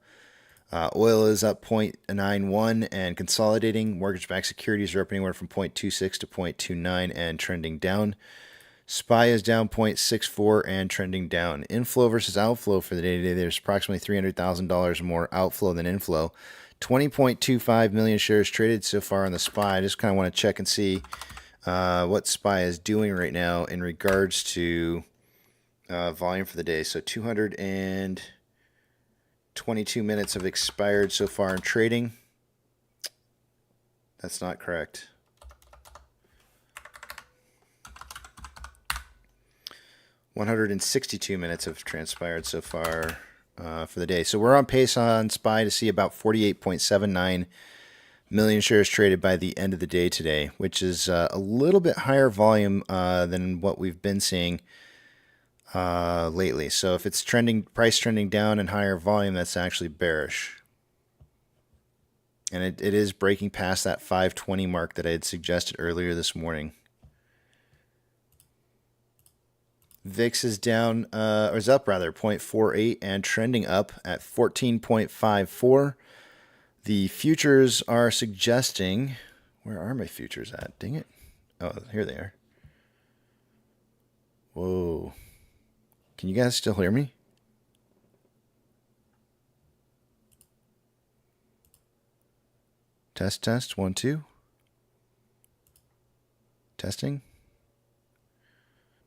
Oil is up 0.91 and consolidating. Mortgage-backed securities are up anywhere from 0.26 to 0.29 and trending down. SPY is down 0.64 and trending down. Inflow versus outflow for the day-to-day, there's approximately $300,000 more outflow than inflow. 20.25 million shares traded so far on the SPY. I just kind of want to check and see what SPY is doing right now in regards to volume for the day. So 222 minutes have expired so far in trading. That's not correct. $162 minutes have transpired so far for the day. So we're on pace on SPY to see about 48.79 million shares traded by the end of the day today, which is a little bit higher volume than what we've been seeing lately. So if it's price trending down and higher volume, that's actually bearish. And it is breaking past that 520 mark that I had suggested earlier this morning. VIX is down, or is up rather, 0.48 and trending up at 14.54. The futures are suggesting, where are my futures at? Dang it. Oh, here they are. Whoa. Can you guys still hear me? Test, test, 1, 2. Testing.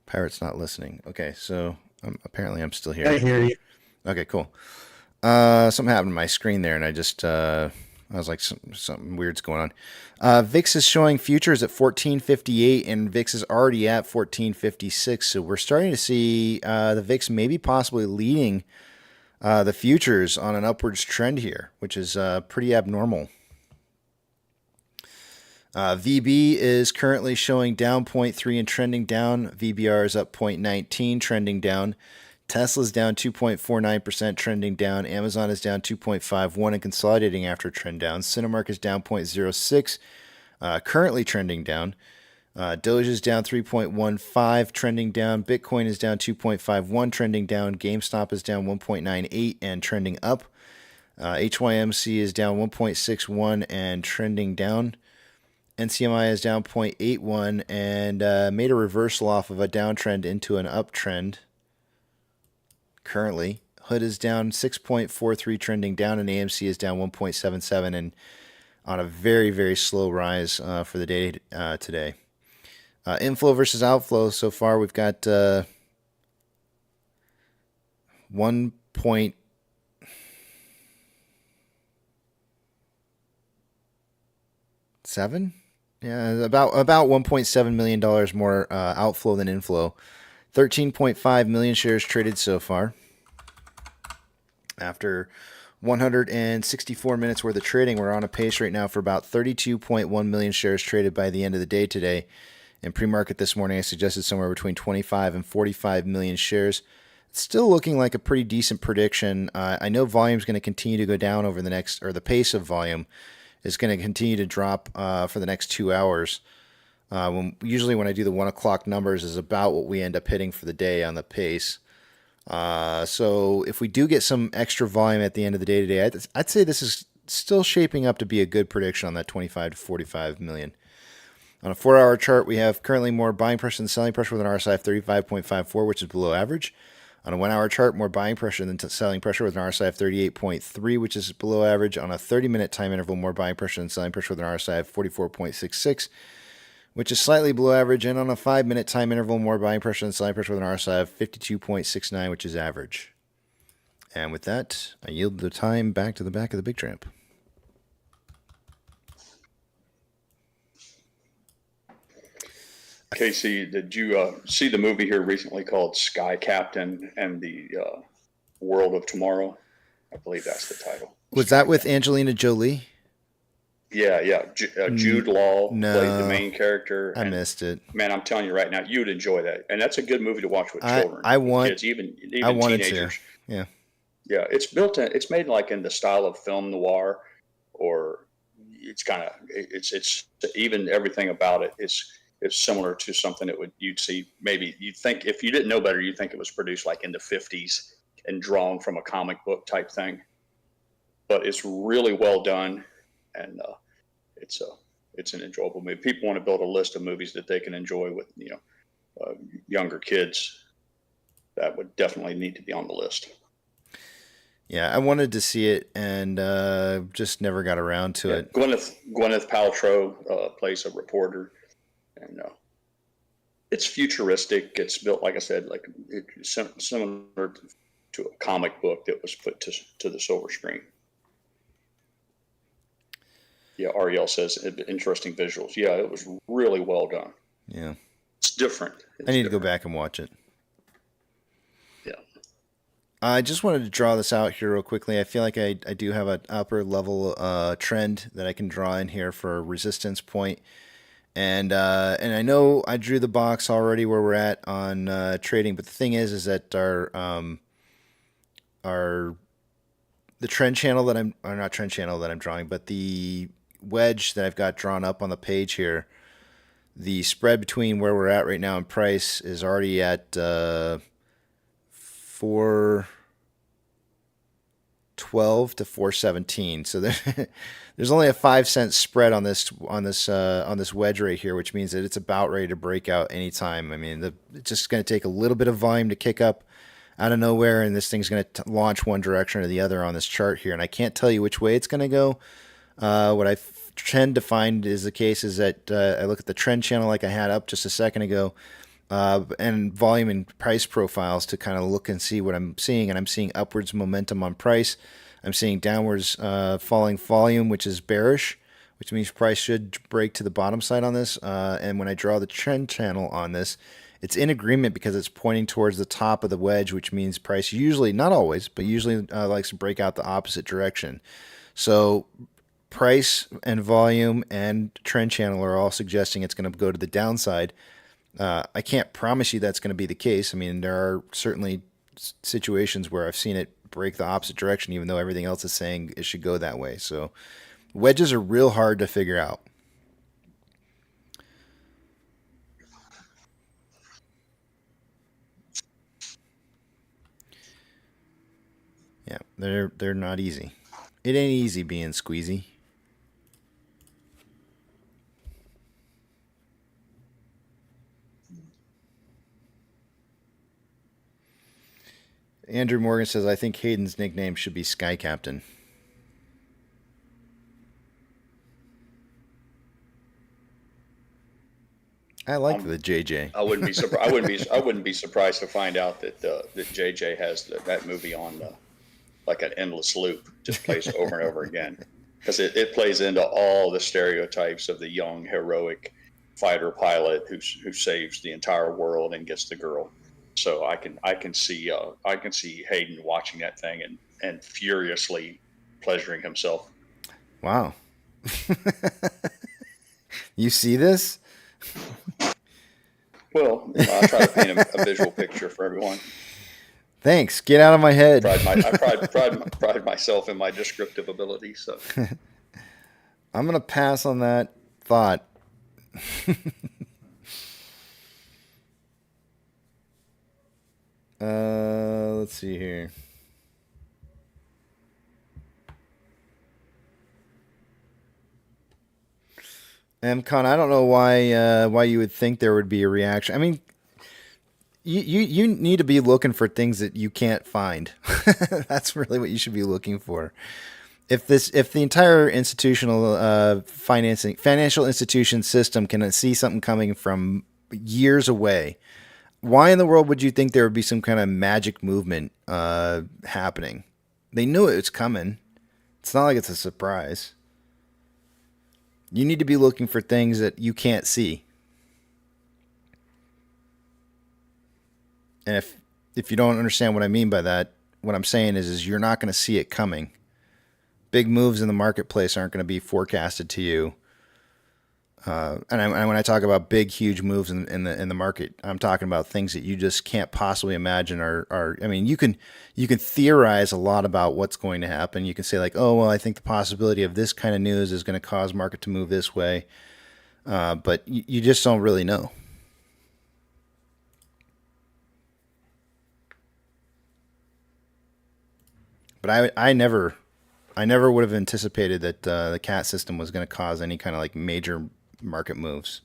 Pirate's not listening. Okay, so apparently I'm still here. I hear you. Okay, cool. Something happened to my screen there, and I just I was like, something weird's going on. VIX is showing futures at 1458, and VIX is already at 1456. So we're starting to see the VIX maybe possibly leading the futures on an upwards trend here, which is pretty abnormal. VB is currently showing down 0.3 and trending down. VBR is up 0.19, trending down. Tesla's down 2.49%, trending down. Amazon is down 2.51 and consolidating after a trend down. Cinemark is down 0.06, currently trending down. Doge is down 3.15, trending down. Bitcoin is down 2.51, trending down. GameStop is down 1.98 and trending up. HYMC is down 1.61 and trending down. NCMI is down 0.81 and made a reversal off of a downtrend into an uptrend. Currently, Hood is down 6.43, trending down, and AMC is down 1.77 and on a very, very slow rise for the day today. Inflow versus outflow so far, we've got 1.7. Yeah, about $1.7 million more outflow than inflow. 13.5 million shares traded so far. After 164 minutes worth of trading, we're on a pace right now for about 32.1 million shares traded by the end of the day today. In pre-market this morning, I suggested somewhere between 25 and 45 million shares. It's still looking like a pretty decent prediction. I know volume is going to continue to go down over the next, or the pace of volume is going to continue to drop for the next 2 hours. Usually when I do the 1 o'clock numbers is about what we end up hitting for the day on the pace. So if we do get some extra volume at the end of the day today, I'd say this is still shaping up to be a good prediction on that 25 to 45 million. On a 4-hour chart, we have currently more buying pressure than selling pressure with an RSI of 35.54, which is below average. On a 1-hour chart, more buying pressure than selling pressure with an RSI of 38.3, which is below average. On a 30-minute time interval, more buying pressure than selling pressure with an RSI of 44.66, which is slightly below average. And on a 5-minute time interval, more buying pressure than selling pressure with an RSI of 52.69, which is average. And with that, I yield the time back to the back of the Big Tramp. Casey, did you see the movie here recently called Sky Captain and the World of Tomorrow? I believe that's the title. Was that with Angelina Jolie? Yeah. Jude Law No, played the main character. I missed it. Man, I'm telling you right now, you would enjoy that. And that's a good movie to watch with children. I with want kids, even I wanted teenagers. to. Yeah. Yeah, it's made like in the style of film noir, or it's kind of it's even everything about it is similar to something that you'd see. Maybe you'd think, if you didn't know better, you'd think it was produced like in the 50s and drawn from a comic book type thing. But it's really well done, and it's an enjoyable movie. People want to build a list of movies that they can enjoy with younger kids. That would definitely need to be on the list. Yeah, I wanted to see it and just never got around to it. Gwyneth Paltrow plays a reporter, and it's futuristic. It's built, like I said, like it's similar to a comic book that was put to the silver screen. Yeah, Ariel says interesting visuals. Yeah, it was really well done. Yeah, it's different. I need to go back and watch it. Yeah. I just wanted to draw this out here real quickly. I feel like I do have an upper level trend that I can draw in here for a resistance point. And I know I drew the box already where we're at on trading, but the thing is that the trend channel that not trend channel that I'm drawing, but the wedge that I've got drawn up on the page here, the spread between where we're at right now in price is already at 412 to 417. So there's only a 5-cent spread on this wedge right here, which means that it's about ready to break out anytime. I mean, it's just going to take a little bit of volume to kick up out of nowhere, and this thing's going to launch one direction or the other on this chart here. And I can't tell you which way it's going to go. What I tend to find is the case is that I look at the trend channel like I had up just a second ago, and volume and price profiles to kind of look and see what I'm seeing. And I'm seeing upwards momentum on price. I'm seeing downwards falling volume, which is bearish, which means price should break to the bottom side on this. And when I draw the trend channel on this, it's in agreement because it's pointing towards the top of the wedge, which means price usually, not always, but usually likes to break out the opposite direction. So price and volume and trend channel are all suggesting it's going to go to the downside. I can't promise you that's going to be the case. I mean, there are certainly situations where I've seen it break the opposite direction, even though everything else is saying it should go that way. So wedges are real hard to figure out. Yeah, they're not easy. It ain't easy being squeezy. Andrew Morgan says, I think Hayden's nickname should be Sky Captain. I like the JJ. I wouldn't be surprised. I wouldn't be surprised to find out that that JJ has that movie on like an endless loop, just plays over and over again, because it plays into all the stereotypes of the young heroic fighter pilot who saves the entire world and gets the girl. So I can see Hayden watching that thing and furiously pleasuring himself. Wow. You see this? Well, I try to paint a visual picture for everyone. Thanks. Get out of my head. I pride myself in my descriptive ability. So I'm gonna pass on that thought. Let's see here. MCon, I don't know why you would think there would be a reaction. I mean, you need to be looking for things that you can't find. That's really what you should be looking for. If the entire institutional financial institution system can see something coming from years away, why in the world would you think there would be some kind of magic movement happening? They knew it was coming. It's not like it's a surprise. You need to be looking for things that you can't see. And if you don't understand what I mean by that, what I'm saying is you're not going to see it coming. Big moves in the marketplace aren't going to be forecasted to you. And when I talk about big, huge moves in the market, I'm talking about things that you just can't possibly imagine. I mean, you can theorize a lot about what's going to happen. You can say like, oh well, I think the possibility of this kind of news is going to cause market to move this way, but you just don't really know. But I never would have anticipated that the CAT system was going to cause any kind of like major market moves.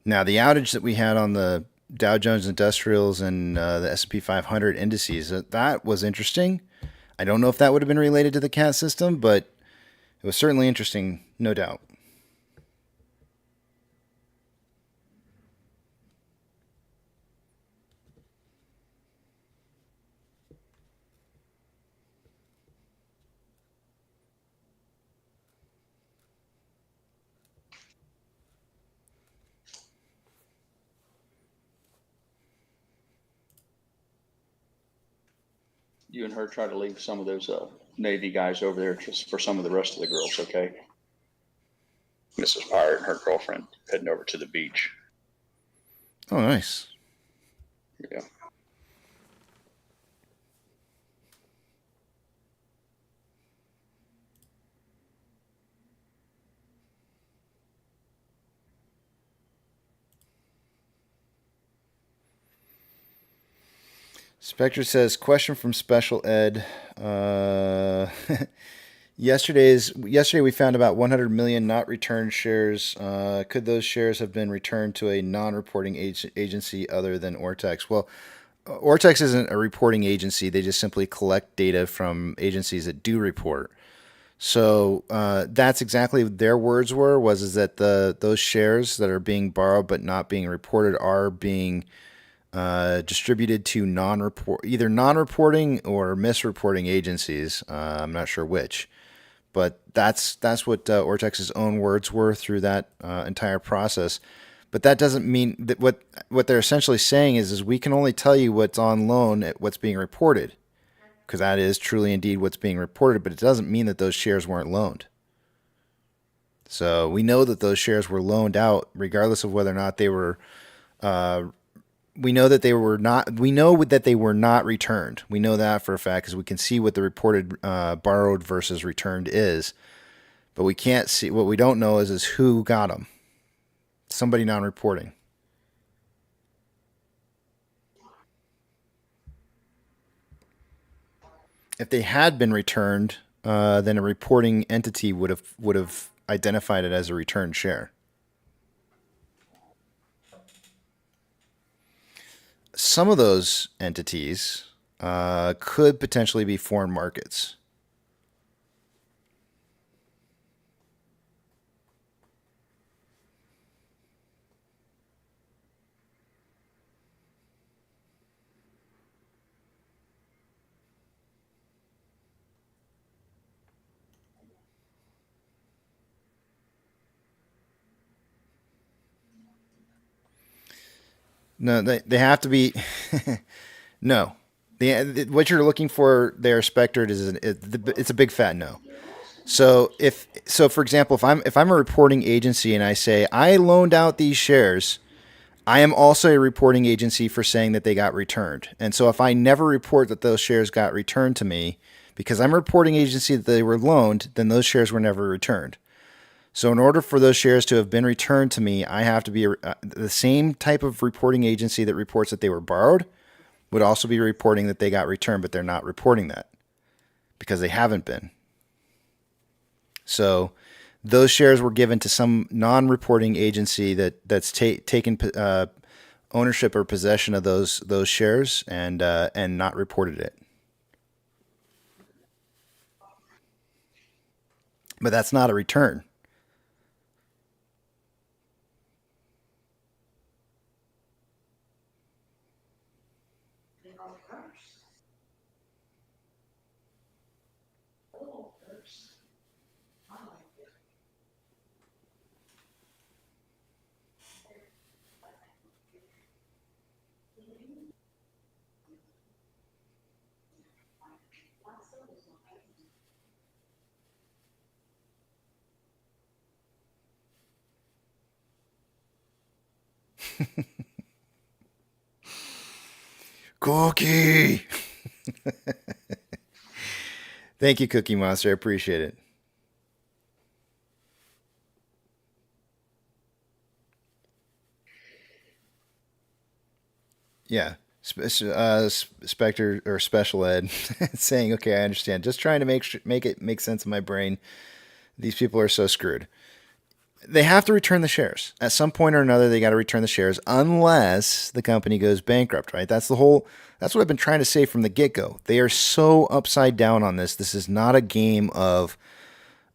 Now, the outage that we had on the Dow Jones Industrials and the S&P 500 indices, that was interesting. I don't know if that would have been related to the CAT system, but it was certainly interesting, no doubt. You and her try to leave some of those Navy guys over there just for some of the rest of the girls, okay? Mrs. Pirate and her girlfriend heading over to the beach. Oh, nice. Yeah. Spectre says, question from Special Ed. Yesterday we found about 100 million not returned shares. Could those shares have been returned to a non-reporting agency other than Ortex? Well, Ortex isn't a reporting agency. They just simply collect data from agencies that do report. So that's exactly what their words were, was that those shares that are being borrowed but not being reported are being distributed to either non-reporting or misreporting agencies. I'm not sure which, but that's what Ortex's own words were through that entire process. But that doesn't mean that what they're essentially saying is we can only tell you what's on loan at what's being reported, because that is truly indeed what's being reported. But it doesn't mean that those shares weren't loaned. So we know that those shares were loaned out, regardless of whether or not they were. We know that they were not. We know that they were not returned. We know that for a fact because we can see what the reported borrowed versus returned is, but we can't see. What we don't know is who got them. Somebody non-reporting. If they had been returned, then a reporting entity would have identified it as a returned share. Some of those entities could potentially be foreign markets. No, they have to be. No, what you're looking for there, Spectre, it's a big fat no. So for example, if I'm a reporting agency and I say I loaned out these shares, I am also a reporting agency for saying that they got returned. And so if I never report that those shares got returned to me, because I'm a reporting agency that they were loaned, then those shares were never returned. So in order for those shares to have been returned to me, I have to be the same type of reporting agency that reports that they were borrowed would also be reporting that they got returned, but they're not reporting that because they haven't been. So those shares were given to some non-reporting agency that's taken ownership or possession of those shares and not reported it. But that's not a return. Cookie. Thank you, Cookie Monster. I appreciate it. Yeah. Spectre or Special Ed saying, okay, I understand. Just trying to make it make sense in my brain. These people are so screwed. They have to return the shares. At some point or another, they got to return the shares unless the company goes bankrupt, right? That's what I've been trying to say from the get-go. They are so upside down on this. This is not a game of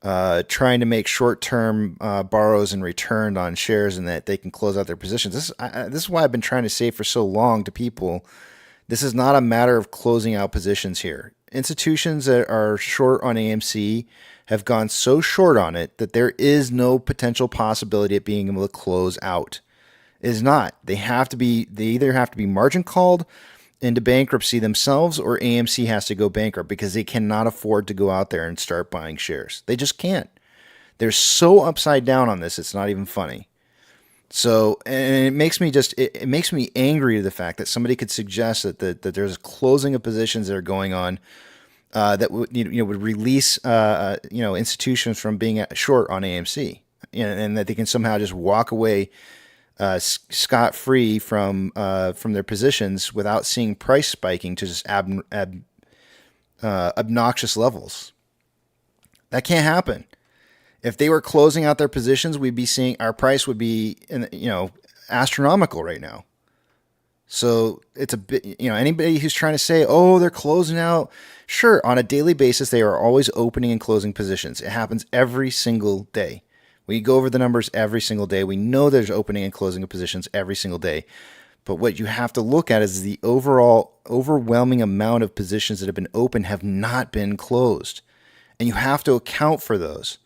trying to make short-term borrows and return on shares and that they can close out their positions. This is why I've been trying to say for so long to people, this is not a matter of closing out positions here. Institutions that are short on AMC have gone so short on it that there is no potential possibility of being able to close out. It is not. They either have to be margin called into bankruptcy themselves or AMC has to go bankrupt because they cannot afford to go out there and start buying shares. They just can't. They're so upside down on this, it's not even funny. So, and it makes me it makes me angry to the fact that somebody could suggest that there's closing of positions that are going on that would would release institutions from being short on AMC, and that they can somehow just walk away scot free from their positions without seeing price spiking to just obnoxious levels. That can't happen. If they were closing out their positions, we'd be seeing our price would be astronomical right now. So it's a bit, anybody who's trying to say, oh, they're closing out. Sure, on a daily basis, they are always opening and closing positions. It happens every single day. We go over the numbers every single day. We know there's opening and closing of positions every single day. But what you have to look at is the overall overwhelming amount of positions that have been open have not been closed. And you have to account for those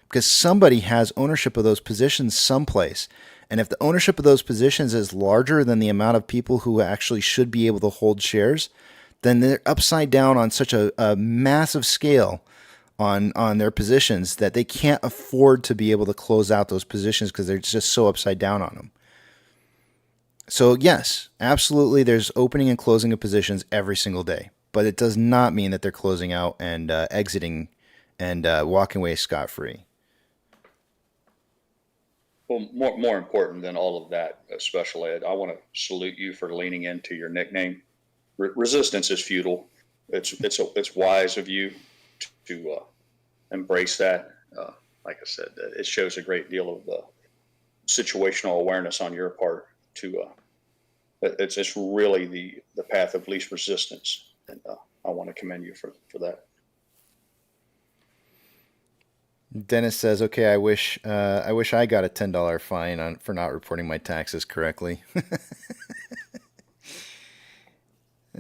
because somebody has ownership of those positions someplace. And if the ownership of those positions is larger than the amount of people who actually should be able to hold shares, then they're upside down on such a massive scale on their positions that they can't afford to be able to close out those positions because they're just so upside down on them. So yes, absolutely, there's opening and closing of positions every single day, but it does not mean that they're closing out and exiting and walking away scot-free. Well, more important than all of that, Special Ed, I want to salute you for leaning into your nickname. Resistance is futile. It's wise of you to embrace that. Like I said, it shows a great deal of situational awareness on your part. It's really the path of least resistance, and I want to commend you for that. Dennis says, "Okay, I wish I got a $10 fine for not reporting my taxes correctly."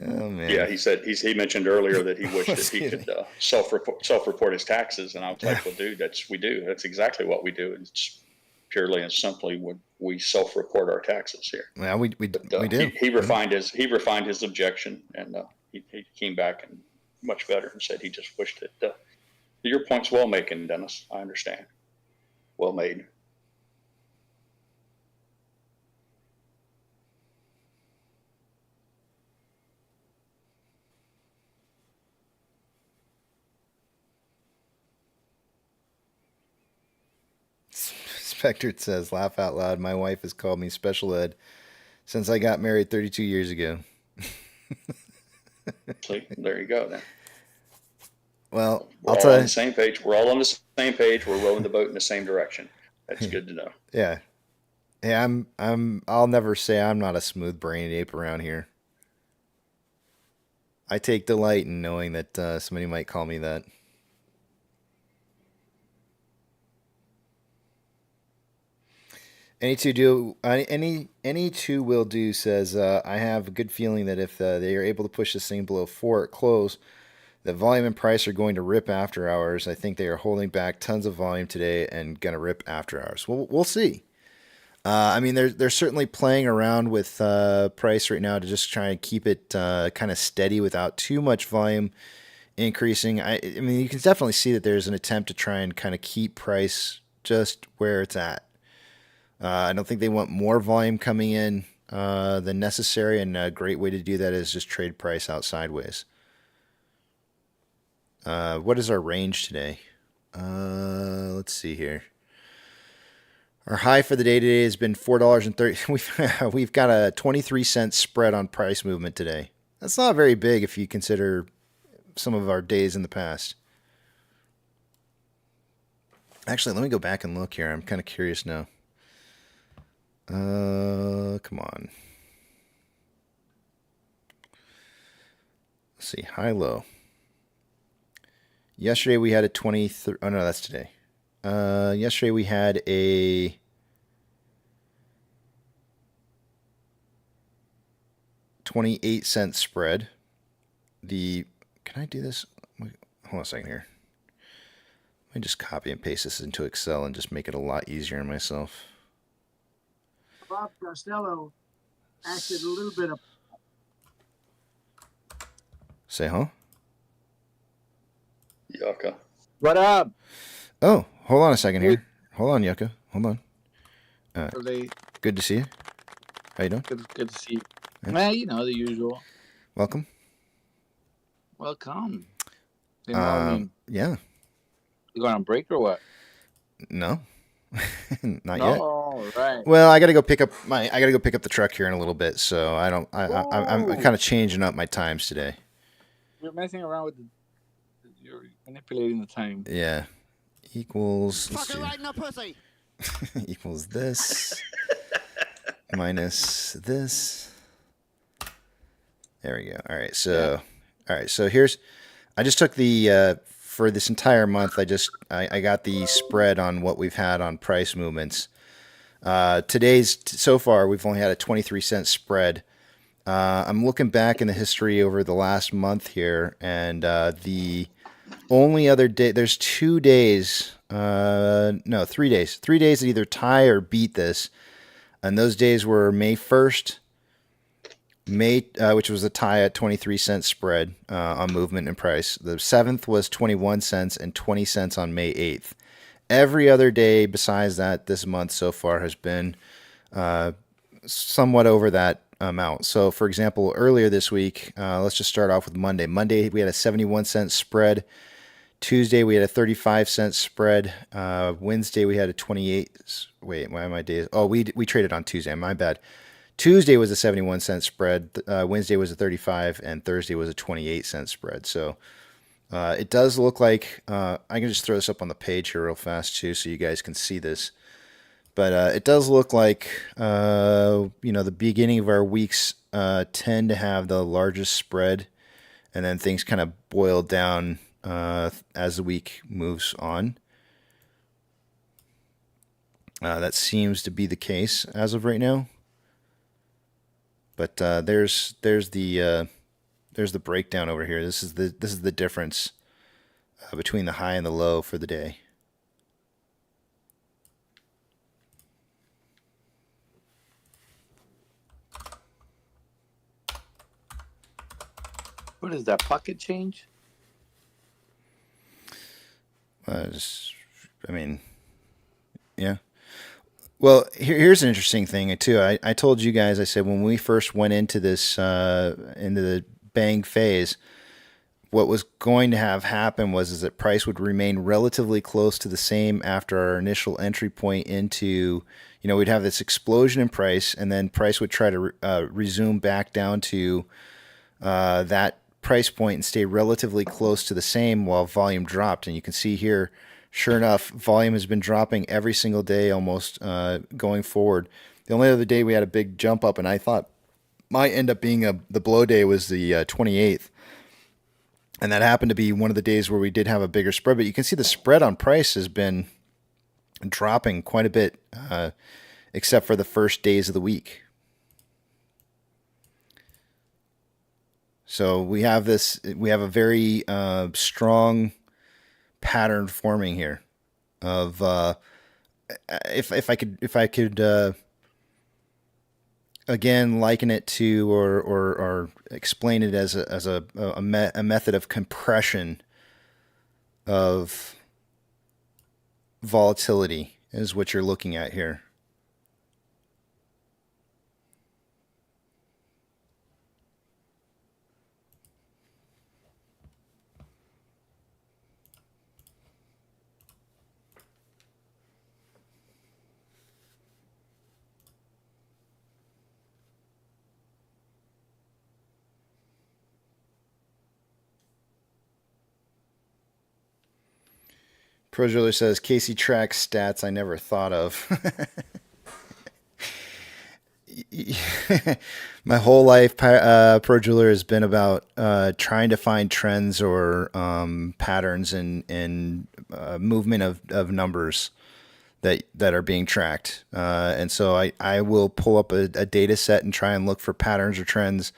Oh man. Yeah, he said he mentioned earlier that he wished that he could self-report his taxes, and I was like, "Well, dude, that's exactly what we do. It's purely and simply we self-report our taxes here." Well, we do. He refined his objection, and he came back and much better and said he just wished that. Your point's well making, Dennis. I understand. Well made. Spectre says, laugh out loud. My wife has called me special ed since I got married 32 years ago. See, there you go then. Well, We're all on the same page. We're all on the same page. We're rowing the boat in the same direction. That's good to know. Yeah. Yeah, I'll never say I'm not a smooth-brained ape around here. I take delight in knowing that somebody might call me that. Any two will do says I have a good feeling that if they are able to push this thing below 4 at close, that volume and price are going to rip after hours. I think they are holding back tons of volume today and going to rip after hours. We'll see. I mean, they're certainly playing around with price right now to just try and keep it kind of steady without too much volume increasing. I mean, you can definitely see that there's an attempt to try and kind of keep price just where it's at. I don't think they want more volume coming in than necessary, and a great way to do that is just trade price out sideways. What is our range today? Let's see here. Our high for the day today has been $4.30. We've got a 23-cent spread on price movement today. That's not very big if you consider some of our days in the past. Actually, let me go back and look here. I'm kind of curious now. Come on. Let's see, high low. Yesterday we had a 23. Oh no, that's today. Yesterday we had a 28-cent spread. Can I do this? Wait, hold on a second here. Let me just copy and paste this into Excel and just make it a lot easier on myself. Bob Costello acted a little bit of. Say, huh? Yucca. What up? Oh, hold on a second here. Hold on, Yucca. Hold on. Late. Good to see you. How you doing? Good to see you. Yeah. Man, you know the usual. Welcome. Welcome. You know, I mean, Yeah. you going on break or what? No. Not No, yet. right. Well, I gotta go pick up the truck here in a little bit, so I'm kind of changing up my times today. You're messing around with you're manipulating the time. Yeah. Equals. Fucking right in the pussy. Equals this minus this. There we go. All right. So here's. I just took the for this entire month. I got the spread on what we've had on price movements. So far we've only had a 23-cent spread. I'm looking back in the history over the last month here, and the only other day, there's 2 days, 3 days. 3 days that either tie or beat this, and those days were May 1st, which was a tie at 23-cent spread on movement and price. The 7th was 21 cents and 20 cents on May 8th. Every other day besides that this month so far has been somewhat over that amount. So, for example, earlier this week, let's just start off with Monday. Monday, we had a 71-cent spread. Tuesday, we had a 35-cent spread. Wednesday, we had a 28. Wait, why am I days? Oh, we traded on Tuesday. My bad. Tuesday was a 71-cent spread. Wednesday was a 35, and Thursday was a 28-cent spread. So it does look like I can just throw this up on the page here real fast too, so you guys can see this. But it does look like the beginning of our weeks tend to have the largest spread, and then things kind of boil down as the week moves on. That seems to be the case as of right now. But there's the breakdown over here. This is the difference between the high and the low for the day. What is that, pocket change? Yeah. Well, here's an interesting thing too. I told you guys, I said when we first went into this into the bang phase, what was going to have happen is that price would remain relatively close to the same after our initial entry point into, we'd have this explosion in price, and then price would try to resume back down to that price point and stay relatively close to the same while volume dropped. And you can see here, sure enough, volume has been dropping every single day almost going forward. The only other day we had a big jump up, and I thought might end up being the blow day, was the 28th. And that happened to be one of the days where we did have a bigger spread. But you can see the spread on price has been dropping quite a bit, except for the first days of the week. So we have a very strong pattern forming here of if I could again liken it to or explain it as a method of compression of volatility is what you're looking at here. Pro Driller says Casey tracks stats I never thought of. My whole life, Pro Driller has been about trying to find trends or patterns in movement of numbers that are being tracked. And so I will pull up a data set and try and look for patterns or trends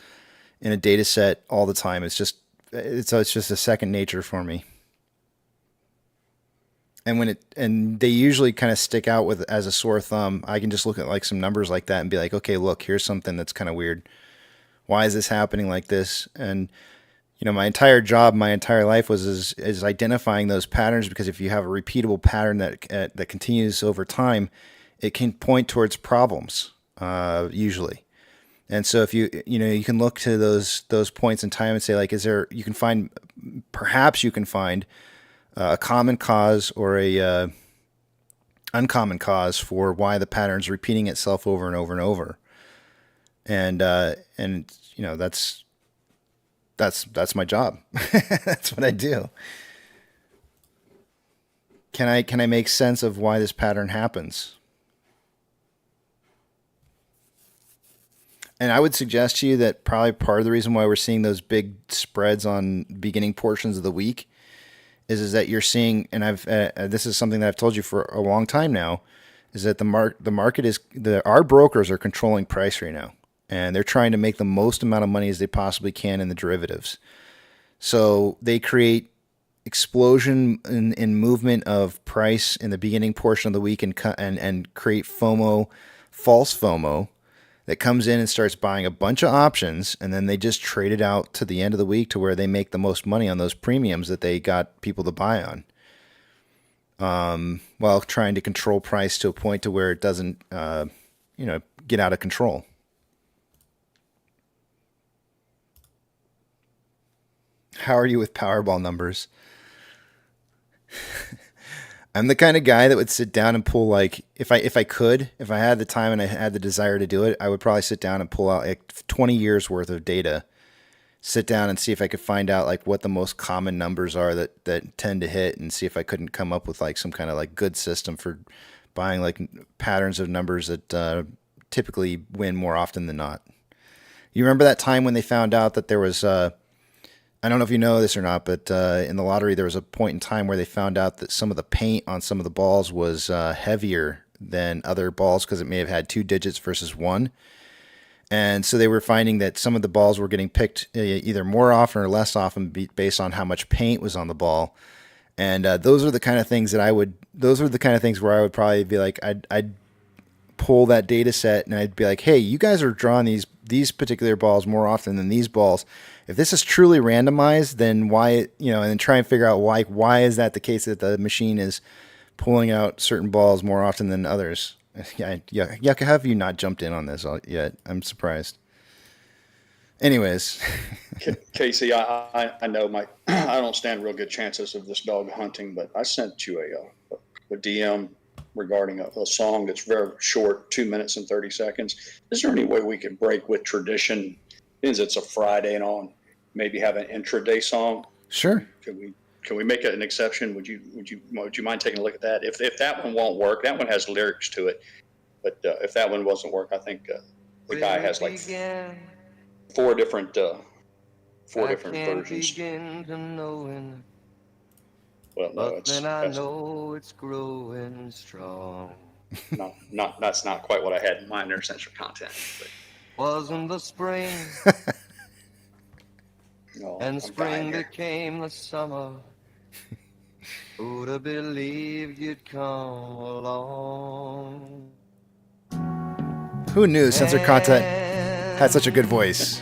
in a data set all the time. It's just a second nature for me. And they usually kind of stick out with as a sore thumb. I can just look at like some numbers like that and be like, okay, look, here's something that's kind of weird. Why is this happening like this? And my entire job, my entire life is identifying those patterns, because if you have a repeatable pattern that continues over time, it can point towards problems usually. And so if you can look to those points in time and say like, perhaps you can find a common cause or a uncommon cause for why the pattern's repeating itself over and over and over. And that's my job. That's what I do. Can I make sense of why this pattern happens? And I would suggest to you that probably part of the reason why we're seeing those big spreads on beginning portions of the week is that you're seeing, and this is something that I've told you for a long time now, is that the market is our brokers are controlling price right now, and they're trying to make the most amount of money as they possibly can in the derivatives. So they create explosion in movement of price in the beginning portion of the week and create FOMO, false FOMO, that comes in and starts buying a bunch of options, and then they just trade it out to the end of the week to where they make the most money on those premiums that they got people to buy on, while trying to control price to a point to where it doesn't, get out of control. How are you with Powerball numbers? I'm the kind of guy that would sit down and pull, like, if I had the time and I had the desire to do it, I would probably sit down and pull out like 20 years worth of data, sit down and see if I could find out like what the most common numbers are that tend to hit, and see if I couldn't come up with like some kind of like good system for buying like patterns of numbers that typically win more often than not. You remember that time when they found out that there was I don't know if you know this or not, but in the lottery, there was a point in time where they found out that some of the paint on some of the balls was heavier than other balls because it may have had 2 digits versus 1. And so they were finding that some of the balls were getting picked either more often or less often based on how much paint was on the ball. And those are the kind of things where I would probably be like, I'd pull that data set and I'd be like, hey, you guys are drawing these particular balls more often than these balls. If this is truly randomized, then why, and then try and figure out why is that the case that the machine is pulling out certain balls more often than others? Yeah. How have you not jumped in on this yet? I'm surprised. Anyways. Casey, I know I don't stand real good chances of this dog hunting, but I sent you a DM regarding a song that's very short, 2 minutes and 30 seconds. Is there any way we could break with tradition, since it's a Friday and on, maybe have an intraday song? Sure. Can we make it an exception? Would you mind taking a look at that? If that one won't work, that one has lyrics to it. But if that one doesn't work, I think the guy has like four different versions. Well, no, it's growing strong. That's not quite what I had in mind there, censored content. But. Wasn't the spring, No, and I'm spring dying here. became the summer. Who'd have believed you'd come along? Who knew censored content had such a good voice?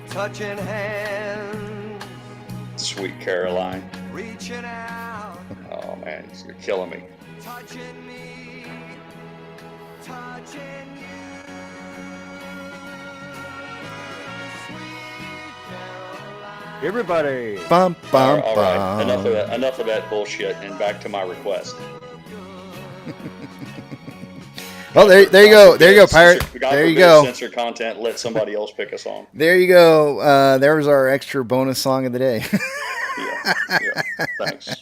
Touching hands, Sweet Caroline. reaching out, Oh man, you're killing me. touching me, touching you. Everybody. Bum, bum, All right. bum. Enough of that bullshit, and back to my request. Well, there you go. There you go, Pirate. There you go. Censor content. Let somebody else pick a song. There you go. There's our extra bonus song of the day. Yeah. Thanks.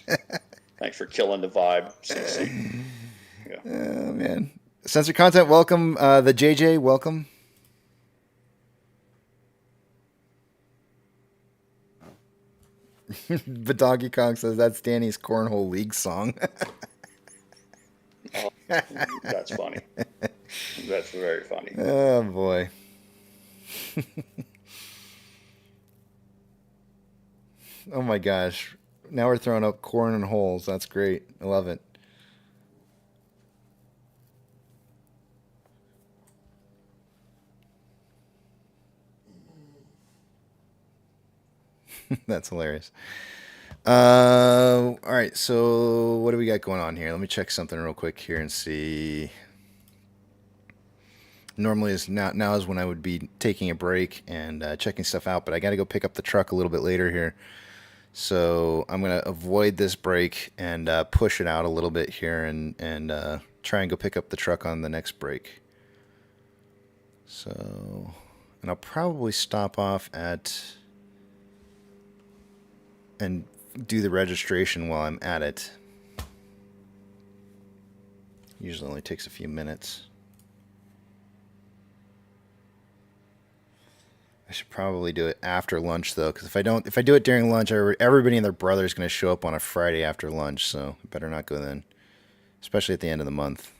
Thanks for killing the vibe, CC. Yeah. Oh, man. Censored content, welcome. The JJ, welcome. But Doggy Kong says that's Danny's Cornhole League song. Oh, that's funny. That's very funny. Oh, boy. Oh, my gosh. Now we're throwing up corn and holes. That's great. I love it. That's hilarious. All right, so what do we got going on here? Let me check something real quick here and see. Normally is now is when I would be taking a break and checking stuff out, but I got to go pick up the truck a little bit later here. So I'm going to avoid this break and push it out a little bit here and try and go pick up the truck on the next break. So, and I'll probably stop off at and do the registration while I'm at it. Usually only takes a few minutes. I should probably do it after lunch though, because if I do it during lunch, everybody and their brother is going to show up on a Friday after lunch, so I better not go then, especially at the end of the month.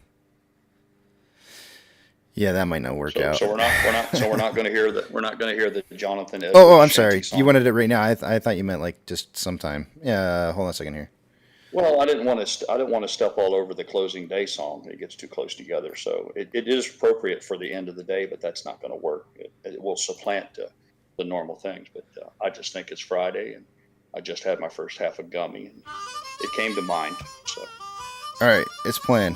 Yeah, that might not work out. So we're not going to hear that. We're not going to hear the Jonathan. Oh, I'm sorry. You wanted it right now. I thought you meant like just sometime. Yeah, hold on a second here. Well, I didn't want to step all over the closing day song. It gets too close together. So it is appropriate for the end of the day, but that's not going to work. It will supplant the normal things. But I just think it's Friday, and I just had my first half of gummy, and it came to mind. So. All right, it's playing.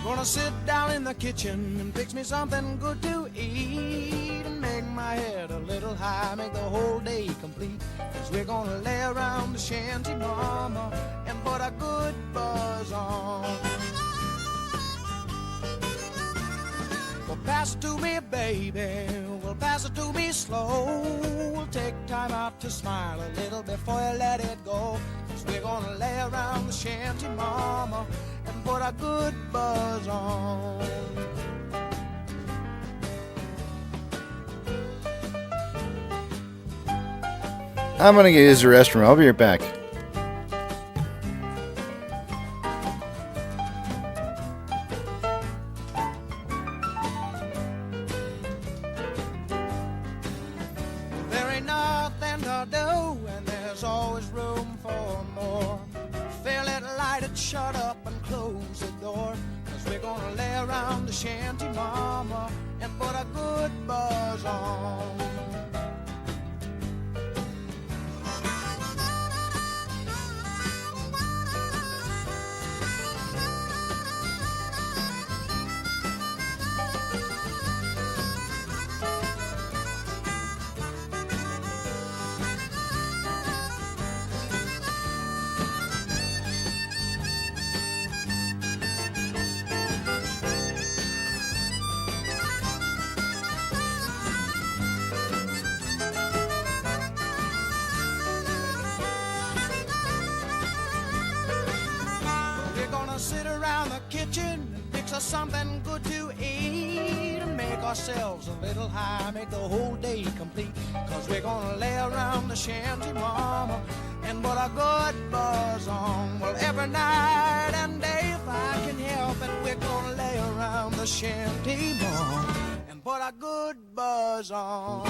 Gonna sit down in the kitchen and fix me something good to eat and make my head a little high, make the whole day complete. 'Cause we're gonna lay around the shanty, mama, and put a good buzz on. Well, pass it to me, baby. Well, pass it to me slow. We'll take time out to smile a little before you let it go. 'Cause we're gonna lay around the shanty, mama, and put a good buzz on. I'm gonna use the restroom. I'll be right back. There ain't nothing to do, and there's always room for more. Fill it, light it, shut up, and close the door. 'Cause we're gonna lay around the shanty, mama, and put a good buzz on. us something good to eat and make ourselves a little high, make the whole day complete. Cause we're gonna lay around the shanty, mama, and put a good buzz on. Well, every night and day, if I can help it, we're gonna lay around the shanty, mama, and put a good buzz on.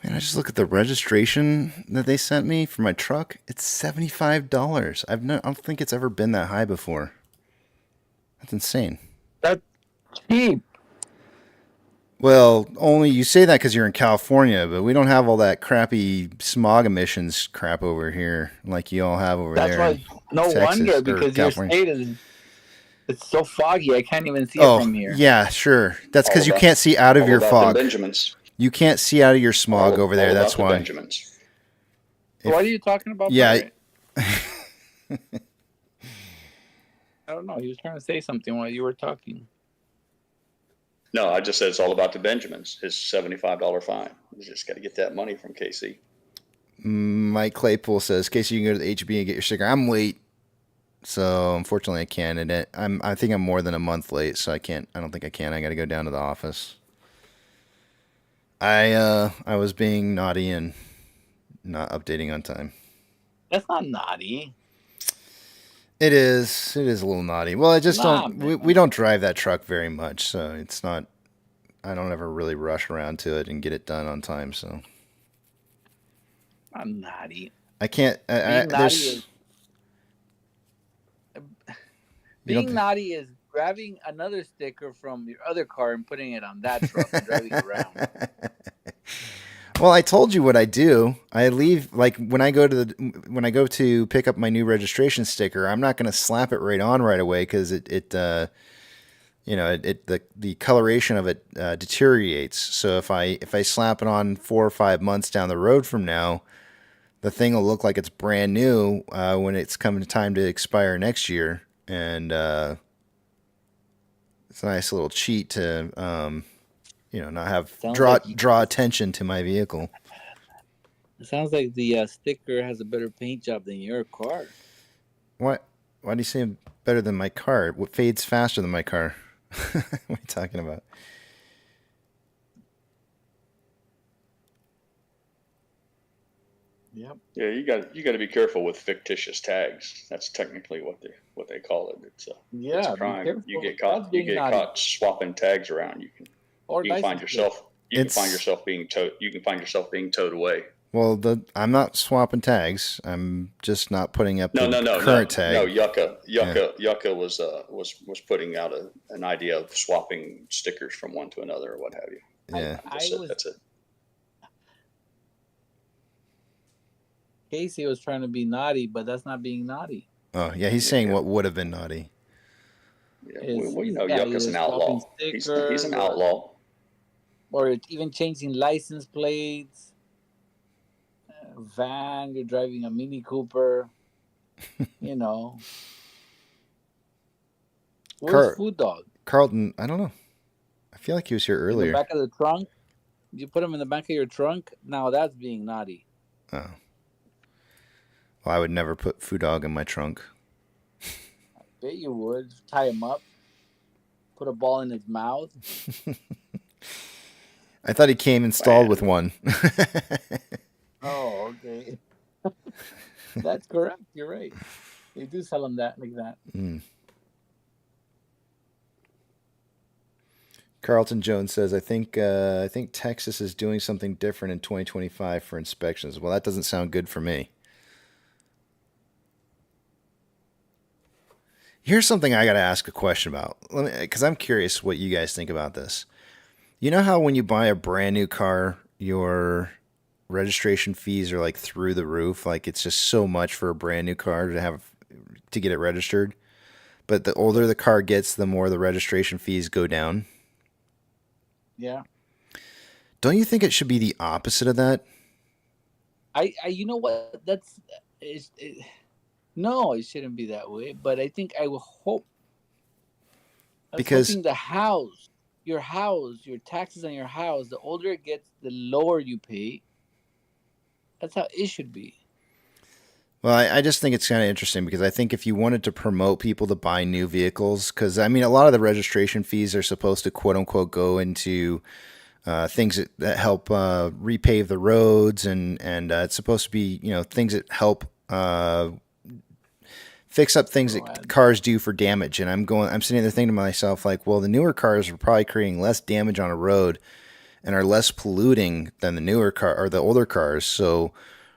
Man, I just look at the registration that they sent me for my truck. It's $75. I don't think it's ever been that high before. That's insane. That's cheap. Well, only you say that because you're in California, but we don't have all that crappy smog emissions crap over here like you all have over That's there. why. No Texas, wonder, or because your California. state is. It's so foggy. I can't even see it Oh, from here. yeah, sure. That's because you about- can't see out of all your about fog. the Benjamins. You can't see out of your smog over there. All That's about the why. Benjamins. What are you talking about? Yeah. Pirate? I don't know. He was trying to say something while you were talking. No, I just said it's all about the Benjamins. His $75 fine. You just got to get that money from KC. Mike Claypool says, Casey, you can go to the HB and get your sticker. I'm late, so unfortunately I can't. And I think I'm more than a month late, so I can't. I don't think I can. I got to go down to the office. I was being naughty and not updating on time. That's not naughty. It is. It is a little naughty. Well, I just Nah, don't. We don't drive that truck very much, so it's not. I don't ever really rush around to it and get it done on time. So Not naughty. I can't. Being naughty There's. is You being don't- naughty is grabbing another sticker from your other car and putting it on that truck and driving it around. Well, I told you what I do. I leave like when I go to pick up my new registration sticker. I'm not going to slap it right on right away because the coloration of it deteriorates. So if I slap it on 4 or 5 months down the road from now, the thing will look like it's brand new when it's coming time to expire next year. And it's a nice little cheat to not have Sounds draw like you- draw attention to my vehicle. It sounds like the sticker has a better paint job than your car. What? Why do you say better than my car? What fades faster than my car? What are you talking about? Yep. Yeah, you got to be careful with fictitious tags. That's technically what they call it. It's a Yeah, be crime. careful. You get That's caught. being You get naughty. caught swapping tags around. You can find license yourself. You can It's- find yourself being towed. You can find yourself being towed away. Well, I'm not swapping tags. I'm just not putting up No, the no, current no, tag. no. Yucca was putting out an idea of swapping stickers from one to another or what have you. Yeah. That's it. Casey was trying to be naughty, but that's not being naughty. Oh, yeah. He's saying what would have been naughty. Yeah, Yucca's an either outlaw. swapping He's stickers an outlaw. or even changing license plates. Van, you're driving a Mini Cooper. Where's Food Dog? Carlton, I don't know. I feel like he was here In the earlier. back of the trunk? You put him in the back of your trunk? Now that's being naughty. Oh. Well, I would never put Food Dog in my trunk. Bet you would. Tie him up. Put a ball in his mouth. I thought he came installed with one. Oh, okay. That's correct. You're right. They do sell them that like that. Carlton Jones says, I think Texas is doing something different in 2025 for inspections. Well, that doesn't sound good for me. Here's something I got to ask a question about, because I'm curious what you guys think about this. You know how when you buy a brand new car, your registration fees are like through the roof. Like it's just so much for a brand new car to get it registered. But the older the car gets, the more the registration fees go down. Yeah. Don't you think it should be the opposite of that? You know what? No, it shouldn't be that way. But I think I will hope. Because hoping your taxes on your house, the older it gets, the lower you pay. That's how it should be. Well, I just think it's kind of interesting because I think if you wanted to promote people to buy new vehicles, because I mean, a lot of the registration fees are supposed to quote unquote go into things that help repave the roads, and it's supposed to be things that help fix up things that cars do for damage. And I'm sitting there thinking to myself like, well, the newer cars are probably creating less damage on a road and are less polluting than the newer car or the older cars. So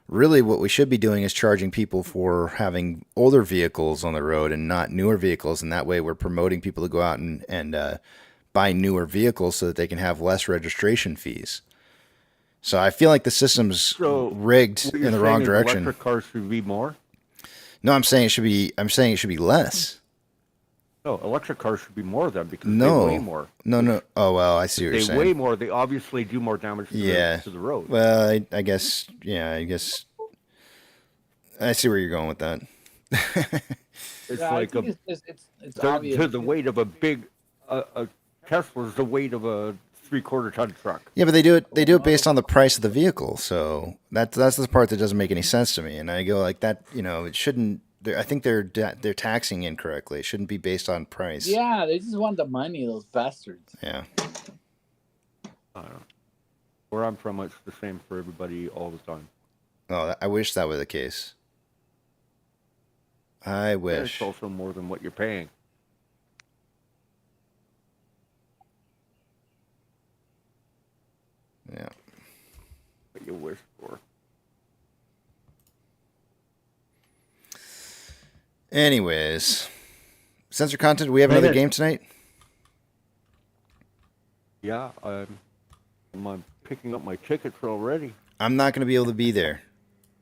really what we should be doing is charging people for having older vehicles on the road and not newer vehicles. And that way we're promoting people to go out and buy newer vehicles so that they can have less registration fees. So I feel like the system's rigged in the wrong direction. Electric cars should be more? No, I'm saying it should be less. No, electric cars should be more then because they weigh more. No. Oh, well, I see what you're saying. They weigh more. They obviously do more damage to the road. Well, I guess I see where you're going with that. It's like it's obvious. the weight of a big a Tesla's the weight of a 3/4 ton truck. Yeah, but they do it based on the price of the vehicle. So that's the part that doesn't make any sense to me. And I go like that, it shouldn't. I think they're taxing incorrectly. It shouldn't be based on price. Yeah, they just want the money, those bastards. Yeah. I don't know. Where I'm from, it's the same for everybody all the time. Oh, I wish that were the case. I wish. It's also more than what you're paying. Yeah. What you wish for. Anyways, censor content. Do we have another game tonight? Yeah, I'm picking up my tickets already. I'm not going to be able to be there,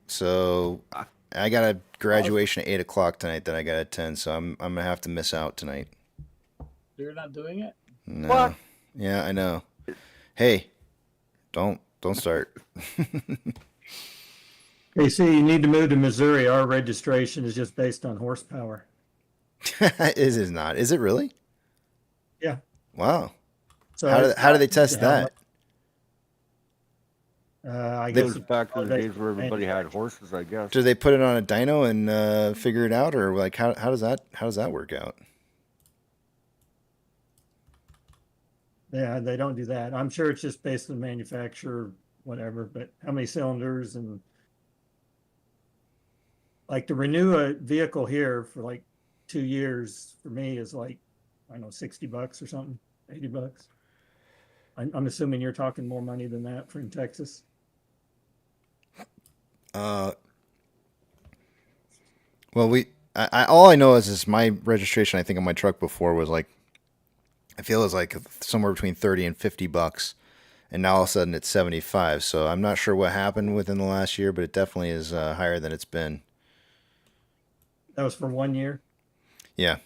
so I got a graduation at 8:00 tonight that I got to attend. So I'm gonna have to miss out tonight. You're not doing it? No. What? Yeah, I know. Hey, don't start. Hey, see, you need to move to Missouri. Our registration is just based on horsepower. It is not. Is it really? Yeah. Wow. So how do they test that? I It guess goes back to the days where everybody had horses, I guess. Do they put it on a dyno and figure it out, or like how does that work out? Yeah, they don't do that. I'm sure it's just based on manufacturer, whatever. But how many cylinders and like to renew a vehicle here for like 2 years for me is like, I don't know, $60 or something, $80. I'm assuming you're talking more money than that from Texas. Well, all I know is my registration. I think on my truck before was like, I feel it was like somewhere between $30 and $50, and now all of a sudden it's 75. So I'm not sure what happened within the last year, but it definitely is higher than it's been. That was for 1 year. Yeah.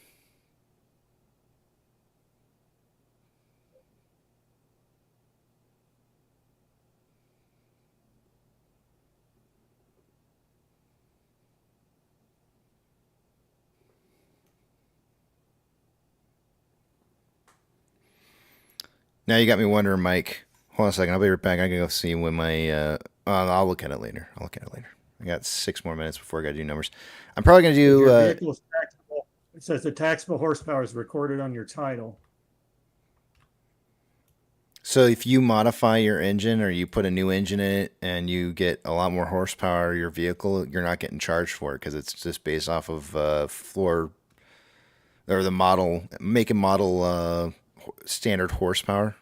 Now you got me wondering, Mike. Hold on a second. I'll be right back. I gotta go see when my. I'll look at it later. I got 6 more minutes before I gotta do numbers. I'm probably gonna do. Your vehicle is taxable. It says the taxable horsepower is recorded on your title. So if you modify your engine or you put a new engine in it and you get a lot more horsepower your vehicle, you're not getting charged for it because it's just based off of floor or the model, make and model standard horsepower.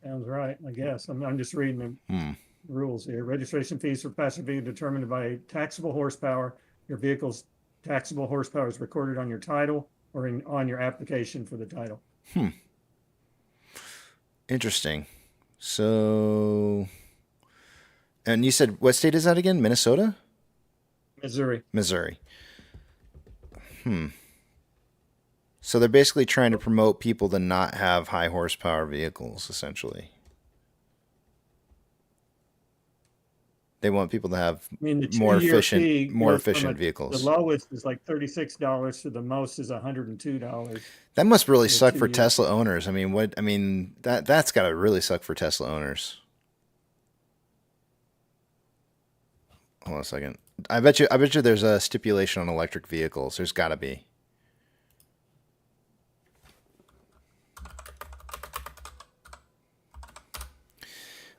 Sounds right, I guess. I'm just reading the rules here. Registration fees for passenger vehicle determined by taxable horsepower. Your vehicle's taxable horsepower is recorded on your title or on your application for the title. Interesting. So And you said what state is that again? Minnesota? Missouri. Missouri. So they're basically trying to promote people to not have high horsepower vehicles, essentially. They want people to have The more 2-year fee efficient The vehicles. lowest is like $36 to the most is $102. That must really for suck 2 for years. Tesla owners. That's got to really suck for Tesla owners. Hold on a second. I bet you there's a stipulation on electric vehicles. There's got to be.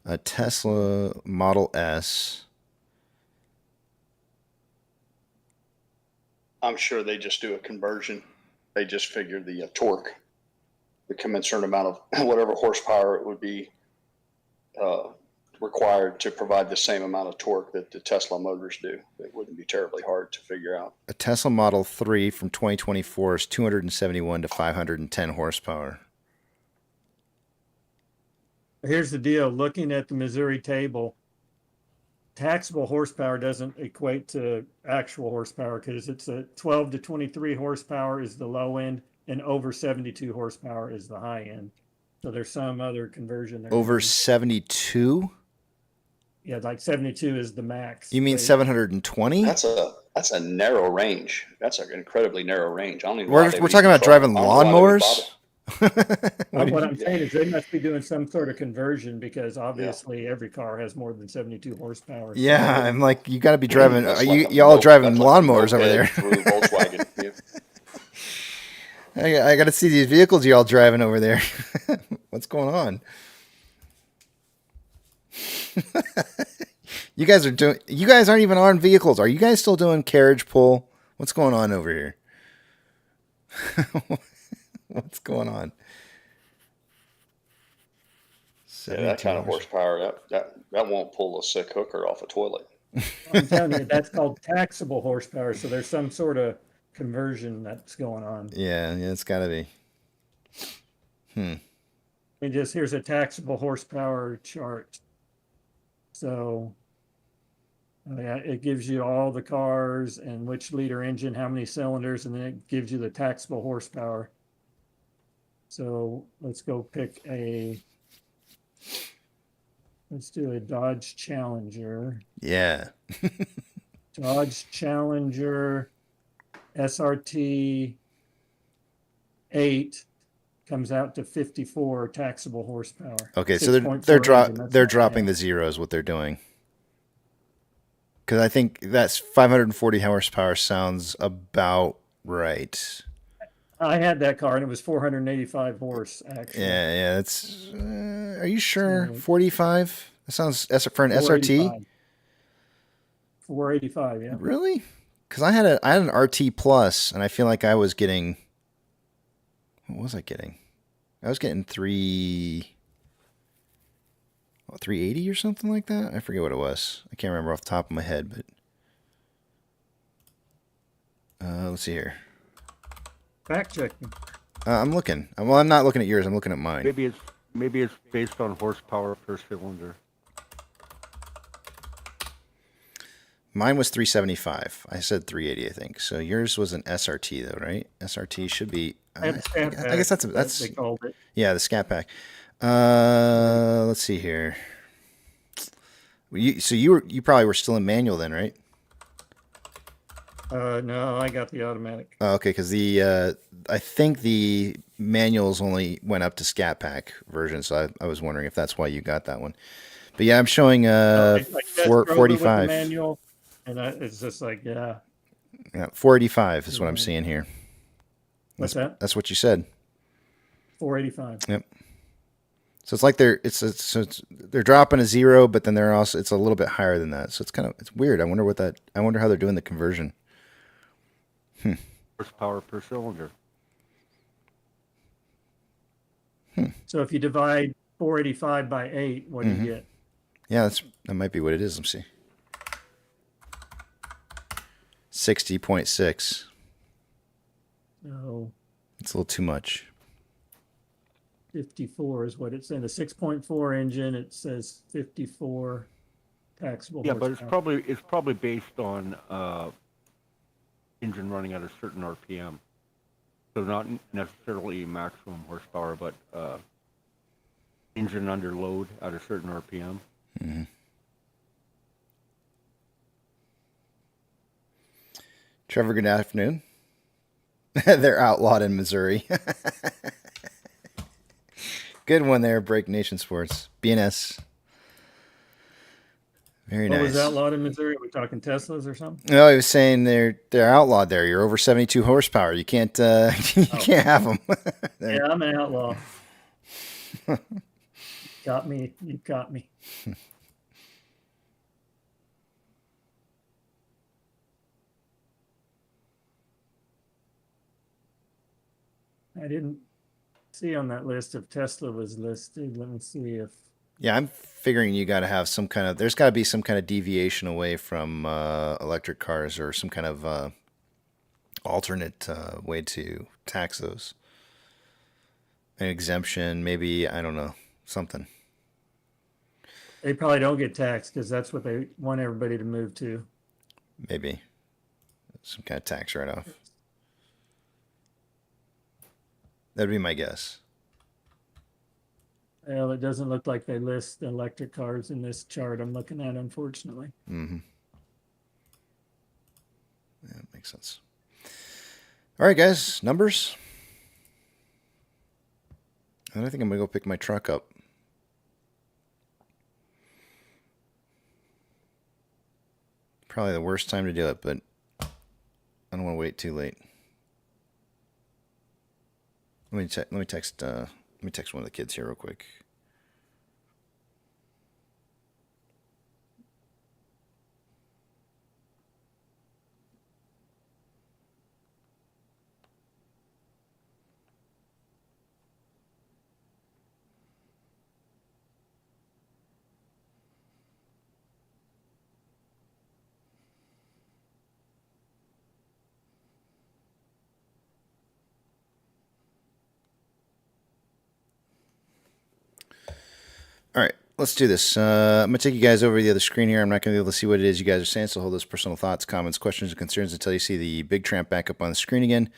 A Tesla Model S. I'm sure they just do a conversion. They just figure the torque, the commensurate amount of whatever horsepower it would be required to provide the same amount of torque that the Tesla motors do. It wouldn't be terribly hard to figure out. A Tesla Model 3 from 2024 is 271 to 510 horsepower. Here's the deal. Looking at the Missouri table, taxable horsepower doesn't equate to actual horsepower because it's a 12 to 23 horsepower is the low end and over 72 horsepower is the high end. So there's some other conversion there. Over 72? Yeah, like 72 is the max. You mean 720? That's a narrow range. That's an incredibly narrow range. I don't even know We're why they would talking even about try- driving I don't know why they would lawnmowers? What I'm saying is they must be doing some sort of conversion because obviously every car has more than 72 horsepower. Yeah, I'm like, you got to be driving. That's Are like a y'all moped- driving that's like a lawnmowers over moped there? through Volkswagen. Yeah. I got to see these vehicles y'all driving over there. What's going on? You guys aren't even on vehicles. Are you guys still doing carriage pull? What's going on over here? What's going on? Yeah, that kind of horsepower, that won't pull a sick hooker off a toilet. I'm telling you, that's called taxable horsepower. So there's some sort of conversion that's going on. Yeah, it's got to be. And here's a taxable horsepower chart. So yeah, it gives you all the cars and which liter engine, how many cylinders, and then it gives you the taxable horsepower. So let's do a Dodge Challenger. Yeah. Dodge Challenger SRT 8 comes out to 54 taxable horsepower. Okay, so 6.4 they're engine, that's not dropping bad. the zeros. What they're doing. Because I think that's 540 horsepower sounds about right. I had that car and it was 485 horse actually. Yeah. It's. Are you sure? 45. That sounds for an SRT. 485, yeah. Really? Because I had an RT Plus, and I feel like I was getting. What was I getting? I was getting 380 or something like that. I forget what it was. I can't remember off the top of my head, but let's see here. Fact checking. I'm looking. Well, I'm not looking at yours. I'm looking at mine. Maybe it's based on horsepower per cylinder. Mine was 375. I said 380, I think. So yours was an SRT though, right? SRT should be. I guess that's they called it. Yeah, the Scat Pack. Let's see here. You probably were still in manual then, right? No, I got the automatic. Oh, okay, because I think the manuals only went up to Scat Pack version, so I was wondering if that's why you got that one. But yeah, I'm showing I just drove it with the 45. manual, and it's just like, yeah. Yeah, 485 is what I'm seeing here. What's that? That's what you said. 485. Yep. So it's like they're dropping a zero, but then it's a little bit higher than that. So it's weird. I wonder how they're doing the conversion. Horsepower per cylinder. So if you divide 485 by 8, what do you get? Yeah, that might be what it is. Let me see. 60.6. So It's a little too much. 54 is what it's in. The 6.4 engine, it says 54 taxable Yeah, but horsepower. it's probably based on engine running at a certain RPM. So not necessarily maximum horsepower, but engine under load at a certain RPM. Mm-hmm. Trevor, good afternoon. They're outlawed in Missouri. Good one there, Break Nation Sports. BNS. Very What nice. was outlawed in Missouri? Are we talking Teslas or something? No, he was saying they're outlawed there. You're over 72 horsepower. You can't you can't have them. Yeah, I'm an outlaw. Got me. You got me. I didn't see on that list if Tesla was listed. Let me see if. Yeah, I'm figuring you got to have some kind of. There's got to be some kind of deviation away from electric cars, or some kind of alternate way to tax those. An exemption, maybe, I don't know, something. They probably don't get taxed because that's what they want everybody to move to. Maybe some kind of tax write-off. That'd be my guess. Well, it doesn't look like they list the electric cars in this chart I'm looking at, unfortunately. Mm-hmm. Yeah, that makes sense. All right, guys, numbers. And I think I'm going to go pick my truck up. Probably the worst time to do it, but I don't want to wait too late. Let me text one of the kids here real quick. All right, let's do this. I'm going to take you guys over to the other screen here. I'm not going to be able to see what it is you guys are saying, so hold those personal thoughts, comments, questions, and concerns until you see the big tramp back up on the screen again.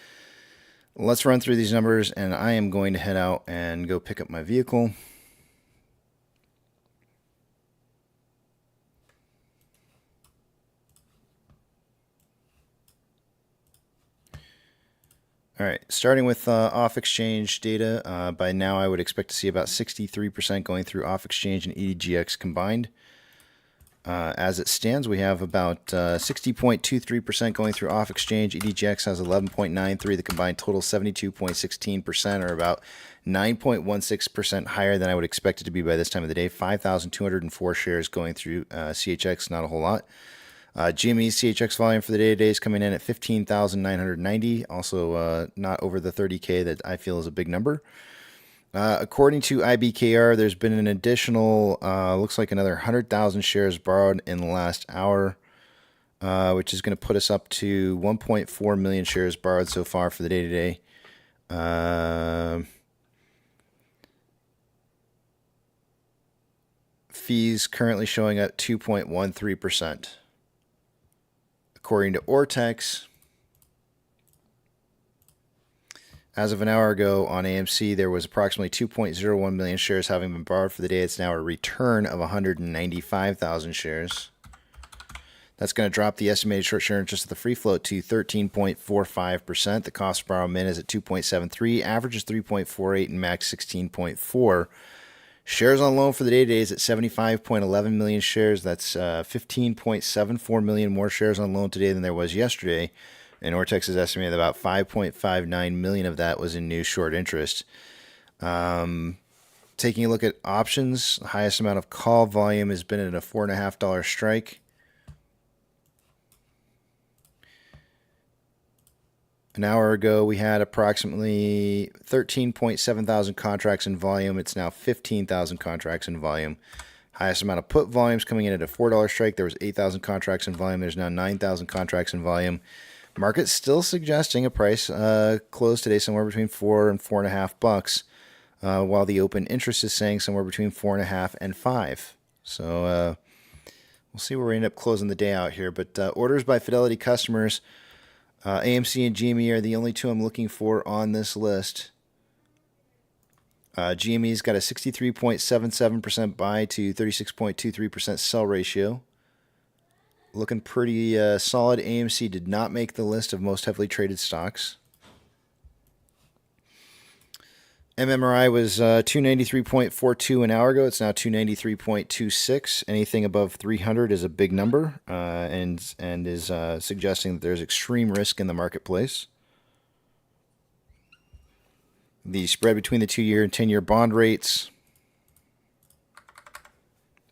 Let's run through these numbers, and I am going to head out and go pick up my vehicle. All right, starting with off-exchange data. By now, I would expect to see about 63% going through off-exchange and EDGX combined. As it stands, we have about 60.23% going through off-exchange. EDGX has 11.93. The combined total 72.16%, or about 9.16% higher than I would expect it to be by this time of the day. 5,204 shares going through CHX, not a whole lot. GME CHX volume for the day today is coming in at 15,990, also not over the 30K that I feel is a big number. According to IBKR, there's been an additional, looks like another 100,000 shares borrowed in the last hour, which is going to put us up to 1.4 million shares borrowed so far for the day today. Fees currently showing at 2.13%. According to Ortex, as of an hour ago on AMC, there was approximately 2.01 million shares having been borrowed for the day. It's now a return of 195,000 shares. That's going to drop the estimated short share interest of the free float to 13.45%. The cost to borrow min is at 2.73, average is 3.48, and max 16.4. Shares on loan for the day today is at 75.11 million shares. That's 15.74 million more shares on loan today than there was yesterday. And Ortex is estimated that about 5.59 million of that was in new short interest. Taking a look at options, the highest amount of call volume has been at a $4.50 strike. An hour ago, we had approximately 13.7 thousand contracts in volume. It's now 15,000 contracts in volume. Highest amount of put volumes coming in at a $4 strike. There was 8,000 contracts in volume. There's now 9,000 contracts in volume. Market's still suggesting a price close today somewhere between $4 and $4.50 while the open interest is saying somewhere between 4.5 and 5. So We'll see where we end up closing the day out here. But orders by Fidelity customers, AMC and GME are the only two I'm looking for on this list. GME's got a 63.77% buy to 36.23% sell ratio. Looking pretty solid. AMC did not make the list of most heavily traded stocks. MMRI was 293.42 an hour ago. It's now 293.26. Anything above 300 is a big number, and is suggesting that there's extreme risk in the marketplace. The spread between the 2-year and 10-year bond rates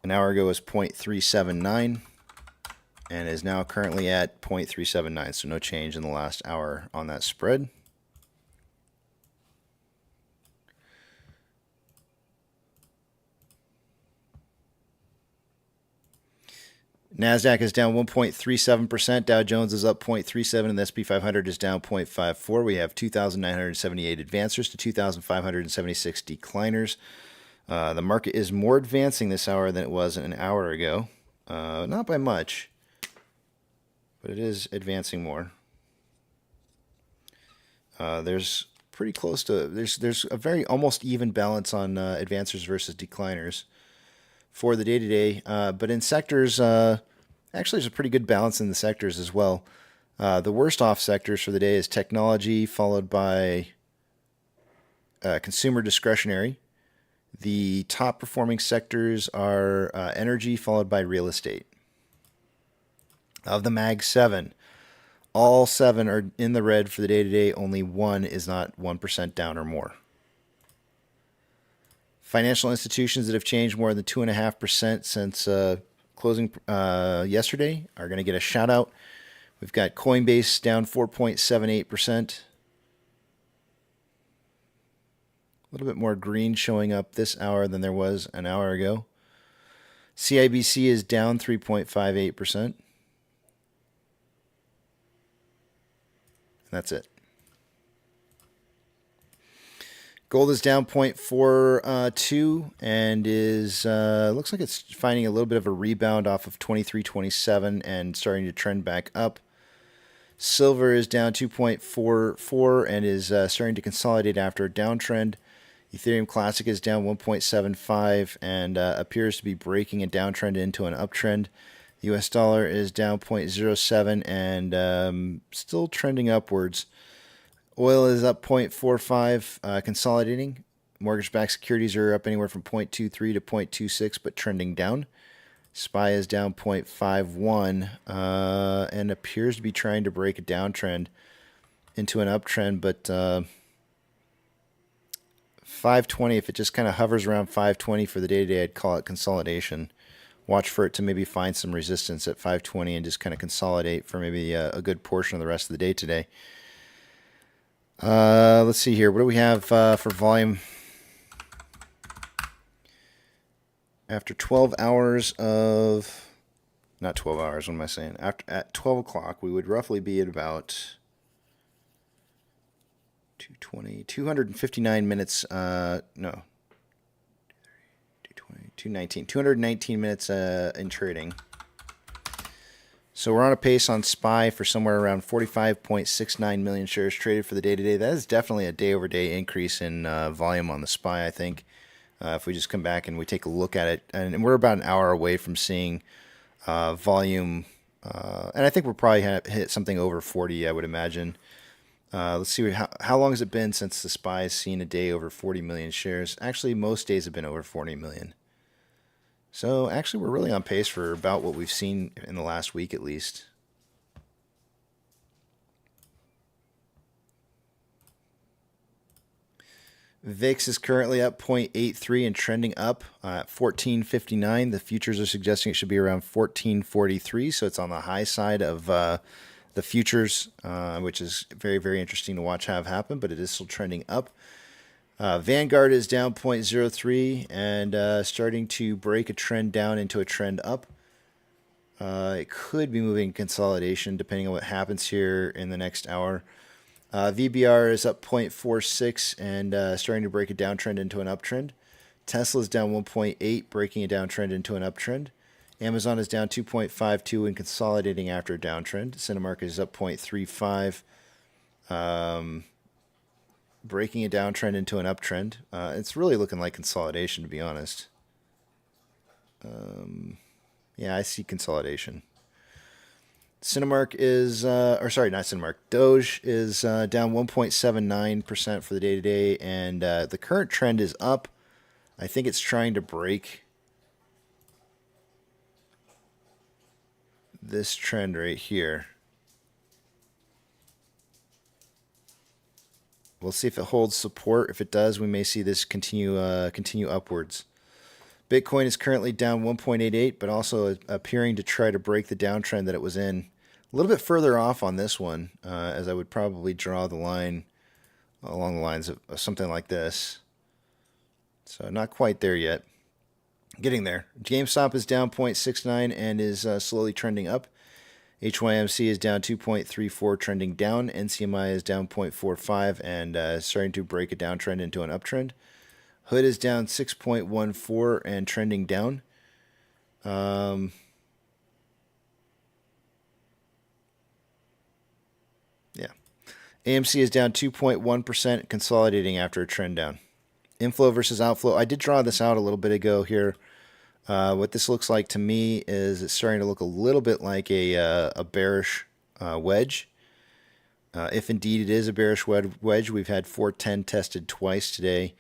an hour ago was 0.379 and is now currently at 0.379, so no change in the last hour on that spread. NASDAQ is down 1.37%. Dow Jones is up 0.37%, and the SP 500 is down 0.54%. We have 2,978 advancers to 2,576 decliners. The market is more advancing this hour than it was an hour ago. Not by much, but it is advancing more. There's pretty close to there's a very almost even balance on advancers versus decliners for the day-to-day, but in sectors, actually there's a pretty good balance in the sectors as well. The worst off sectors for the day is technology, followed by consumer discretionary. The top performing sectors are energy, followed by real estate. Of the Mag 7, all 7 are in the red for the day-to-day. Only one is not 1% down or more. Financial institutions that have changed more than 2.5% since closing yesterday are going to get a shout out. We've got Coinbase down 4.78%. A little bit more green showing up this hour than there was an hour ago. CIBC is down 3.58%. That's it. Gold is down 0.42 and is looks like it's finding a little bit of a rebound off of 23.27 and starting to trend back up. Silver is down 2.44 and is starting to consolidate after a downtrend. Ethereum Classic is down 1.75 and appears to be breaking a downtrend into an uptrend. The US dollar is down 0.07 and still trending upwards. Oil is up 0.45, consolidating. Mortgage-backed securities are up anywhere from 0.23 to 0.26, but trending down. SPY is down 0.51 and appears to be trying to break a downtrend into an uptrend, but 520, if it just kind of hovers around 520 for the day-to-day, I'd call it consolidation. Watch for it to maybe find some resistance at 520 and just kind of consolidate for maybe a good portion of the rest of the day today. Let's see here. What do we have for volume? After 12 hours of... Not 12 hours, what am I saying? At 12 o'clock, we would roughly be at about 259 minutes. No. 219 minutes in trading. So we're on a pace on SPY for somewhere around 45.69 million shares traded for the day today. That is definitely a day-over-day increase in volume on the SPY, I think. If we just come back and we take a look at it, and we're about an hour away from seeing volume, and I think we're probably hit something over 40, I would imagine. Let's see, how long has it been since the SPY has seen a day over 40 million shares? Actually, most days have been over 40 million. So actually, we're really on pace for about what we've seen in the last week at least. VIX is currently up 0.83 and trending up at 1459. The futures are suggesting it should be around 1443, so it's on the high side of the futures, which is very, very interesting to watch have happen, but it is still trending up. Vanguard is down 0.03 and starting to break a trend down into a trend up. It could be moving consolidation depending on what happens here in the next hour. VBR is up 0.46 and starting to break a downtrend into an uptrend. Tesla is down 1.8, breaking a downtrend into an uptrend. Amazon is down 2.52 and consolidating after a downtrend. Cinemark is up 0.35, breaking a downtrend into an uptrend. It's really looking like consolidation, to be honest. Yeah, I see consolidation. Cinemark is, or sorry, not Cinemark. Doge is down 1.79% for the day today, and the current trend is up. I think it's trying to break this trend right here. We'll see if it holds support. If it does, we may see this continue upwards. Bitcoin is currently down 1.88, but also appearing to try to break the downtrend that it was in. A little bit further off on this one, as I would probably draw the line along the lines of something like this. So not quite there yet. Getting there. GameStop is down 0.69 and is slowly trending up. HYMC is down 2.34, trending down. NCMI is down 0.45 and starting to break a downtrend into an uptrend. Hood is down 6.14 and trending down. Yeah. AMC is down 2.1%, consolidating after a trend down. Inflow versus outflow. I did draw this out a little bit ago here. What this looks like to me is it's starting to look a little bit like a bearish wedge. If indeed it is a bearish wedge, we've had 410 tested twice today.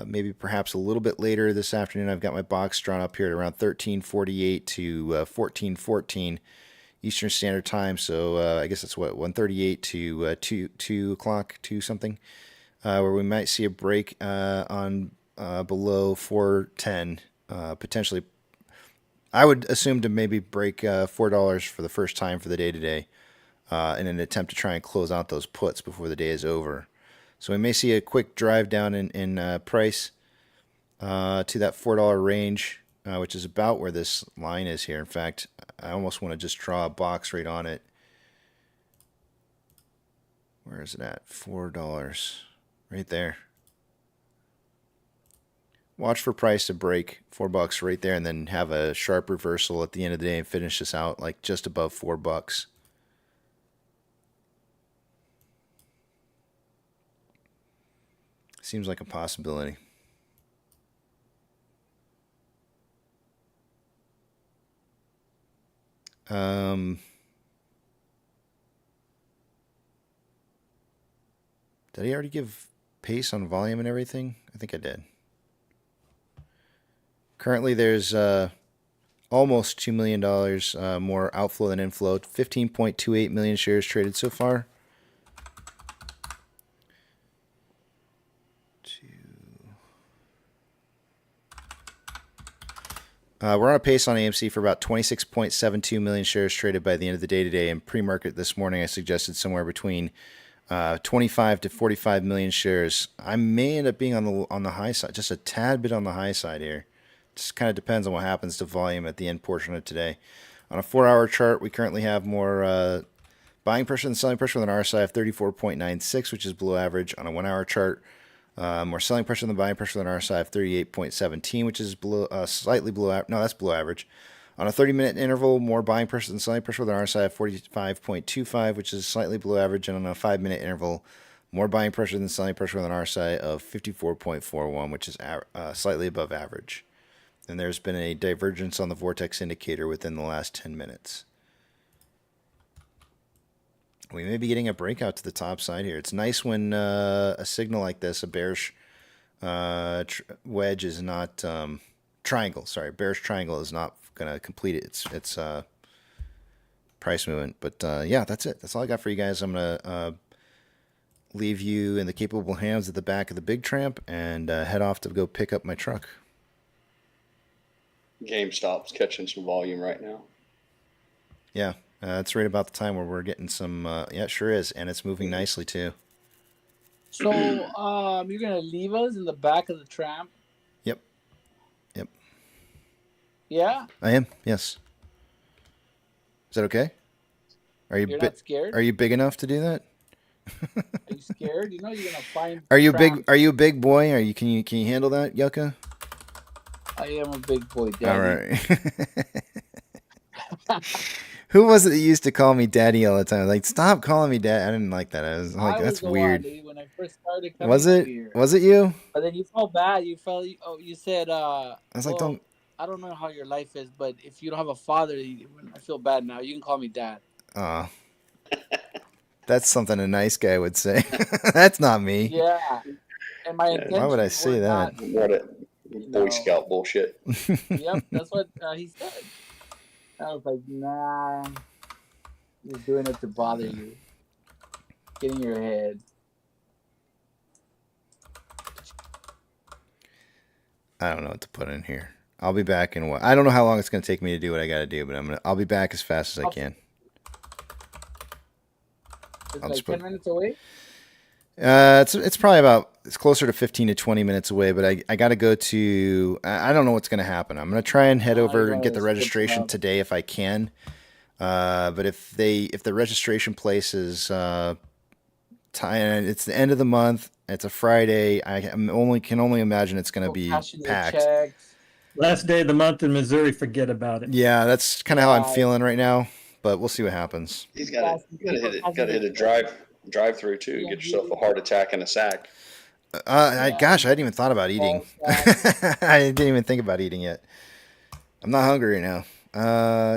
Maybe perhaps a little bit later this afternoon. I've got my box drawn up here at around 13:48 to 14:14 Eastern Standard Time. So I guess it's what, 1:38 to 2 o'clock, 2 something, where we might see a break on below 410. Potentially, I would assume to maybe break $4 for the first time for the day today, in an attempt to try and close out those puts before the day is over. So we may see a quick drive down in price to that $4 range, which is about where this line is here. In fact, I almost want to just draw a box right on it. Where is it at? $4, right there. Watch for price to break $4 right there, and then have a sharp reversal at the end of the day and finish this out like just above $4. Seems like a possibility. Did I already give pace on volume and everything? I think I did. Currently, there's almost $2 million more outflow than inflow. 15.28 million shares traded so far. We're on a pace on AMC for about 26.72 million shares traded by the end of the day today. In pre-market this morning, I suggested somewhere between 25 to 45 million shares. I may end up being on the high side, just a tad bit on the high side here. Just kind of depends on what happens to volume at the end portion of today. On a 4-hour chart, we currently have more buying pressure than selling pressure with an RSI of 34.96, which is below average. On a 1-hour chart, more selling pressure than buying pressure with an RSI of 38.17, which is below, slightly below. No, that's below average. On a 30-minute interval, more buying pressure than selling pressure with an RSI of 45.25, which is slightly below average. And on a 5-minute interval, more buying pressure than selling pressure with an RSI of 54.41, which is slightly above average. And there's been a divergence on the vortex indicator within the last 10 minutes. We may be getting a breakout to the top side here. It's nice when a signal like this, a bearish wedge is not triangle. Sorry, bearish triangle is not going to complete its price movement. But yeah, that's it. That's all I got for you guys. I'm going to leave you in the capable hands at the back of the big tramp and head off to go pick up my truck. GameStop's catching some volume right now. Yeah. It's right about the time where we're getting some, yeah, it sure is, and it's moving nicely too. So, you're gonna leave us in the back of the tram? Yep. Yep. Yeah? I am, yes. Is that okay? Are you You're not scared? Are you big enough to do that? Are you scared? You know you're gonna find. Are you a big boy? Can you handle that, Yucca? I am a big boy, daddy. All right. Who was it that used to call me daddy all the time? Like, stop calling me dad. I didn't like that. I was like, that's the weird. one, dude, when I first started coming Was over it? here. Was it you? But then you felt bad. You said, I was like, don't. I don't know how your life is, but if you don't have a father, I feel bad now. You can call me dad. Oh. That's something a nice guy would say. That's not me. Yeah. And my intentions Why would I say that? What a Boy Scout bullshit. Yep, that's what he said. I was like, nah, you're doing it to bother you. Get in your head. I don't know what to put in here. I'll be back in what? I don't know how long it's going to take me to do what I got to do, but I'll be back as fast as I can. It's like 10 minutes away? It's probably it's closer to 15 to 20 minutes away, but I got to go to, I don't know what's going to happen. I'm going to try and head over and get the registration today if I can. But if the registration place is, it's the end of the month, it's a Friday, can only imagine it's going to be packed. Last day of the month in Missouri, forget about it. Yeah, that's kind of how I'm feeling right now, but we'll see what happens. He's got to hit a drive-through too. Get yourself a heart attack in a sack. Gosh, I hadn't even thought about eating. I didn't even think about eating yet. I'm not hungry right now.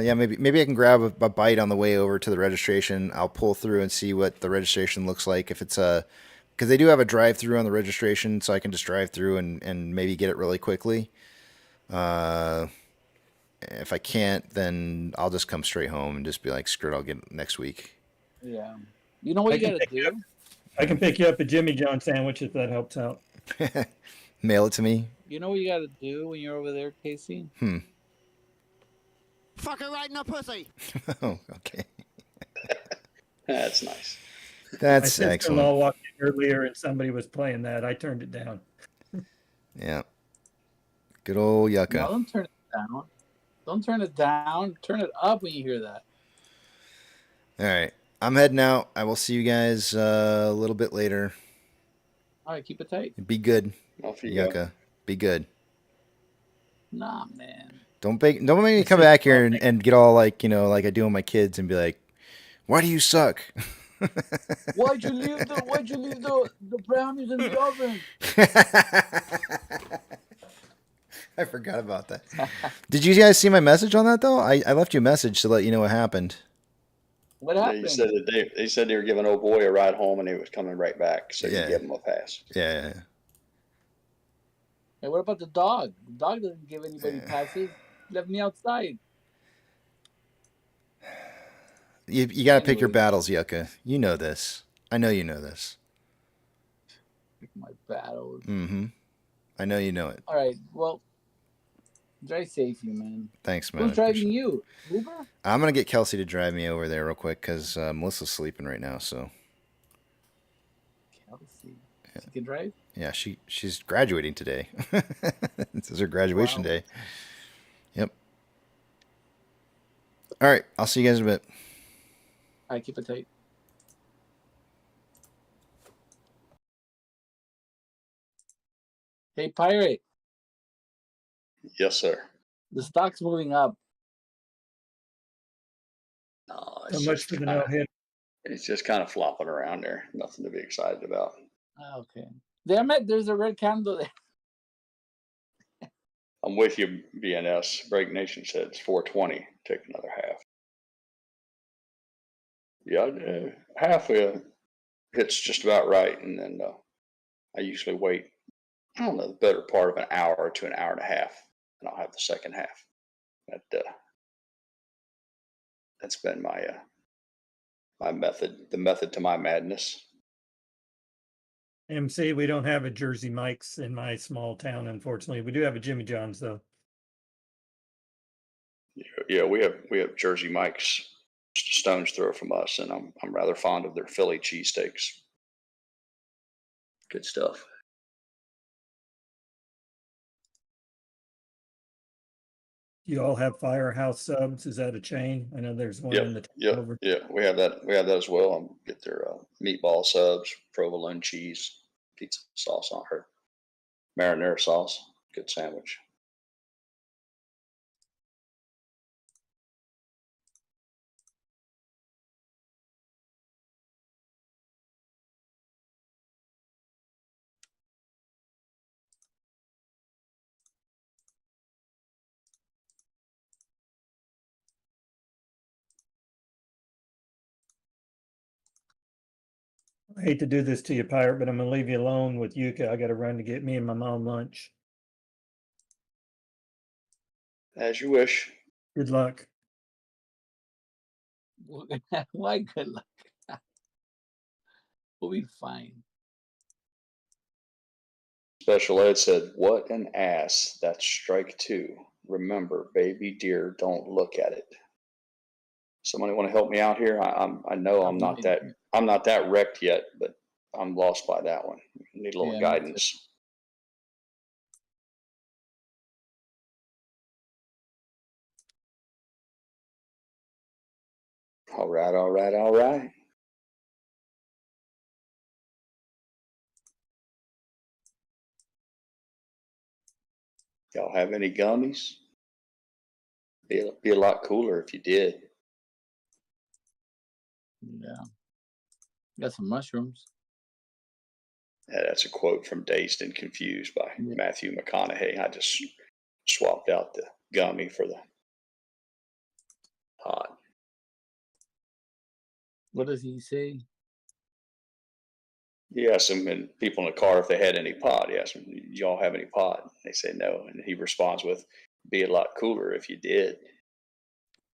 Yeah, maybe I can grab a bite on the way over to the registration. I'll pull through and see what the registration looks like. If it's because they do have a drive-through on the registration, so I can just drive through and maybe get it really quickly. If I can't, then I'll just come straight home and just be like, screw it, I'll get it next week. Yeah. You know what you gotta do? I can pick you up a Jimmy John sandwich if that helps out. Mail it to me. You know what you gotta do when you're over there, Casey? Fuck her right in the pussy. Oh, okay. That's nice. That's My excellent. sister-in-law walked in earlier and somebody was playing that. I turned it down. Yeah. Good old yucca. No, don't turn it down. Don't turn it down. Turn it up when you hear that. All right. I'm heading out. I will see you guys a little bit later. All right, keep it tight. Be good. Off you yucca. go. Be good. Nah, man. Don't make me come back here and get all like, like I do with my kids and be like, why do you suck? Why'd you leave the brownies in the oven? I forgot about that. Did you guys see my message on that though? I left you a message to let you know what happened. What happened? Yeah, they said they were giving old boy a ride home and he was coming right back, so you give him a pass. Yeah. Hey, what about the dog? The dog doesn't give anybody passes. Left me outside. You got to pick your battles, Yucca. You know this. I know you know this. Pick my battles. Mm-hmm. I know you know it. All right. Well, drive safely, man. Thanks, man. Who's driving you? Uber? I'm going to get Kelsey to drive me over there real quick because Melissa's sleeping right now, so. Kelsey. Yeah. She can drive? Yeah, she's graduating today. This is her graduation day. Yep. All right. I'll see you guys in a bit. All right, keep it tight. Hey, Pirate. Yes, sir. The stock's moving up. No, So much for the no hit. It's just kind of flopping around there. Nothing to be excited about. Okay. Damn it, there's a red candle there. I'm with you, BNS. Break Nation said it's 420. Take another half. Yeah, half hits just about right, and then I usually wait, I don't know, the better part of an hour to an hour and a half, and I'll have the second half. That's been my my method, the method to my madness. MC, we don't have a Jersey Mike's in my small town, unfortunately. We do have a Jimmy John's though. Yeah, we have Jersey Mike's just a stone's throw from us, and I'm rather fond of their Philly cheesesteaks. Good stuff. You all have Firehouse subs. Is that a chain? I know there's one in the town over. Yeah, we have that. We have that as well. Get their meatball subs, provolone cheese, pizza sauce on her, marinara sauce. Good sandwich. I hate to do this to you, Pirate, but I'm gonna leave you alone with Yuka. I gotta run to get me and my mom lunch. As you wish. Good luck. Why good luck? We'll be fine. Special Ed said, "What an ass. That's strike 2. Remember, baby deer, don't look at it." Somebody want to help me out here? I know I'm not that wrecked yet, but I'm lost by that one. Need a little guidance. All right, all right, all right. Y'all have any gummies? Be a lot cooler if you did. Yeah. Got some mushrooms. Yeah, that's a quote from Dazed and Confused by Matthew McConaughey. I just swapped out the gummy for the pot. What does he say? He asked them and people in the car if they had any pot. He asked them, "Do y'all have any pot?" They say no. And he responds with, "Be a lot cooler if you did."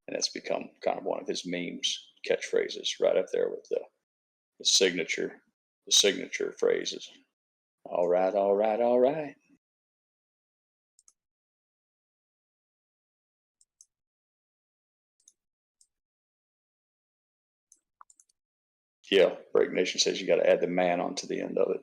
And that's become kind of one of his memes, catchphrases, right up there with the signature phrases. All right, all right, all right. Yeah, Break Nation says you got to add the man onto the end of it.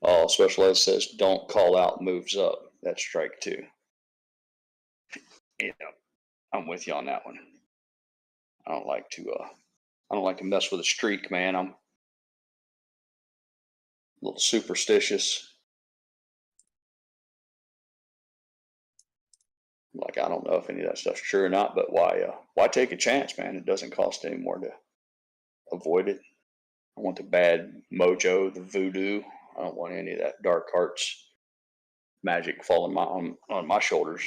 Oh, Special Ed says, "Don't call out, moves up." That's strike 2. Yeah, I'm with you on that one. I don't like to mess with a streak, man. I'm a little superstitious. Like, I don't know if any of that stuff's true or not, but why take a chance, man? It doesn't cost any more to avoid it. I want the bad mojo, the voodoo. I don't want any of that dark arts magic falling on my shoulders.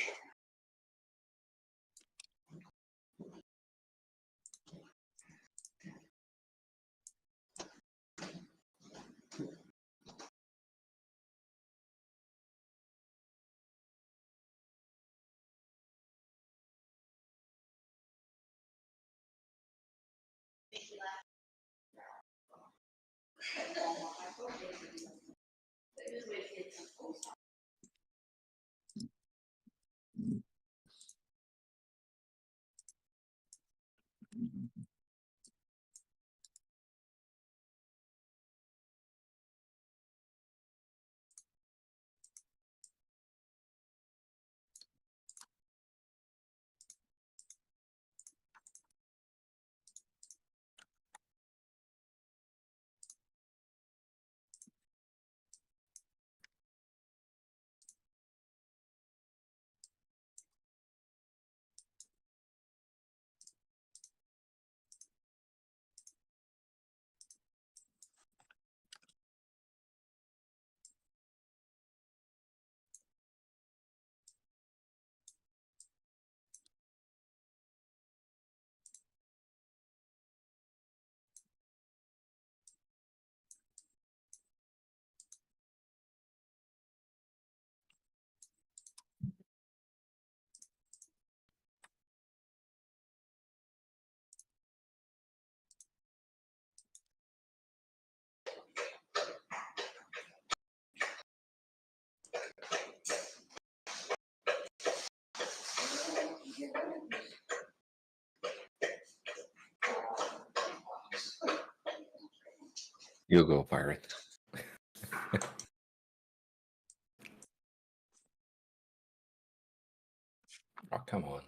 You go, Pirate. Oh, come on.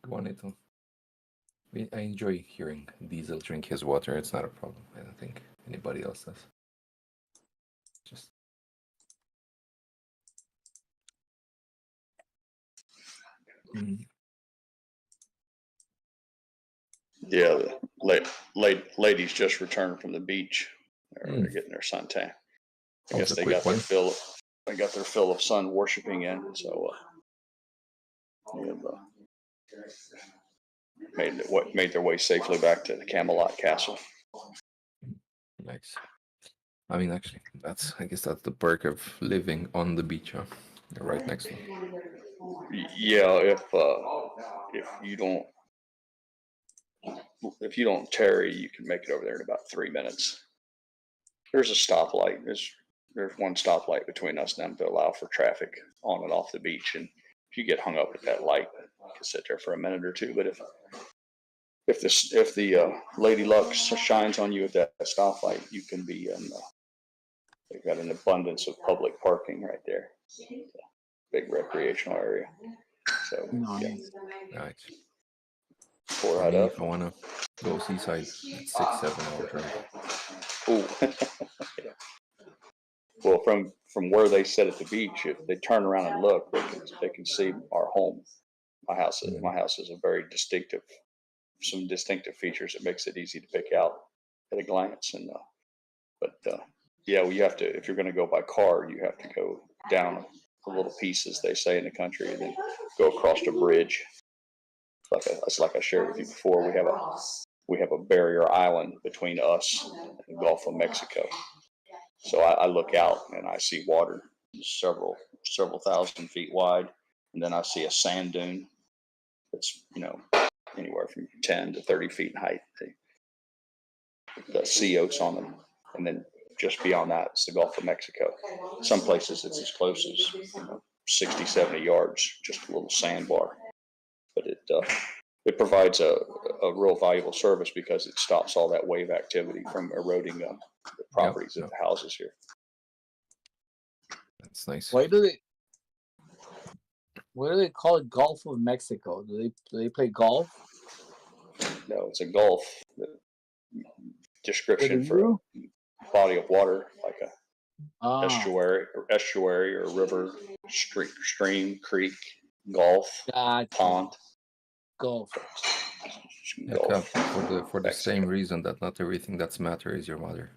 Come on, Nathan. I enjoy hearing Diesel drink his water. It's not a problem. I don't think anybody else does. Just Yeah, the ladies just returned from the beach. They're getting their suntan. I guess they got their fill. They got their fill of sun worshiping in. So made their way safely back to the Camelot Castle. nice. I mean, actually, I guess that's the perk of living on the beach, huh? You're right next to it. Yeah, if you don't tarry, you can make it over there in about 3 minutes. There's a stoplight. There's one stoplight between us and them to allow for traffic on and off the beach. And if you get hung up at that light, you can sit there for a minute or two. But if the Lady Luck shines on you at that stoplight, you can be in. They've got an abundance of public parking right there. Big recreational area. So Nice. Right. Pour For that me, up. if I wanna go seaside, it's 6-7 hour drive. Ooh. Well, from where they sit at the beach, if they turn around and look, they can see our home. My house is a very some distinctive features that makes it easy to pick out at a glance. And yeah, well, you have to, if you're going to go by car, you have to go down a little piece, as they say in the country, and then go across a bridge. It's like I shared with you before. We have a barrier island between us and the Gulf of Mexico. So I look out and I see water several thousand feet wide, and then I see a sand dune that's anywhere from 10 to 30 feet in height. The sea oats on them, and then just beyond that, it's the Gulf of Mexico. Some places it's as close as 60, 70 yards, just a little sandbar. But it provides a real valuable service because it stops all that wave activity from eroding the properties of the houses here. That's nice. Why do they call it Gulf of Mexico? Do they play golf? No, it's a gulf. The description for a body of water, like a estuary or river, stream, creek, gulf, pond. Gulf. Yeah, for the same reason that not everything that's matter is your mother.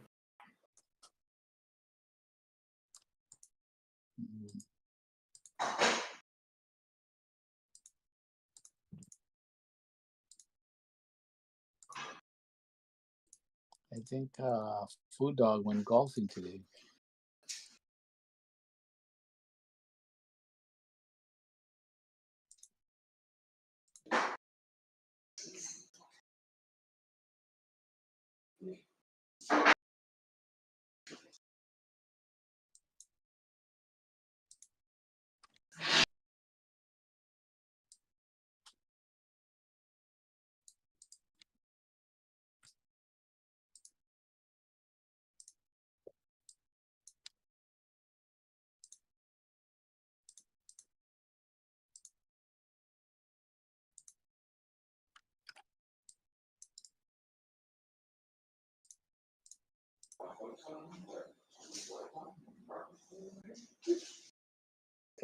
I think Food Dog went golfing today.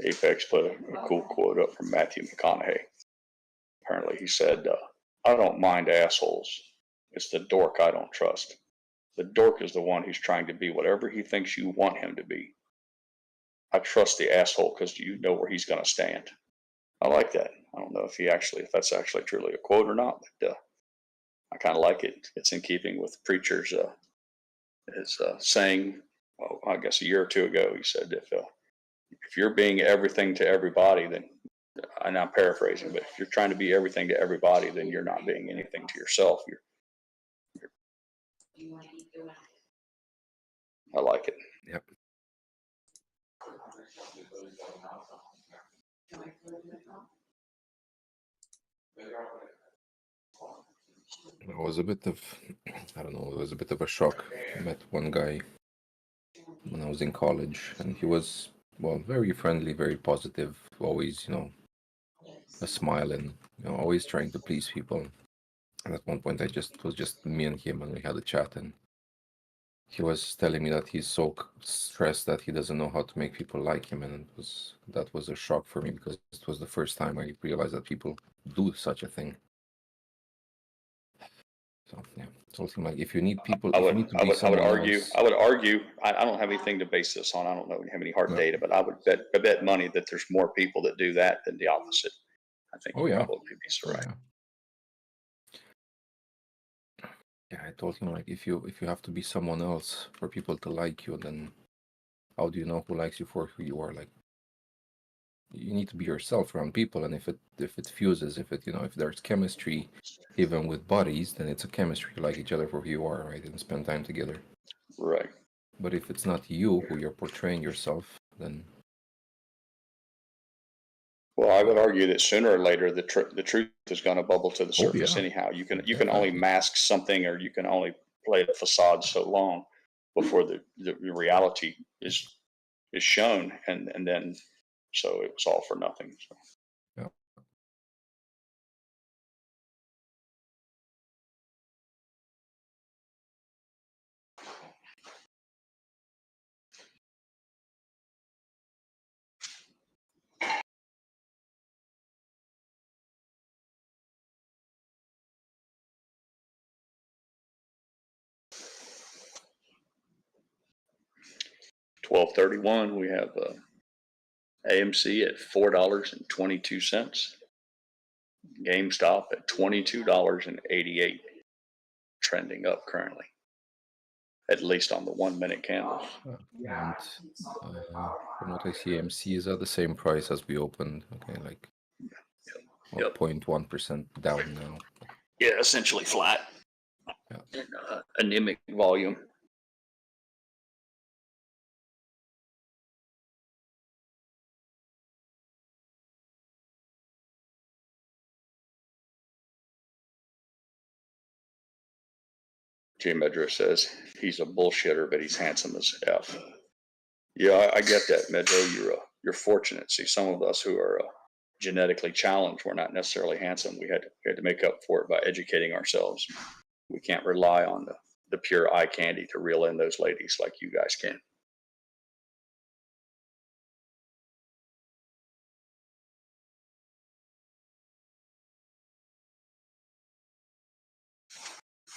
Apex put a cool quote up from Matthew McConaughey. Apparently he said, I don't mind assholes. It's the dork I don't trust. The dork is the one who's trying to be whatever he thinks you want him to be. I trust the asshole because you know where he's going to stand. I like that. I don't know if that's actually truly a quote or not, but I kind of like it. It's in keeping with Preacher's saying, well, I guess a year or two ago, he said, if you're being everything to everybody, then, and I'm paraphrasing, but if you're trying to be everything to everybody, then you're not being anything to yourself. I like it. Yep. It was a bit of, I don't know, it was a bit of a shock. I met one guy when I was in college, and he was, well, very friendly, very positive, always, a smile and, always trying to please people. And at one point, it was just me and him, and we had a chat, and he was telling me that he's so stressed that he doesn't know how to make people like him, and that was a shock for me because it was the first time I realized that people do such a thing. So yeah, told him like if you need people, I if you would, need to I be would, I would someone argue, else. I would argue, I don't have anything to base this on. I don't know, have any hard data, but I bet money that there's more people that do that than the opposite. I think Oh you yeah, probably be so right. Yeah, I told him like if you have to be someone else for people to like you, then how do you know who likes you for who you are? Like you need to be yourself around people, and if it fuses, if there's chemistry, even with bodies, then it's a chemistry. You like each other for who you are, right? And spend time together. Right. But if it's not you who you're portraying yourself, then Well, I would argue that sooner or later the truth is going to bubble to the Oh, surface yeah. anyhow. You can only mask something, or you can only play the facade so long before the reality is shown, and then so it was all for nothing. So. yeah. $12.31. We have AMC at $4.22. GameStop at $22.88. Trending up currently, at least on the 1 minute candles. And from what I see, AMC is at the same price as we opened. Okay, like 0.1% down now. Yeah, essentially flat. Yeah. And, anemic volume. Jay Medra says he's a bullshitter, but he's handsome as F. Yeah, I get that, Medro. You're fortunate. See, some of us who are genetically challenged, we're not necessarily handsome. We had to make up for it by educating ourselves. We can't rely on the pure eye candy to reel in those ladies like you guys can.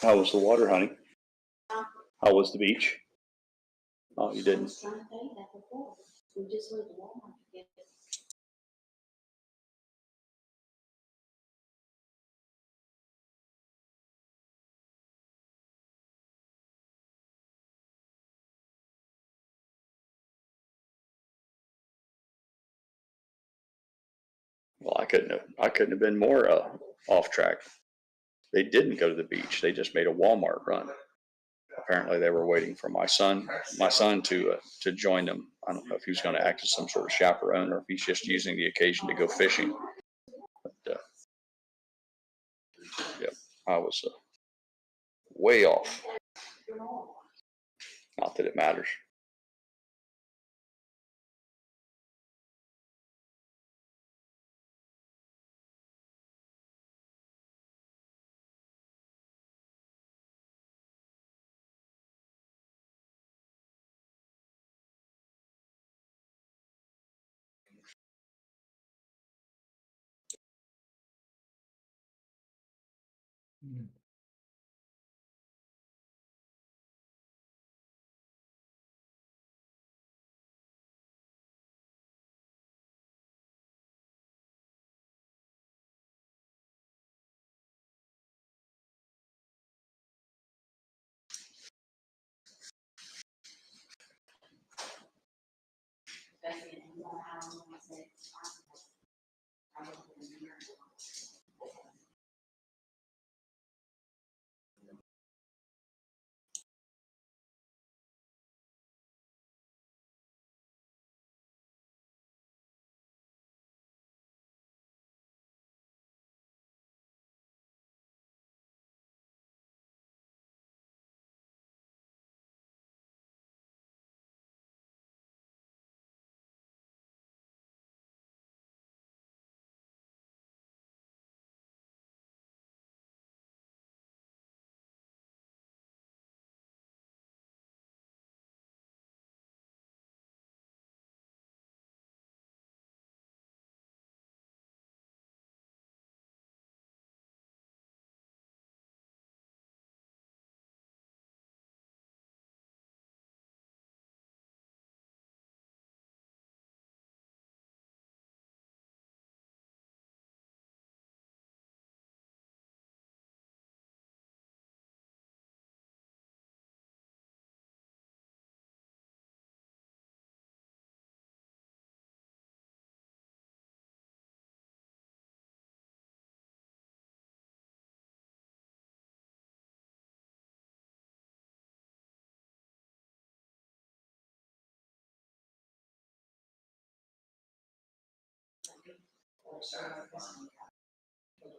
How was the water, honey? How was the beach? Oh, you didn't. Well, I couldn't have been more off track. They didn't go to the beach. They just made a Walmart run. Apparently, they were waiting for my son to join them. I don't know if he was going to act as some sort of chaperone or if he's just using the occasion to go fishing. But yeah, I was way off. Not that it matters.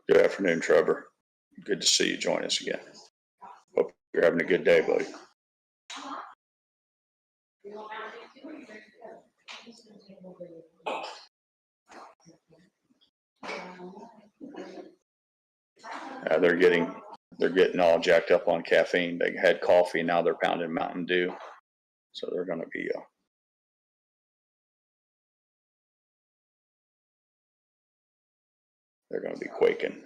Good afternoon, Trevor. Good to see you join us again. Hope you're having a good day, buddy. They're getting all jacked up on caffeine. They had coffee, now they're pounding Mountain Dew. So they're going to be quaking.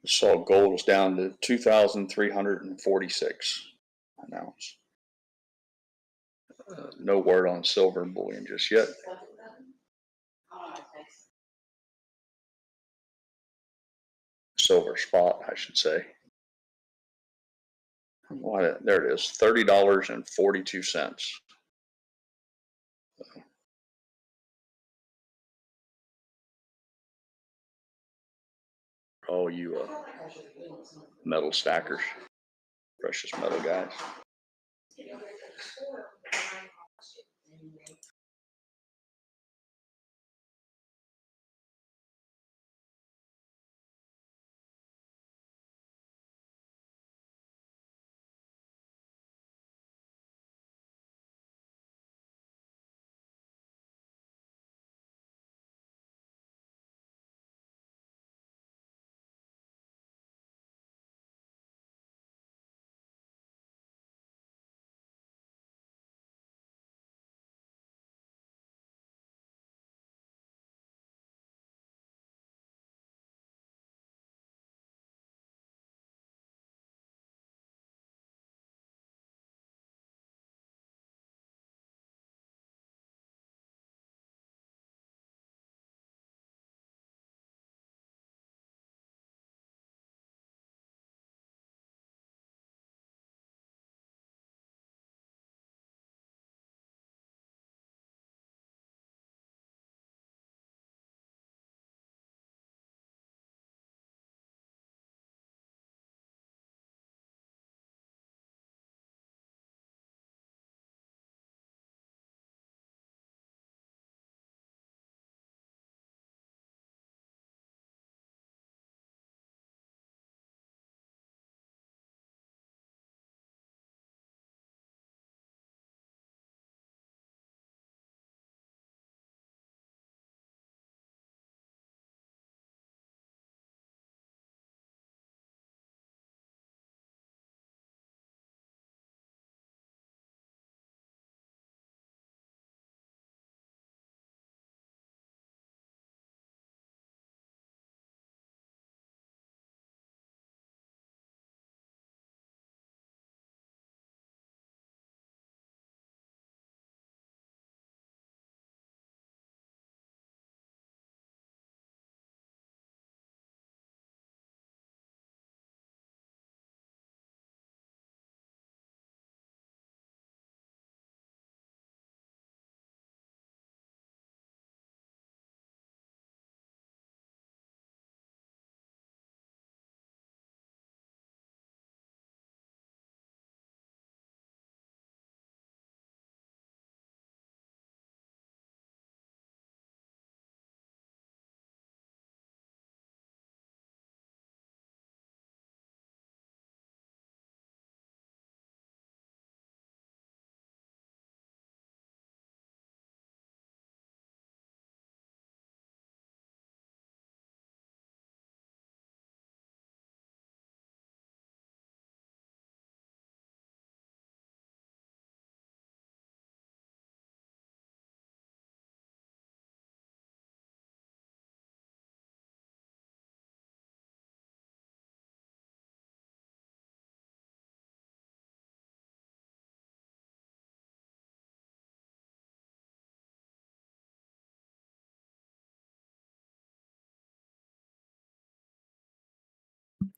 Saw gold was down to 2,346 an ounce. No word on silver and bullion just yet. Silver spot, I should say. Why, there it is, $30.42. Oh, you metal stackers, precious metal guys.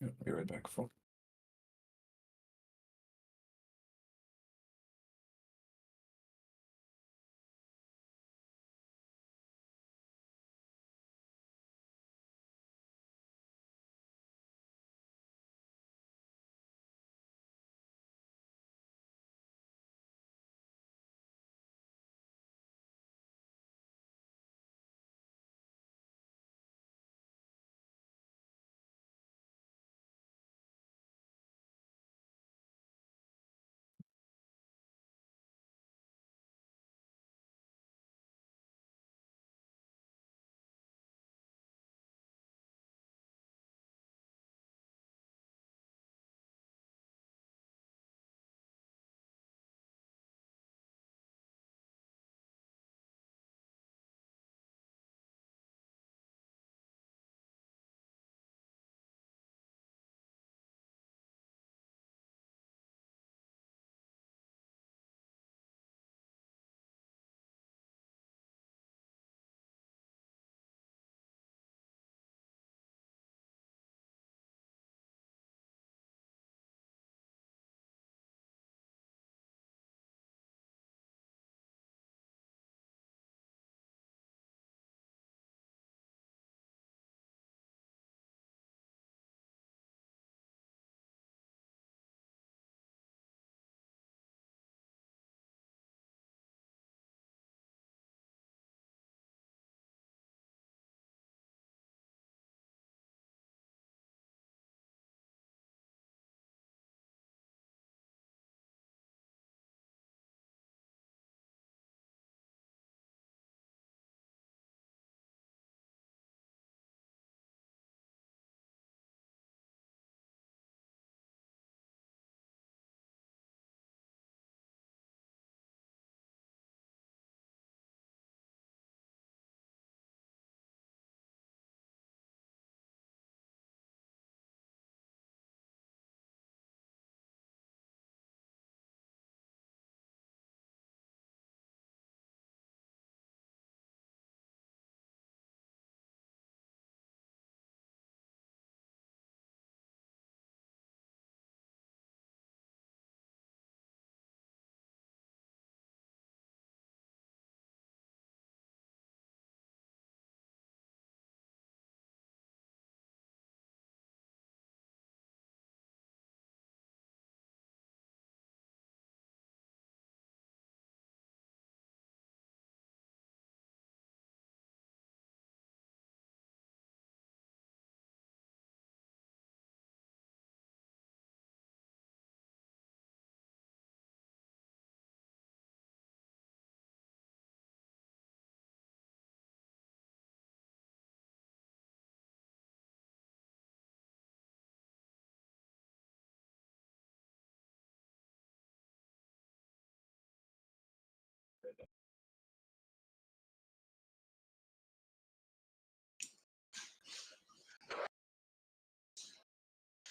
Yeah, be right back. Phone.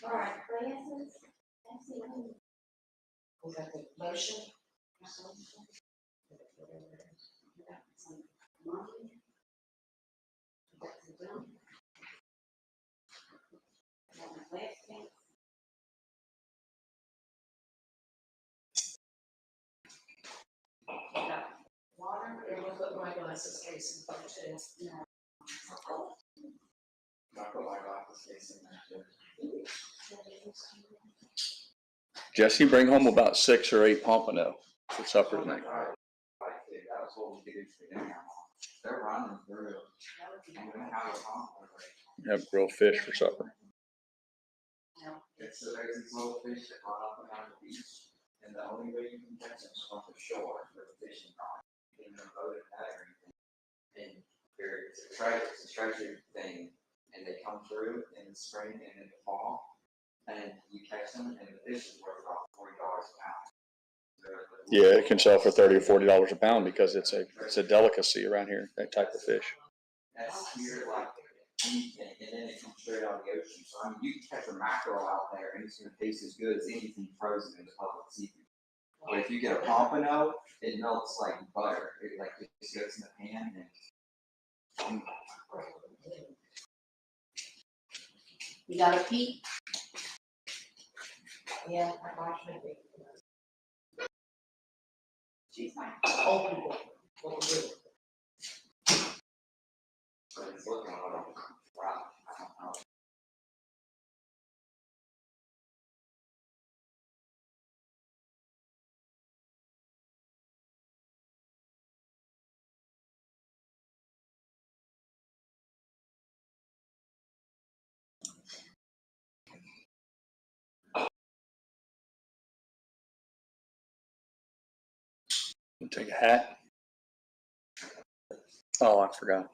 All right, classes. We got the motion. Water, and we'll put my glasses case in there too. Jesse, bring home about 6 or 8 pompano for supper tonight. Have grilled fish for supper. It's these little fish that run up and down the beach, and the only way you can catch them is off the shore for the fishing rod. In the boat and that or anything. And it's a treasure thing, and they come through in the spring and in the fall, and you catch them, and the fish is worth about $40 a pound. Yeah, it can sell for $30 or $40 a pound because it's a delicacy around here, that type of fish. That's here like anything, and then it comes straight out of the ocean. So I mean, you can catch a mackerel out there, and it's gonna taste as good as anything frozen in the public seafood. But if you get a pompano, it melts like butter. It just goes in the pan and. You got a peep? Yeah, my wife should be. She's like, old people. What we do. Take a hat. Oh, I forgot.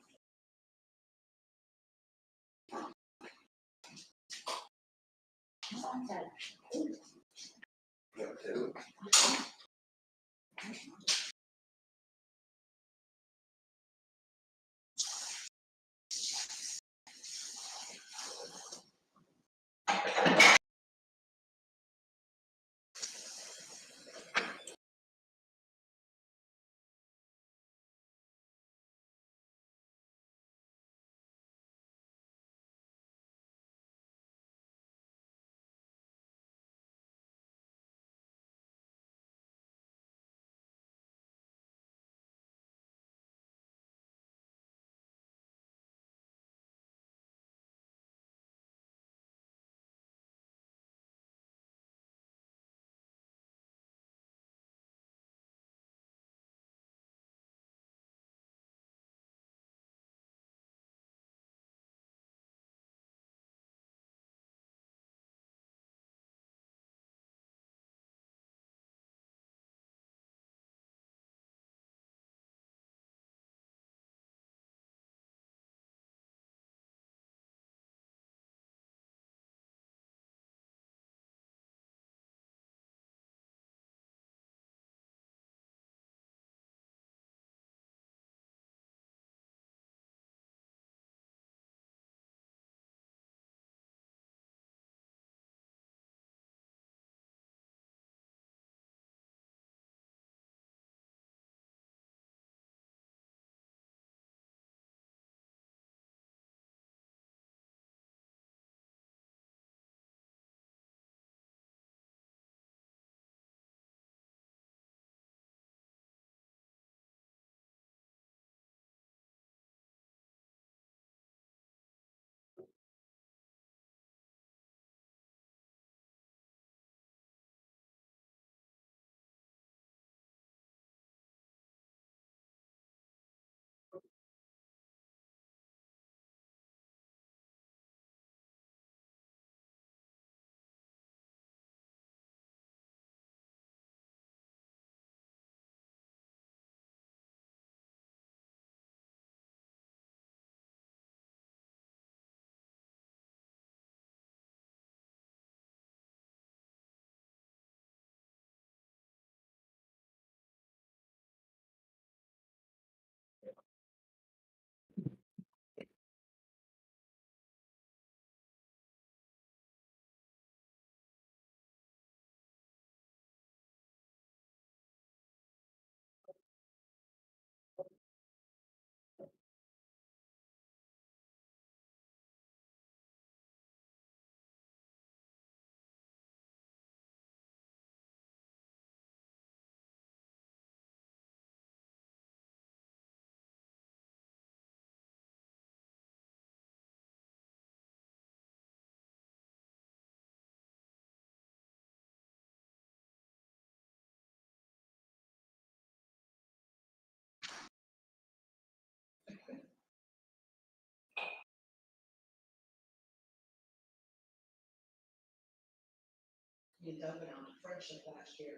You dug it on friendship last year.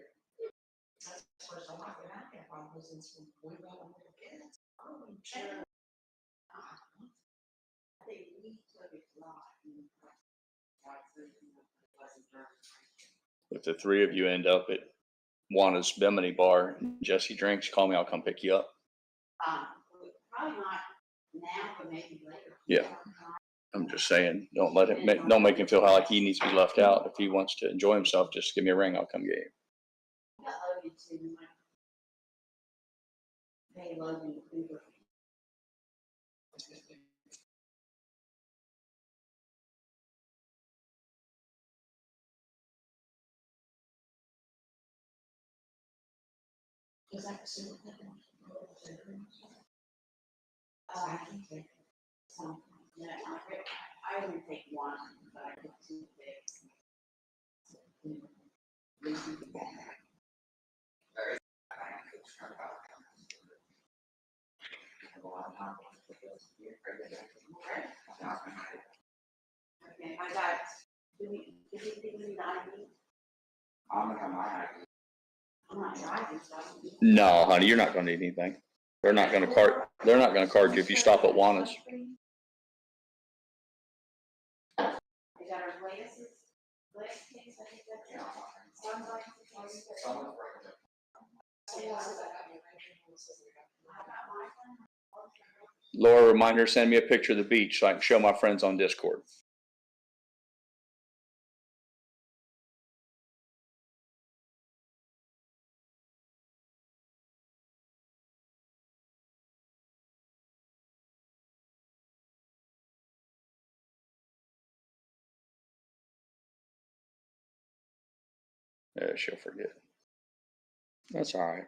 That's the first time I could have that problem since we got little kids. Oh, sure. I think we took it a lot. If the three of you end up at Juana's Bimini Bar and Jesse drinks, call me. I'll come pick you up. Probably not now, but maybe later. Yeah. I'm just saying, don't make him feel like he needs to be left out. If he wants to enjoy himself, just give me a ring. I'll come get you. I love you too. They love you. Is that super? I can take some, yeah, I only take one, but I get two things. Okay, I got, do we need ID? I'm gonna have my ID. I'm not driving, so I don't need. No, honey, you're not gonna need anything. They're not gonna card you if you stop at Juana's. Is that our glasses? Glass case, I think that's. Sunglasses. Laura, remind her, send me a picture of the beach so I can show my friends on Discord. Yeah, she'll forget. That's all right.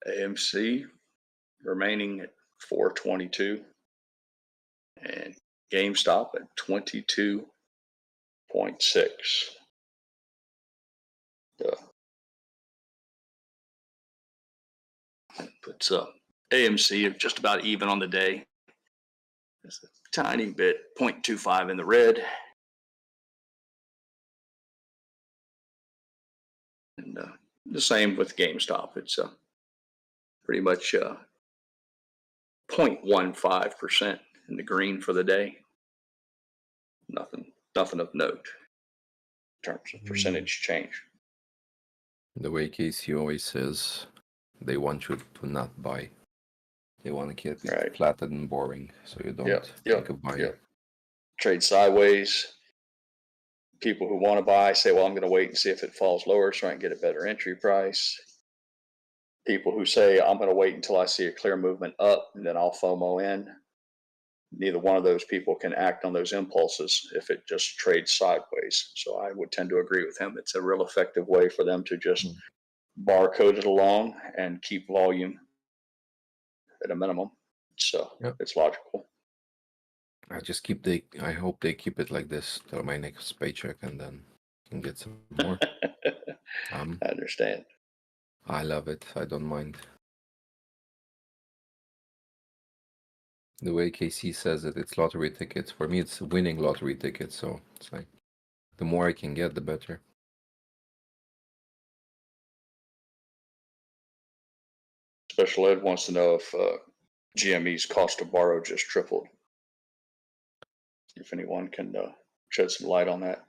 AMC remaining at 422 and GameStop at 22.6. Puts AMC just about even on the day. It's a tiny bit, 0.25 in the red. And the same with GameStop. It's pretty much 0.15% in the green for the day. Nothing of note in terms of percentage change. The way Casey always says, they want you to not buy. They want to keep it flat and boring, so you don't think of buying. Trade sideways. People who want to buy say, well, I'm going to wait and see if it falls lower so I can get a better entry price. People who say, I'm going to wait until I see a clear movement up and then I'll FOMO in. Neither one of those people can act on those impulses if it just trades sideways. So I would tend to agree with him. It's a real effective way for them to just barcode it along and keep volume at a minimum. So it's logical. I hope they keep it like this till my next paycheck, and then can get some more. I understand. I love it. I don't mind. The way KC says it, it's lottery tickets. For me, it's winning lottery tickets. So it's like, the more I can get, the better. Special Ed wants to know if GME's cost to borrow just tripled. If anyone can shed some light on that.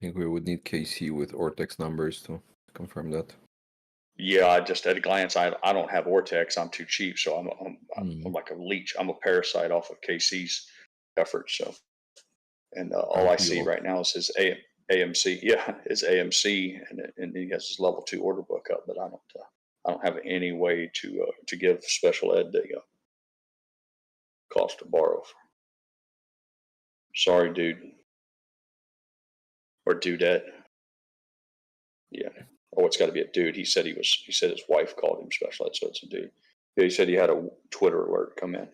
I think we would need KC with Ortex numbers to confirm that. Yeah, I just at a glance, I don't have Ortex. I'm too cheap, so I'm like a leech. I'm a parasite off of KC's efforts. So, and all I see right now is his AMC, yeah, it's AMC, and he has his level 2 order book up, but I don't have any way to give special ed the cost to borrow. Sorry, dude, or dudette. Yeah. Oh, it's got to be a dude. He said his wife called him special ed, so it's a dude. Yeah, he said he had a Twitter alert come in.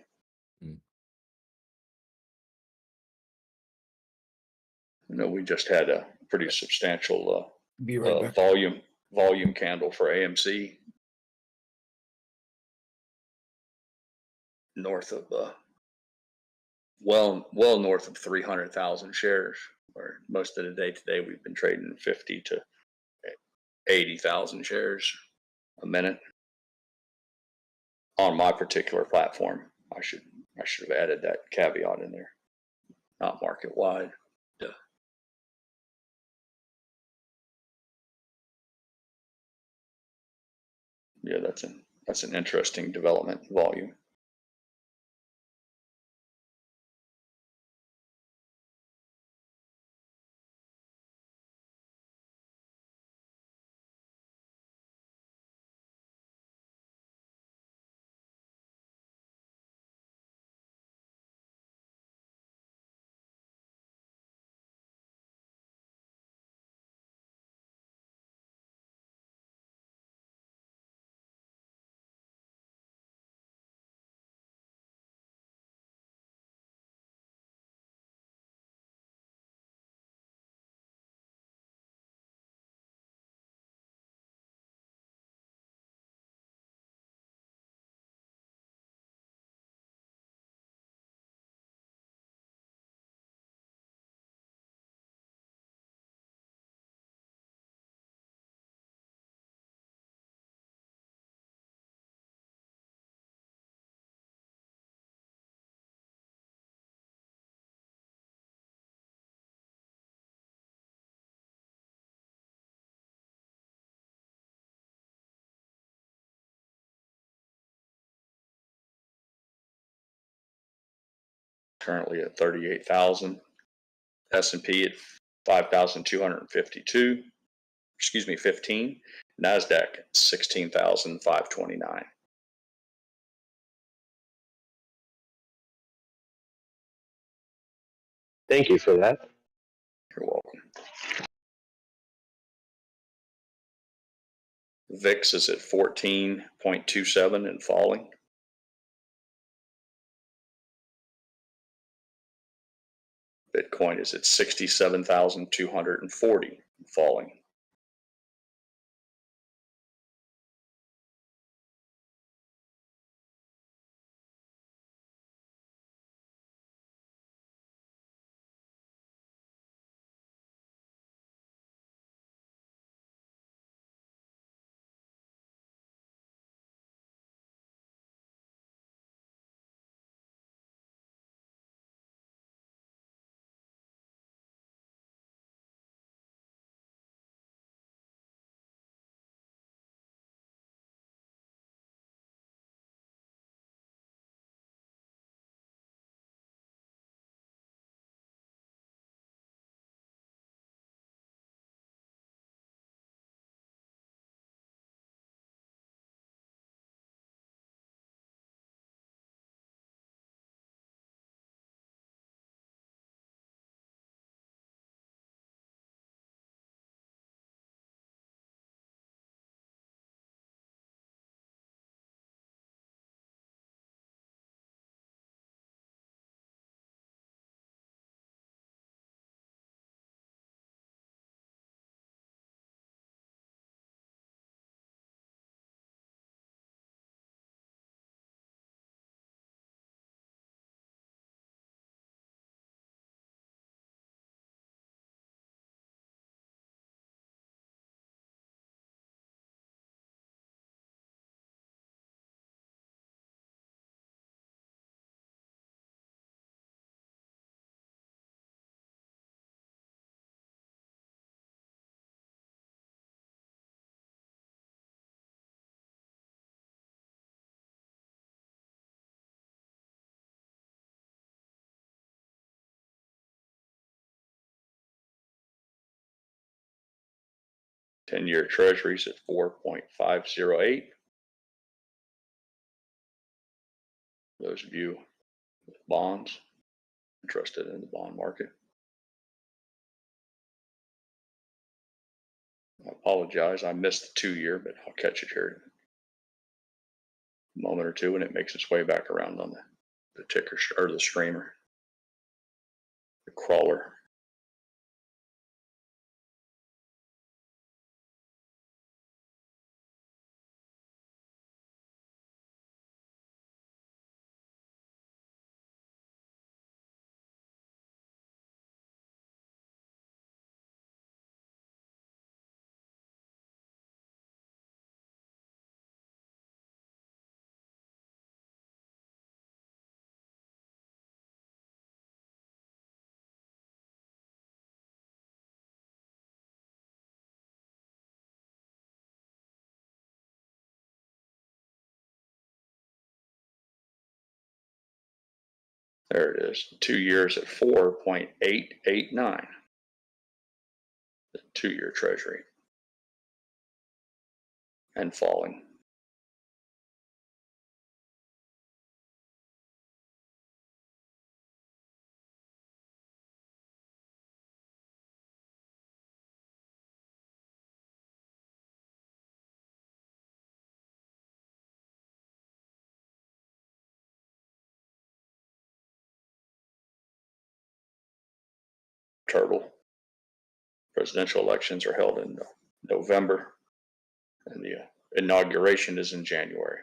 You know, we just had a pretty substantial Be right back. volume candle for AMC north of well north of 300,000 shares. Where most of the day today we've been trading 50 to 80,000 shares a minute. On my particular platform, I should have added that caveat in there. Not market wide. Duh. Yeah, that's an interesting development volume. Currently at 38,000. S&P at 5,252. Excuse me, 15. NASDAQ 16,529. Thank you for that. You're welcome. VIX is at 14.27 and falling. Bitcoin is at 67,240 and falling. 10-year treasuries at 4.508. Those of you with bonds interested in the bond market. I apologize, I missed the 2-year, but I'll catch it here in a moment or two when it makes its way back around on the ticker or the streamer, the crawler. There it is, 2 years at 4.889. The 2-year treasury. And falling. Turtle. Presidential elections are held in November, and the inauguration is in January.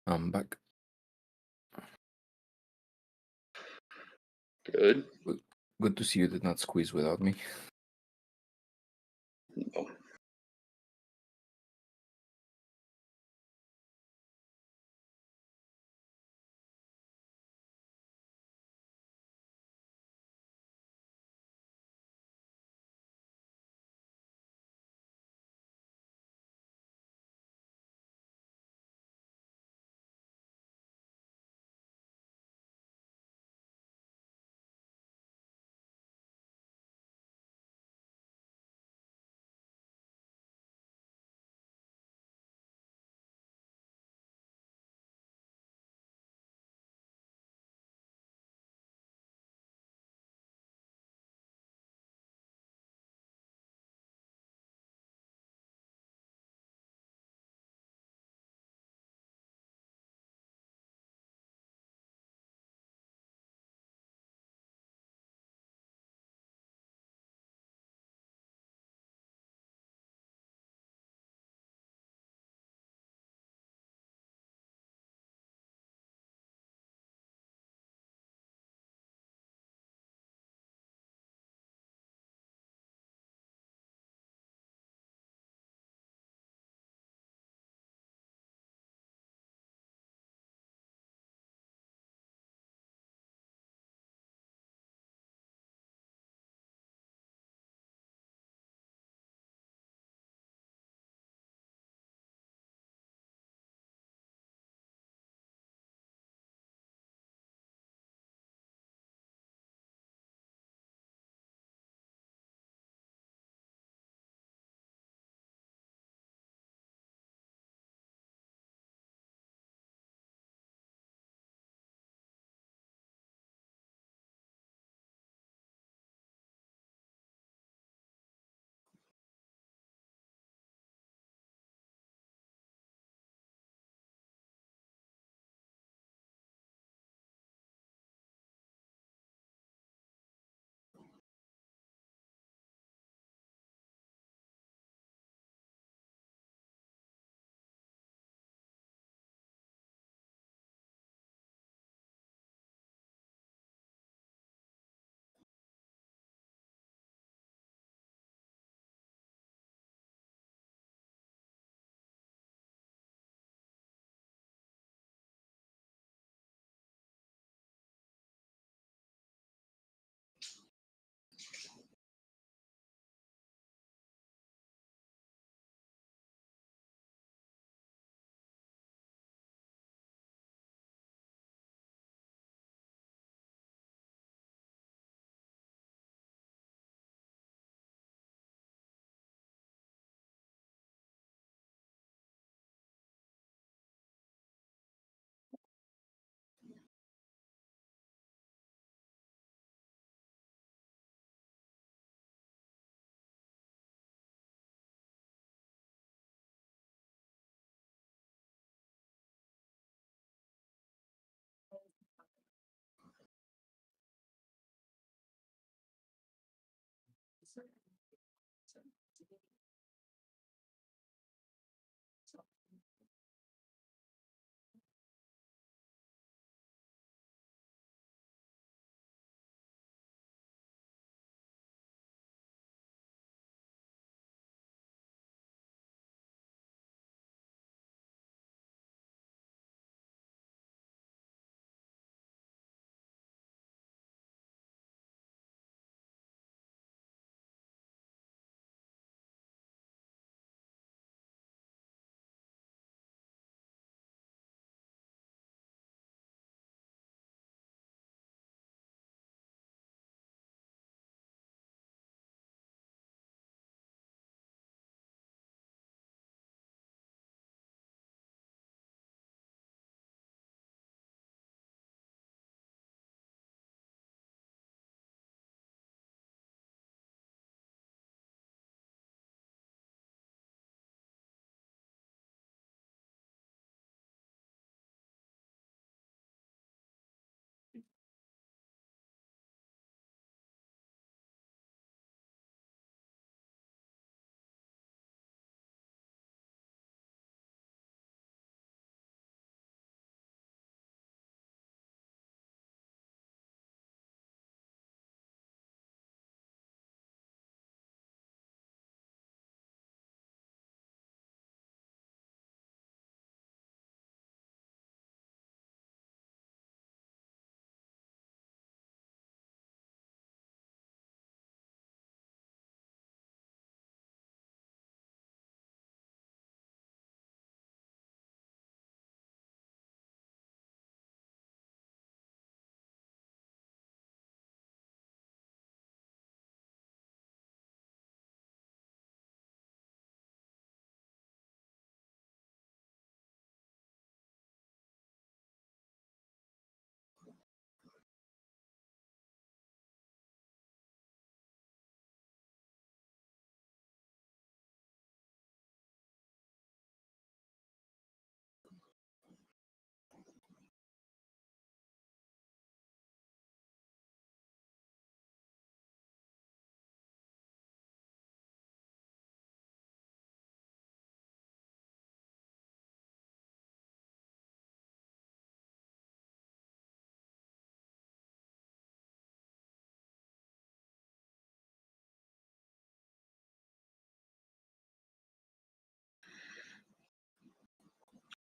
I'm back. Good. Good to see you did not squeeze without me. No.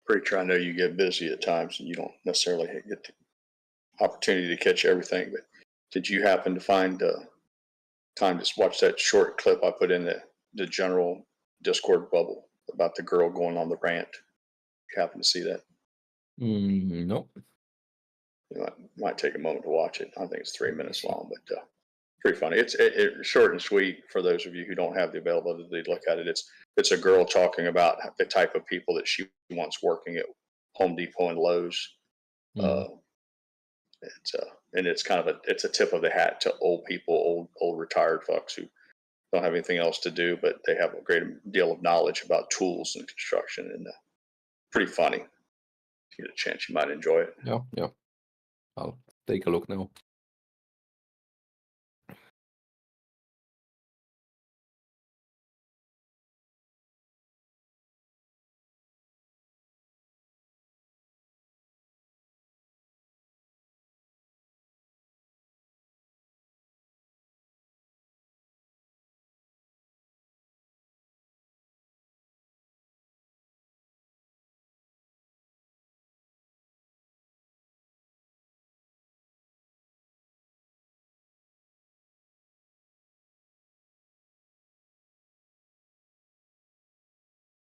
Preacher, I know you get busy at times and you don't necessarily get the opportunity to catch everything, but did you happen to find time to watch that short clip I put in the general Discord bubble about the girl going on the rant? You happen to see that? Nope. You might take a moment to watch it. I think it's 3 minutes long, but pretty funny. It's short and sweet for those of you who don't have the availability to look at it. It's a girl talking about the type of people that she wants working at Home Depot and Lowe's. It's kind of it's a tip of the hat to old people, old retired folks who don't have anything else to do, but they have a great deal of knowledge about tools and construction, and pretty funny. If you get a chance, you might enjoy it. Yeah. I'll take a look now.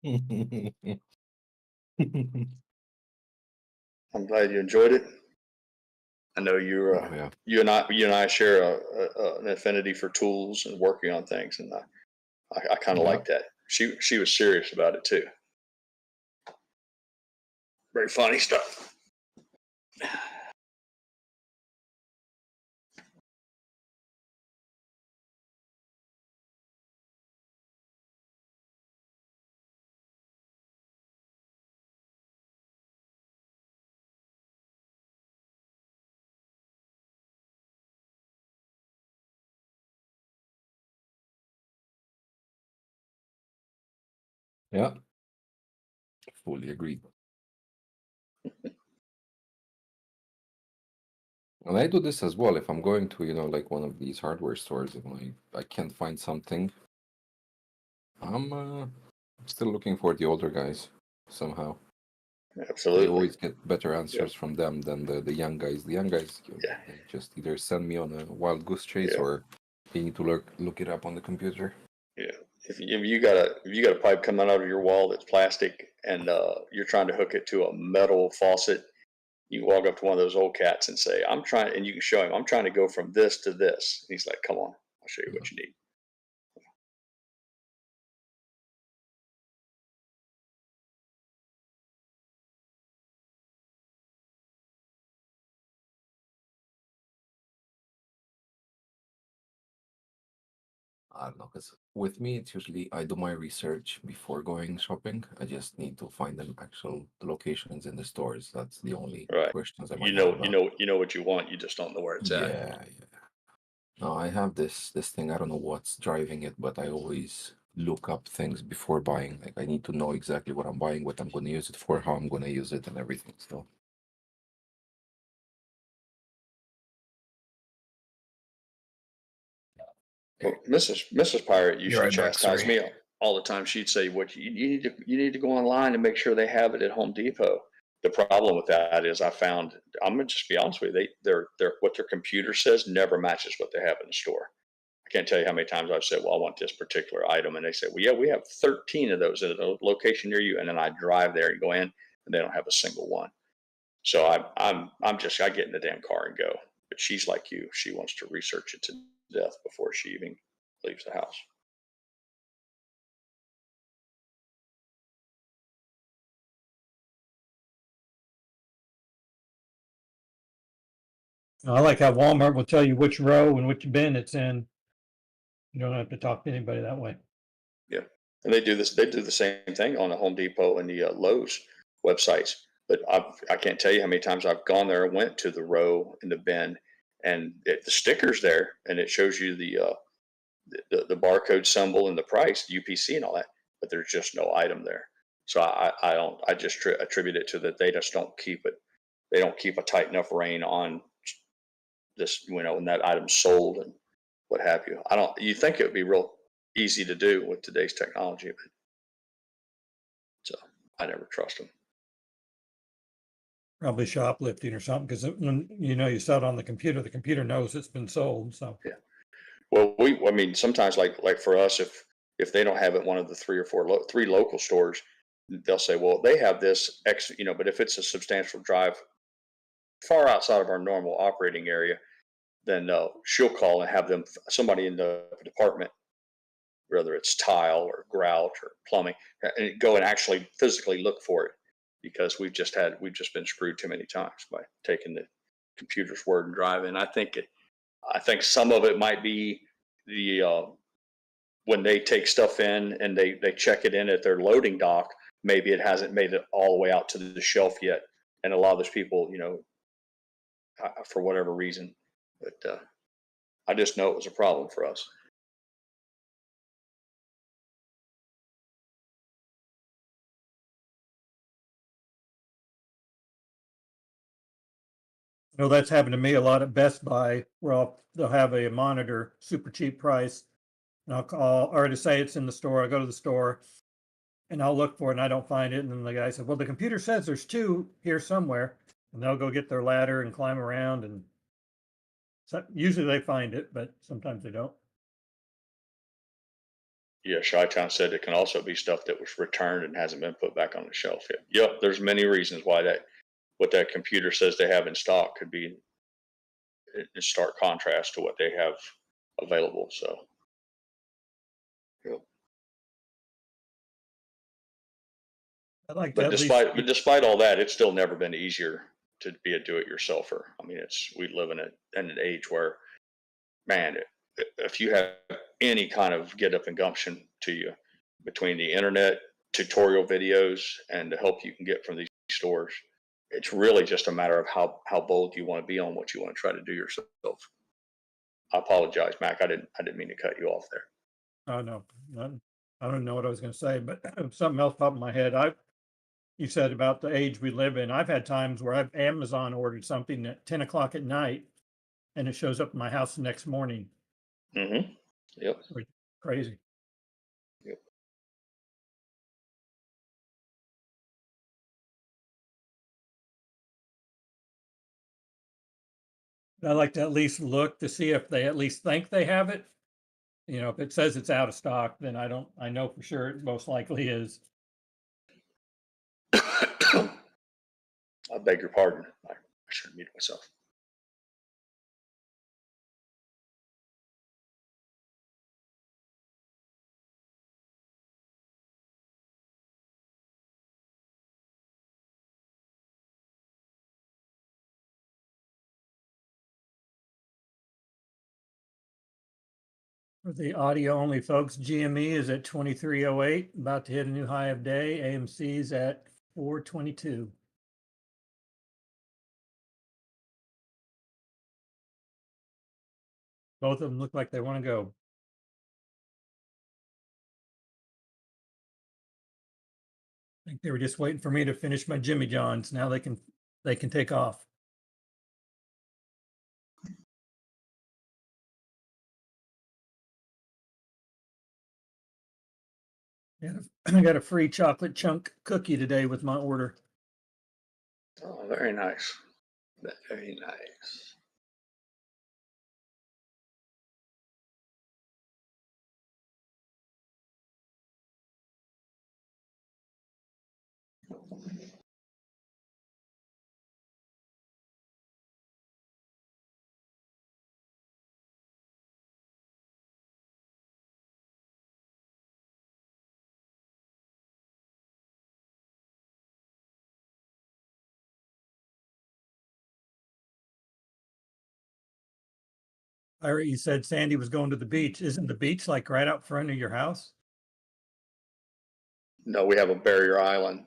I'm glad you enjoyed it. I know you and I share an affinity for tools and working on things, and I kind of like that. She was serious about it too. Very funny stuff. Yeah. Fully agreed. And I do this as well. If I'm going to, like one of these hardware stores, and I can't find something, I'm still looking for the older guys somehow. Absolutely. I always get better answers from them than the young guys. The young guys they just either send me on a wild goose chase or they need to look it up on the computer. Yeah. If you got a pipe coming out of your wall that's plastic and you're trying to hook it to a metal faucet, you walk up to one of those old cats and say, and you can show him, I'm trying to go from this to this. And he's like, come on, I'll show you what you need. I don't know, because with me, it's usually I do my research before going shopping. I just need to find the actual locations in the stores. That's the only questions I might have about. You know what you want. You just don't know where it's at. Yeah. No, I have this thing. I don't know what's driving it, but I always look up things before buying. Like I need to know exactly what I'm buying, what I'm going to use it for, how I'm going to use it, and everything. So. Well, Mrs. Pirate used to chastise me all the time. She'd say, "What you need to go online and make sure they have it at Home Depot." The problem with that is I found, I'm gonna just be honest with you, their what their computer says never matches what they have in the store. I can't tell you how many times I've said, "Well, I want this particular item," and they say, "Well, yeah, we have 13 of those at a location near you," and then I drive there and go in, and they don't have a single one. So I get in the damn car and go. But she's like you; she wants to research it to death before she even leaves the house. I like how Walmart will tell you which row and which bin it's in. You don't have to talk to anybody that way. Yeah, and they do this. They do the same thing on the Home Depot and the Lowe's websites. But I can't tell you how many times I've gone there and went to the row in the bin, and the sticker's there, and it shows you the barcode symbol and the price, the UPC and all that, but there's just no item there. So I just attribute it to that they just don't keep it. They don't keep a tight enough rein on this, when that item's sold and what have you. You think it would be real easy to do with today's technology, but so I never trust them. Probably shoplifting or something, because when you sell it on the computer knows it's been sold. So Yeah. Well, I mean, sometimes like for us, if they don't have it, one of the three local stores, they'll say, well, they have this X, but if it's a substantial drive far outside of our normal operating area, then she'll call and have somebody in the department, whether it's tile or grout or plumbing, and go and actually physically look for it, because we've just been screwed too many times by taking the computer's word and driving. I think some of it might be the when they take stuff in and they check it in at their loading dock, maybe it hasn't made it all the way out to the shelf yet, and a lot of those people, for whatever reason, but I just know it was a problem for us. that's happened to me a lot at Best Buy, where they'll have a monitor super cheap price, and I'll call or to say it's in the store. I go to the store and I'll look for it and I don't find it, and then the guy said, well, the computer says there's two here somewhere, and they'll go get their ladder and climb around, and so usually they find it, but sometimes they don't. Yeah, Chi-Town said it can also be stuff that was returned and hasn't been put back on the shelf yet. Yep, there's many reasons why what that computer says they have in stock could be in stark contrast to what they have available. So, yep. I'd like But despite all that, it's still never been easier to be a do-it-yourselfer. I mean, we live in an age where, man, if you have any kind of get up and gumption to you, between the internet, tutorial videos, and the help you can get from these stores, it's really just a matter of how bold you want to be on what you want to try to do yourself. I apologize, Mac. I didn't mean to cut you off there. Oh no, I don't know what I was going to say, but something else popped in my head. You said about the age we live in. I've had times where I've Amazon ordered something at 10 o'clock at night, and it shows up in my house the next morning. Mm-hmm. Yep. Crazy. Yep. I like to at least look to see if they at least think they have it. If it says it's out of stock, then I know for sure it most likely is. I beg your pardon. I should have muted myself. For the audio only folks, GME is at 2308, about to hit a new high of day. AMC's at 422. Both of them look like they want to go. I think they were just waiting for me to finish my Jimmy Johns. Now they can take off. I got a free chocolate chunk cookie today with my order. Oh, very nice. Very nice. Ira, you said Sandy was going to the beach. Isn't the beach like right out front of your house? No, we have a barrier island.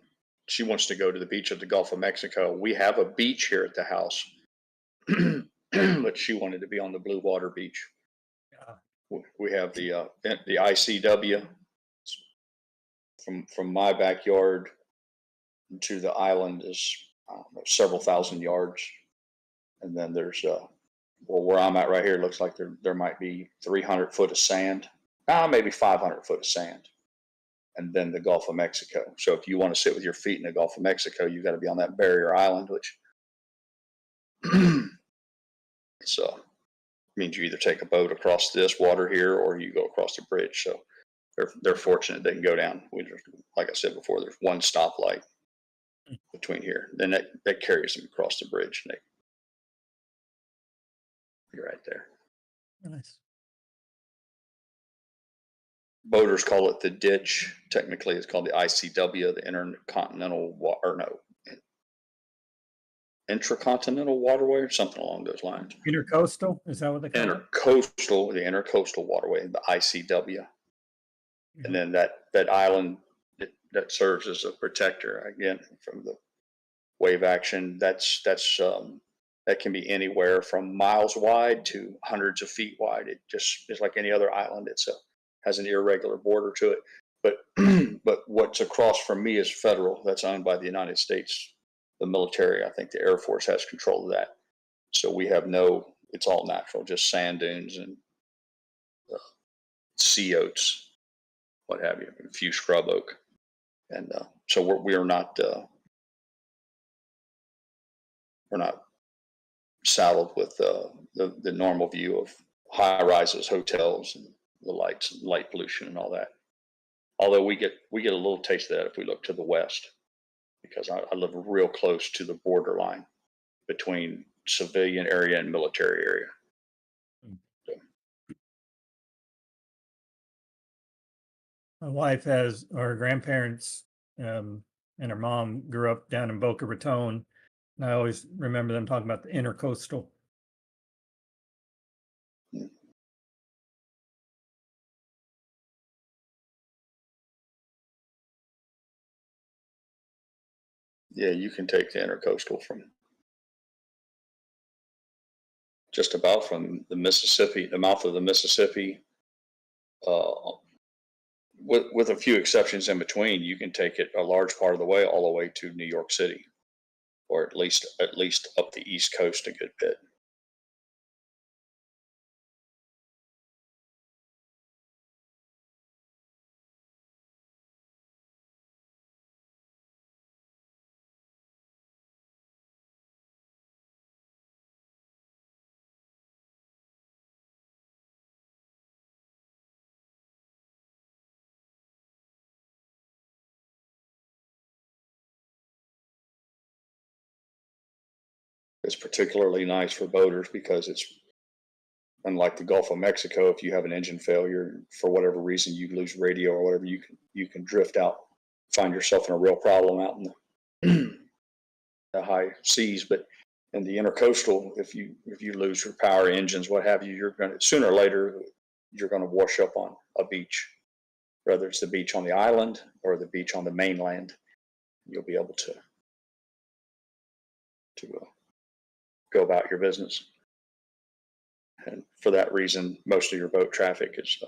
She wants to go to the beach at the Gulf of Mexico. We have a beach here at the house, but she wanted to be on the Blue Water Beach. Yeah. We have the ICW from my backyard to the island is several thousand yards, and then there's where I'm at right here, it looks like there might be 300 foot of sand, maybe 500 foot of sand. and then the Gulf of Mexico. So if you want to sit with your feet in the Gulf of Mexico, you got to be on that barrier island, which so means you either take a boat across this water here or you go across the bridge. So they're fortunate they can go down. Like I said before, there's one stoplight between here. Then that carries them across the bridge. And you're right there. Nice. Boaters call it the ditch. Technically, it's called the ICW, the Intracontinental Waterway, or something along those lines. Intercoastal, is that what they call it? The Intercoastal Waterway, the ICW. And then that island that serves as a protector, again, from the wave action, that can be anywhere from miles wide to hundreds of feet wide. It just is like any other island. Has an irregular border to it. But what's across from me is federal. That's owned by the United States, the military. I think the Air Force has control of that. So we have it's all natural, just sand dunes and sea oats, what have you, a few scrub oak. And so we're not saddled with the normal view of high rises, hotels, and the lights and light pollution and all that. Although we get a little taste of that if we look to the west, because I live real close to the borderline between civilian area and military area. So. My wife her grandparents and her mom grew up down in Boca Raton. And I always remember them talking about the intercoastal. Yeah, you can take the intercoastal from just about from the Mississippi, the mouth of the Mississippi, with a few exceptions in between. You can take it a large part of the way all the way to New York City, or at least up the East Coast a good bit. It's particularly nice for boaters because it's unlike the Gulf of Mexico. If you have an engine failure, for whatever reason, you lose radio or whatever, you can drift out, find yourself in a real problem out in the high seas. But in the intercoastal, if you lose your power, engines, what have you, you're going to sooner or later you're going to wash up on a beach, whether it's the beach on the island or the beach on the mainland. You'll be able to go about your business. And for that reason, most of your boat traffic is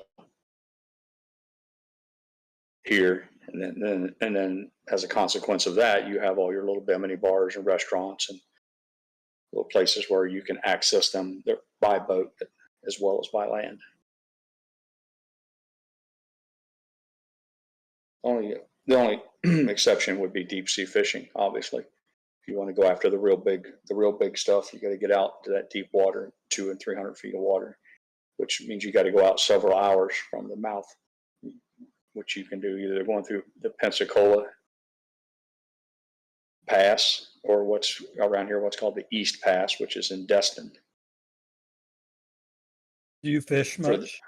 here. And then as a consequence of that, you have all your little bimini bars and restaurants and little places where you can access them by boat as well as by land. The only exception would be deep sea fishing, obviously. If you want to go after the real big stuff, you got to get out to that deep water, 200 and 300 feet of water, which means you got to go out several hours from the mouth, which you can do either going through the Pensacola Pass or what's around here, what's called the East Pass, which is in Destin. Do you fish much?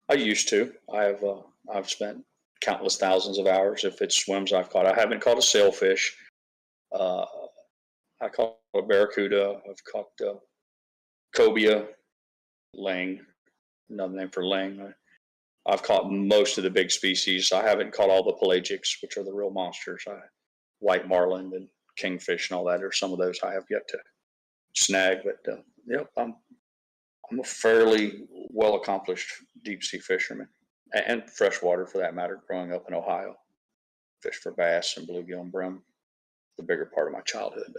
I used to. I've spent countless thousands of hours. If it's swims I've caught, I haven't caught a sailfish. I caught a barracuda. I've caught cobia, ling, another name for ling. I've caught most of the big species. I haven't caught all the pelagics, which are the real monsters. White marlin and kingfish and all that. Or some of those I have yet to snag. But yep, I'm a fairly well accomplished deep sea fisherman and freshwater for that matter. Growing up in Ohio, fished for bass and bluegill and brim. The bigger part of my childhood.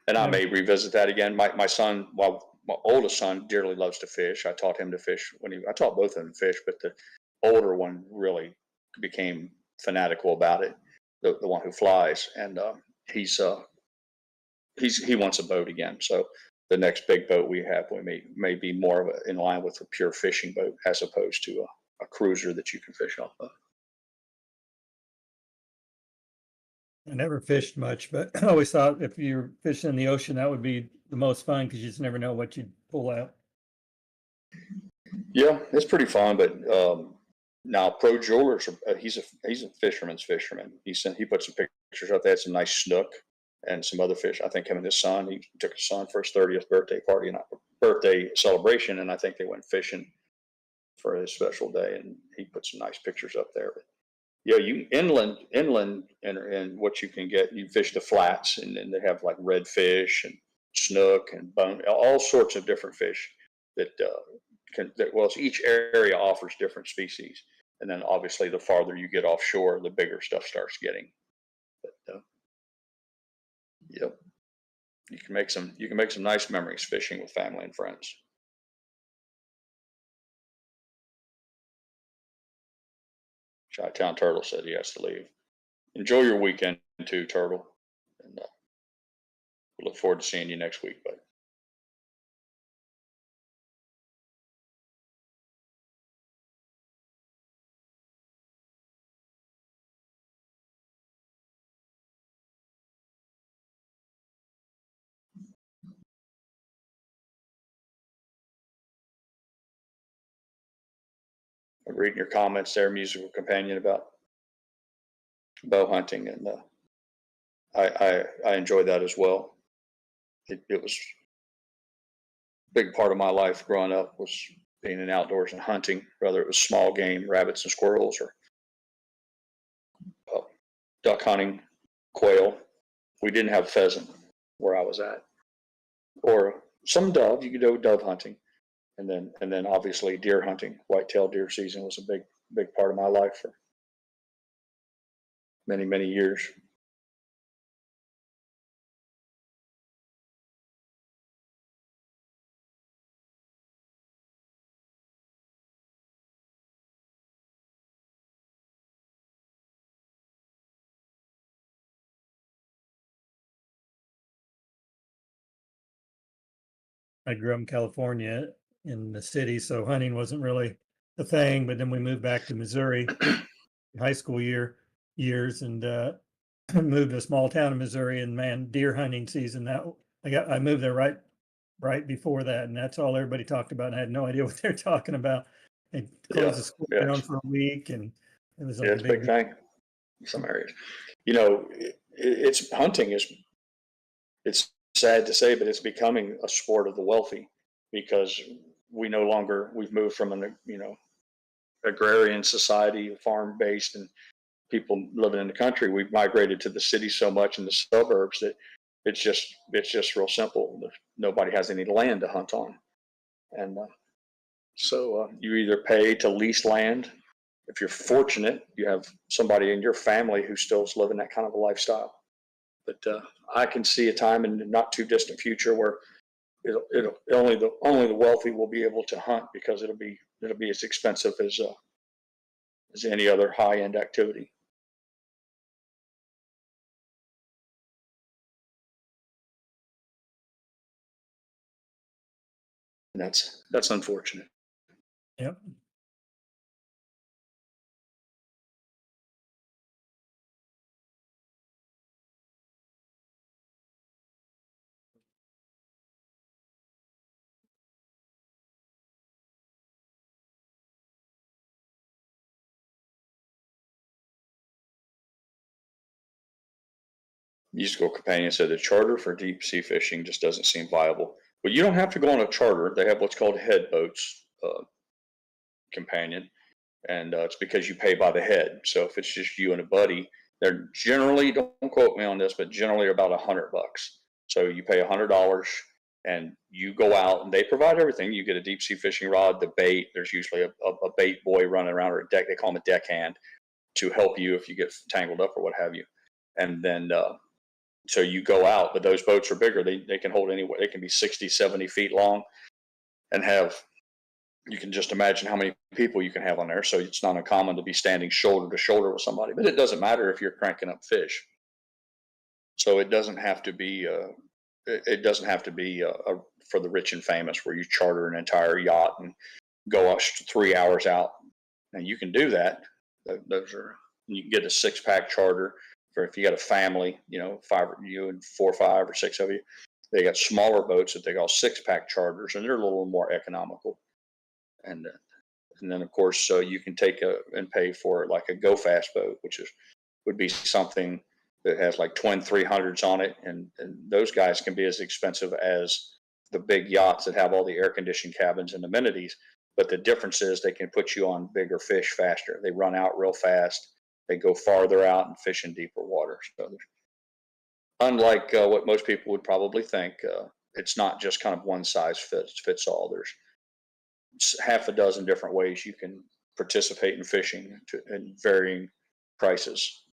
And I may revisit that again. My son, well, my oldest son dearly loves to fish. I taught him to fish I taught both of them to fish, but the older one really became fanatical about it. The one who flies, and he wants a boat again. So the next big boat we have, we may be more of in line with a pure fishing boat as opposed to a cruiser that you can fish off of. I never fished much, but I always thought if you're fishing in the ocean, that would be the most fun because you just never know what you'd pull out. Yeah, it's pretty fun, but now pro jewelers, he's a fisherman's fisherman. He put some pictures up. They had some nice snook and some other fish. I think him and his son, he took his son for his 30th birthday party and birthday celebration, and I think they went fishing for his special day, and he put some nice pictures up there. But yeah, you inland, and what you can get, you fish the flats, and then they have like redfish and snook and bone, all sorts of different fish that each area offers different species, and then obviously the farther you get offshore, the bigger stuff starts getting. But yep, you can make some nice memories fishing with family and friends. Chi-Town Turtle said he has to leave. Enjoy your weekend too, Turtle, and we look forward to seeing you next week, bud. I'm reading your comments there, musical companion, about bow hunting, and I enjoy that as well. It was a big part of my life growing up, was being in outdoors and hunting, whether it was small game, rabbits and squirrels, or duck hunting, quail. We didn't have pheasant where I was at, or some dove. You could go dove hunting, and then obviously deer hunting. Whitetail deer season was a big part of my life for many years. I grew up in California in the city, so hunting wasn't really the thing. But then we moved back to Missouri, high school years, and moved to a small town in Missouri. And man, deer hunting season. I moved there right before that, and that's all everybody talked about. And I had no idea what they're talking about. They closed the school down for a week, and it was like it's a big thing in some areas. You know, it's hunting is. It's sad to say, but it's becoming a sport of the wealthy, because we've moved from an agrarian society, farm based, and people living in the country. We've migrated to the city so much in the suburbs that it's just real simple. Nobody has any land to hunt on, and so you either pay to lease land. If you're fortunate, you have somebody in your family who still is living that kind of a lifestyle. But I can see a time in the not too distant future where only the wealthy will be able to hunt, because it'll be as expensive as any other high end activity. And that's unfortunate. Yep. Musical companion said the charter for deep sea fishing just doesn't seem viable. But you don't have to go on a charter. They have what's called head boats, companion, and it's because you pay by the head. So if it's just you and a buddy, they're generally, don't quote me on this, but generally about $100. So you pay $100 and you go out, and they provide everything. You get a deep sea fishing rod, the bait. There's usually a bait boy running around, or a deck. They call him a deckhand, to help you if you get tangled up or what have you. And then so you go out, but those boats are bigger. They can hold anywhere. They can be 60, 70 feet long, and have you can just imagine how many people you can have on there. So it's not uncommon to be standing shoulder to shoulder with somebody, but it doesn't matter if you're cranking up fish. So it doesn't have to be, it doesn't have to be for the rich and famous where you charter an entire yacht and go 3 hours out. And you can do that. Those are, you can get a 6-pack charter for if you got a family, you know, you and 4, 5, or 6 of you. They got smaller boats that they call 6-pack charters, and they're a little more economical. And then of course you can take and pay for like a go fast boat, which would be something that has like twin 300s on it, and those guys can be as expensive as the big yachts that have all the air conditioned cabins and amenities. But the difference is they can put you on bigger fish faster. They run out real fast. They go farther out and fish in deeper water. So unlike what most people would probably think, it's not just kind of one size fits all. There's half a dozen different ways you can participate in fishing in varying prices.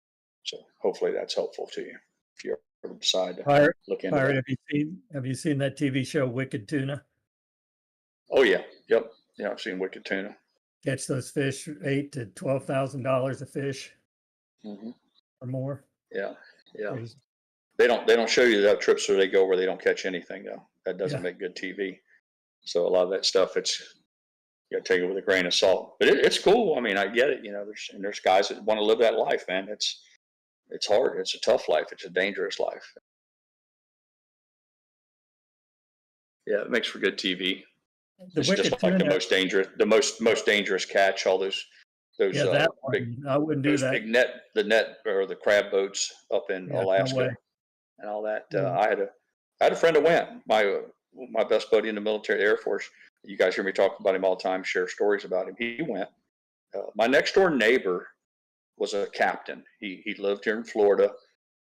So hopefully that's helpful to you if you ever decide to look into Pirate, that. have you seen that TV show Wicked Tuna? Oh yeah, yep, yeah, I've seen Wicked Tuna. Catch those fish, $8,000 to $12,000 a fish, or more. Yeah, yeah. Crazy. They don't show you that trips where they go where they don't catch anything though. That doesn't make good TV. So a lot of that stuff, you gotta take it with a grain of salt. But it's cool. I mean, I get it. You know, there's guys that want to live that life, man. It's hard. It's a tough life. It's a dangerous life. Yeah, it makes for good TV. It's just like the most dangerous catch. All those that big, one, I wouldn't do that. big the net or the crab boats up in Alaska and all that. I had a friend that went. My best buddy in the military, Air Force. You guys hear me talk about him all the time, share stories about him. He went. My next door neighbor was a captain. He lived here in Florida,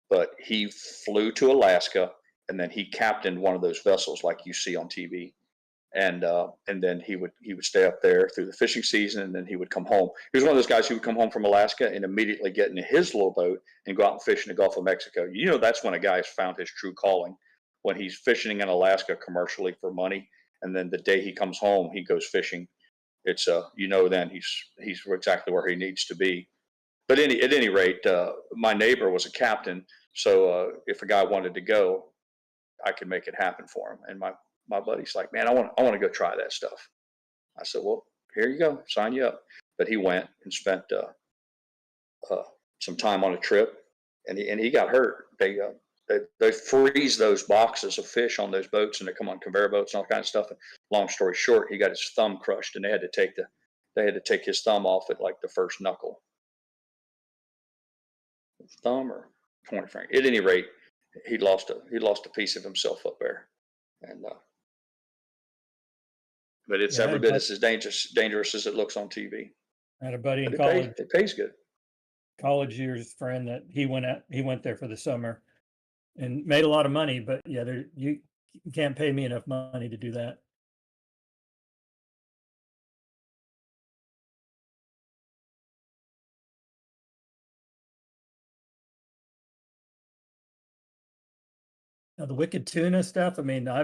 but he flew to Alaska and then he captained one of those vessels like you see on TV. And then he would stay up there through the fishing season, and then he would come home. He was one of those guys who would come home from Alaska and immediately get into his little boat and go out and fish in the Gulf of Mexico. You know, that's when a guy's found his true calling, when he's fishing in Alaska commercially for money. And then the day he comes home, he goes fishing. It's then he's exactly where he needs to be. But at any rate, my neighbor was a captain, so if a guy wanted to go, I could make it happen for him. And my buddy's like, man, I want to go try that stuff. I said, well, here you go, sign you up. But he went and spent some time on a trip, and he got hurt. They freeze those boxes of fish on those boats, and they come on conveyor boats and all kinds of stuff. And long story short, he got his thumb crushed, and they had to take his thumb off at like the first knuckle. Thumb or 20 finger. At any rate, he lost a piece of himself up there, and but it's every bit as dangerous as it looks on TV. I had a buddy in But college. It pays good. College years friend that he went there for the summer and made a lot of money, but yeah, you can't pay me enough money to do that. Now the Wicked Tuna stuff, I mean, I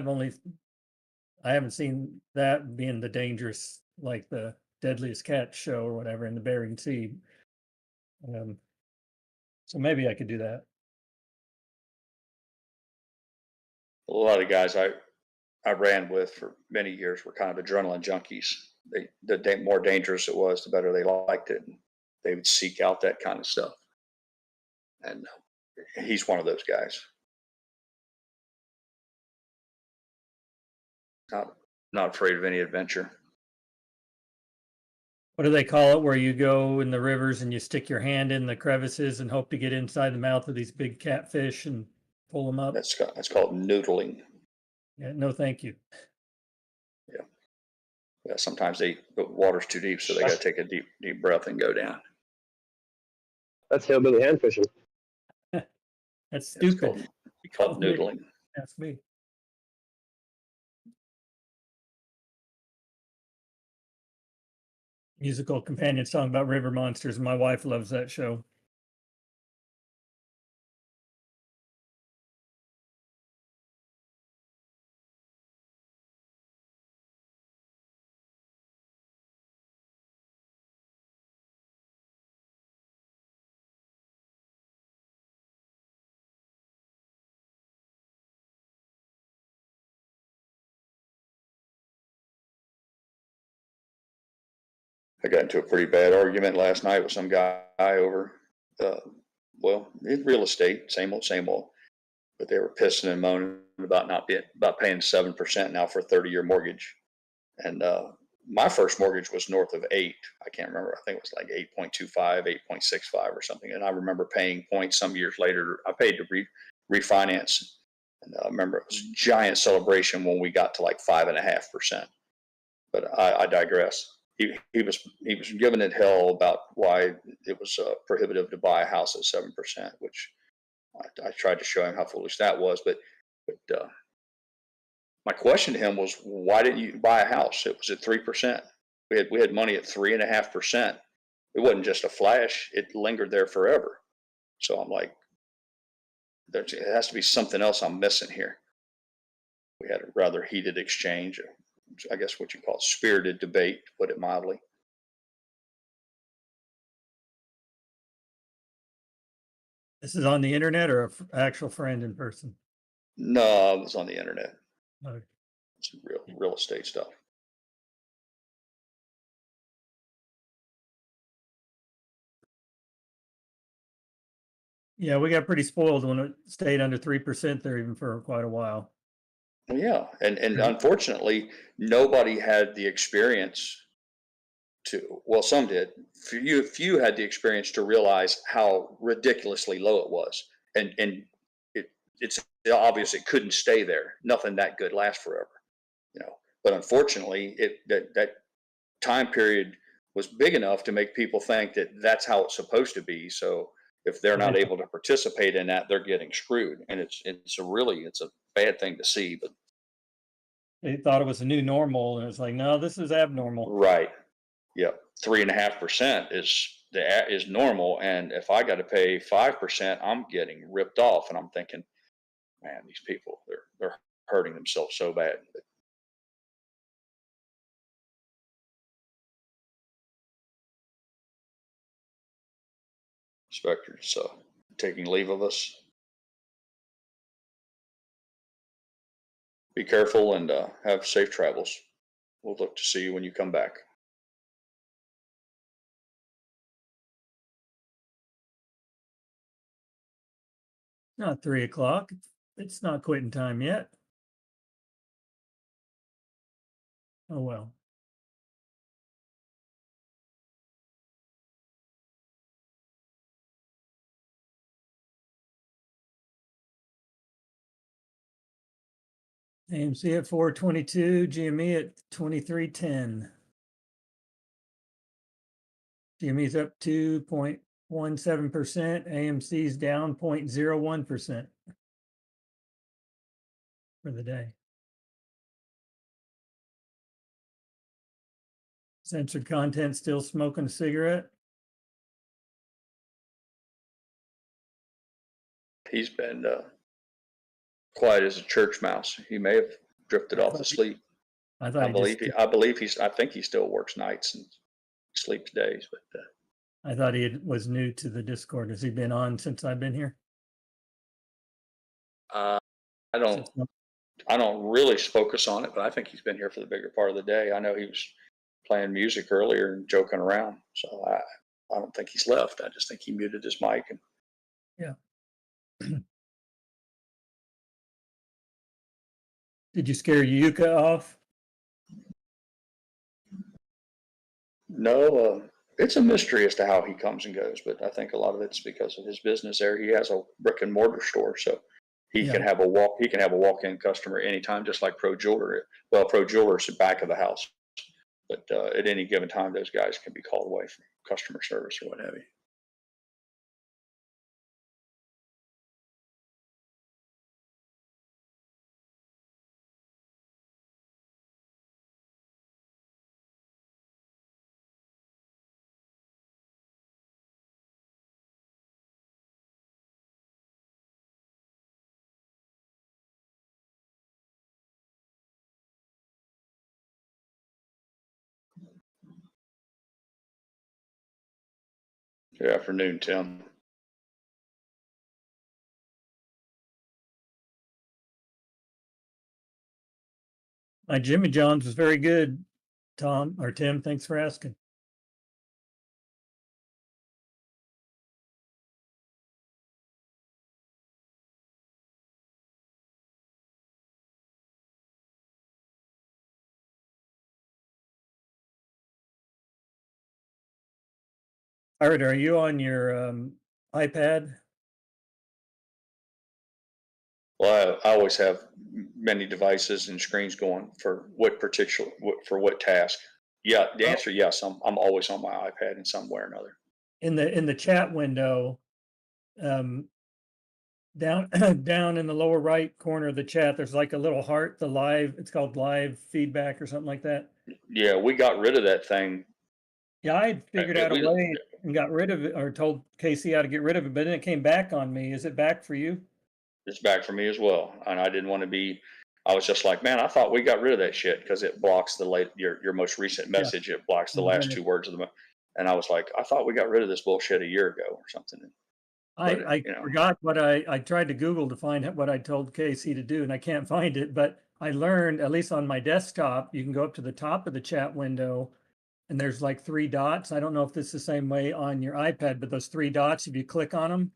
haven't seen that being the dangerous, like the Deadliest Catch show or whatever in the Bering Sea. So maybe I could do that. A lot of guys I ran with for many years were kind of adrenaline junkies. The more dangerous it was, the better they liked it. And they would seek out that kind of stuff. And he's one of those guys. Not afraid of any adventure. What do they call it where you go in the rivers and you stick your hand in the crevices and hope to get inside the mouth of these big catfish and pull them up? That's called noodling. Yeah, no, thank you. Yeah, sometimes the water's too deep, so they got to take a deep breath and go down. That's hillbilly hand fishing. That's stupid. It's called noodling. That's me. Musical companion song about river monsters. My wife loves that show. I got into a pretty bad argument last night with some guy over, in real estate, same old, but they were pissing and moaning about paying 7% now for a 30-year mortgage. And, my first mortgage was north of 8. I can't remember. I think it was like 8.25, 8.65 or something. And I remember paying points some years later. I paid to refinance. And I remember it was a giant celebration when we got to like 5.5%. But I digress. He was giving it hell about why it was prohibitive to buy a house at 7%, which I tried to show him how foolish that was. But my question to him was, why didn't you buy a house? It was at 3%. We had money at 3.5%. It wasn't just a flash. It lingered there forever. So I'm like, it has to be something else I'm missing here. We had a rather heated exchange, I guess what you call spirited debate, to put it mildly. This is on the internet or an actual friend in person? No, it was on the internet. Okay. It's real estate stuff. Yeah, we got pretty spoiled when it stayed under 3% there even for quite a while. Yeah, and unfortunately, nobody had the experience some did. Few had the experience to realize how ridiculously low it was, and it's obvious it couldn't stay there. Nothing that good lasts forever, But unfortunately, that time period was big enough to make people think that that's how it's supposed to be. So if they're not able to participate in that, they're getting screwed, and it's a bad thing to see. But they thought it was a new normal, and it's like, no, this is abnormal. Right. Yep. 3.5% is normal, and if I got to pay 5%, I'm getting ripped off, and I'm thinking, man, these people they're hurting themselves so bad. Inspector's taking leave of us. Be careful and have safe travels. We'll look to see you when you come back. Not 3 o'clock. It's not quitting time yet. Oh well. AMC at 422, GME at 2310. GME's up 2.17%, AMC's down 0.01% for the day. Censored content still smoking a cigarette. He's been quiet as a church mouse. He may have drifted off to sleep. I think he still works nights and sleeps days. But I thought he was new to the Discord. Has he been on since I've been here? I don't really focus on it, but I think he's been here for the bigger part of the day. I know he was playing music earlier and joking around, so I don't think he's left. I just think he muted his mic. And yeah. Did you scare Yuka off? No, it's a mystery as to how he comes and goes, but I think a lot of it's because of his business there. He has a brick and mortar store, so he can have a walk-in customer anytime, just like Pro Jeweler. Well, Pro Jeweler is the back of the house, but at any given time, those guys can be called away from customer service or what have you. Good afternoon, Tim. My Jimmy John's was very good, Tom or Tim. Thanks for asking. Pirate, are you on your iPad? Well, I always have many devices and screens going for for what task. Yeah, the answer, yes. I'm always on my iPad in some way or another. In the chat window, down down in the lower right corner of the chat, there's like a little heart, it's called live feedback or something like that. Yeah, we got rid of that thing. Yeah, I figured out a way and got rid of it, or told Casey how to get rid of it, but then it came back on me. Is it back for you? It's back for me as well, and I didn't want to be. I was just like, man, I thought we got rid of that shit because it blocks your most recent message. It blocks the last two words of the. And I was like, I thought we got rid of this bullshit a year ago or something. I forgot what I tried to Google to find what I told Casey to do, and I can't find it. But I learned, at least on my desktop, you can go up to the top of the chat window, and there's like 3 dots. I don't know if this is the same way on your iPad, but those 3 dots, if you click on them,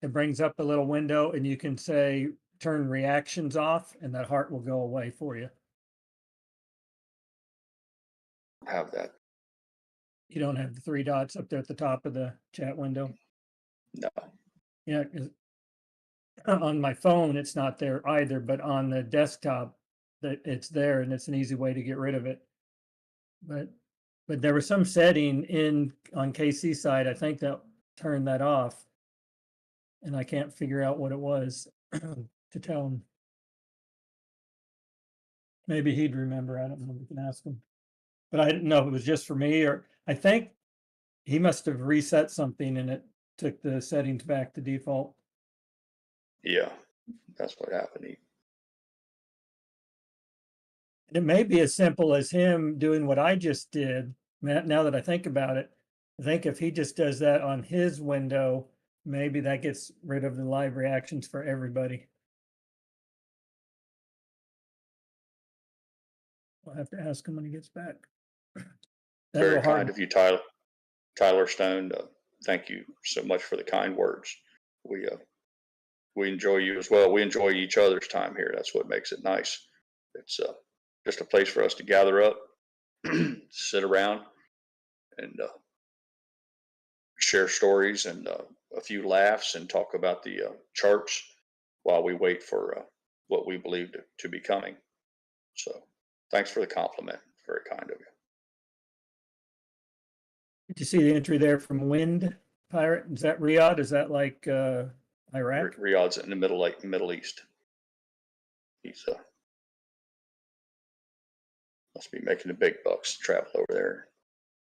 it brings up a little window, and you can say turn reactions off, and that heart will go away for you. Have that. You don't have the 3 dots up there at the top of the chat window? No. Yeah, 'cause on my phone, it's not there either, but on the desktop, that it's there, and it's an easy way to get rid of it. But there was some setting on KC's side, I think, that turned that off, and I can't figure out what it was to tell him. Maybe he'd remember. I don't know. We can ask him. But I didn't know if it was just for me, or I think he must have reset something and it took the settings back to default. Yeah, that's what happened. It may be as simple as him doing what I just did. Now that I think about it, I think if he just does that on his window, maybe that gets rid of the live reactions for everybody. I'll have to ask him when he gets back. Very kind of you, Tyler Stone. Thank you so much for the kind words. We enjoy you as well. We enjoy each other's time here. That's what makes it nice. It's just a place for us to gather up, sit around, and share stories and a few laughs and talk about the charts while we wait for what we believe to be coming. So thanks for the compliment. Very kind of you. Did you see the entry there from Wind Pirate? Is that Riyadh? Is that like Iraq? Riyadh's in the Middle East. He's must be making the big bucks to travel over there,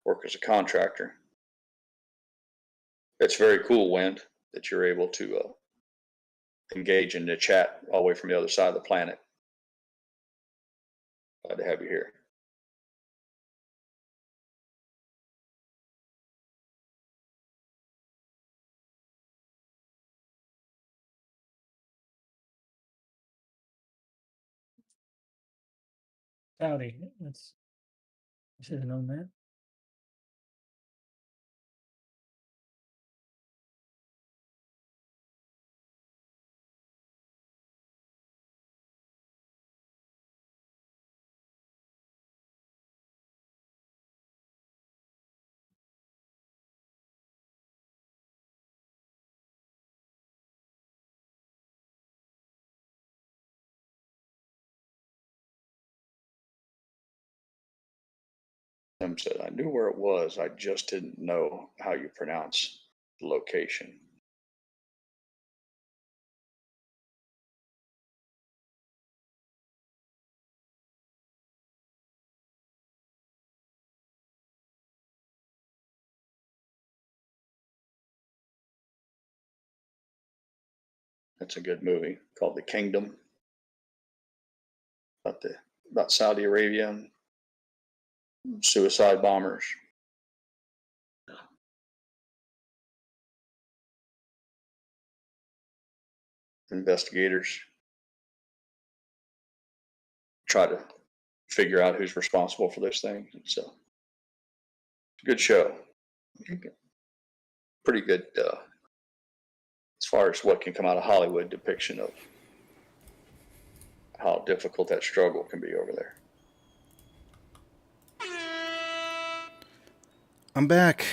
work as a contractor. It's very cool, Wind, that you're able to engage in the chat all the way from the other side of the planet. Glad to have you here. Howdy. I should have known that. Tim said, I knew where it was. I just didn't know how you pronounce the location. It's a good movie called The Kingdom. About Saudi Arabia and suicide bombers. Investigators try to figure out who's responsible for those things. It's a good show. Pretty good as far as what can come out of Hollywood depiction of how difficult that struggle can be over there. I'm back.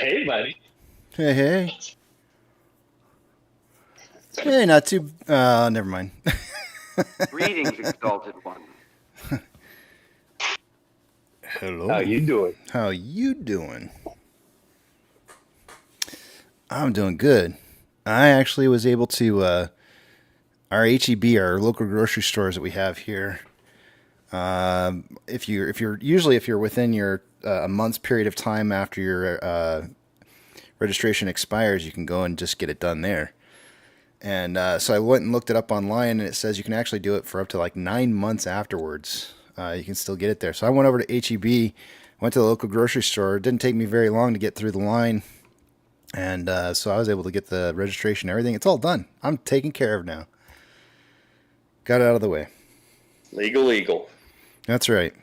Hey, buddy. Hey, hey. Hey, not too. Never mind. Greetings, exalted one. Hello. How you doing? How you doing? I'm doing good. I actually was able to our HEB, our local grocery stores that we have here. If you're within your a month's period of time after your registration expires, you can go and just get it done there. And so I went and looked it up online, and it says you can actually do it for up to like 9 months afterwards. You can still get it there. So I went over to HEB, went to the local grocery store. It didn't take me very long to get through the line. And so I was able to get the registration and everything. It's all done. I'm taken care of now. Got it out of the way. Legal. That's right.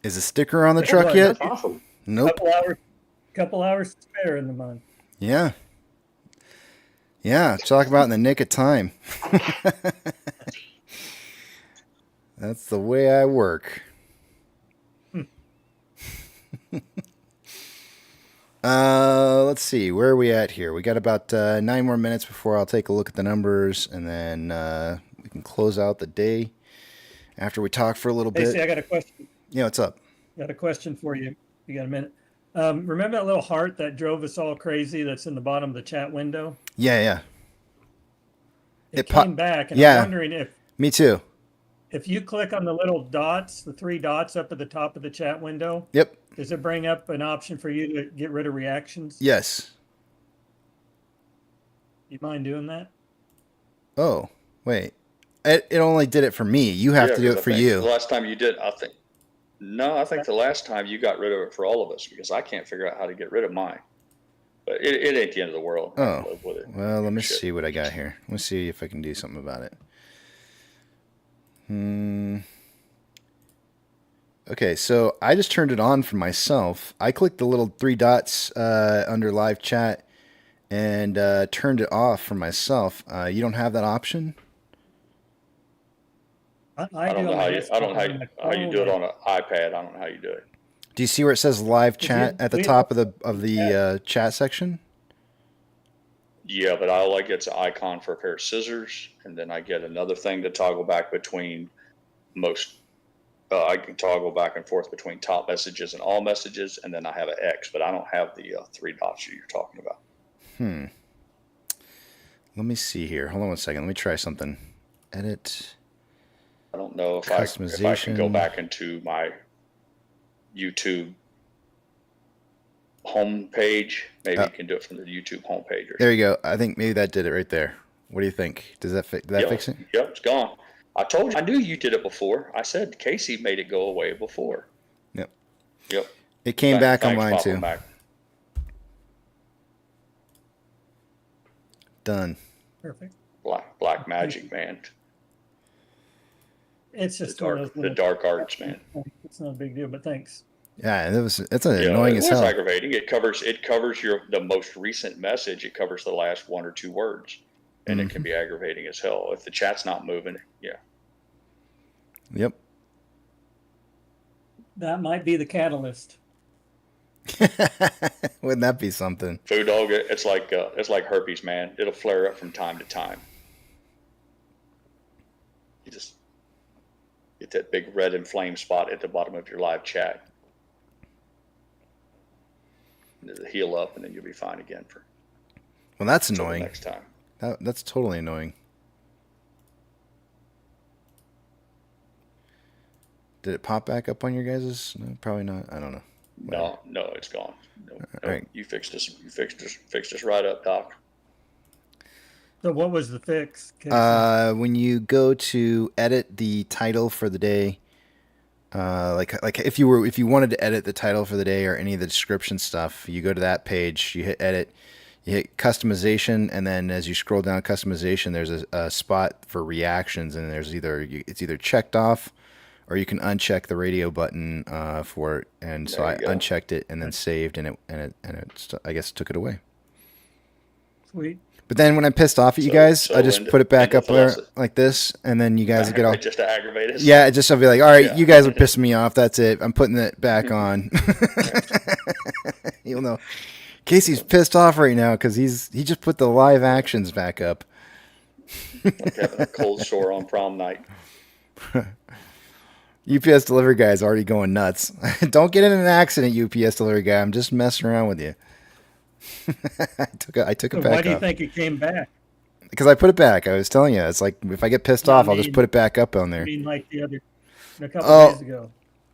Is the sticker on the truck yet? That's awesome. Nope. Couple hours to spare in the month. Yeah. Yeah, talk about in the nick of time. That's the way I work. Let's see. Where are we at here? We got about 9 more minutes before I'll take a look at the numbers, and then we can close out the day after we talk for a little bit. Hey, I got a question. Yeah, what's up? Got a question for you. You got a minute? Remember that little heart that drove us all crazy that's in the bottom of the chat window? Yeah. It came back, and yeah. I'm wondering if... Me too. If you click on the little dots, the 3 dots up at the top of the chat window... Yep. Does it bring up an option for you to get rid of reactions? Yes. You mind doing that? Oh, wait. It only did it for me. You have to do it for you. The last time you did, I think the last time you got rid of it for all of us, because I can't figure out how to get rid of mine. But it ain't the end of the world. Oh, well, let me see what I got here. Let me see if I can do something about it. Okay, so I just turned it on for myself. I clicked the little 3 dots under live chat and turned it off for myself. You don't have that option? I don't know how you do it on an iPad. I don't know how you do it. Do you see where it says live chat at the top of the chat section? Yeah, but all I get's an icon for a pair of scissors, and then I get another thing to toggle back between most. I can toggle back and forth between top messages and all messages, and then I have an X, but I don't have the 3 dots you're talking about. Let me see here. Hold on 1 second. Let me try something. Edit. I don't know if I can go back into my YouTube home page. Maybe you can do it from the YouTube home page. There you go. I think maybe that did it right there. What do you think? Does that fix it? Yep, it's gone. I told you. I knew you did it before. I said Casey made it go away before. Yep. It came back on mine too. Done. Perfect. Black magic, man. It's just the dark arts, man. It's not a big deal, but thanks. Yeah, it's annoying as hell. It's aggravating. It covers the most recent message. It covers the last 1 or 2 words, and it can be aggravating as hell if the chat's not moving. Yeah. Yep. That might be the catalyst. Wouldn't that be something? Food dog. It's like herpes, man. It'll flare up from time to time. You just get that big red inflamed spot at the bottom of your live chat. It'll heal up, and then you'll be fine again Well, that's annoying. Next time. That's totally annoying. Did it pop back up on your guys's? No, probably not. I don't know. Whatever. No, it's gone. No, right. You fixed this. You fixed this right up, Doc. So what was the fix? When you go to edit the title for the day, like if you wanted to edit the title for the day or any of the description stuff, you go to that page, you hit edit, you hit customization, and then as you scroll down customization, there's a spot for reactions, and there's it's either checked off or you can uncheck the radio button for it. And so I unchecked it and then saved, and it I guess took it away. Sweet. But then when I'm pissed off at you guys, I just put it back up there like this, and then you guys get all just to aggravate us. Yeah, I'll be like, all right, you guys are pissing me off. That's it. I'm putting it back on. Even though Casey's pissed off right now because he just put the live actions back up. Like having a cold sore on prom night. UPS delivery guy is already going nuts. Don't get in an accident, UPS delivery guy. I'm just messing around with you. I took it So back why do you off. think it came back? Because I put it back. I was telling you, it's like if I get pissed off, I'll just put it back up on there. I mean, like a couple days ago.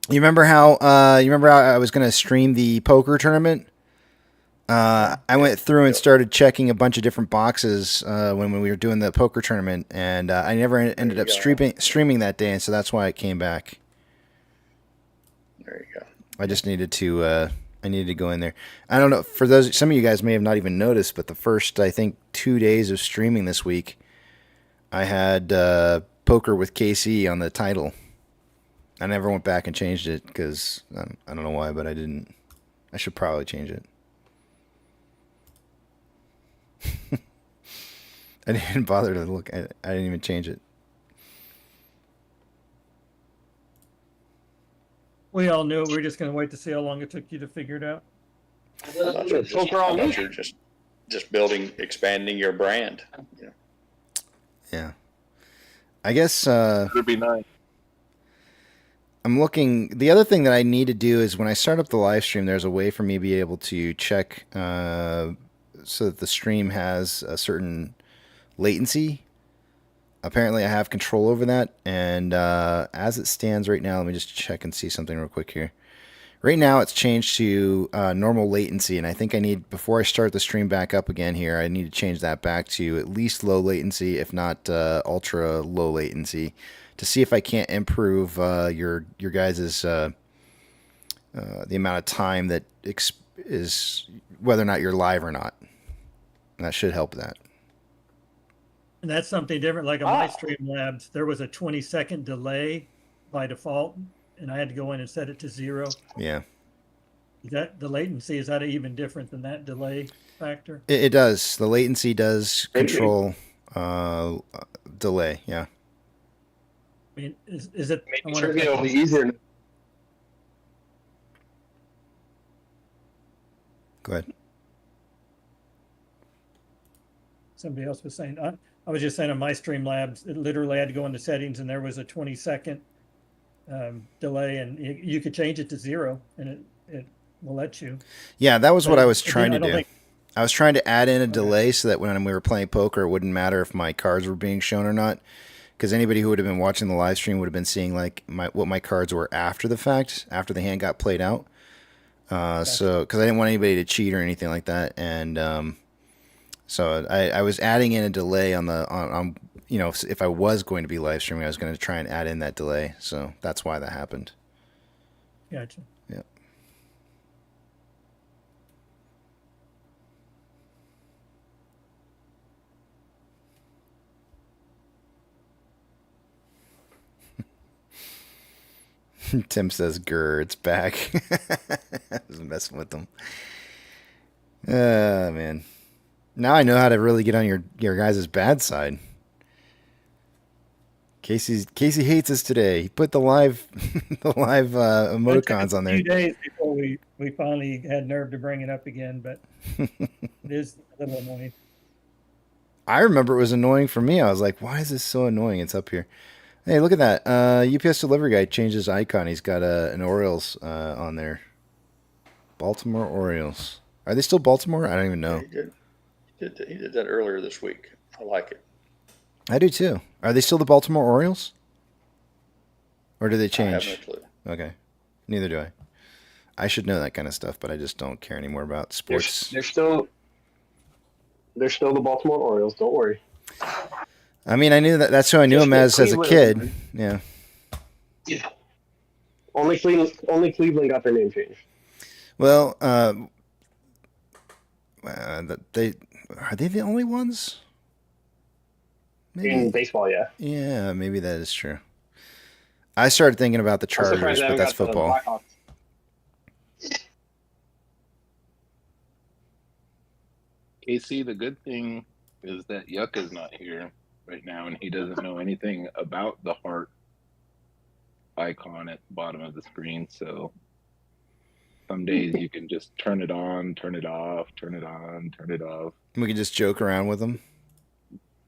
You remember how I was going to stream the poker tournament? I went through and started checking a bunch of different boxes when we were doing the poker tournament, and I never ended up streaming that day, and so that's why it came back. There you go. I just needed to go in there. I don't know, for those, some of you guys may have not even noticed, but the first, I think, 2 days of streaming this week, I had poker with KC on the title. I never went back and changed it because I don't know why, but I didn't. I should probably change it. I didn't bother to look. I didn't even change it. We all knew it. We were just going to wait to see how long it took you to figure it out. I thought you were just building, expanding your brand. You know? Yeah. I guess It'd be nice. I'm looking. The other thing that I need to do is when I start up the live stream, there's a way for me to be able to check so that the stream has a certain latency. Apparently, I have control over that, and as it stands right now, let me just check and see something real quick here. Right now, it's changed to normal latency, and I think I need, before I start the stream back up again here, I need to change that back to at least low latency, if not ultra low latency, to see if I can't improve your guys' the amount of time that is whether or not you're live or not. And that should help that. And that's something different. Like on my Streamlabs, there was a 20-second delay by default, and I had to go in and set it to 0. Yeah. Is that the latency? Is that even different than that delay factor? It does. The latency does control delay. Yeah. I mean, is it? Maybe sure it'll be easier. Go ahead. Somebody else was saying. I was just saying on my Streamlabs, it literally had to go into settings, and there was a 20-second delay, and you could change it to 0, and it will let you. Yeah, that was what I was trying to do. I was trying to add in a delay so that when we were playing poker, it wouldn't matter if my cards were being shown or not. Because anybody who would have been watching the live stream would have been seeing like what my cards were after the fact, after the hand got played out. So because I didn't want anybody to cheat or anything like that, and so I was adding in a delay on you know, if I was going to be live streaming, I was going to try and add in that delay. So that's why that happened. Gotcha. Yeah. Tim says, "Grr, it's back." I was messing with them. Man. Now I know how to really get on your guys' bad side. Casey hates us today. He put the live emoticons on there. A few days before we finally had nerve to bring it up again, but it is a little annoying. I remember it was annoying for me. I was like, why is this so annoying? It's up here. Hey, look at that. UPS delivery guy changed his icon. He's got an Orioles on there. Baltimore Orioles. Are they still Baltimore? I don't even know. He did that earlier this week. I like it. I do too. Are they still the Baltimore Orioles? Or do they change? I have no clue. Okay. Neither do I. I should know that kind of stuff, but I just don't care anymore about sports. They're still the Baltimore Orioles. Don't worry. I mean, I knew that. That's who I knew him as a kid. Yeah. Yeah. Only Cleveland got their name changed. Well, are they the only ones? Maybe. In baseball, yeah. Yeah, maybe that is true. I started thinking about the Chargers, but that's football. Casey, the good thing is that Yuck is not here right now, and he doesn't know anything about the heart icon at the bottom of the screen. So if some days you can just turn it on, turn it off, turn it on, turn it off. We can just joke around with them.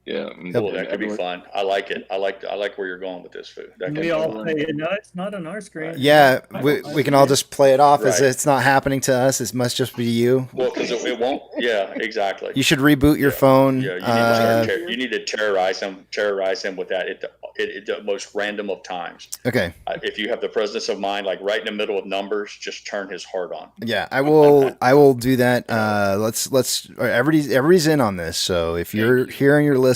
Yeah. Oh, that could be fun. I like it. I like where you're going with this food. That could We be all fun. say, no, it's not on our screen. Yeah, we can all just play it off as Right. it's not happening to us. It must just be you. Well, because it won't. Yeah, exactly. You should reboot your phone. Yeah, you need to terrorize him with that at the most random of times. Okay. If you have the presence of mind, like right in the middle of numbers, just turn his heart on. Yeah, I will do that. Everybody's in on this. So if you're here and you're listening,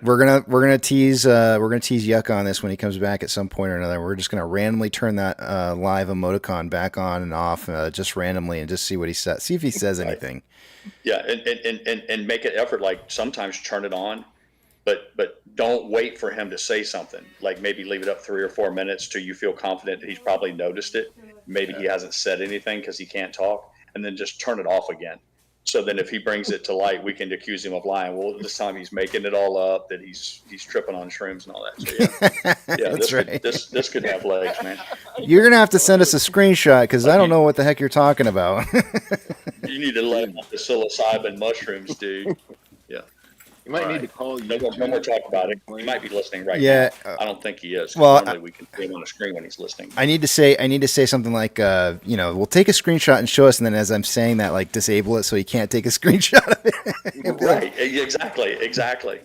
we're gonna tease Yucca on this when he comes back at some point or another. We're just gonna randomly turn that live emoticon back on and off just randomly and just see what he says. See if he says anything. Yeah, and make an effort. Like sometimes turn it on, but don't wait for him to say something. Like maybe leave it up 3 or 4 minutes till you feel confident that he's probably noticed it. Maybe he hasn't said anything because he can't talk, and then just turn it off again. So then if he brings it to light, we can accuse him of lying. Well, this time he's making it all up, that he's tripping on shrooms and all that. So yeah, That's right. This could have legs, man. You're gonna have to send us a screenshot because I don't know what the heck you're talking about. You need to let him off the psilocybin mushrooms, dude. Yeah. You might need to call you. No more talk about it. He might be listening right Yeah, now. I don't think he is. well, Normally we can see him on the screen when he's listening. I need to say something like, we'll take a screenshot and show us, and then as I'm saying that, like, disable it so he can't take a screenshot of it. Right. Exactly.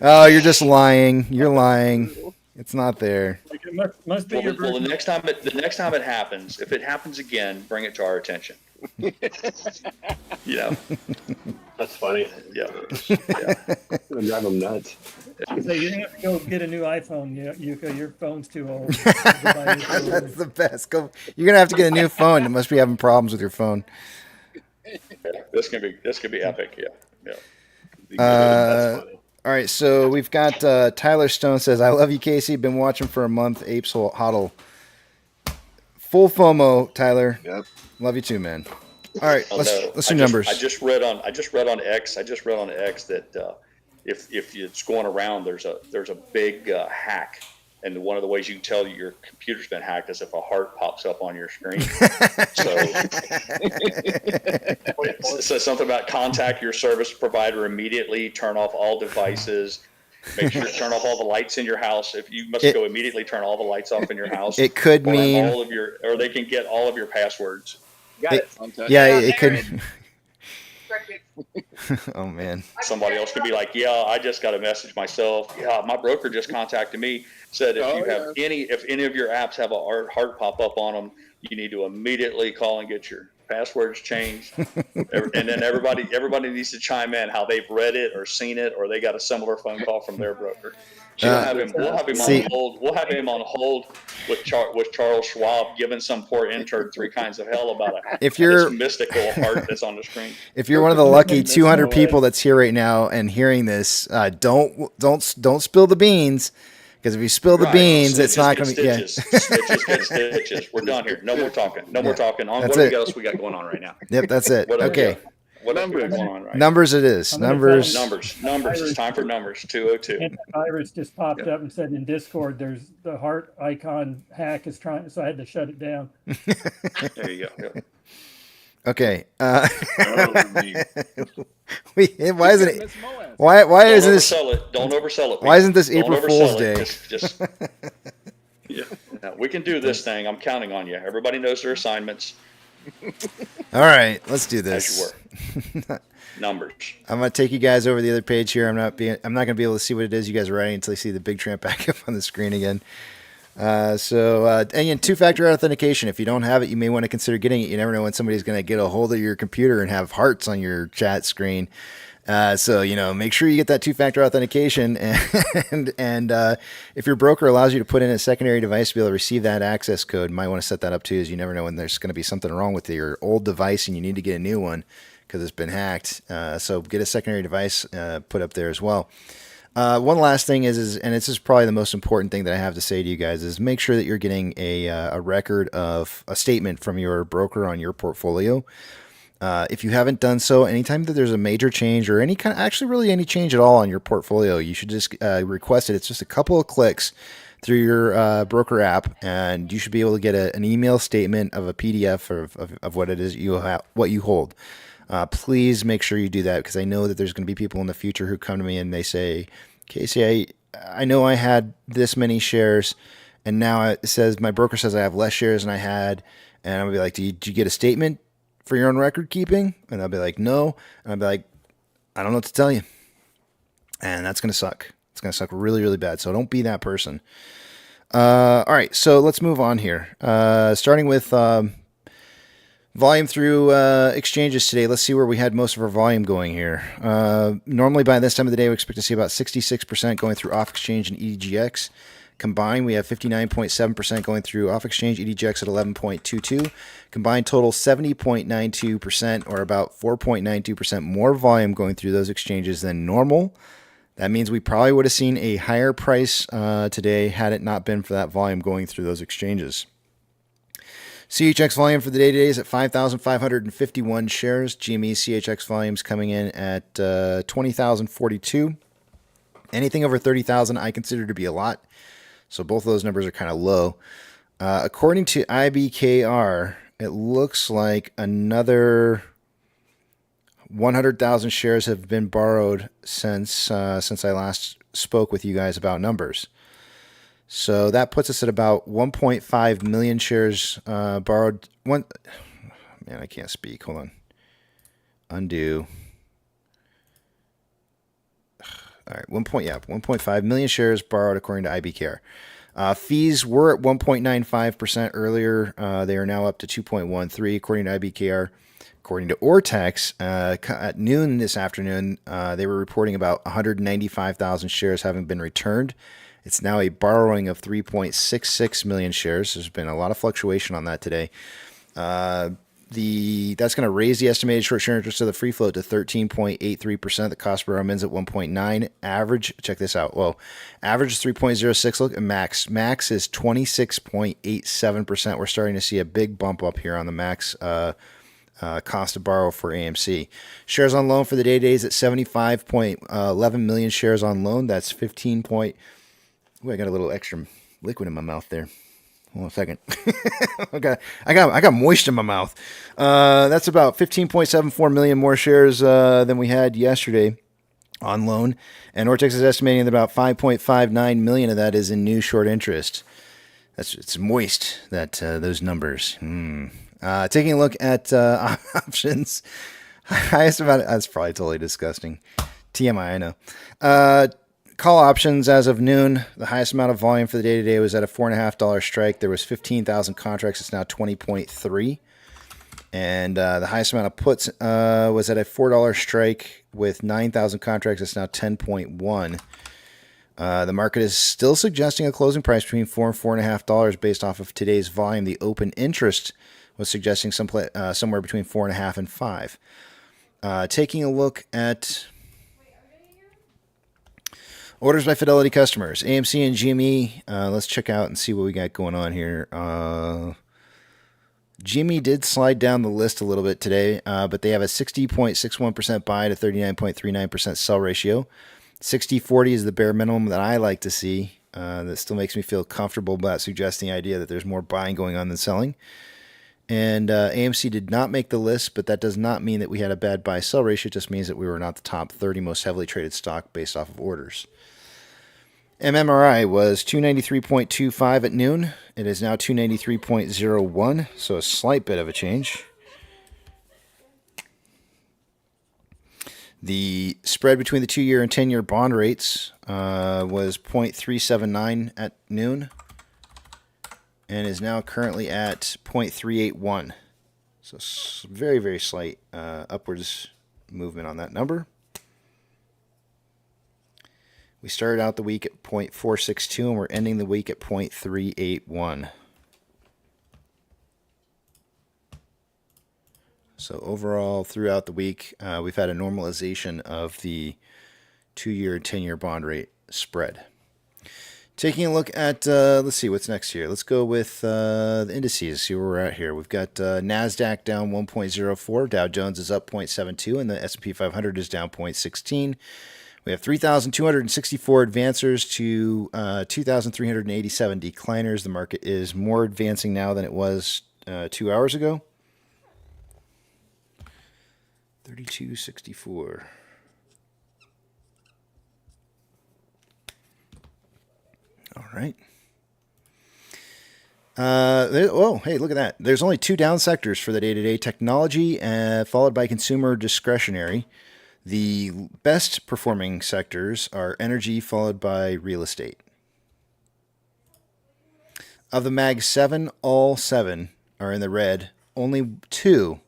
Oh, you're just lying. You're lying. It's not there. Like it must be your Well, version. the next time it happens, if it happens again, bring it to our attention. That's funny. Yeah. It's gonna drive him nuts. So you have to go get a new iPhone. Yuka, your phone's too old. That's the best. You're gonna have to get a new phone. You must be having problems with your phone. This could be epic. Yeah. All right, so we've got Tyler Stone says, "I love you, Casey. Been watching for a month. Apes Huddle. Full FOMO, Tyler. Yep. Love you too, man. All right, let's do I numbers. I just read on X that if it's going around, there's a big hack, and one of the ways you can tell your computer's been hacked is if a heart pops up on your screen. So it says something about contact your service provider immediately, turn off all devices. Make sure to turn off all the lights in your house. If you must go immediately turn all the lights off in your house. It could mean or they can get all of your passwords. It could. Oh man. Somebody else could be like, yeah, I just got a message myself. Yeah, my broker just contacted me, said if any of your apps have a heart pop up on them, you need to immediately call and get your passwords changed. And then everybody needs to chime in how they've read it or seen it, or they got a similar phone call from their broker. So we'll have him on hold. We'll have him on hold with Charles Schwab giving some poor intern 3 kinds of hell about this mystical heart that's on the screen. If you're one of the lucky 200 people that's here right now and hearing this, don't spill the beans. Because if you spill the beans, it's not going to be. Snitches get stitches. We're done here. No more talking. More talking. What else we got going on right now? Yep, that's it. Okay. What else we got going on right Numbers it is. Numbers. It's time for numbers. 202. Virus just popped up and said in Discord, there's the heart icon hack is trying, so I had to shut it down. There you go. Yep. Okay. Why isn't it? Why isn't this? Don't oversell it. Why isn't this April Fool's Day? Yeah. We can do this thing. I'm counting on you. Everybody knows their assignments. All right, let's do this. As you were. Numbers. I'm gonna take you guys over the other page here. I'm not gonna be able to see what it is you guys are writing until you see the big tramp back up on the screen again. And 2-factor authentication. If you don't have it, you may want to consider getting it. You never know when somebody's going to get a hold of your computer and have hearts on your chat screen. So make sure you get that 2-factor authentication. And if your broker allows you to put in a secondary device to be able to receive that access code, you might want to set that up too, as you never know when there's going to be something wrong with your old device and you need to get a new one because it's been hacked. So get a secondary device put up there as well. One last thing is, and this is probably the most important thing that I have to say to you guys, is make sure that you're getting a record of a statement from your broker on your portfolio. If you haven't done so, anytime that there's a major change or any change at all on your portfolio, you should just request it. It's just a couple of clicks through your broker app, and you should be able to get an email statement of a PDF of what it is you have, what you hold. Please make sure you do that, because I know that there's going to be people in the future who come to me and they say, Casey, I know I had this many shares, and now it says my broker says I have less shares than I had, and I'll be like, did you get a statement for your own record keeping? And I'll be like, no. And I'll be like, I don't know what to tell you. And that's going to suck. It's going to suck really, really bad. So don't be that person. All right, so let's move on here. Starting with volume through exchanges today. Let's see where we had most of our volume going here. Normally by this time of the day, we expect to see about 66% going through off-exchange and EDGX. Combined, we have 59.7% going through off-exchange, EDGX at 11.22. Combined total 70.92%, or about 4.92% more volume going through those exchanges than normal. That means we probably would have seen a higher price today had it not been for that volume going through those exchanges. CHX volume for the day today is at 5,551 shares. GME CHX volumes coming in at 20,042. Anything over 30,000 I consider to be a lot. So both of those numbers are kind of low. According to IBKR, it looks like another 100,000 shares have been borrowed since I last spoke with you guys about numbers. So that puts us at about 1.5 million shares borrowed. Man, I can't speak. Hold on. Undo. All right, 1.5 million shares borrowed according to IBKR. Fees were at 1.95% earlier. They are now up to 2.13 according to IBKR. According to Ortex, at noon this afternoon, they were reporting about 195,000 shares having been returned. It's now a borrowing of 3.66 million shares. There's been a lot of fluctuation on that today. That's going to raise the estimated short share interest of the free float to 13.83%. The cost per ends at 1.9. Average, check this out. Well, average is 3.06. Look at max. Max is 26.87%. We're starting to see a big bump up here on the max cost to borrow for AMC. Shares on loan for the day is at 75.11 million shares on loan. That's 15. I got a little extra liquid in my mouth there. Hold on a second. I got moist in my mouth. That's about 15.74 million more shares than we had yesterday on loan. And Ortex is estimating that about 5.59 million of that is in new short interest. It's moist, those numbers. Taking a look at options. Highest amount. That's probably totally disgusting. TMI, I know. Call options as of noon. The highest amount of volume for the day today was at a $4.50 strike. There was 15,000 contracts. It's now 20.3. And the highest amount of puts was at a $4 strike with 9,000 contracts. It's now 10.1. The market is still suggesting a closing price between $4 and $4.50 based off of today's volume. The open interest was suggesting somewhere between 4.5 and 5. Taking a look at orders by Fidelity customers, AMC and GME. Let's check out and see what we got going on here. GME did slide down the list a little bit today, but they have a 60.61% buy to 39.39% sell ratio. 60-40 is the bare minimum that I like to see. That still makes me feel comfortable about suggesting the idea that there's more buying going on than selling. And AMC did not make the list, but that does not mean that we had a bad buy-sell ratio. It just means that we were not the top 30 most heavily traded stock based off of orders. MMRI was 293.25 at noon. It is now 293.01, so a slight bit of a change. The spread between the 2-year and 10-year bond rates was 0.379 at noon and is now currently at 0.381. So very, very slight upwards movement on that number. We started out the week at 0.462 and we're ending the week at 0.381. So overall, throughout the week, we've had a normalization of the 2-year and 10-year bond rate spread. Taking a look at, let's see, what's next here. Let's go with the indices, see where we're at here. We've got NASDAQ down 1.04, Dow Jones is up 0.72, and the S&P 500 is down 0.16. We have 3,264 advancers to 2,387 decliners. The market is more advancing now than it was 2 hours ago. 3264. All right. Oh, hey, look at that. There's only 2 down sectors for the day-to-day: technology, followed by consumer discretionary. The best performing sectors are energy, followed by real estate. Of the Mag 7, all 7 are in the red. Only 2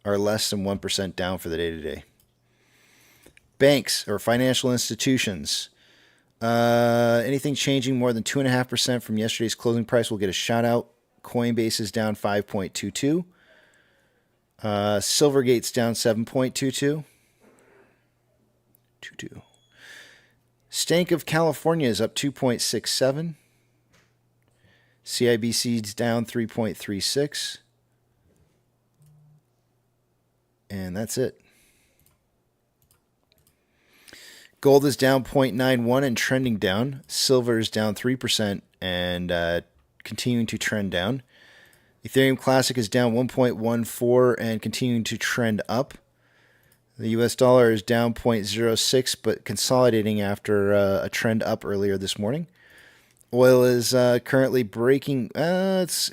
are less than 1% down for the day-to-day. Banks or financial institutions. Anything changing more than 2.5% from yesterday's closing price will get a shout out. Coinbase is down 5.22. Silvergate's down 7.22. Stank of California is up 2.67. CIBC's down 3.36. And that's it. Gold is down 0.91 and trending down. Silver is down 3% and continuing to trend down. Ethereum Classic is down 1.14 and continuing to trend up. The US dollar is down 0.06 but consolidating after a trend up earlier this morning. Oil is currently breaking. It's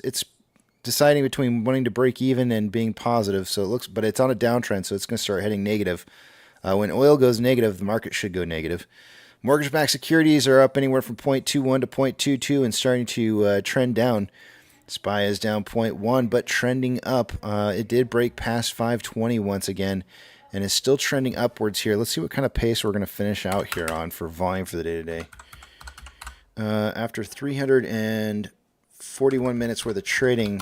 deciding between wanting to break even and being positive. So it looks, but it's on a downtrend, so it's going to start heading negative. When oil goes negative, the market should go negative. Mortgage-backed securities are up anywhere from 0.21 to 0.22 and starting to trend down. SPY is down 0.1 but trending up. It did break past 520 once again and is still trending upwards here. Let's see what kind of pace we're going to finish out here on for volume for the day today. After 341 minutes worth of trading,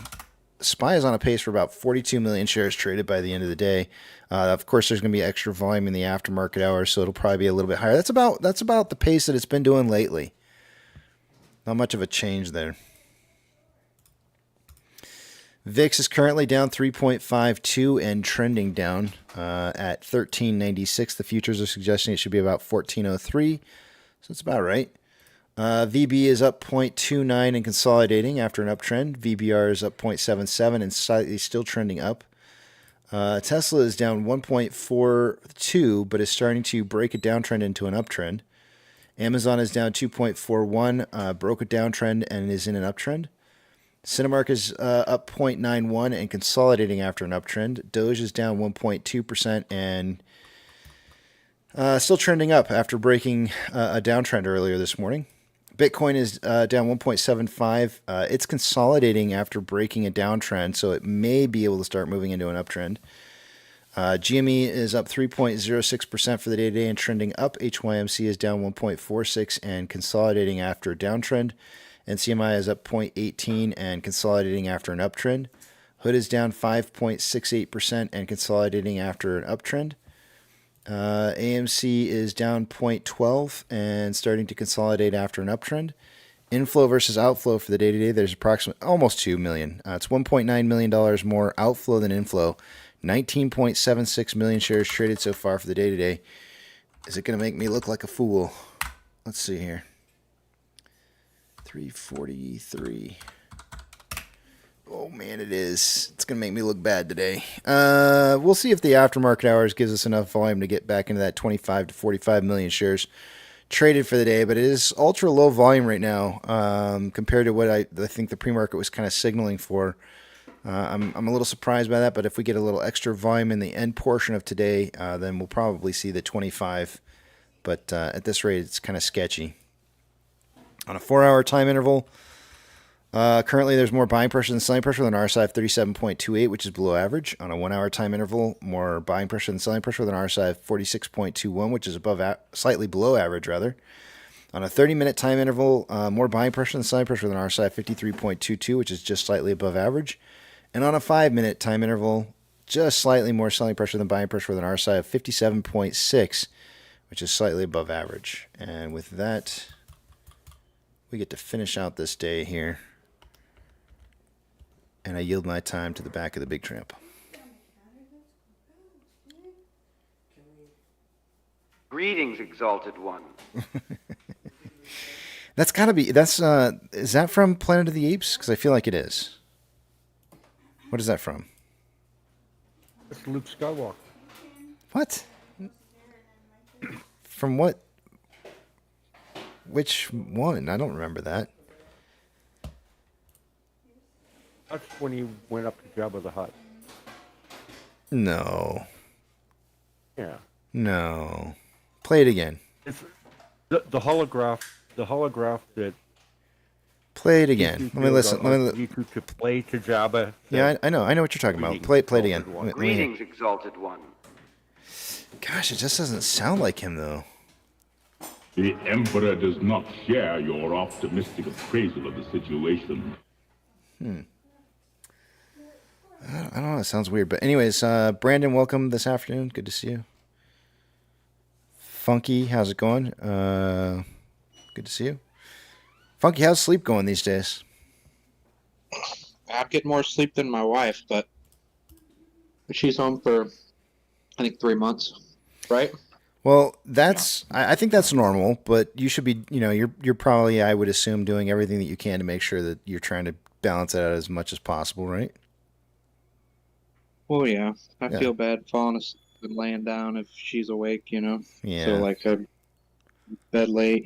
SPY is on a pace for about 42 million shares traded by the end of the day. Of course, there's going to be extra volume in the aftermarket hours, so it'll probably be a little bit higher. That's about the pace that it's been doing lately. Not much of a change there. VIX is currently down 3.52 and trending down at 1396. The futures are suggesting it should be about 1403, so that's about right. VB is up 0.29 and consolidating after an uptrend. VBR is up 0.77 and slightly still trending up. Tesla is down 1.42 but is starting to break a downtrend into an uptrend. Amazon is down 2.41, broke a downtrend and is in an uptrend. Cinemark is up 0.91 and consolidating after an uptrend. Doge is down 1.2% and still trending up after breaking a downtrend earlier this morning. Bitcoin is down 1.75. It's consolidating after breaking a downtrend, so it may be able to start moving into an uptrend. GME is up 3.06% for the day today and trending up. HYMC is down 1.46 and consolidating after a downtrend. NCMI is up 0.18 and consolidating after an uptrend. Hood is down 5.68% and consolidating after an uptrend. AMC is down 0.12 and starting to consolidate after an uptrend. Inflow versus outflow for the day today, there's approximately almost $2 million. It's $1.9 million more outflow than inflow. 19.76 million shares traded so far for the day today. Is it going to make me look like a fool? Let's see here. 343. Oh man, it is. It's going to make me look bad today. We'll see if the aftermarket hours gives us enough volume to get back into that 25 to 45 million shares traded for the day, but it is ultra low volume right now compared to what I think the pre-market was kind of signaling for. I'm a little surprised by that, but if we get a little extra volume in the end portion of today, then we'll probably see the 25. But at this rate, it's kind of sketchy. On a 4-hour time interval, currently there's more buying pressure than selling pressure than RSI of 37.28, which is below average. On a 1-hour time interval, more buying pressure than selling pressure than RSI of 46.21, which is slightly below average, rather. On a 30-minute time interval, more buying pressure than selling pressure than RSI of 53.22, which is just slightly above average. And on a 5-minute time interval, just slightly more selling pressure than buying pressure than RSI of 57.6, which is slightly above average. And with that, we get to finish out this day here. And I yield my time to the back of the big tramp. Greetings, Exalted One. That's gotta be. Is that from Planet of the Apes? Because I feel like it is. What is that from? It's Luke Skywalker. What? From what? Which one? I don't remember that. That's when he went up to Jabba the Hutt. No. Yeah. No. Play it again. It's the holograph. The holograph that. Play it again. Let me listen. You to play to Jabba. Yeah, I know. I know what you're talking about. Play it again. Greetings, Exalted One. Gosh, it just doesn't sound like him though. The Emperor does not share your optimistic appraisal of the situation. I don't know. It sounds weird. But anyways, Brandon, welcome this afternoon. Good to see you. Funky, how's it going? Good to see you. Funky, how's sleep going these days? I get more sleep than my wife, but she's home for, I think, 3 months, right? Well, I think that's normal, but you should be, you're probably, I would assume, doing everything that you can to make sure that you're trying to balance it out as much as possible, right? Well, yeah. I feel bad falling asleep and laying down if she's awake, Yeah. So, like, I bed late,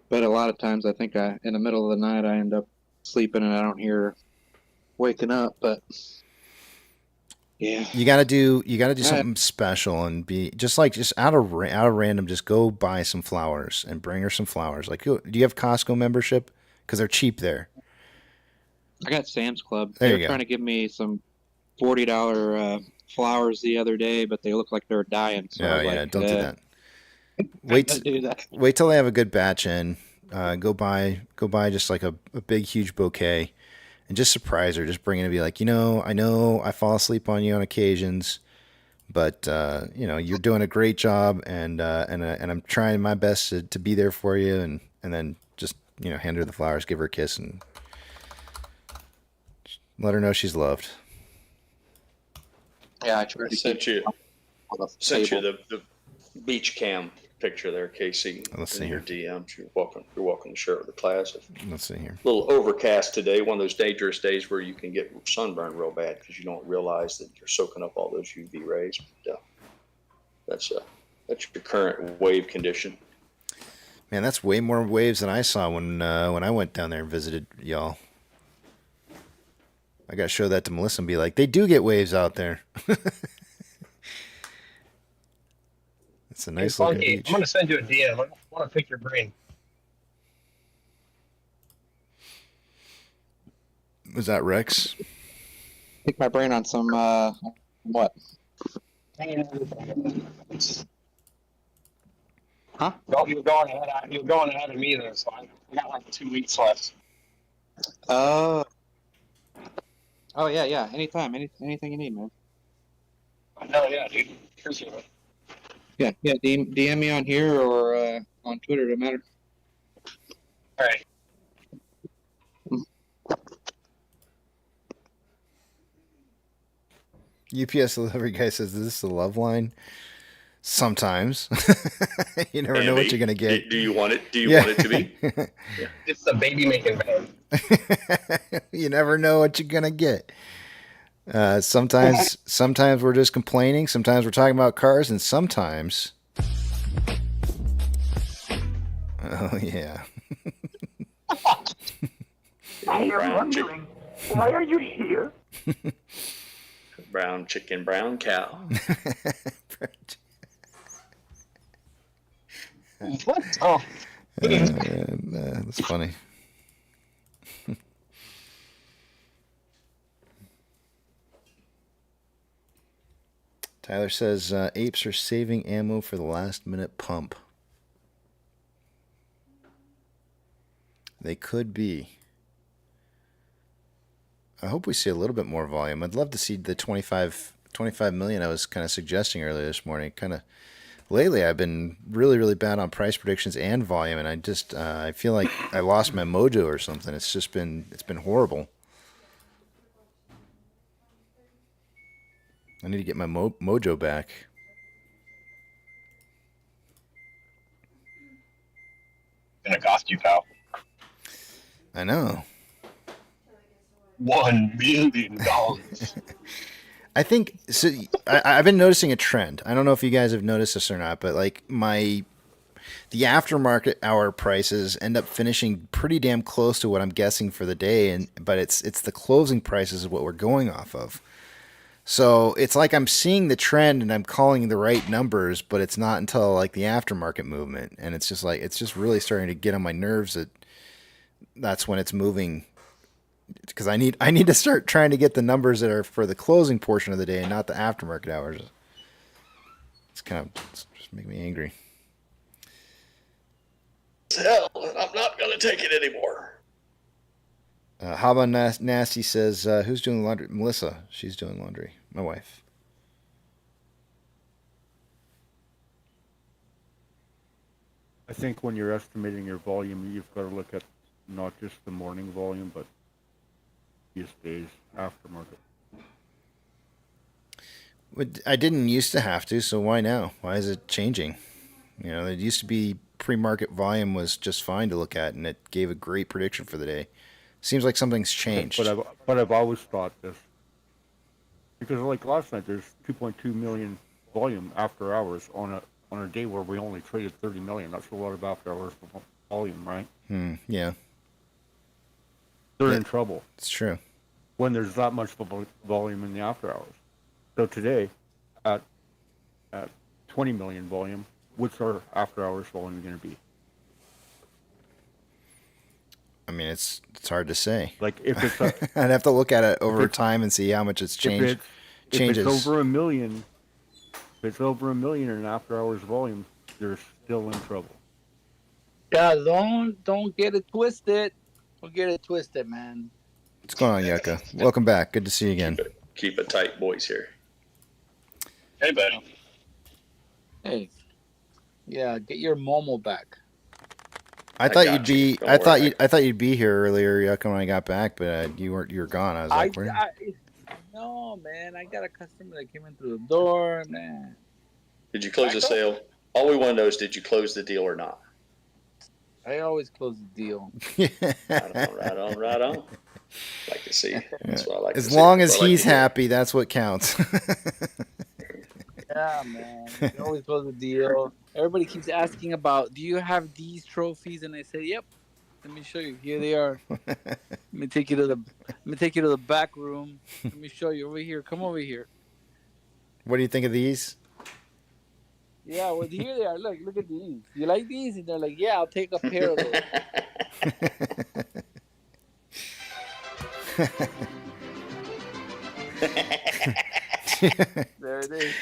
but a lot of times I think in the middle of the night, I end up sleeping and I don't hear her waking up, but yeah. You gotta do something special and be just out of random, just go buy some flowers and bring her some flowers. Like, do you have Costco membership? Because they're cheap there. I got Sam's Club. There They you were go. trying to give me some $40 flowers the other day, but they look like they're dying. So I was like, don't do that. Don't do that. Wait till they have a good batch in. Go buy just like a big, huge bouquet, and just surprise her. Just bring it and be like, I know I fall asleep on you on occasions, but you're doing a great job, and I'm trying my best to be there for you, and then just hand her the flowers, give her a kiss, and let her know she's loved. Yeah, I tried to sent you the the beach cam picture there, Casey. Let's see in here. your DMs. You're welcome to share it with the class. Let's see here. A little overcast today, one of those dangerous days where you can get sunburned real bad because you don't realize that you're soaking up all those UV rays. But, that's your current wave condition. Man, that's way more waves than I saw when I went down there and visited y'all. I gotta show that to Melissa and be like, they do get waves out there. It's a nice looking Funky, beach. I'm going to send you a DM. I want to pick your brain. Was that Rex? pick my brain on some what? Huh? You're going ahead of me there, so I got like 2 weeks left. Oh yeah. Anytime, anything you need, man. Hell yeah, dude. Appreciate it. Yeah. DM me on here or on Twitter. Doesn't matter. All right. UPS delivery guy says, "Is this the love line?" Sometimes. You never know what you're gonna get. Do you want it? Do you want it to be? Yeah. It's a baby making van. You never know what you're gonna get. Sometimes we're just complaining. Sometimes we're talking about cars, and sometimes, oh yeah. I am wondering, why are you here? Brown chicken, brown cow. What? Oh. That's funny. Tyler says apes are saving ammo for the last minute pump. They could be. I hope we see a little bit more volume. I'd love to see the 25 million I was kind of suggesting earlier this morning. Lately I've been really, really bad on price predictions and volume, and I feel like I lost my mojo or something. It's been horrible. I need to get my mojo back. gonna cost you, pal? I know. $1 million. I think so. I've been noticing a trend. I don't know if you guys have noticed this or not, but like the aftermarket hour prices end up finishing pretty damn close to what I'm guessing for the day, but it's the closing prices of what we're going off of. So it's like I'm seeing the trend and I'm calling the right numbers, but it's not until like the aftermarket movement, and it's just like it's just really starting to get on my nerves that that's when it's moving. Because I need to start trying to get the numbers that are for the closing portion of the day and not the aftermarket hours. It's just making me angry. Hell, I'm not gonna take it anymore. How about Nasty says, who's doing the laundry? Melissa. She's doing laundry. My wife. I think when you're estimating your volume, you've got to look at not just the morning volume, but these days aftermarket. I didn't used to have to, so why now? Why is it changing? You know, it used to be pre-market volume was just fine to look at, and it gave a great prediction for the day. Seems like something's changed. But I've always thought this, because like last night, there's 2.2 million volume after hours on a day where we only traded 30 million. That's a lot of after hours volume, right? Yeah. They're in trouble. It's true. When there's that much volume in the after hours. So today, at 20 million volume, what's our after hours volume going to be? I mean, it's hard to say. Like if it's I'd have to look at it over time and see how much it's changed. If it's over a million, in after hours volume, they're still in trouble. Yeah, don't get it twisted. Don't get it twisted, man. What's going on, Yucca? Welcome back. Good to see you again. Keep it tight, boys. Here. Hey, buddy. Hey, yeah, get your Momo back. I thought you'd be. I thought you'd be here earlier, Yucca, when I got back, but you weren't. You were gone. I was like, where? No, man. I got a customer that came in through the door, man. Did you close the sale? All we want to know is, did you close the deal or not? I always close the deal. Right on. Like to see. That's what I like. As long as he's happy, that's what counts. Yeah, man. I always close the deal. Everybody keeps asking about, do you have these trophies? And I say, yep. Let me show you. Here they are. Let me take you to the back room. Let me show you over here. Come over here. What do you think of these? Yeah, well, here they are. Look at these. You like these? And they're like, yeah, I'll take a pair of those. There it is.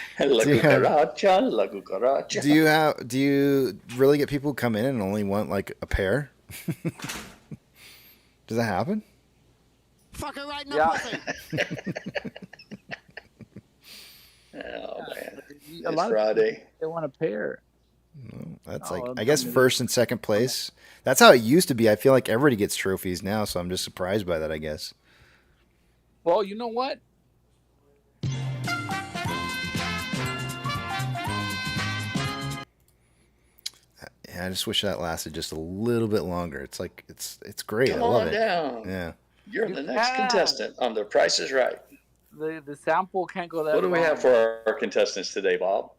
Do you really get people who come in and only want like a pair? Does that happen? Fuck her right in the pussy. Oh man, A lot Friday. Of people, they want a pair. No, that's I guess first and second place. That's how it used to be. I feel like everybody gets trophies now, so I'm just surprised by that, I guess. Well, you know what? Yeah, I just wish that lasted just a little bit longer. It's like it's great. Come I love on it. down. Yeah. You're the next contestant on The Price is Right. The sample can't go that What do we long. have for our contestants today, Bob?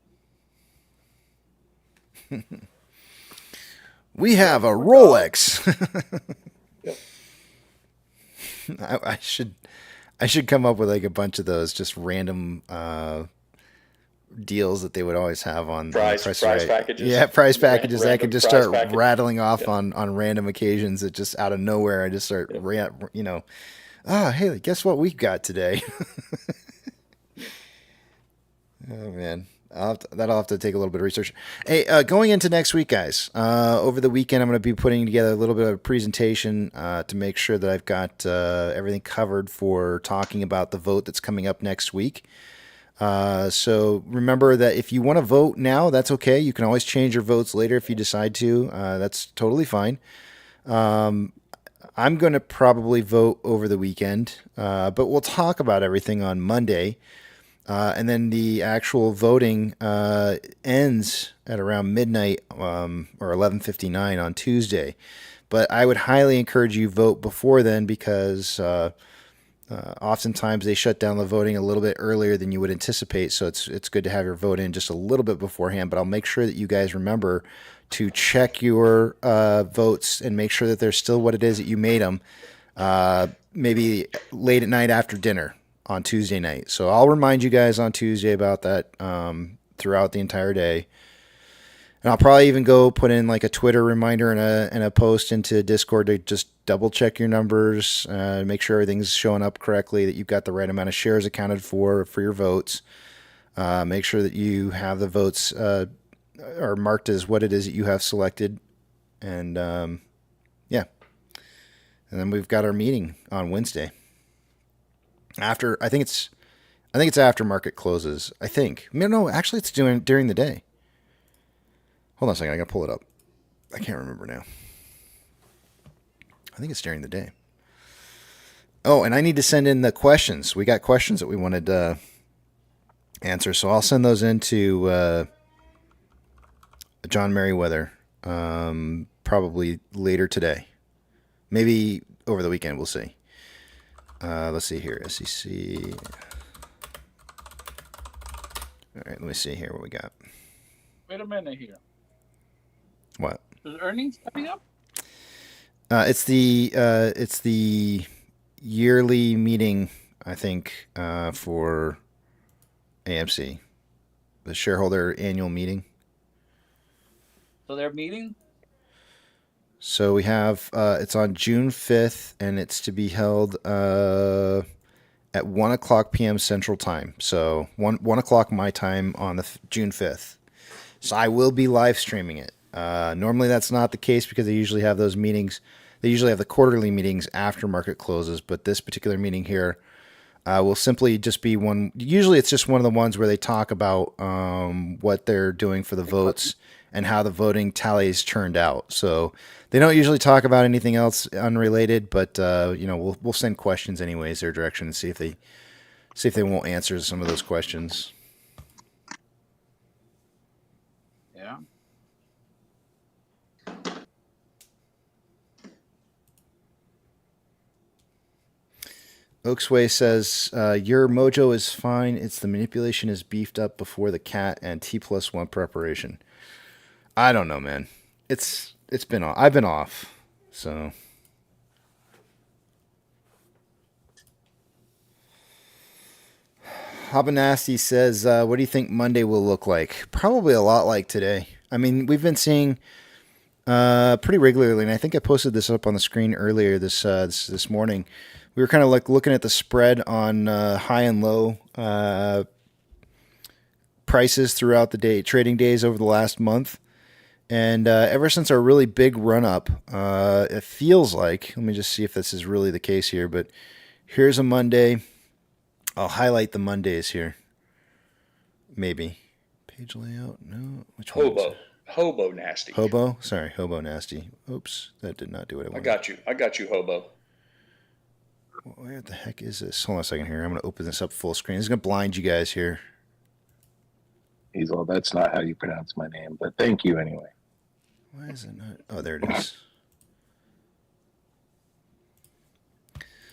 We have a Rolex. I should come up with like a bunch of those just random deals that they would always have on price Right. packages. Yeah, price packages. I could just start package. rattling off on random occasions that just out of nowhere I just start hey, guess what we got today? Oh man. That'll have to take a little bit of research. Hey, going into next week, guys, over the weekend, I'm going to be putting together a little bit of a presentation to make sure that I've got everything covered for talking about the vote that's coming up next week. So remember that if you want to vote now, that's okay. You can always change your votes later if you decide to. That's totally fine. I'm going to probably vote over the weekend, but we'll talk about everything on Monday. And then the actual voting ends at around midnight or 11:59 on Tuesday. But I would highly encourage you vote before then because oftentimes they shut down the voting a little bit earlier than you would anticipate. So it's good to have your vote in just a little bit beforehand. But I'll make sure that you guys remember to check your votes and make sure that they're still what it is that you made them. Maybe late at night after dinner on Tuesday night. So I'll remind you guys on Tuesday about that throughout the entire day. And I'll probably even go put in like a Twitter reminder and a post into Discord to just double check your numbers, make sure everything's showing up correctly, that you've got the right amount of shares accounted for your votes. Make sure that you have the votes are marked as what it is that you have selected. And yeah. And then we've got our meeting on Wednesday. I think it's after market closes. I think. No, actually it's during the day. Hold on a second, I gotta pull it up. I can't remember now. I think it's during the day. Oh, and I need to send in the questions. We got questions that we wanted to answer, so I'll send those into John Merriweather probably later today. Maybe over the weekend, we'll see. Let's see here, SEC. All right, let me see here what we got. Wait a minute here. What? Is earnings coming up? It's the yearly meeting, I think, for AMC, the shareholder annual meeting. So they're meeting? So we have it's on June 5th, and it's to be held at 1 o'clock p.m. Central Time. So 1 o'clock my time on the June 5th. So I will be live streaming it. Normally that's not the case because they usually have those meetings. They usually have the quarterly meetings after market closes, but this particular meeting here will simply just be one. Usually it's just one of the ones where they talk about what they're doing for the votes and how the voting tallies turned out. So they don't usually talk about anything else unrelated, but we'll send questions anyways their direction and see if they won't answer some of those questions. Yeah. Oaksway says, your mojo is fine. It's the manipulation is beefed up before the cat and T+1 preparation. I don't know, man. It's been off. I've been off. So Habanasti says, what do you think Monday will look like? Probably a lot like today. I mean, we've been seeing pretty regularly, and I think I posted this up on the screen earlier this morning. We were kind of like looking at the spread on high and low prices throughout the day, trading days over the last month. And ever since our really big run up, it feels like, let me just see if this is really the case here, but here's a Monday. I'll highlight the Mondays here. Maybe. Page layout? No. Which one? Hobo nasty. Hobo? Sorry, Hobo nasty. Oops, that did not do what I wanted. I got you, Hobo. Where the heck is this? Hold on a second here. I'm going to open this up full screen. This is going to blind you guys here. Hazel, that's not how you pronounce my name, but thank you anyway. Why is it not? Oh, there it is.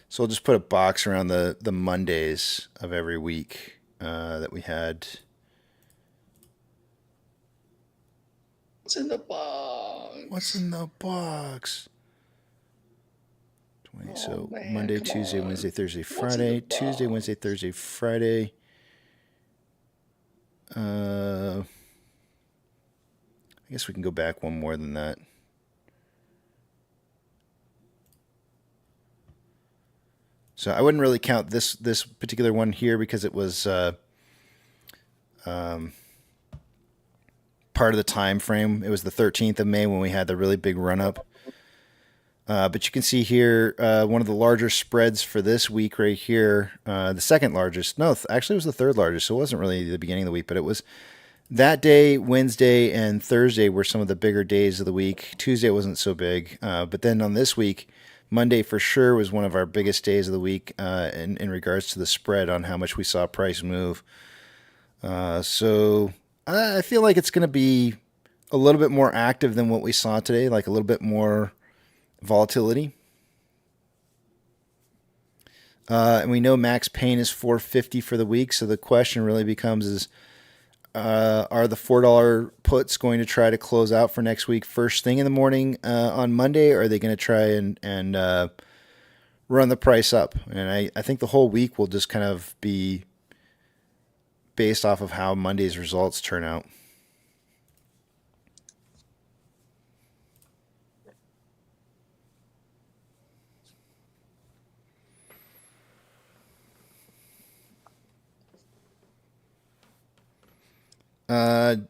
So we'll just put a box around the Mondays of every week that we had. What's in the box? What's in the box? 20. So man, Monday, Tuesday, Wednesday, Thursday, Friday. Tuesday, Wednesday, Thursday, Friday. I guess we can go back one more than that. So I wouldn't really count this particular one here because it was part of the time frame. It was the 13th of May when we had the really big run up. But you can see here one of the larger spreads for this week right here. The second largest. No, actually it was the third largest. So it wasn't really the beginning of the week, but it was that day, Wednesday, and Thursday were some of the bigger days of the week. Tuesday wasn't so big. But then on this week, Monday for sure was one of our biggest days of the week in regards to the spread on how much we saw price move. So I feel like it's going to be a little bit more active than what we saw today, like a little bit more volatility. And we know max pain is 450 for the week. So the question really becomes is, are the $4 puts going to try to close out for next week first thing in the morning on Monday? Or are they going to try and run the price up? And I think the whole week will just kind of be based off of how Monday's results turn out.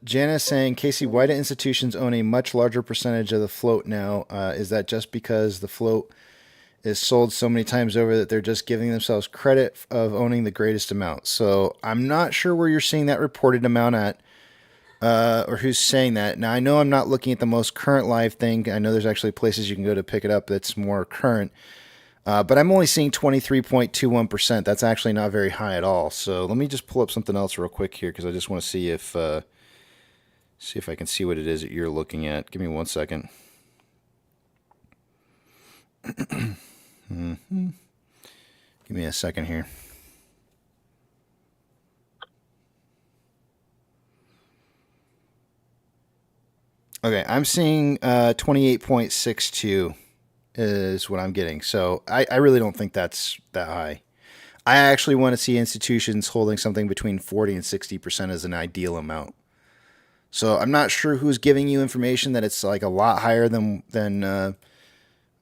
Janice saying, Casey, why do institutions own a much larger percentage of the float now? Is that just because the float is sold so many times over that they're just giving themselves credit of owning the greatest amount? So I'm not sure where you're seeing that reported amount at, or who's saying that. Now, I know I'm not looking at the most current live thing. I know there's actually places you can go to pick it up that's more current. But I'm only seeing 23.21%. That's actually not very high at all. So let me just pull up something else real quick here because I just want to see if I can see what it is that you're looking at. Give me 1 second. Give me a second here. Okay, I'm seeing 28.62. Is what I'm getting. So I really don't think that's that high. I actually want to see institutions holding something between 40 and 60% as an ideal amount. So I'm not sure who's giving you information that it's like a lot higher than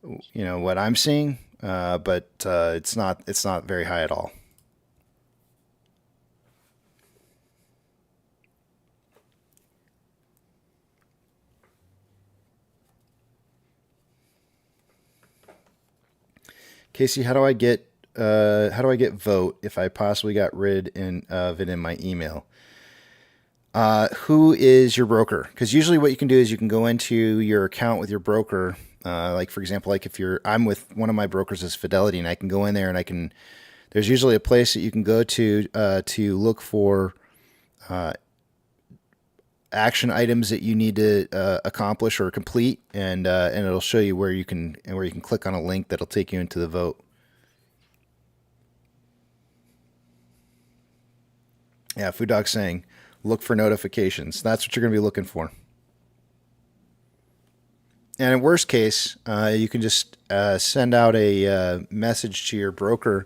what I'm seeing, but it's not very high at all. Casey, how do I get vote if I possibly got rid of it in my email? Who is your broker? Because usually what you can do is you can go into your account with your broker. Like for example, like if I'm with one of my brokers is Fidelity, and I can go in there and there's usually a place that you can go to look for action items that you need to accomplish or complete, and it'll show you where you can click on a link that'll take you into the vote. Yeah, Food Dog's saying, look for notifications. That's what you're going to be looking for. And in worst case, you can just send out a message to your broker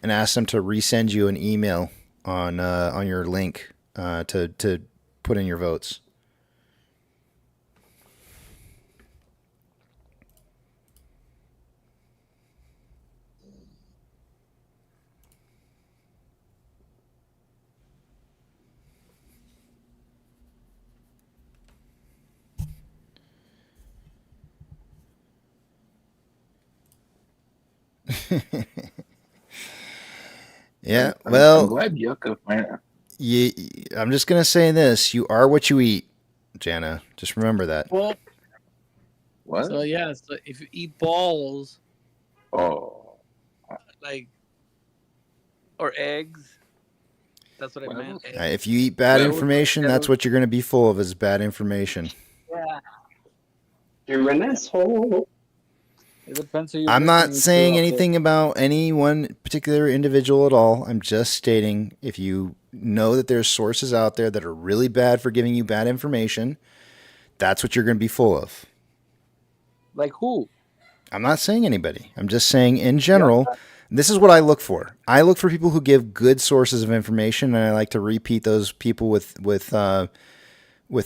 and ask them to resend you an email on your link to put in your votes. Yeah, well, I'm glad Yucca. I'm just gonna say this: you are what you eat, Jana. Just remember that. Well, What? so yeah, so if you eat balls, or eggs, that's what I meant. If you eat bad information, that's what you're going to be full of is bad information. Yeah. You're an asshole. It depends who you're I'm not listening saying to. anything about any one particular individual at all. I'm just stating if you know that there's sources out there that are really bad for giving you bad information, that's what you're going to be full of. Like who? I'm not saying anybody. I'm just saying in general, this is what I look for. I look for people who give good sources of information, and I like to repeat those people with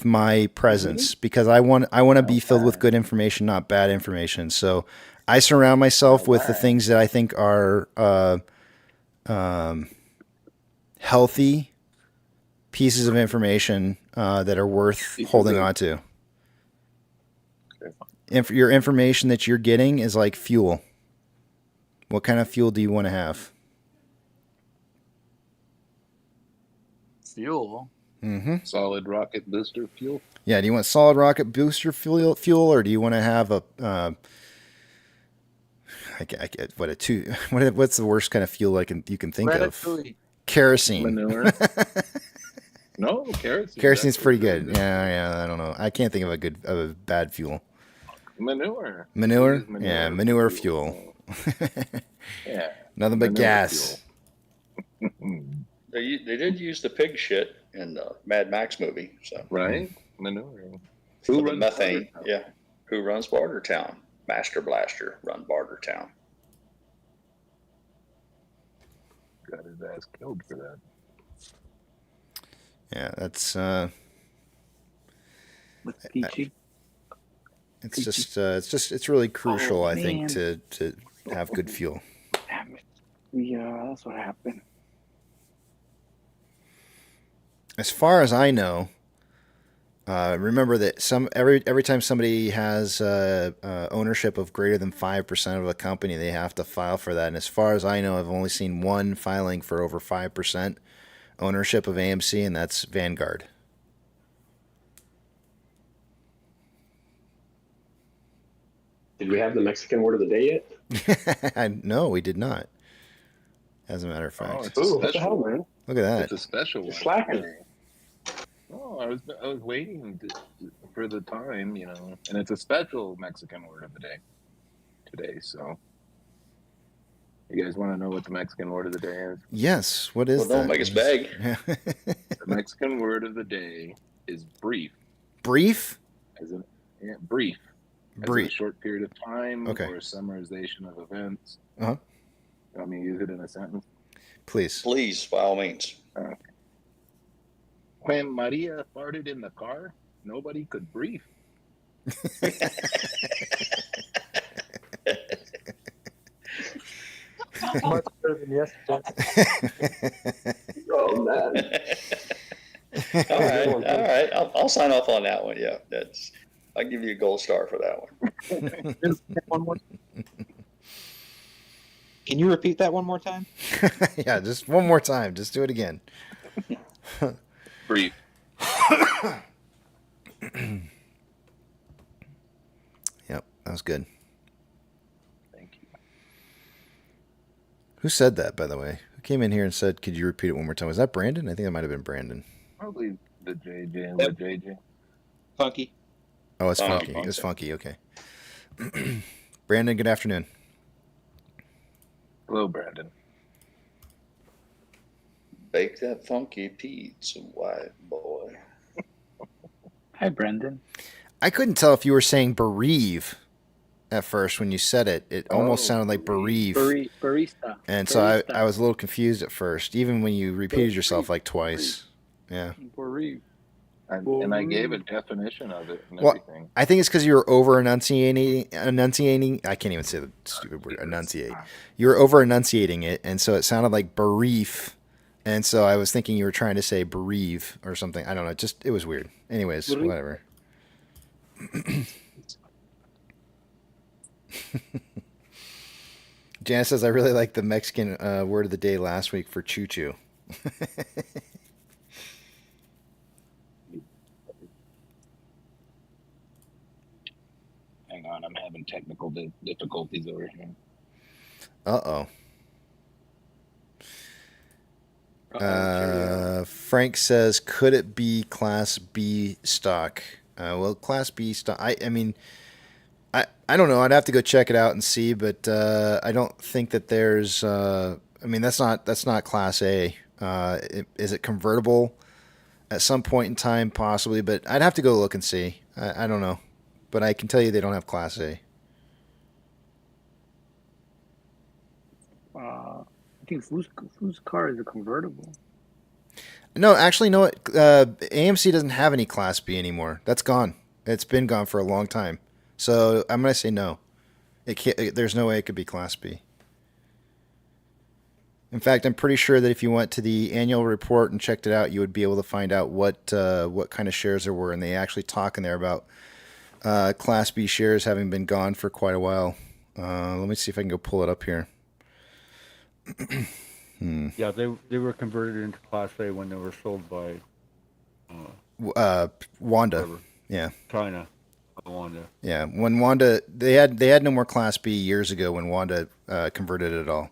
my presence because I want to be filled with good information, not bad information. So I surround myself with the things that I think are healthy pieces of information that are worth holding on to. Your information that you're getting is like fuel. What kind of fuel do you want to have? Fuel. Mm-hmm. Solid rocket booster fuel. Yeah. Do you want solid rocket booster fuel, or do you want to have what a two. What's the worst kind of fuel you can think of? Ratatouille. Kerosene. Manure. No, kerosene. Kerosene's pretty good. Yeah. I don't know. I can't think of a bad fuel. Manure. Manure? Use manure Yeah, manure fuel. Yeah. Nothing but Manure gas. They did use the pig shit in the Mad Max movie. So Right? Manure. for Who the runs methane. Bartertown? Yeah. Who runs Bartertown? Master Blaster run Bartertown. Got his ass killed for that. Yeah, that's What's peachy? it's really crucial, I think, man. to have good fuel. Damn it. Yeah, that's what happened. As far as I know, remember that every time somebody has ownership of greater than 5% of a company, they have to file for that. And as far as I know, I've only seen one filing for over 5% ownership of AMC, and that's Vanguard. Did we have the Mexican word of the day yet? No, we did not. As a matter of Oh, fact. it's a Ooh, what the special hell, one. man? Look at that. It's a special one. Slacking. Oh, I was waiting for the time, and it's a special Mexican word of the day today. So, you guys want to know what the Mexican word of the day is? Yes. What is Well, that? don't make us beg. The Mexican word of the day is brief. Brief? As in, brief. As in Brief. a short period of time Okay. or a summarization of events. Uh-huh. You want me to use it in a sentence? Please. Please, by all means. Okay. When Maria farted in the car, nobody could breathe. Much better than yesterday. Oh, man. All right. I'll sign off on that one. Yeah, I'll give you a gold star for that one. One more. Can you repeat that one more time? Yeah, just one more time. Just do it again. Brief. Yep, that was good. Thank you. Who said that, by the way? Who came in here and said, could you repeat it one more time? Was that Brandon? I think that might have been Brandon. Probably the JJ. What JJ? Funky. Oh, it's Funky. It's Funky. Okay. Brandon, good afternoon. Hello, Brandon. Bake that funky pizza, white boy. Hi, Brendan. I couldn't tell if you were saying bereave at first when you said it. It almost sounded like bereave. Barista. And so I was a little confused at first, even when you repeated yourself like twice. Yeah. Bereave. And I gave a definition of it and Well, everything. I think it's because you were over enunciating. I can't even say the stupid word enunciate. You were over enunciating it, and so it sounded like bereave. And so I was thinking you were trying to say bereave or something. I don't know. It was weird. Anyways, whatever. Janice says, I really like the Mexican word of the day last week for choo-choo. Hang on, I'm having technical difficulties over here. Uh-oh. Frank says, could it be Class B stock? Well, Class B stock, I mean, I don't know. I'd have to go check it out and see, but I don't think that there's, I mean, that's not Class A. Is it convertible at some point in time? Possibly, but I'd have to go look and see. I don't know. But I can tell you they don't have Class A. I think whose car is a convertible? No, actually, no. AMC doesn't have any Class B anymore. That's gone. It's been gone for a long time. So I'm gonna say no. It can't. There's no way it could be Class B. In fact, I'm pretty sure that if you went to the annual report and checked it out, you would be able to find out what kind of shares there were, and they actually talk in there about Class B shares having been gone for quite a while. Let me see if I can go pull it up here. Yeah, they were converted into Class A when they were sold by Wanda. Yeah. China. Wanda. Yeah, when Wanda, they had no more Class B years ago when Wanda converted it all.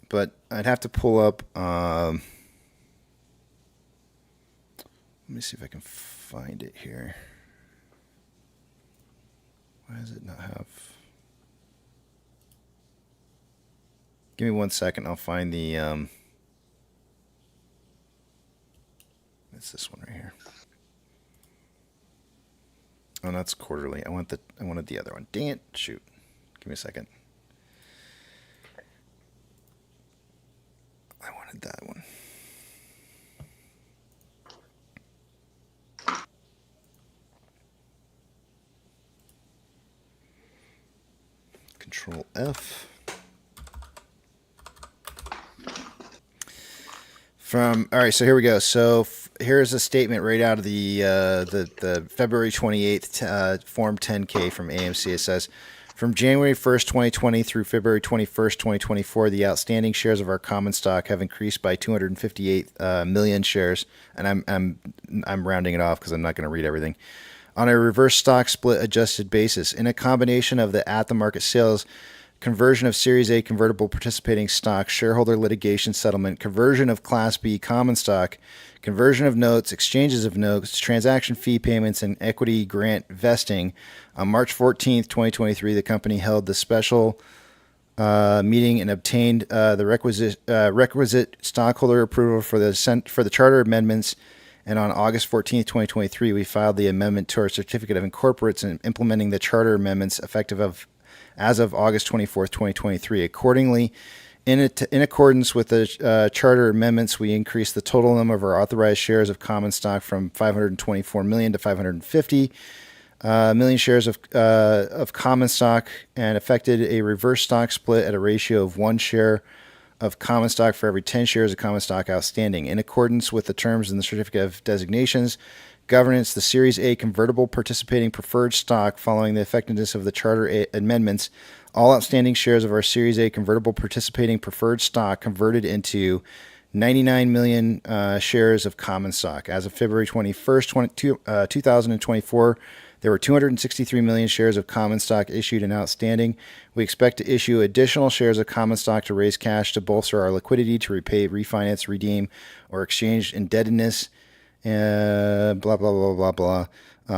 But I'd have to pull up. Let me see if I can find it here. Why does it not have? Give me 1 second. I'll find the. It's this one right here. Oh, that's quarterly. I wanted the other one. Dang it! Shoot. Give me a second. I wanted that one. Control F. All right, so here we go. So here's a statement right out of the February 28th Form 10K from AMC. It says, from January 1st, 2020 through February 21st, 2024, the outstanding shares of our common stock have increased by 258 million shares, and I'm rounding it off because I'm not going to read everything. On a reverse stock split adjusted basis, in a combination of the at-the-market sales, conversion of Series A convertible participating stock, shareholder litigation settlement, conversion of Class B common stock, conversion of notes, exchanges of notes, transaction fee payments, and equity grant vesting. On March 14th, 2023, the company held the special meeting and obtained the requisite stockholder approval for the charter amendments. And on August 14th, 2023, we filed the amendment to our certificate of incorporates and implementing the charter amendments effective as of August 24th, 2023. Accordingly, in accordance with the charter amendments, we increased the total number of our authorized shares of common stock from 524 million to 550 million shares of common stock, and effected a reverse stock split at a ratio of 1 share of common stock for every 10 shares of common stock outstanding. In accordance with the terms in the certificate of designations, governance, the Series A convertible participating preferred stock, following the effectiveness of the charter amendments, all outstanding shares of our Series A convertible participating preferred stock converted into 99 million shares of common stock. As of February 21st, 2024, there were 263 million shares of common stock issued and outstanding. We expect to issue additional shares of common stock to raise cash to bolster our liquidity, to repay, refinance, redeem, or exchange indebtedness, blah, blah, blah, blah, blah.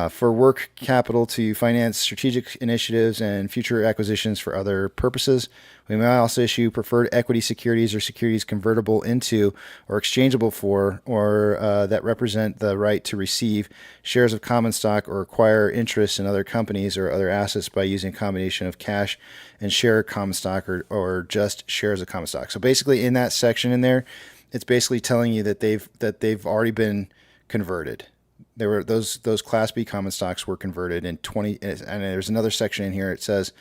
For work capital to finance strategic initiatives and future acquisitions for other purposes. We may also issue preferred equity securities or securities convertible into or exchangeable for or that represent the right to receive shares of common stock or acquire interest in other companies or other assets by using a combination of cash and share common stock or just shares of common stock. So basically in that section in there, it's basically telling you that they've already been converted. There were those Class B common stocks were converted in 20, and there's another section in here. It says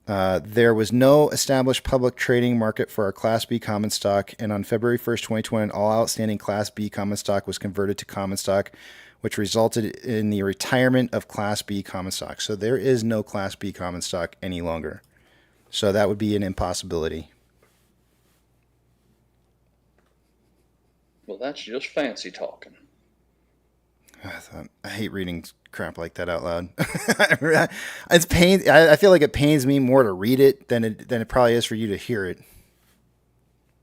there was no established public trading market for our Class B common stock, and on February 1st, 2020, all outstanding Class B common stock was converted to common stock, which resulted in the retirement of Class B common stock. So there is no Class B common stock any longer. So that would be an impossibility. Well, that's just fancy talking. I hate reading crap like that out loud. It's pain. I feel like it pains me more to read it than it probably is for you to hear it.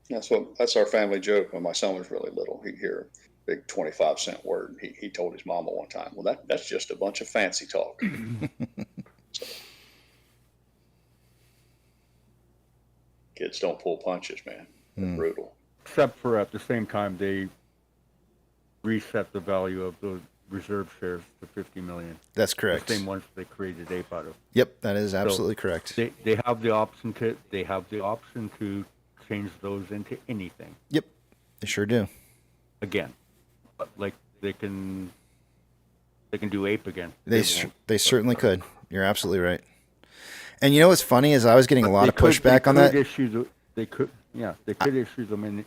That's our family joke. When my son was really little, he'd hear a big 25-cent word. He told his mama one time, "Well, that's just a bunch of fancy talk." So, kids don't pull punches, man. They're brutal. Except for at the same time they reset the value of the reserve shares to 50 million. That's correct. The same ones they created Ape out of. Yep, that is absolutely correct. They have the option to change those into anything. Yep, they sure do. Again, but like they can do Ape again. They certainly could. You're absolutely right. And you know what's funny is I was getting a lot of pushback on that. They could issue them in.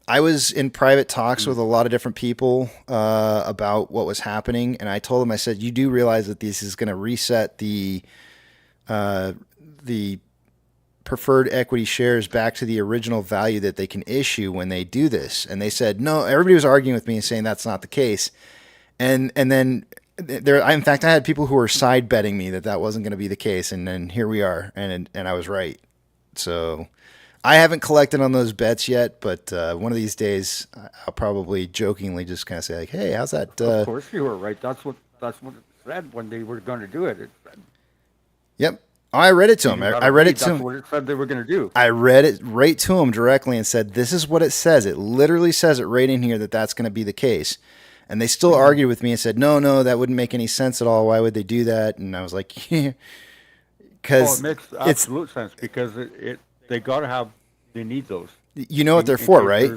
I was in private talks with a lot of different people about what was happening, and I told them, I said, you do realize that this is going to reset the preferred equity shares back to the original value that they can issue when they do this. And they said, no, everybody was arguing with me and saying that's not the case. And then in fact, I had people who were side betting me that wasn't going to be the case. And then here we are. And I was right. So I haven't collected on those bets yet, but one of these days I'll probably jokingly just kind of say like, hey, how's that? Of course you were right. That's what it said when they were going to do it. It said, yep. I read it to him. I read it to him. That's what it said they were going to do. I read it right to him directly and said, this is what it says. It literally says it right in here that that's going to be the case. And they still argued with me and said, no, that wouldn't make any sense at all. Why would they do that? And I was like, yeah, because it makes absolute sense because they got to have, they need those. You know what they're for, right?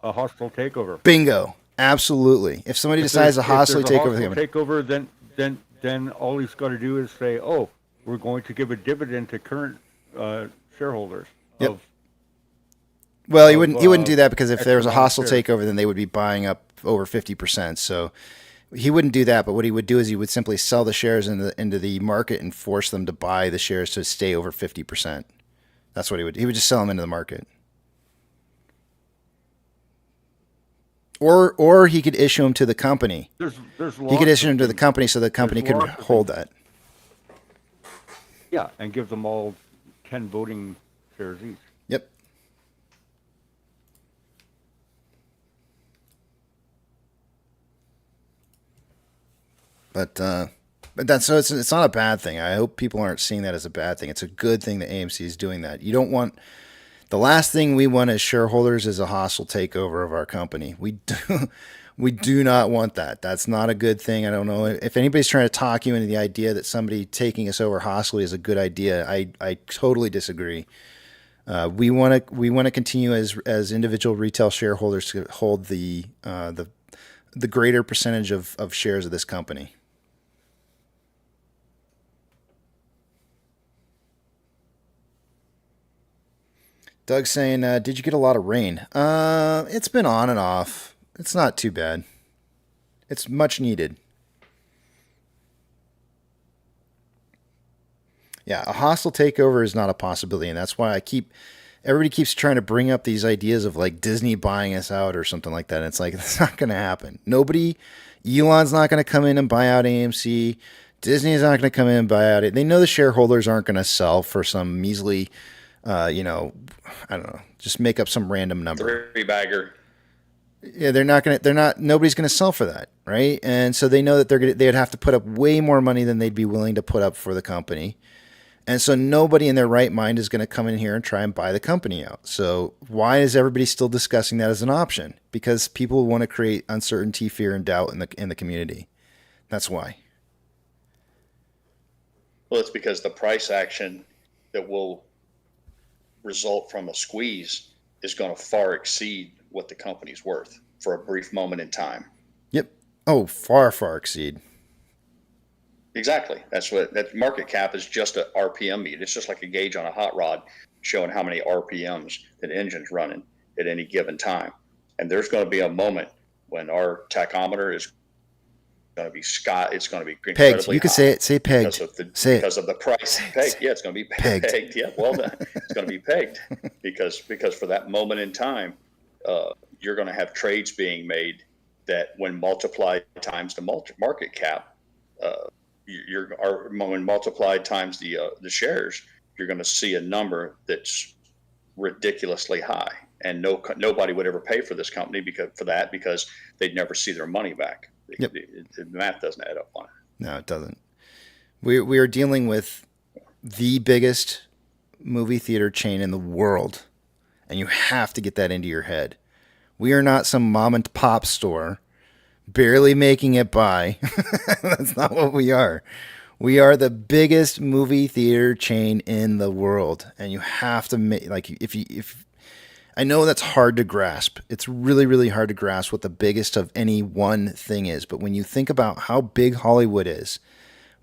A hostile takeover. Bingo. Absolutely. If somebody decides to hostile takeover, then all he's got to do is say, oh, we're going to give a dividend to current shareholders. Yep. Well, he wouldn't do that because if there was a hostile takeover, then they would be buying up over 50%. So he wouldn't do that. But what he would do is he would simply sell the shares into the market and force them to buy the shares to stay over 50%. That's what he would. He would just sell them into the market. Or he could issue them to the company. He could issue them to the company so the company could hold that. Yeah, and give them all 10 voting shares each. Yep. But that's so it's not a bad thing. I hope people aren't seeing that as a bad thing. It's a good thing that AMC is doing that. You don't want the last thing we want as shareholders is a hostile takeover of our company. We do not want that. That's not a good thing. I don't know if anybody's trying to talk you into the idea that somebody taking us over hostily is a good idea. I totally disagree. We want to continue as individual retail shareholders to hold the greater percentage of shares of this company. Doug's saying, did you get a lot of rain? It's been on and off. It's not too bad. It's much needed. Yeah, a hostile takeover is not a possibility, and that's why everybody keeps trying to bring up these ideas of like Disney buying us out or something like that. And it's like, that's not going to happen. Elon's not going to come in and buy out AMC. Disney's not going to come in and buy out it. They know the shareholders aren't going to sell for some measly, I don't know, just make up some random number. Three-bagger. Yeah, nobody's going to sell for that, right? And so they know that they'd have to put up way more money than they'd be willing to put up for the company. And so nobody in their right mind is going to come in here and try and buy the company out. So why is everybody still discussing that as an option? Because people want to create uncertainty, fear, and doubt in the community. That's why. Well, it's because the price action that will result from a squeeze is going to far exceed what the company's worth for a brief moment in time. Yep. Oh, far, far exceed. Exactly. That market cap is just a RPM meter. It's just like a gauge on a hot rod showing how many RPMs that engine's running at any given time. And there's going to be a moment when our tachometer is going to be it's going to be incredibly pegged. You can high say it. Say pegged. Because of the price. Pegged. Yeah, it's going to be pegged. Yeah, well done. It's going to be pegged because for that moment in time, you're going to have trades being made that when multiplied times the market cap, when multiplied times the shares, you're going to see a number that's ridiculously high, and nobody would ever pay for this company because they'd never see their money back. Yep. The math doesn't add up on it. No, it doesn't. We are dealing with the biggest movie theater chain in the world, and you have to get that into your head. We are not some mom and pop store barely making it by. That's not what we are. We are the biggest movie theater chain in the world, and you have to make if I know that's hard to grasp. It's really, really hard to grasp what the biggest of any one thing is. But when you think about how big Hollywood is,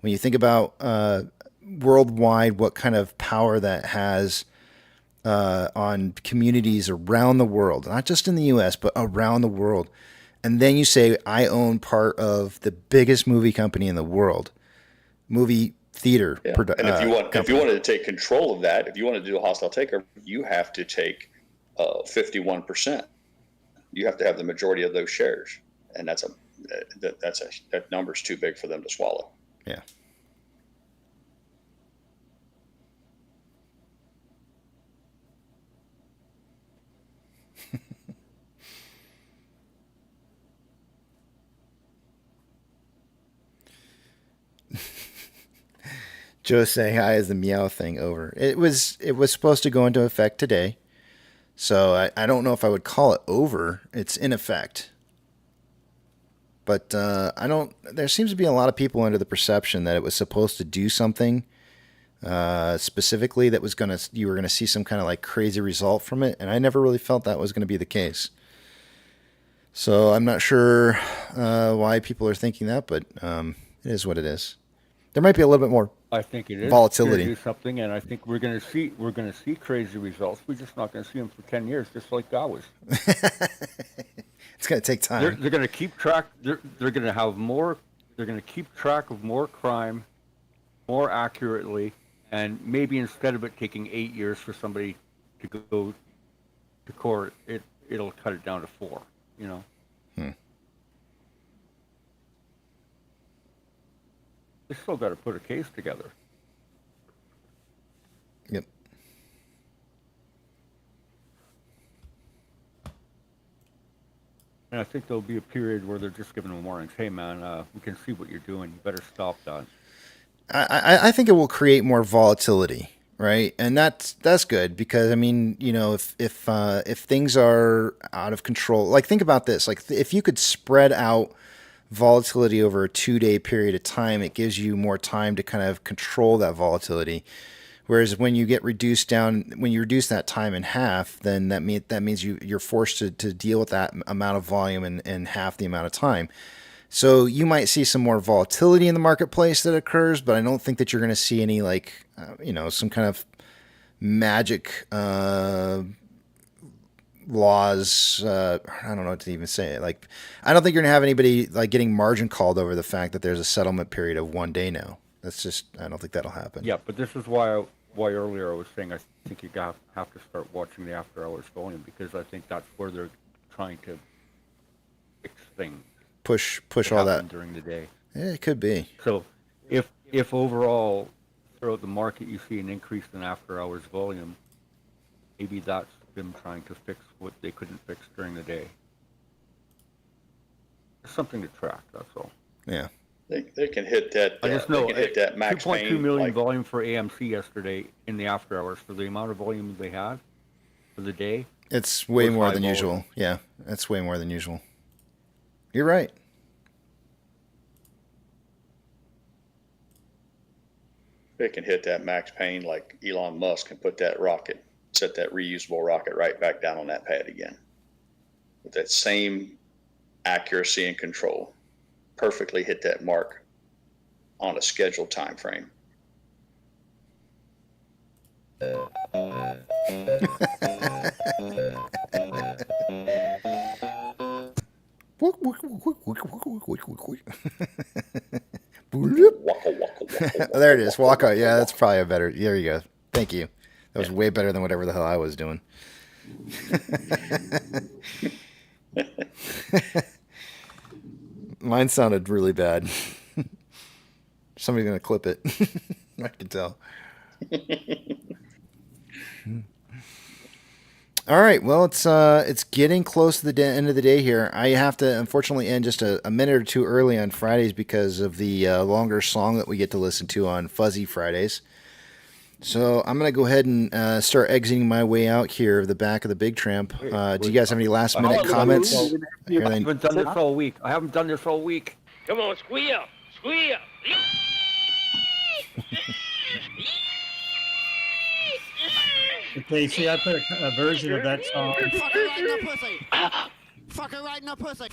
when you think about worldwide, what kind of power that has on communities around the world, not just in the U.S., but around the world. And then you say, I own part of the biggest movie company in the world. Movie theater. Yeah. And if you wanted to take control of that, if you wanted to do a hostile takeover, you have to take 51%. You have to have the majority of those shares, and that number's too big for them to swallow. Yeah. Joe's saying hi is the meow thing over. It was supposed to go into effect today. So I don't know if I would call it over. It's in effect. But there seems to be a lot of people under the perception that it was supposed to do something specifically that was you were gonna see some kind of like crazy result from it, and I never really felt that was gonna be the case. So I'm not sure why people are thinking that, but it is what it is. There might be a little bit more. I think it is volatility. Do something, and I think we're going to see crazy results. We're just not going to see them for 10 years, just like that was. It's going to take time. They're going to keep track. They're going to have more. They're going to keep track of more crime, more accurately, and maybe instead of it taking 8 years for somebody to go to court, it'll cut it down to 4. You know. They still got to put a case together. Yep. And I think there'll be a period where they're just giving them warnings. Hey, man, we can see what you're doing. You better stop that. I think it will create more volatility, right? And that's good because I mean, you know, if things are out of control, like think about this, like if you could spread out volatility over a 2-day period of time, it gives you more time to kind of control that volatility. Whereas when you reduce that time in half, then that means you're forced to deal with that amount of volume in half the amount of time. So you might see some more volatility in the marketplace that occurs, but I don't think that you're going to see any some kind of magic laws. I don't know what to even say. Like, I don't think you're gonna have anybody like getting margin called over the fact that there's a settlement period of 1 day now. I don't think that'll happen. Yeah, but this is why earlier I was saying I think you have to start watching the after hours volume, because I think that's where they're trying to fix things. Push all that during the day. Yeah, it could be. So if overall throughout the market you see an increase in after hours volume, maybe that's them trying to fix what they couldn't fix during the day. It's something to track, that's all. Yeah. They can hit that. I just know they can hit that max 2.2 pain, million like, volume for AMC yesterday in the after hours for the amount of volume they had for the day. It's way more than usual. Yeah, that's way more than usual. You're right. They can hit that max pain like Elon Musk and put that rocket, set that reusable rocket right back down on that pad again. With that same accuracy and control. Perfectly hit that mark on a scheduled time frame. There it is. Walk out. Yeah, that's probably a better. There you go. Thank you. That was way better than whatever the hell I was doing. Mine sounded really bad. Somebody's gonna clip it. I can tell. All right. Well, it's getting close to the end of the day here. I have to unfortunately end just a minute or two early on Fridays because of the longer song that we get to listen to on Fuzzy Fridays. So I'm gonna go ahead and start exiting my way out here of the back of the Big Tramp. Do you guys have any last minute comments? I haven't done this all week. Come on, squeal, squeal. Okay, see, I put a version of that song. Fuck her right in the pussy.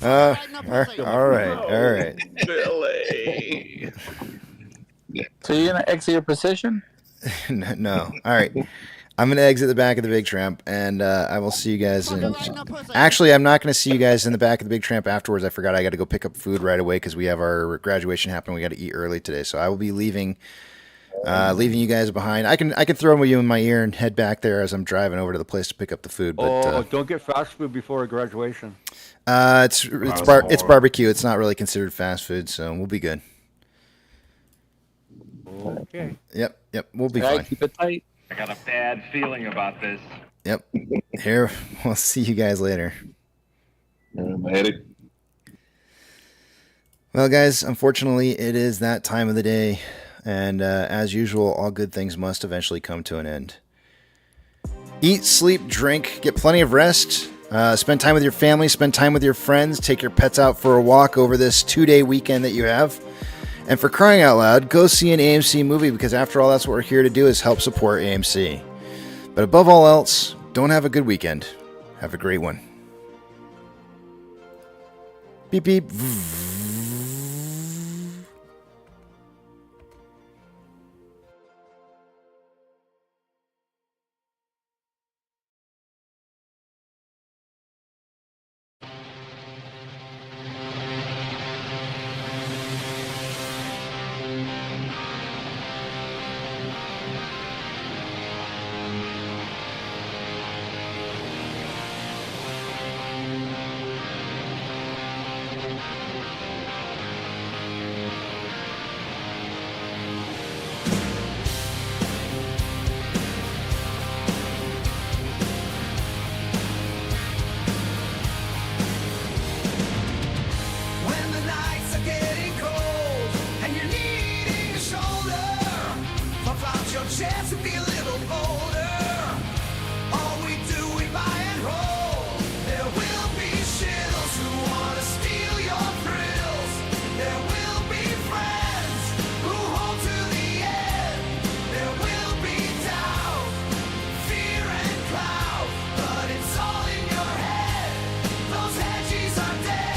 All right. Billy. So you're gonna exit your position? No. All right. I'm going to exit the back of the Big Tramp, and I will see you guys in... Actually, I'm not going to see you guys in the back of the Big Tramp afterwards. I forgot I got to go pick up food right away because we have our graduation happening. We got to eat early today. So I will be leaving leaving you guys behind. I can throw you in my ear and head back there as I'm driving over to the place to pick up the food. But don't get fast food before graduation. It's barbecue. It's not really considered fast food, so we'll be good. Okay. Yep. We'll be All right, fine. keep it tight. I got a bad feeling about this. Yep. Here, we'll see you guys later. Later. Well, guys, unfortunately, it is that time of the day, and as usual, all good things must eventually come to an end. Eat, sleep, drink, get plenty of rest, spend time with your family, spend time with your friends, take your pets out for a walk over this 2-day weekend that you have. And for crying out loud, go see an AMC movie, because after all, that's what we're here to do, is help support AMC. But above all else, don't have a good weekend. Have a great one. Beep, beep. When the nights are getting cold and you're needing a shoulder, puff out your chest and be a little bolder. All we do, we buy and roll. There will be shills who wanna steal your thrills. There will be friends who hold to the end. There will be doubt, fear and cloud, but it's all in your head. Those hedgies are dead.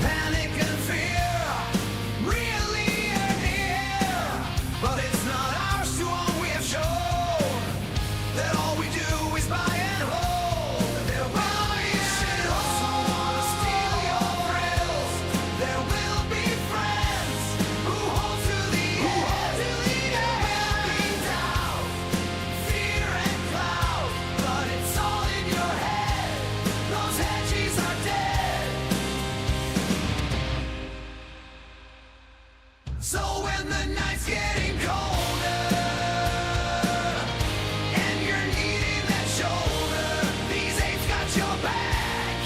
Panic and fear really are near, but it's not ours to own. We have shown that all we do is buy and hold. There will be shills who wanna steal your thrills. There will be friends who hold to the end. There will be doubt, fear and cloud, but it's all in your head. Those hedgies are dead. So when the night's getting colder and you're needing that shoulder, these apes got your back.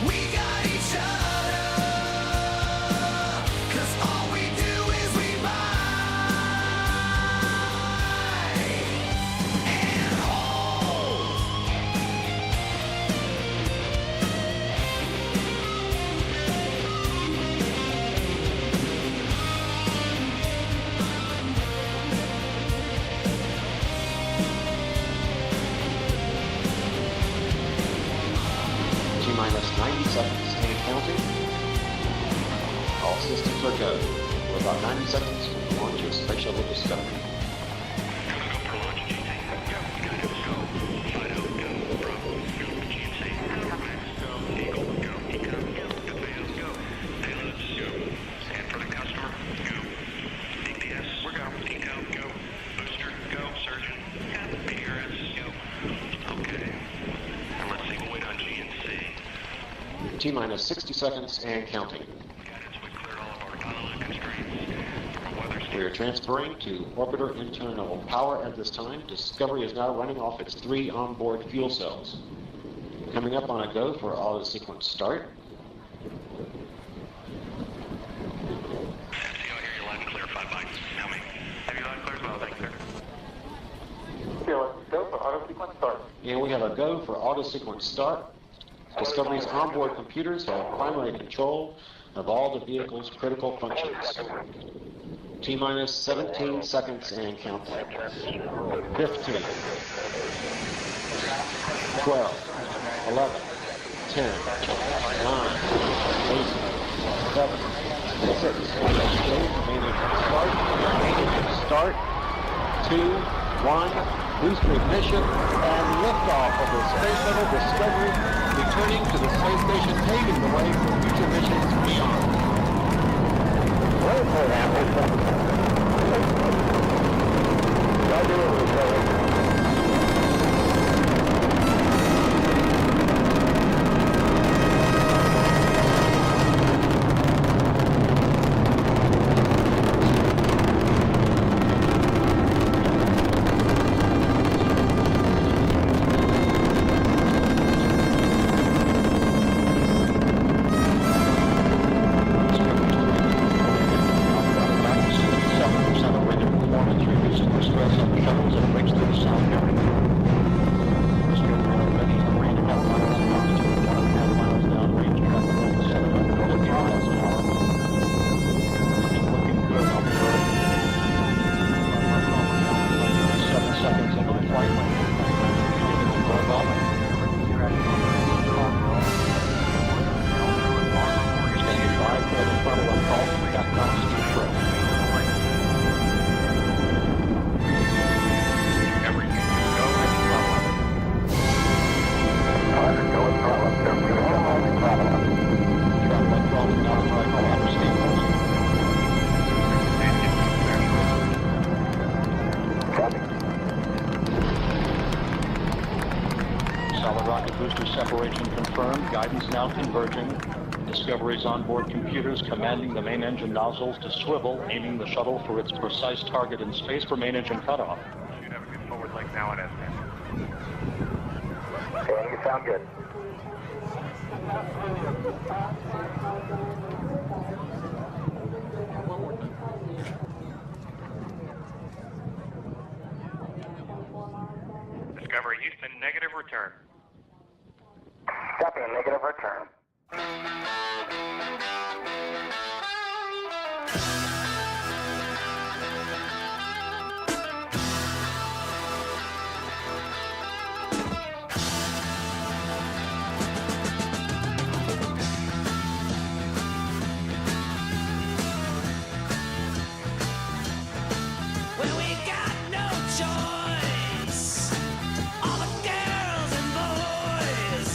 We got each other. 'Cause all we do is we buy and hold. T-minus 90 seconds and counting. All systems are go. We're about 90 seconds from launch of Space Shuttle Discovery. T-minus 60 seconds and counting. We are transferring to orbiter internal power at this time. Discovery is now running off its 3 onboard fuel cells. Coming up on a go for auto sequence start. And we have a go for auto sequence start Discovery's onboard computers have primary control of all the vehicle's critical functions. T-minus 17 seconds and counting. 15, 12, 11, 10, 9, 8, 7, 6, start, 2, 1, booster ignition, and liftoff of the Space Shuttle Discovery, returning to the space station, paving the way for future missions beyond. Solid rocket booster separation confirmed. Guidance now converging. Discovery's onboard computers commanding the main engine nozzles to swivel, aiming the shuttle for its precise target in space for main engine cutoff. Should have a good forward leg now at S10. Okay, you sound good. Discovery Houston, negative return. Copy, negative return. Well, we got no choice. All the girls and boys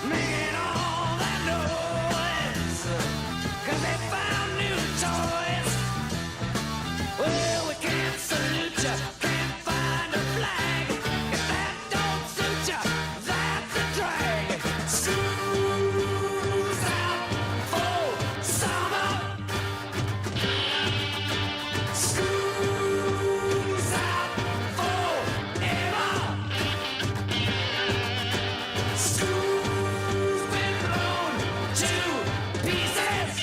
making all that noise, 'cause they found new toys. Well, we can't salute ya, can't find a flag. If that don't suit ya, that's a drag. School's out for summer. School's out forever. School's been blown to pieces.